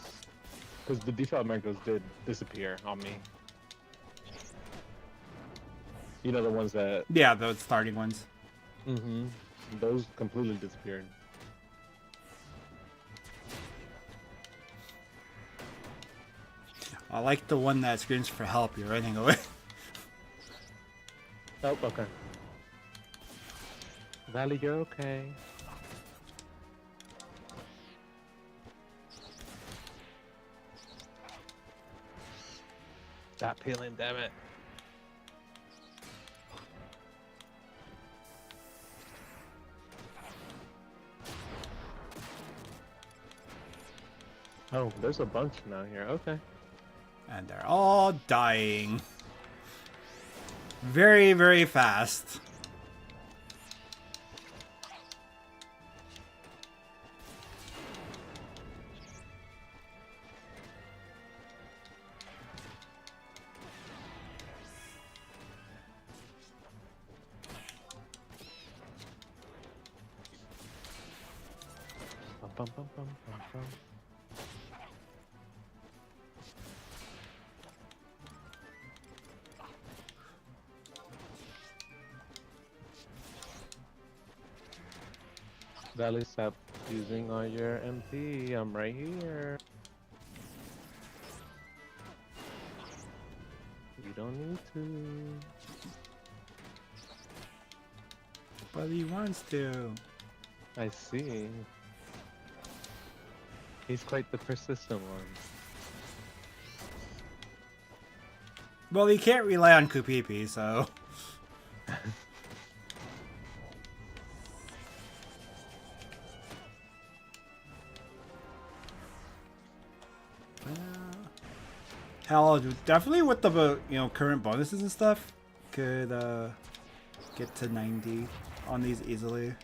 because the default macros did disappear on me. You know, the ones that... Yeah, the starting ones. Mm-hmm. Those completely disappeared. I like the one that screams for help. You're running away. Oh, okay. Valley, you're okay. Stop peeling, damn it. Oh, there's a bunch now here. Okay. And they're all dying. Very, very fast. Bum, bum, bum, bum, bum, bum. Valley, stop using all your MP. I'm right here. You don't need to. But he wants to. I see. He's quite the persistent one. Well, he can't rely on Kupipi, so... Hell, definitely with the current bonuses and stuff, could get to 90 on these easily.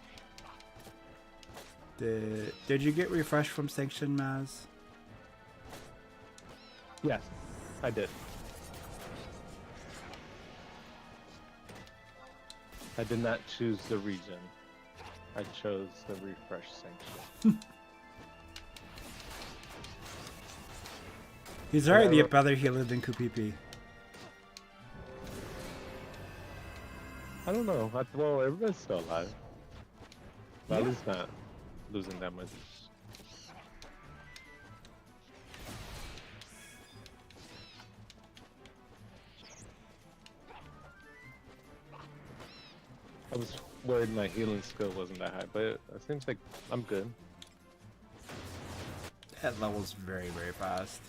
Did you get refreshed from Sanction, Maz? Yes, I did. I did not choose the region. I chose the refresh sanction. He's already a better healer than Kupipi. I don't know. Well, everybody's still alive. But at least not losing that much. I was worried my healing skill wasn't that high, but it seems like I'm good. That level's very, very fast.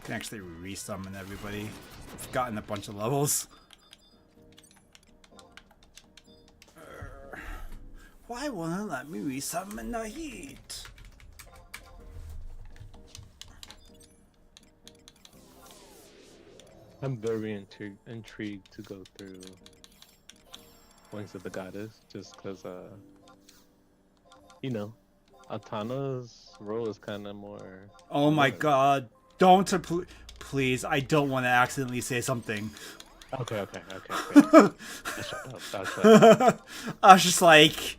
Can actually resummon everybody. I've gotten a bunch of levels. Why won't it let me resummon the heat? I'm very intrigued to go through Wings of the Goddess, just because, you know, Altana's role is kind of more... Oh my god. Don't, please, I don't want to accidentally say something. Okay. Shut up. Shut up. I was just like,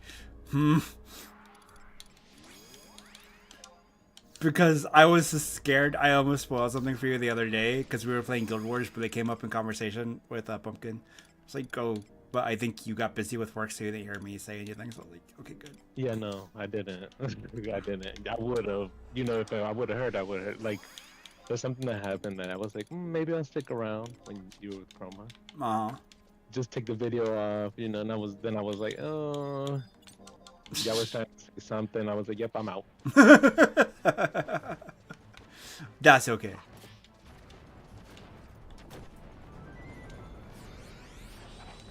because I was just scared. I almost spoiled something for you the other day because we were playing Guild Wars, but it came up in conversation with Pumpkin. It's like, go, but I think you got busy with work, so you didn't hear me say anything. So like, okay, good. Yeah, no, I didn't. I didn't. I would have. You know, if I would have heard, I would have. Like, there's something that happened that I was like, maybe I'll stick around when you were with Chroma. Just take the video off, you know, and I was like, oh. Y'all was trying to say something. I was like, yep, I'm out. That's okay.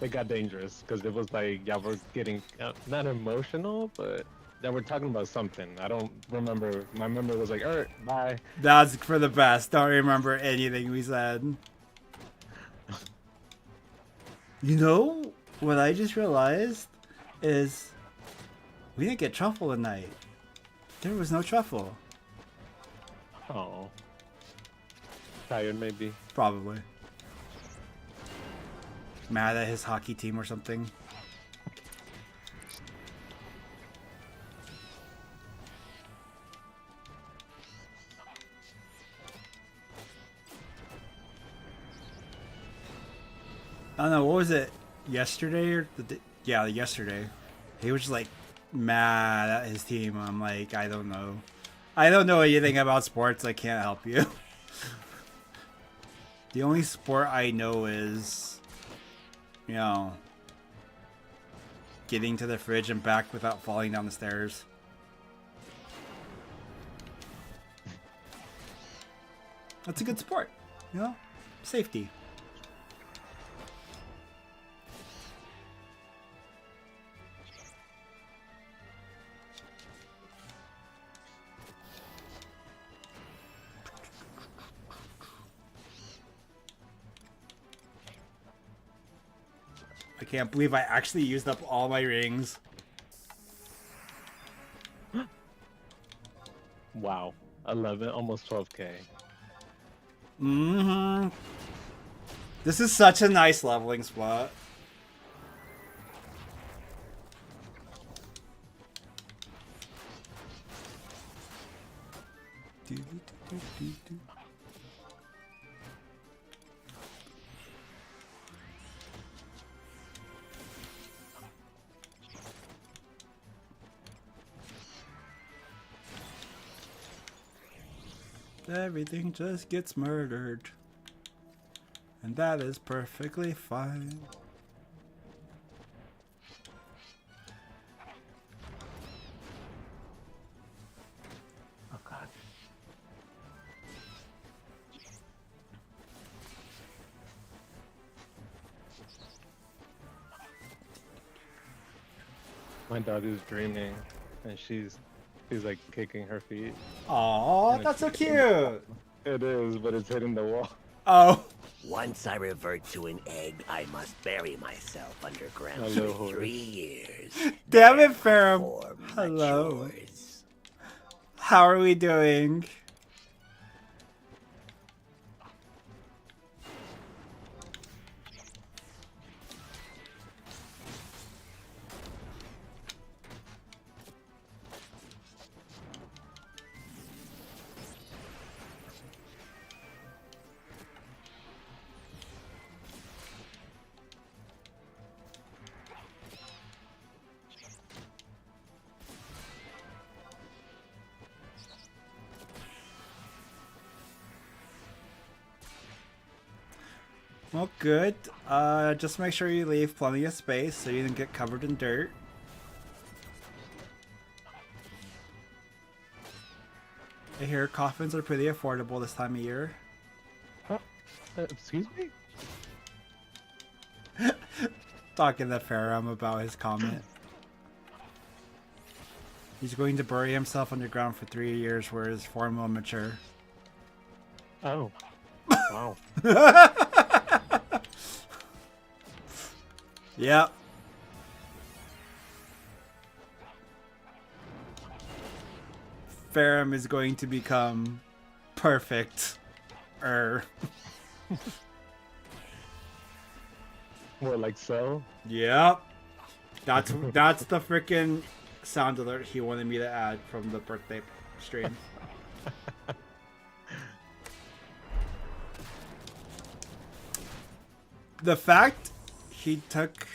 It got dangerous because it was like y'all were getting not emotional, but y'all were talking about something. I don't remember. My memory was like, alright, bye. That's for the best. Don't remember anything we said. You know, what I just realized is we didn't get truffle tonight. There was no truffle. Oh. Tired, maybe. Probably. Mad at his hockey team or something. I don't know, what was it? Yesterday or yeah, yesterday. He was just like mad at his team. I'm like, I don't know. I don't know anything about sports. I can't help you. The only sport I know is, you know, getting to the fridge and back without falling down the stairs. That's a good sport, you know? Safety. I can't believe I actually used up all my rings. Wow. 11, almost 12k. Mm-hmm. This is such a nice leveling spot. Everything just gets murdered. And that is perfectly fine. Oh god. My dog is dreaming and she's like kicking her feet. Aw, that's so cute. It is, but it's hitting the wall. Oh. Once I revert to an egg, I must bury myself underground Hello, for horse. 3 years. Damn it, Ferrum. For Hello. matures. How are we doing? Well, good. Just make sure you leave plenty of space so you don't get covered in dirt. I hear coffins are pretty affordable this time of year. Excuse me? Talking to Farum about his comment. He's going to bury himself underground for 3 years where his form will mature. Oh. Wow. Yep. Farum is going to become perfect. What, like so? Yep. That's the freaking sound alert he wanted me to add from the birthday stream. The fact he took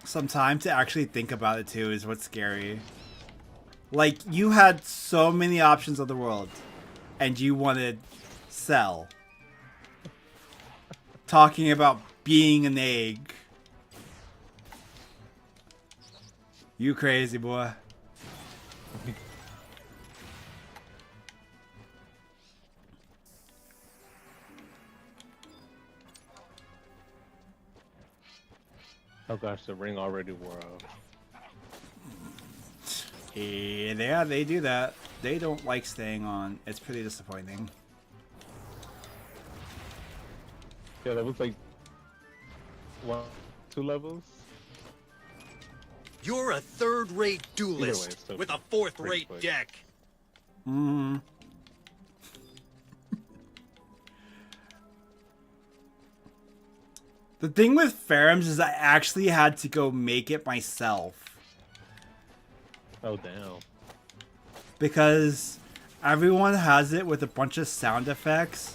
some time to actually think about it too is what's scary. Like, you had so many options of the world and you wanted Cell. Talking about being an egg. You crazy boy. Oh gosh, the ring already wore off. Yeah, they do that. They don't like staying on. It's pretty disappointing. Yeah, that was like 2 levels. You're a third-rate duelist Either way, so with a fourth-rate quick. deck. Mm. The thing with Ferums is I actually had to go make it myself. Oh damn. Because everyone has it with a bunch of sound effects.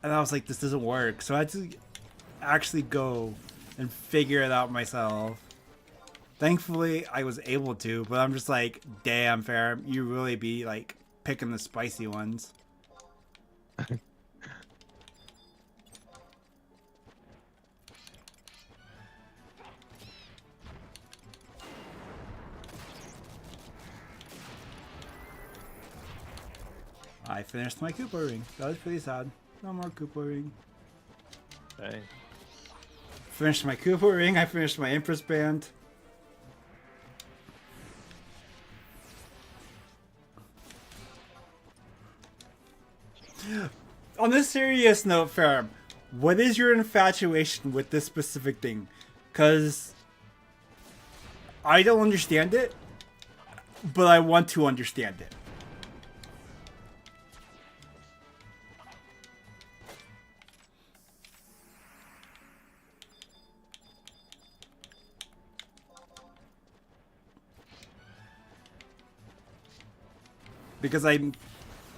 And I was like, this doesn't work. So I had to actually go and figure it out myself. Thankfully, I was able to, but I'm just like, damn, Farum, you really be like picking the spicy ones. I finished my Koopa ring. That was pretty sad. No more Koopa ring. Dang. Finished my Koopa ring. I finished my Empress band. On a serious note, Farum, what is your infatuation with this specific thing? Because I don't understand it, but I want to understand it. Because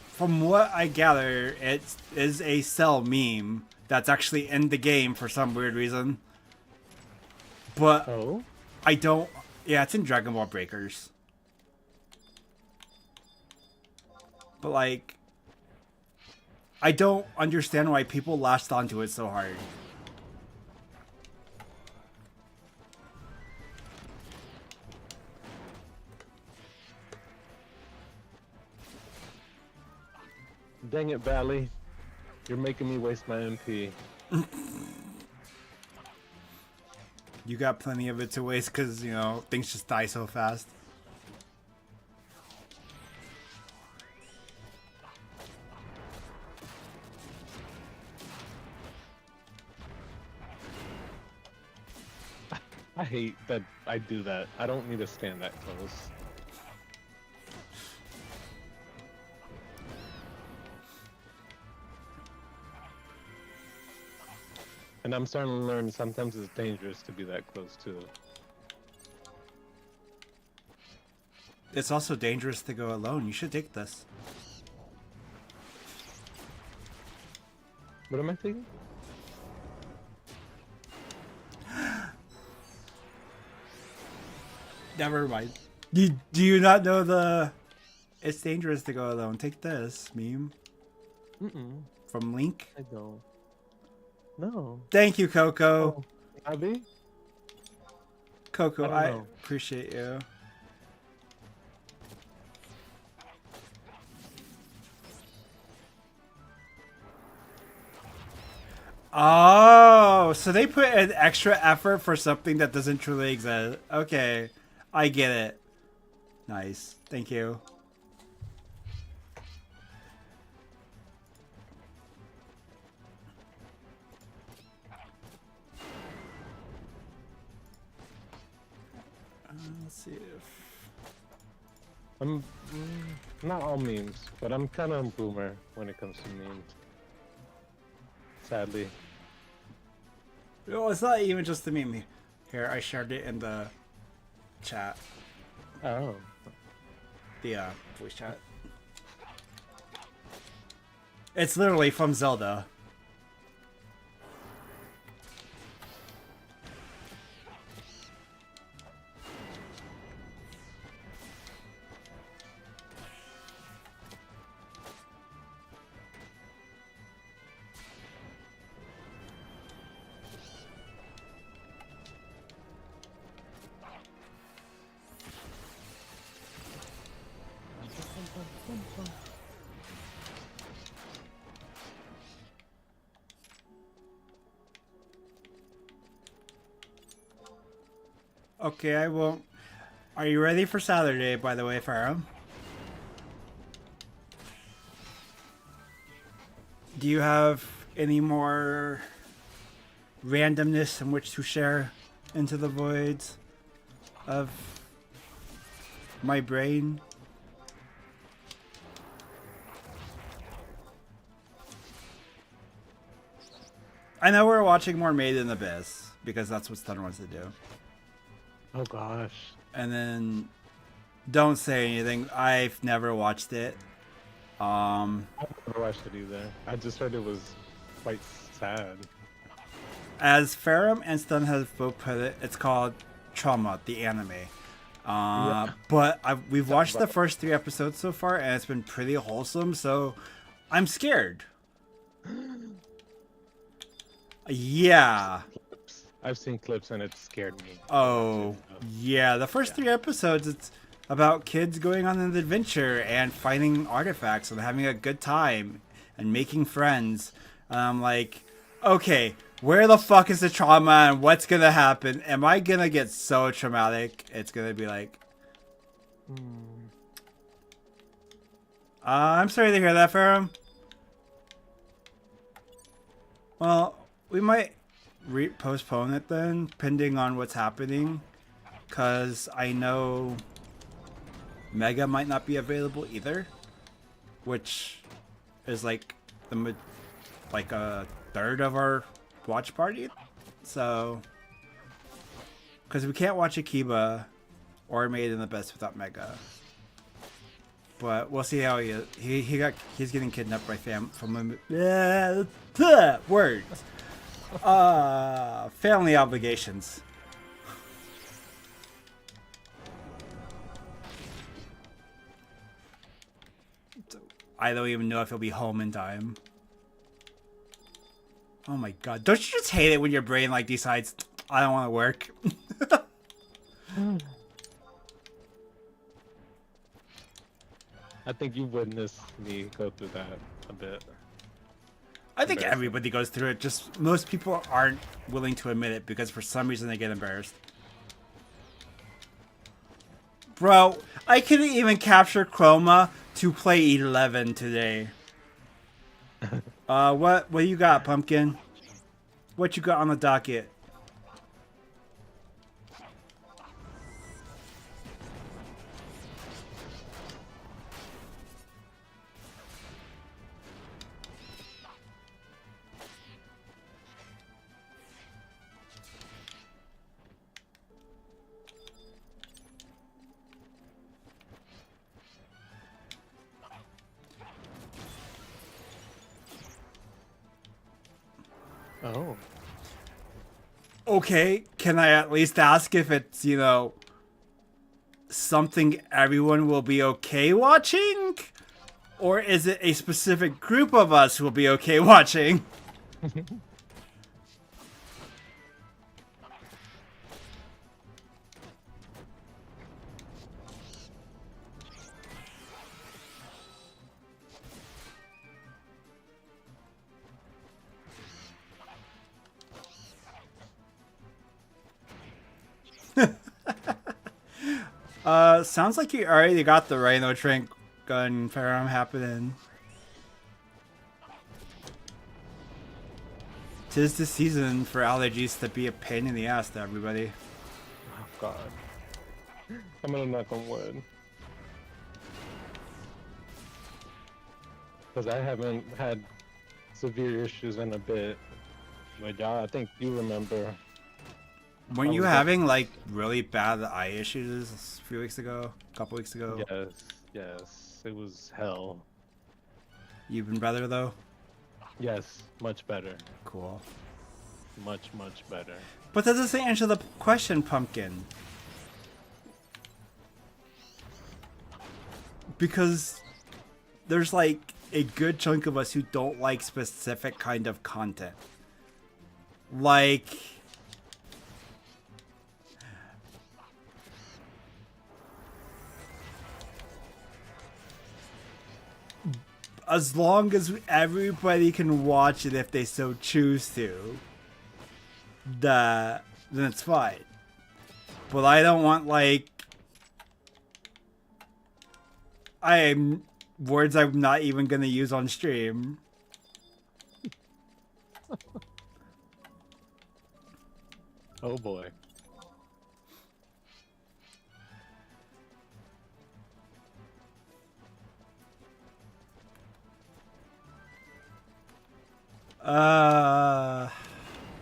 from what I gather, it is a Cell meme that's actually in the game for some weird reason. But Oh? I don't. Yeah, it's in Dragon Ball Breakers. But like, I don't understand why people latched onto it so hard. Dang it, Valley. You're making me waste my MP. You got plenty of it to waste because, you know, things just die so fast. I hate that I do that. I don't need to stand that close. And I'm starting to learn sometimes it's dangerous to be that close too. It's also dangerous to go alone. You should take this. What am I thinking? Never mind. Do you not know the... It's dangerous to go alone. Take this meme. Mm-mm. from Link? I don't. No. Thank you, Coco. Oh, Abby? Coco, I don't I know. appreciate you. Oh, so they put an extra effort for something that doesn't truly exist. Okay, I get it. Nice. Thank you. Let's see if... I'm not all memes, but I'm kind of a boomer when it comes to memes. Sadly. No, it's not even just the meme. Here, I shared it in the chat. Oh. The voice chat. It's literally from Zelda. Okay, I won't. Are you ready for Saturday, by the way, Farah? Do you have any more randomness in which to share into the voids of my brain? I know we're watching more Made in Abyss because that's what Stun wants to do. Oh gosh. And then don't say anything. I've never watched it. I've never watched it either. I just heard it was quite sad. As Ferrum and Stun have both put it, it's called Trauma, the anime. But we've watched the first 3 episodes so far, and it's been pretty wholesome, so I'm scared. Yeah. I've seen clips and it scared me. Oh, yeah. The first 3 episodes, it's about kids going on an adventure and finding artifacts and having a good time and making friends. And I'm like, okay, where the fuck is the trauma and what's gonna happen? Am I gonna get so traumatic? It's gonna be like... I'm sorry to hear that, Ferrum. Well, we might postpone it then, depending on what's happening. Because I know Mega might not be available either. Which is like a third of our watch party. So, because we can't watch Akiba or Made in Abyss without Mega. But we'll see how he is. He's getting kidnapped by words. Family obligations. I don't even know if he'll be home in time. Oh my god. Don't you just hate it when your brain like decides, I don't want to work? I think you witnessed me go through that a bit. I think everybody goes through it. Just most people aren't willing to admit it because for some reason they get embarrassed. Bro, I couldn't even capture Chroma to play 11 today. What you got, Pumpkin? What you got on the docket? Oh. Okay, can I at least ask if it's, you know, something everyone will be okay watching? Or is it a specific group of us who will be okay watching? Sounds like you already got the Rhino Trank gun firearm happening. 'Tis the season for allergies to be a pain in the ass to everybody. Oh God. I'm gonna knock on wood. Because I haven't had severe issues in a bit. But y'all, I think you remember. Weren't you was having like really bad eye issues a few weeks ago? A couple weeks ago? Yes, yes. It was hell. You've been better though? Yes, much better. Cool. Much, much better. But that doesn't answer the question, Pumpkin. Because there's like a good chunk of us who don't like specific kind of content. Like... as long as everybody can watch it if they so choose to, then it's fine. But I don't want, like... words I'm not even gonna use on stream. Oh boy.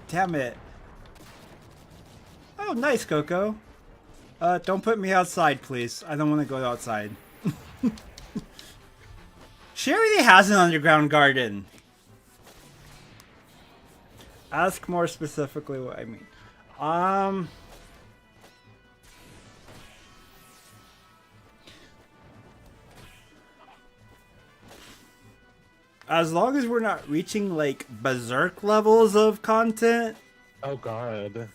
Damn it. Oh, nice, Coco. Don't put me outside, please. I don't want to go outside. She already has an underground garden. Ask more specifically what I mean. As long as we're not reaching like berserk levels of content, Oh God.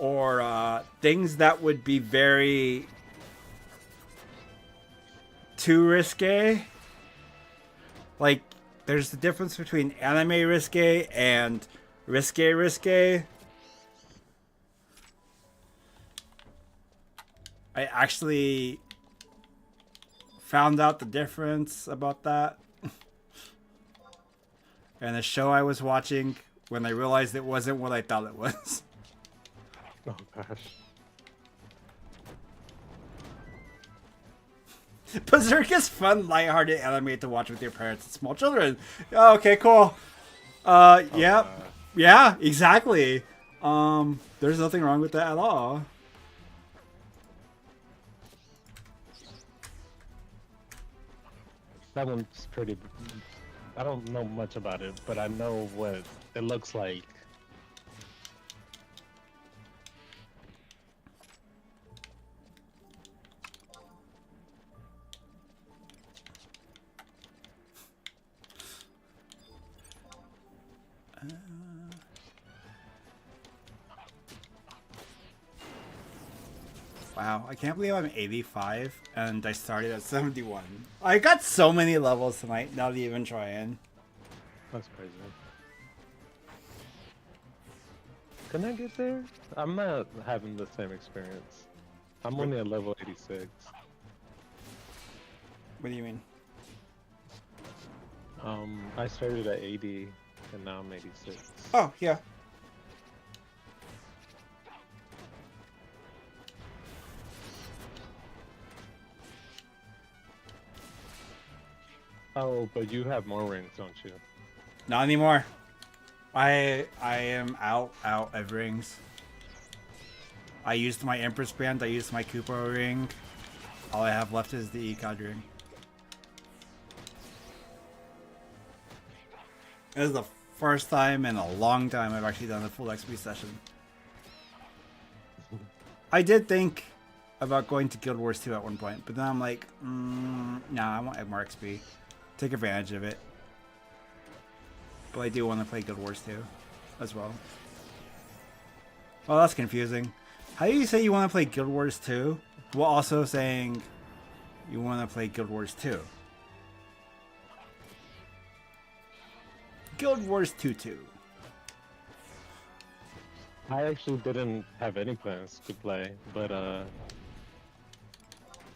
or things that would be very too risque. Like, there's the difference between anime risque and risque. I actually found out the difference about that. And the show I was watching when I realized it wasn't what I thought it was. Oh gosh. Berserk is fun, lighthearted anime to watch with your parents and small children. Oh, okay, cool. Yeah. Yeah, exactly. There's nothing wrong with that at all. That one's pretty. I don't know much about it, but I know what it looks like. Wow, I can't believe I'm 85 and I started at 71. I got so many levels tonight, not even trying. That's crazy. Can I get there? I'm not having the same experience. I'm only at level 86. What do you mean? I started at 80 and now I'm 86. Oh, yeah. Oh, but you have more rings, don't you? Not anymore. I am out of rings. I used my Empress Band, I used my Koopa ring. All I have left is the ECOD ring. This is the first time in a long time I've actually done a full XP session. I did think about going to Guild Wars 2 at one point, but then I'm like, nah, I want more XP. Take advantage of it. But I do want to play Guild Wars 2 as well. Well, that's confusing. How do you say you want to play Guild Wars 2 while also saying you want to play Guild Wars 2? Guild Wars 2. I actually didn't have any plans to play, but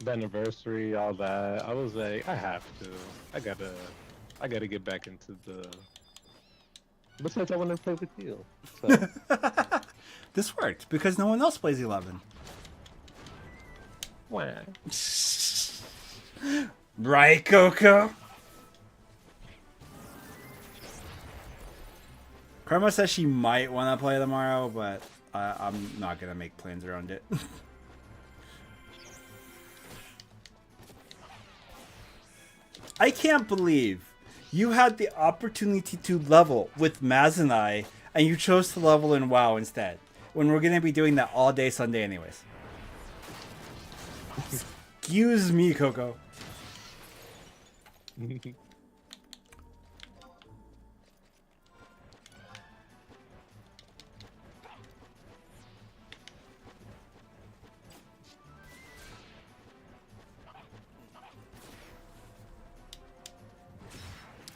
Vana'versary, all that. I was like, I have to. I gotta get back into the. Besides, I want to play with you. So. This worked because no one else plays 11. Wah. Right, Coco? Karma says she might want to play tomorrow, but I'm not going to make plans around it. I can't believe you had the opportunity to level with Maz and I, and you chose to level in WoW instead, when we're going to be doing that all day Sunday anyways. Excuse me, Coco.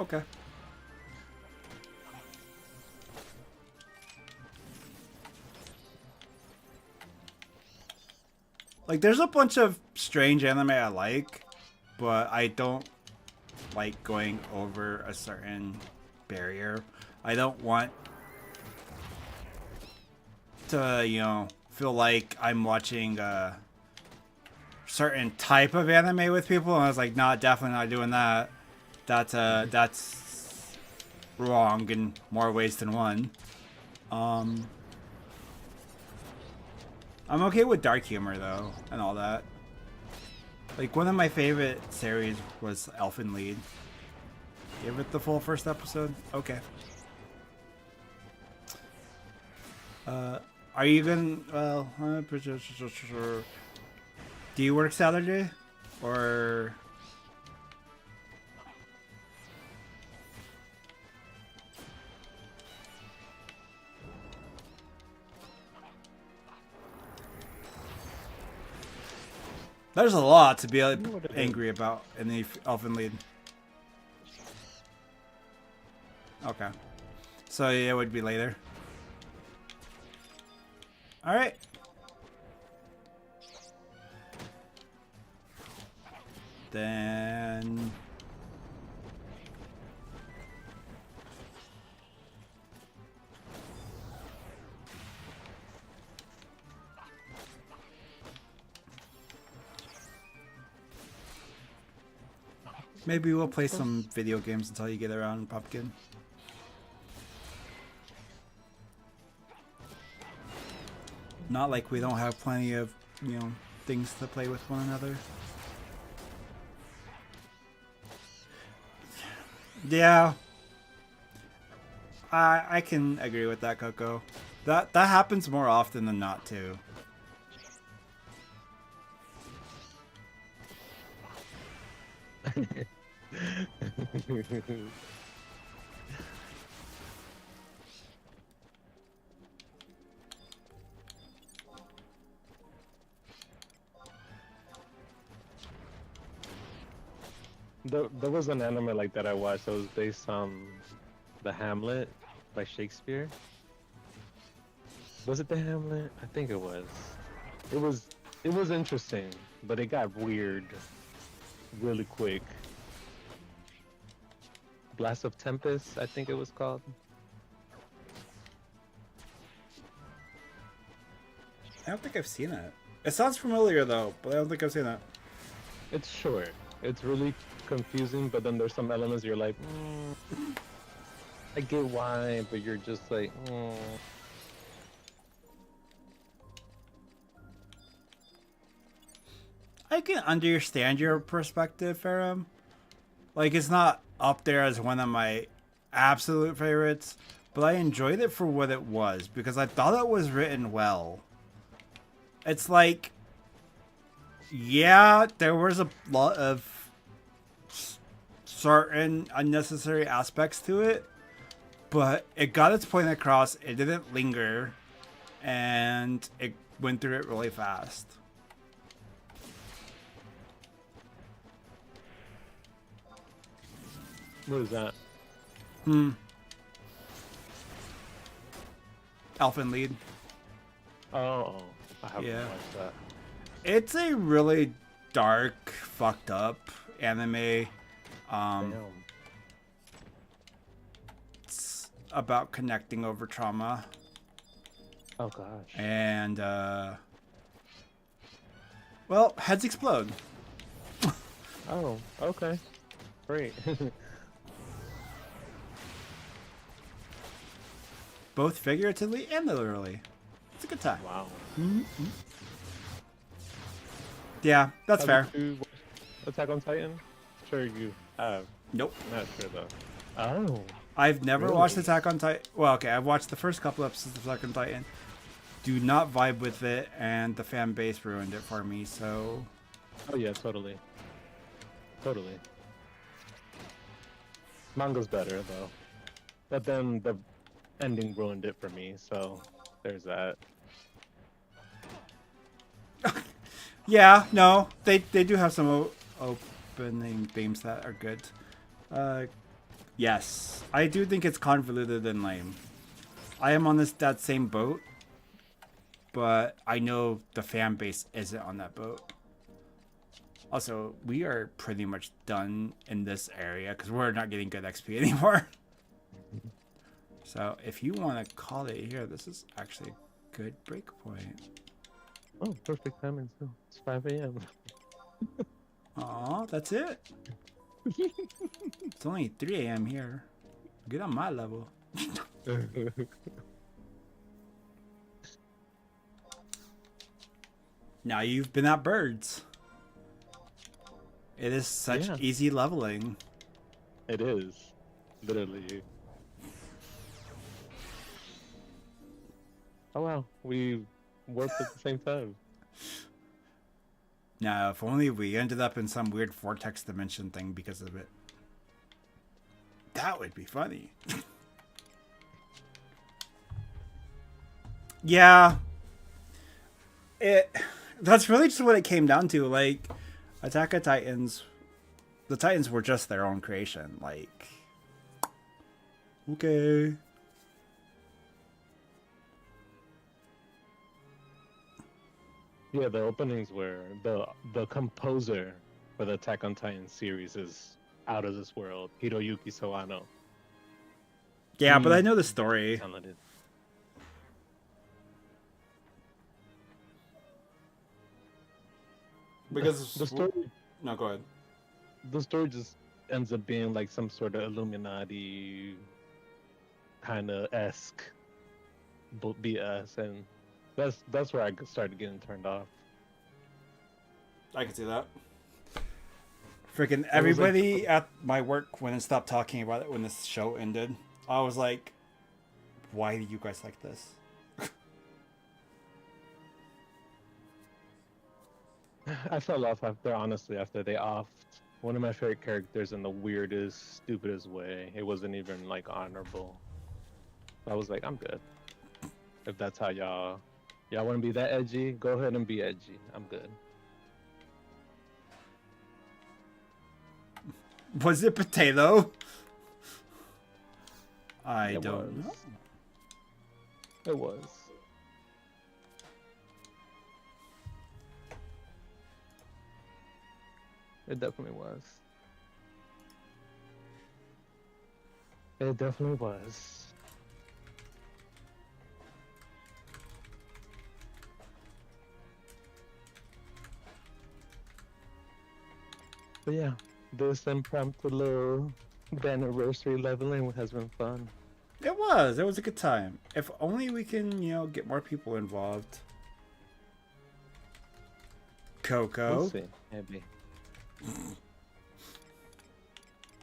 Okay. Like, there's a bunch of strange anime I like, but I don't like going over a certain barrier. I don't want to, you know, feel like I'm watching a certain type of anime with people, and I was like, nah, definitely not doing that. That's wrong in more ways than one. I'm okay with dark humor though, and all that. Like, one of my favorite series was Elfen Lied. Give it the full first episode? Okay. Are you gonna, well, do you work Saturday? Or... There's a lot to be angry about in the Elfen Lied. Okay. So yeah, it would be later. Alright. Then... maybe we'll play some video games until you get around, Pumpkin. Not like we don't have plenty of, you know, things to play with one another. Yeah. I can agree with that, Coco. That happens more often than not, too. There was an anime like that I watched that was based on the Hamlet by Shakespeare. Was it the Hamlet? I think it was. It was interesting, but it got weird really quick. Blast of Tempest, I think it was called. I don't think I've seen it. It sounds familiar though, but I don't think I've seen it. It's short. It's really confusing, but then there's some elements you're like, I get why, but you're just like, I can understand your perspective, Ferrum. Like, it's not up there as one of my absolute favorites, but I enjoyed it for what it was, because I thought it was written well. It's like, Yeah, there was a lot of certain unnecessary aspects to it, but it got its point across. It didn't linger, and it went through it really fast. What is that? Elfin lead. Oh, I haven't Yeah. watched that. It's a really dark, fucked up anime. Damn. It's about connecting over trauma, Oh gosh. and well, heads explode. Oh, okay. Great. Both figuratively and literally. It's a good time. Wow. Yeah, that's fair. Have you watched Attack on Titan? Sure you have. Nope. Not sure though. Oh. I've never Really? watched Attack on Titan. Well, okay, I've watched the first couple episodes of Attack on Titan. Do not vibe with it, and the fan base ruined it for me, so... Oh yeah, totally. Totally. Manga's better though. But then the ending ruined it for me, so there's that. Yeah, no, they do have some opening themes that are good. Yes, I do think it's convoluted and lame. I am on that same boat, but I know the fan base isn't on that boat. Also, we are pretty much done in this area because we're not getting good XP anymore. So if you want to call it here, this is actually a good break point. Oh, perfect timing too. It's 5 a.m. Aw, that's it. It's only 3 a.m. here. Get on my level. Now you've been at birds. It is such Yeah. easy leveling. It is. Literally. Oh wow, we worked at the same time. Now, if only we ended up in some weird vortex dimension thing because of it. That would be funny. Yeah. That's really just what it came down to. Like, Attack of Titans, the Titans were just their own creation. Like, okay. Yeah, the openings were the composer for the Attack on Titan series is out of this world. Hiroyuki Sawano. Yeah, but I know the story. Talented. Because the story No, go ahead. the story just ends up being like some sort of Illuminati kind of esque BS, and that's where I started getting turned off. I can see that. Freaking everybody at my work when it stopped talking about it when this show ended, I was like, why do you guys like this? I fell off after they offed one of my favorite characters in the weirdest, stupidest way. It wasn't even like honorable. I was like, I'm good. If that's how y'all want to be that edgy, go ahead and be edgy. I'm good. Was it potato? I It don't was. know. It was. It definitely was. It definitely was. But yeah, this impromptu little Vana'versary leveling has been fun. It was. It was a good time. If only we can, get more people involved. Coco. We'll see, maybe.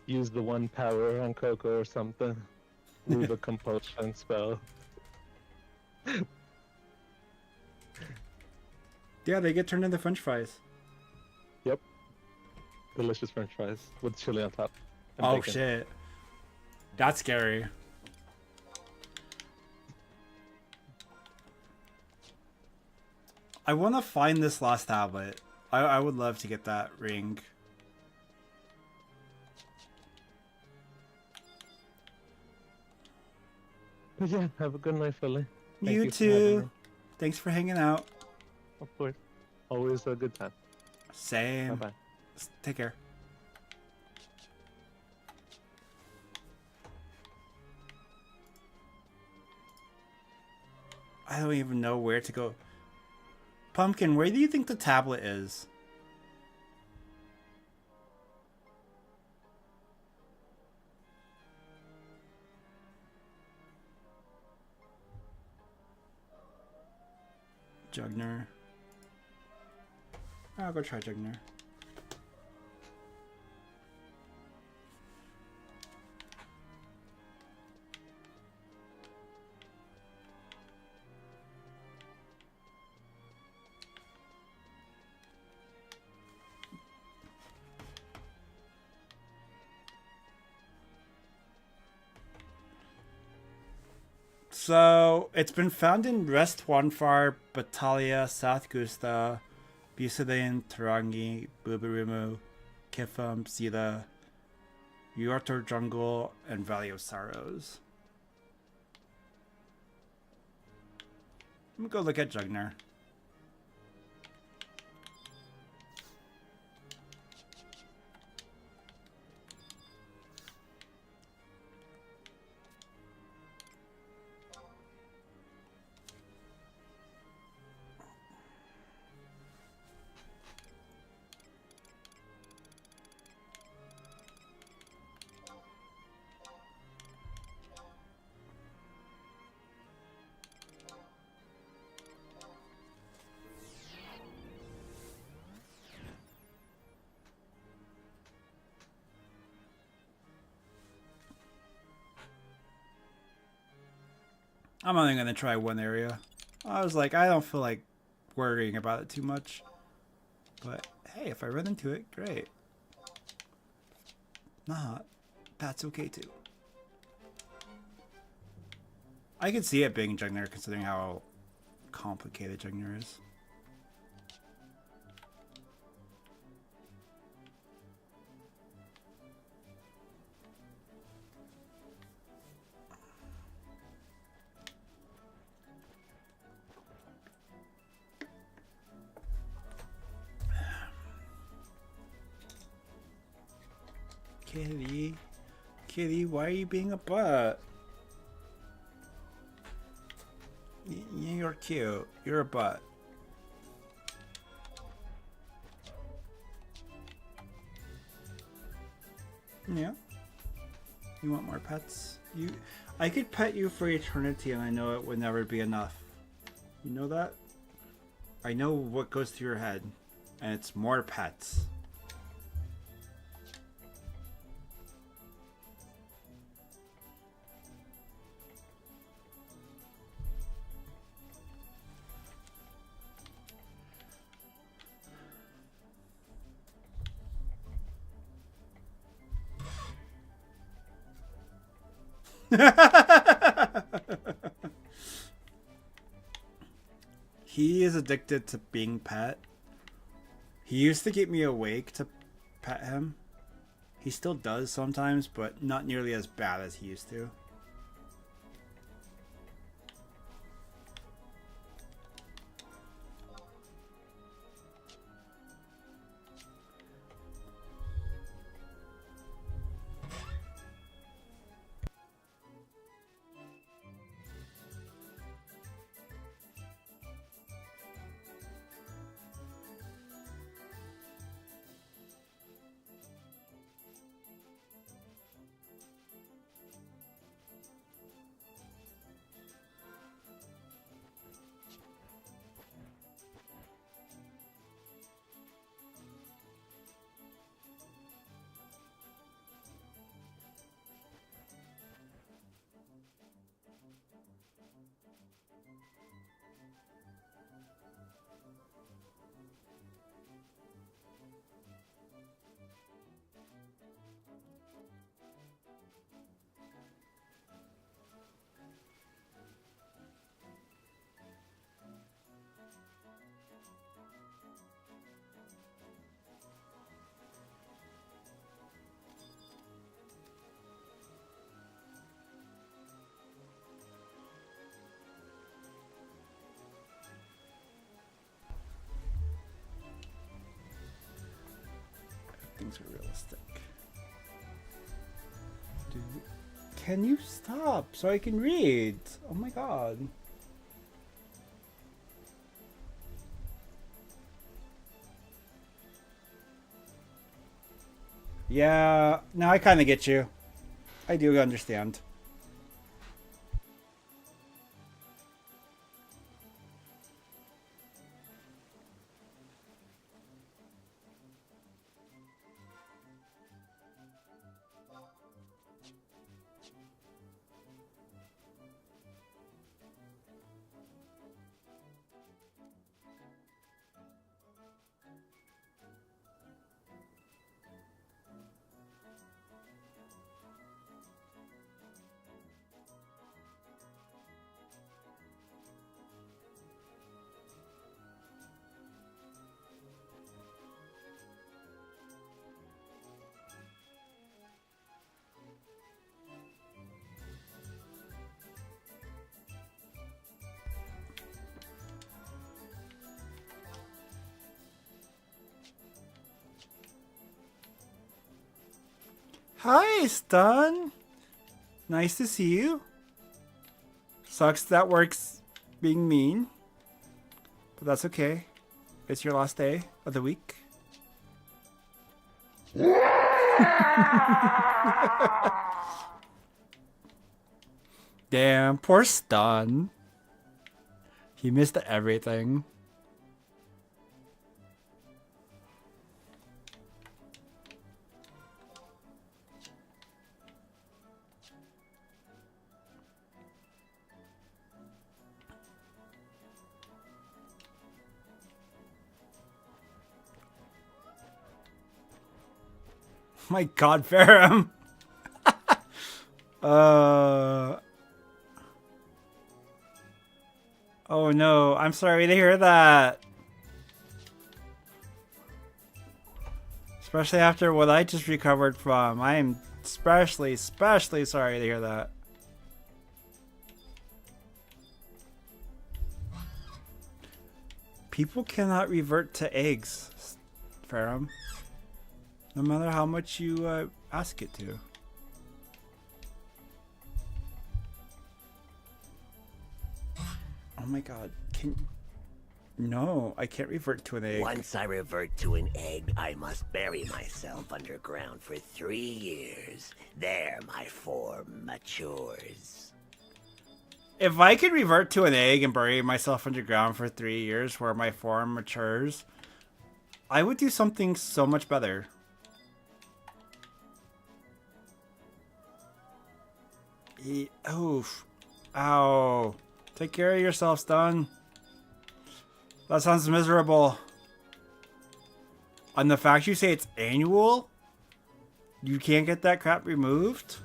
Use the one power on Coco or something. Leave a compulsion spell. Yeah, they get turned into French fries. delicious French fries with chili on top. and Oh bacon. shit. That's scary. I want to find this last tablet. I would love to get that ring. But yeah, have a good night, Philly. Thank You you for having too. me. Thanks for hanging out. Of course. Always a good time. Same. Bye bye. Take care. I don't even know where to go. Pumpkin, where do you think the tablet is? Jugner. I'll go try Jugner. So, it's been found in Rest Wanfar, Batalia, South Gusta, Busadin, Tarangi, Bubarumu, Kifum, Zila, Yortor Jungle, and Valley of Sorrows. Let me go look at Jugner. I'm only going to try one area. I was like, I don't feel like worrying about it too much. But hey, if I run into it, great. Not, that's okay too. I could see it being Jugner considering how complicated Jugner is. Kitty, Kitty, why are you being a butt? You're cute. You're a butt. Yeah. You want more pets? I could pet you for eternity, and I know it would never be enough. You know that? I know what goes through your head, and it's more pets. He is addicted to being pet. He used to keep me awake to pet him. He still does sometimes, but not nearly as bad as he used to. things are realistic. Dude, can you stop so I can read? Oh my god. Yeah, now I kind of get you. I do understand. Hi, Stun. Nice to see you. Sucks that work's being mean, but that's okay. It's your last day of the week. Damn, poor Stun. He missed everything. My god, Ferrum. Oh no, I'm sorry to hear that. Especially after what I just recovered from. I am especially sorry to hear that. People cannot revert to eggs, Ferrum. No matter how much you ask it to. Oh my god, No, I can't revert to an egg. Once I revert to an egg, I must bury myself underground for 3 years. There my form matures. If I could revert to an egg and bury myself underground for 3 years where my form matures, I would do something so much better. Oof. Ow. Take care of yourself, Stun. That sounds miserable. And the fact you say it's annual? You can't get that crap removed?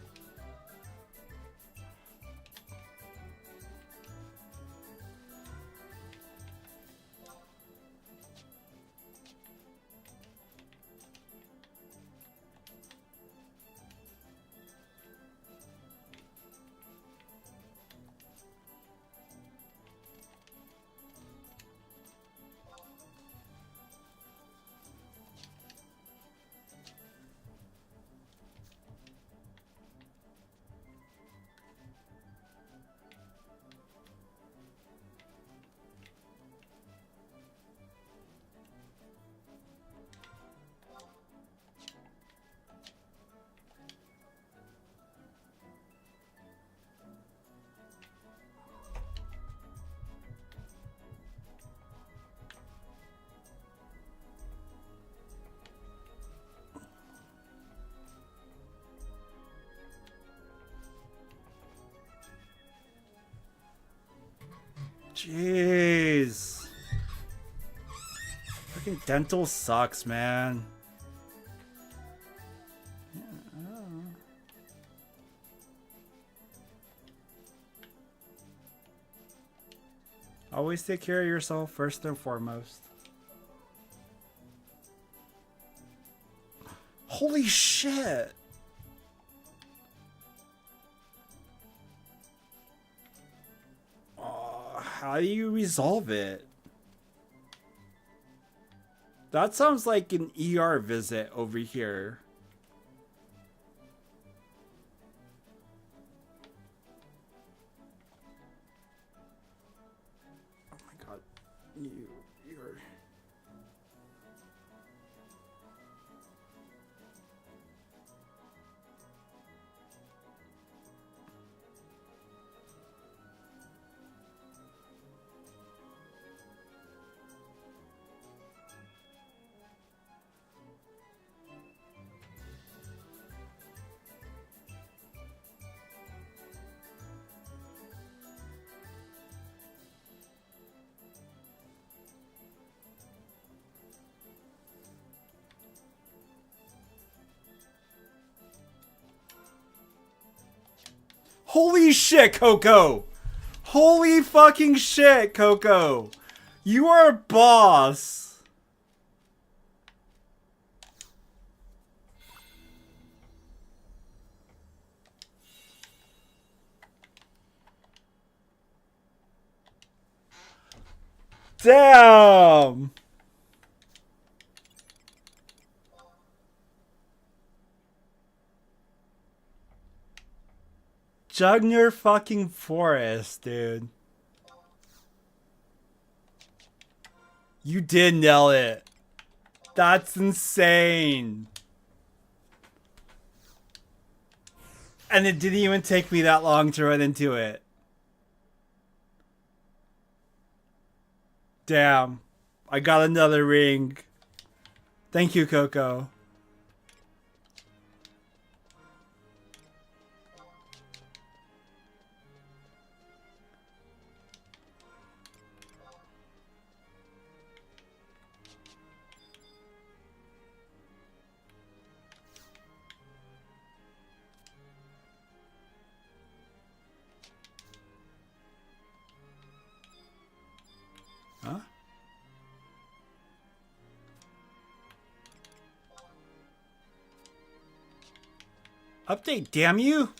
Jeez. Freaking dental sucks, man. Always take care of yourself first and foremost. Holy shit. How do you resolve it? That sounds like an ER visit over here. Oh my god. You're... Holy shit, Coco! Holy fucking shit, Coco! You are a boss! Damn! Jugner fucking Forest, dude. You did nail it. That's insane. And it didn't even take me that long to run into it. Damn. I got another ring. Thank you, Coco. Huh? Update, damn you!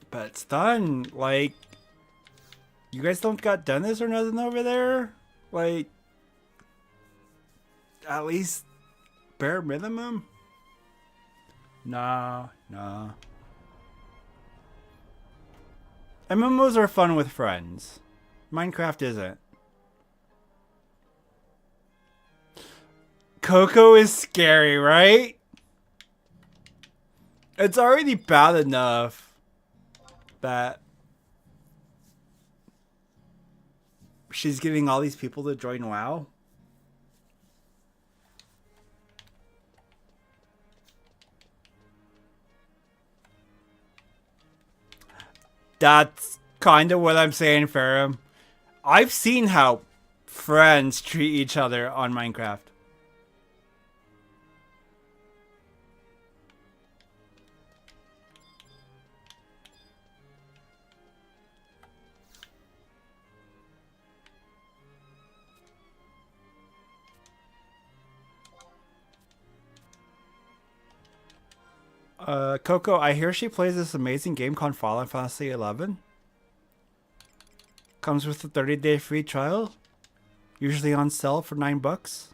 But it's done. Like, you guys don't got dentist or nothing over there? Like, at least bare minimum? Nah. MMOs are fun with friends. Minecraft isn't. Coco is scary, right? It's already bad enough that she's getting all these people to join WoW. That's kind of what I'm saying, Ferrum. I've seen how friends treat each other on Minecraft. Coco, I hear she plays this amazing game called Final Fantasy 11. Comes with a 30-day free trial. Usually on sale for $9.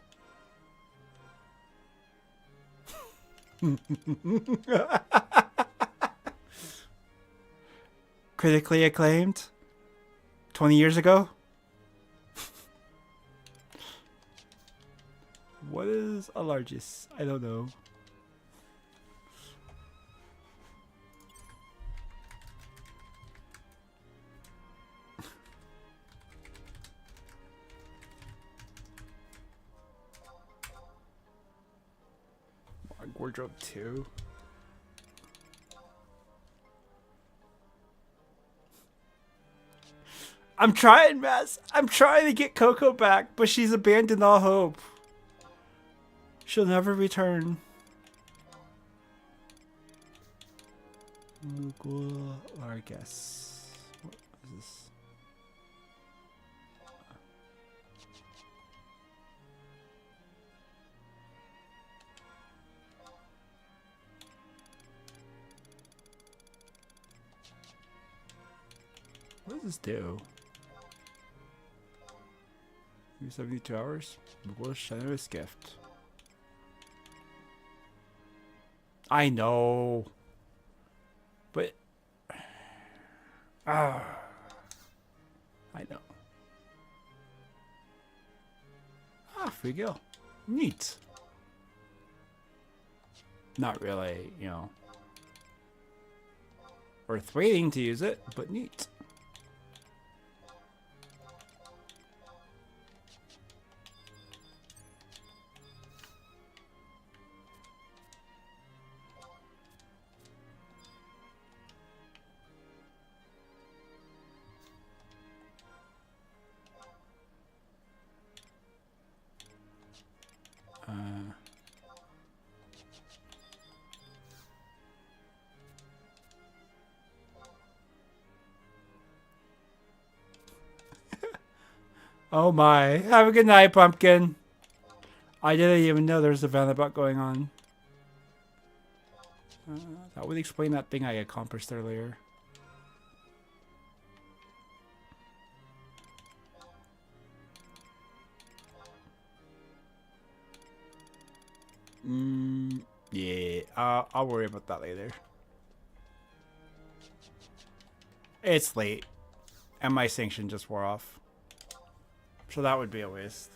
Critically acclaimed. 20 years ago. What is a largest? I don't know. Wardrobe 2. I'm trying, Maz. I'm trying to get Coco back, but she's abandoned all hope. She'll never return. Google or guess. What is this? does this do? 72 hours? What a generous gift. I know. But... I know. Free gil. Neat. Not really, you know. Worth waiting to use it, but neat. Oh my. Have a good night, Pumpkin. I didn't even know there's a Vana'versary going on. That would explain that thing I accomplished earlier. Yeah, I'll worry about that later. It's late, and my sanction just wore off. So that would be a waste.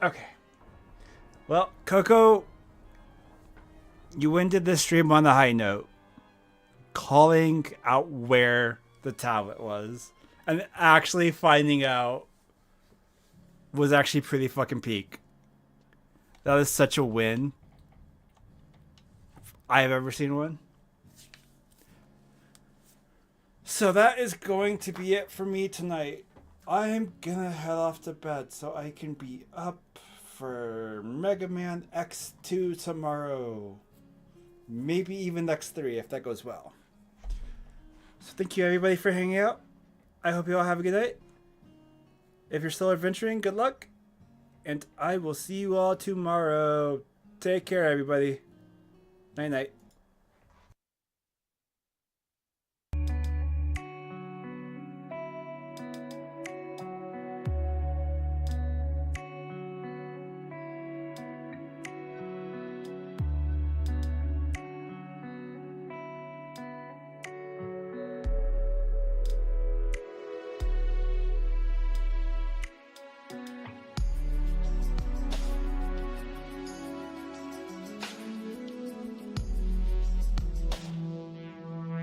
Okay. Well, Coco, you ended this stream on a high note. Calling out where the tablet was. And actually finding out was actually pretty fucking peak. That is such a win. I have ever seen one. So that is going to be it for me tonight. I'm gonna head off to bed so I can be up for Mega Man X2 tomorrow. Maybe even X3 if that goes well. So thank you everybody for hanging out. I hope you all have a good night. If you're still adventuring, good luck. And I will see you all tomorrow. Take care, everybody. Night night.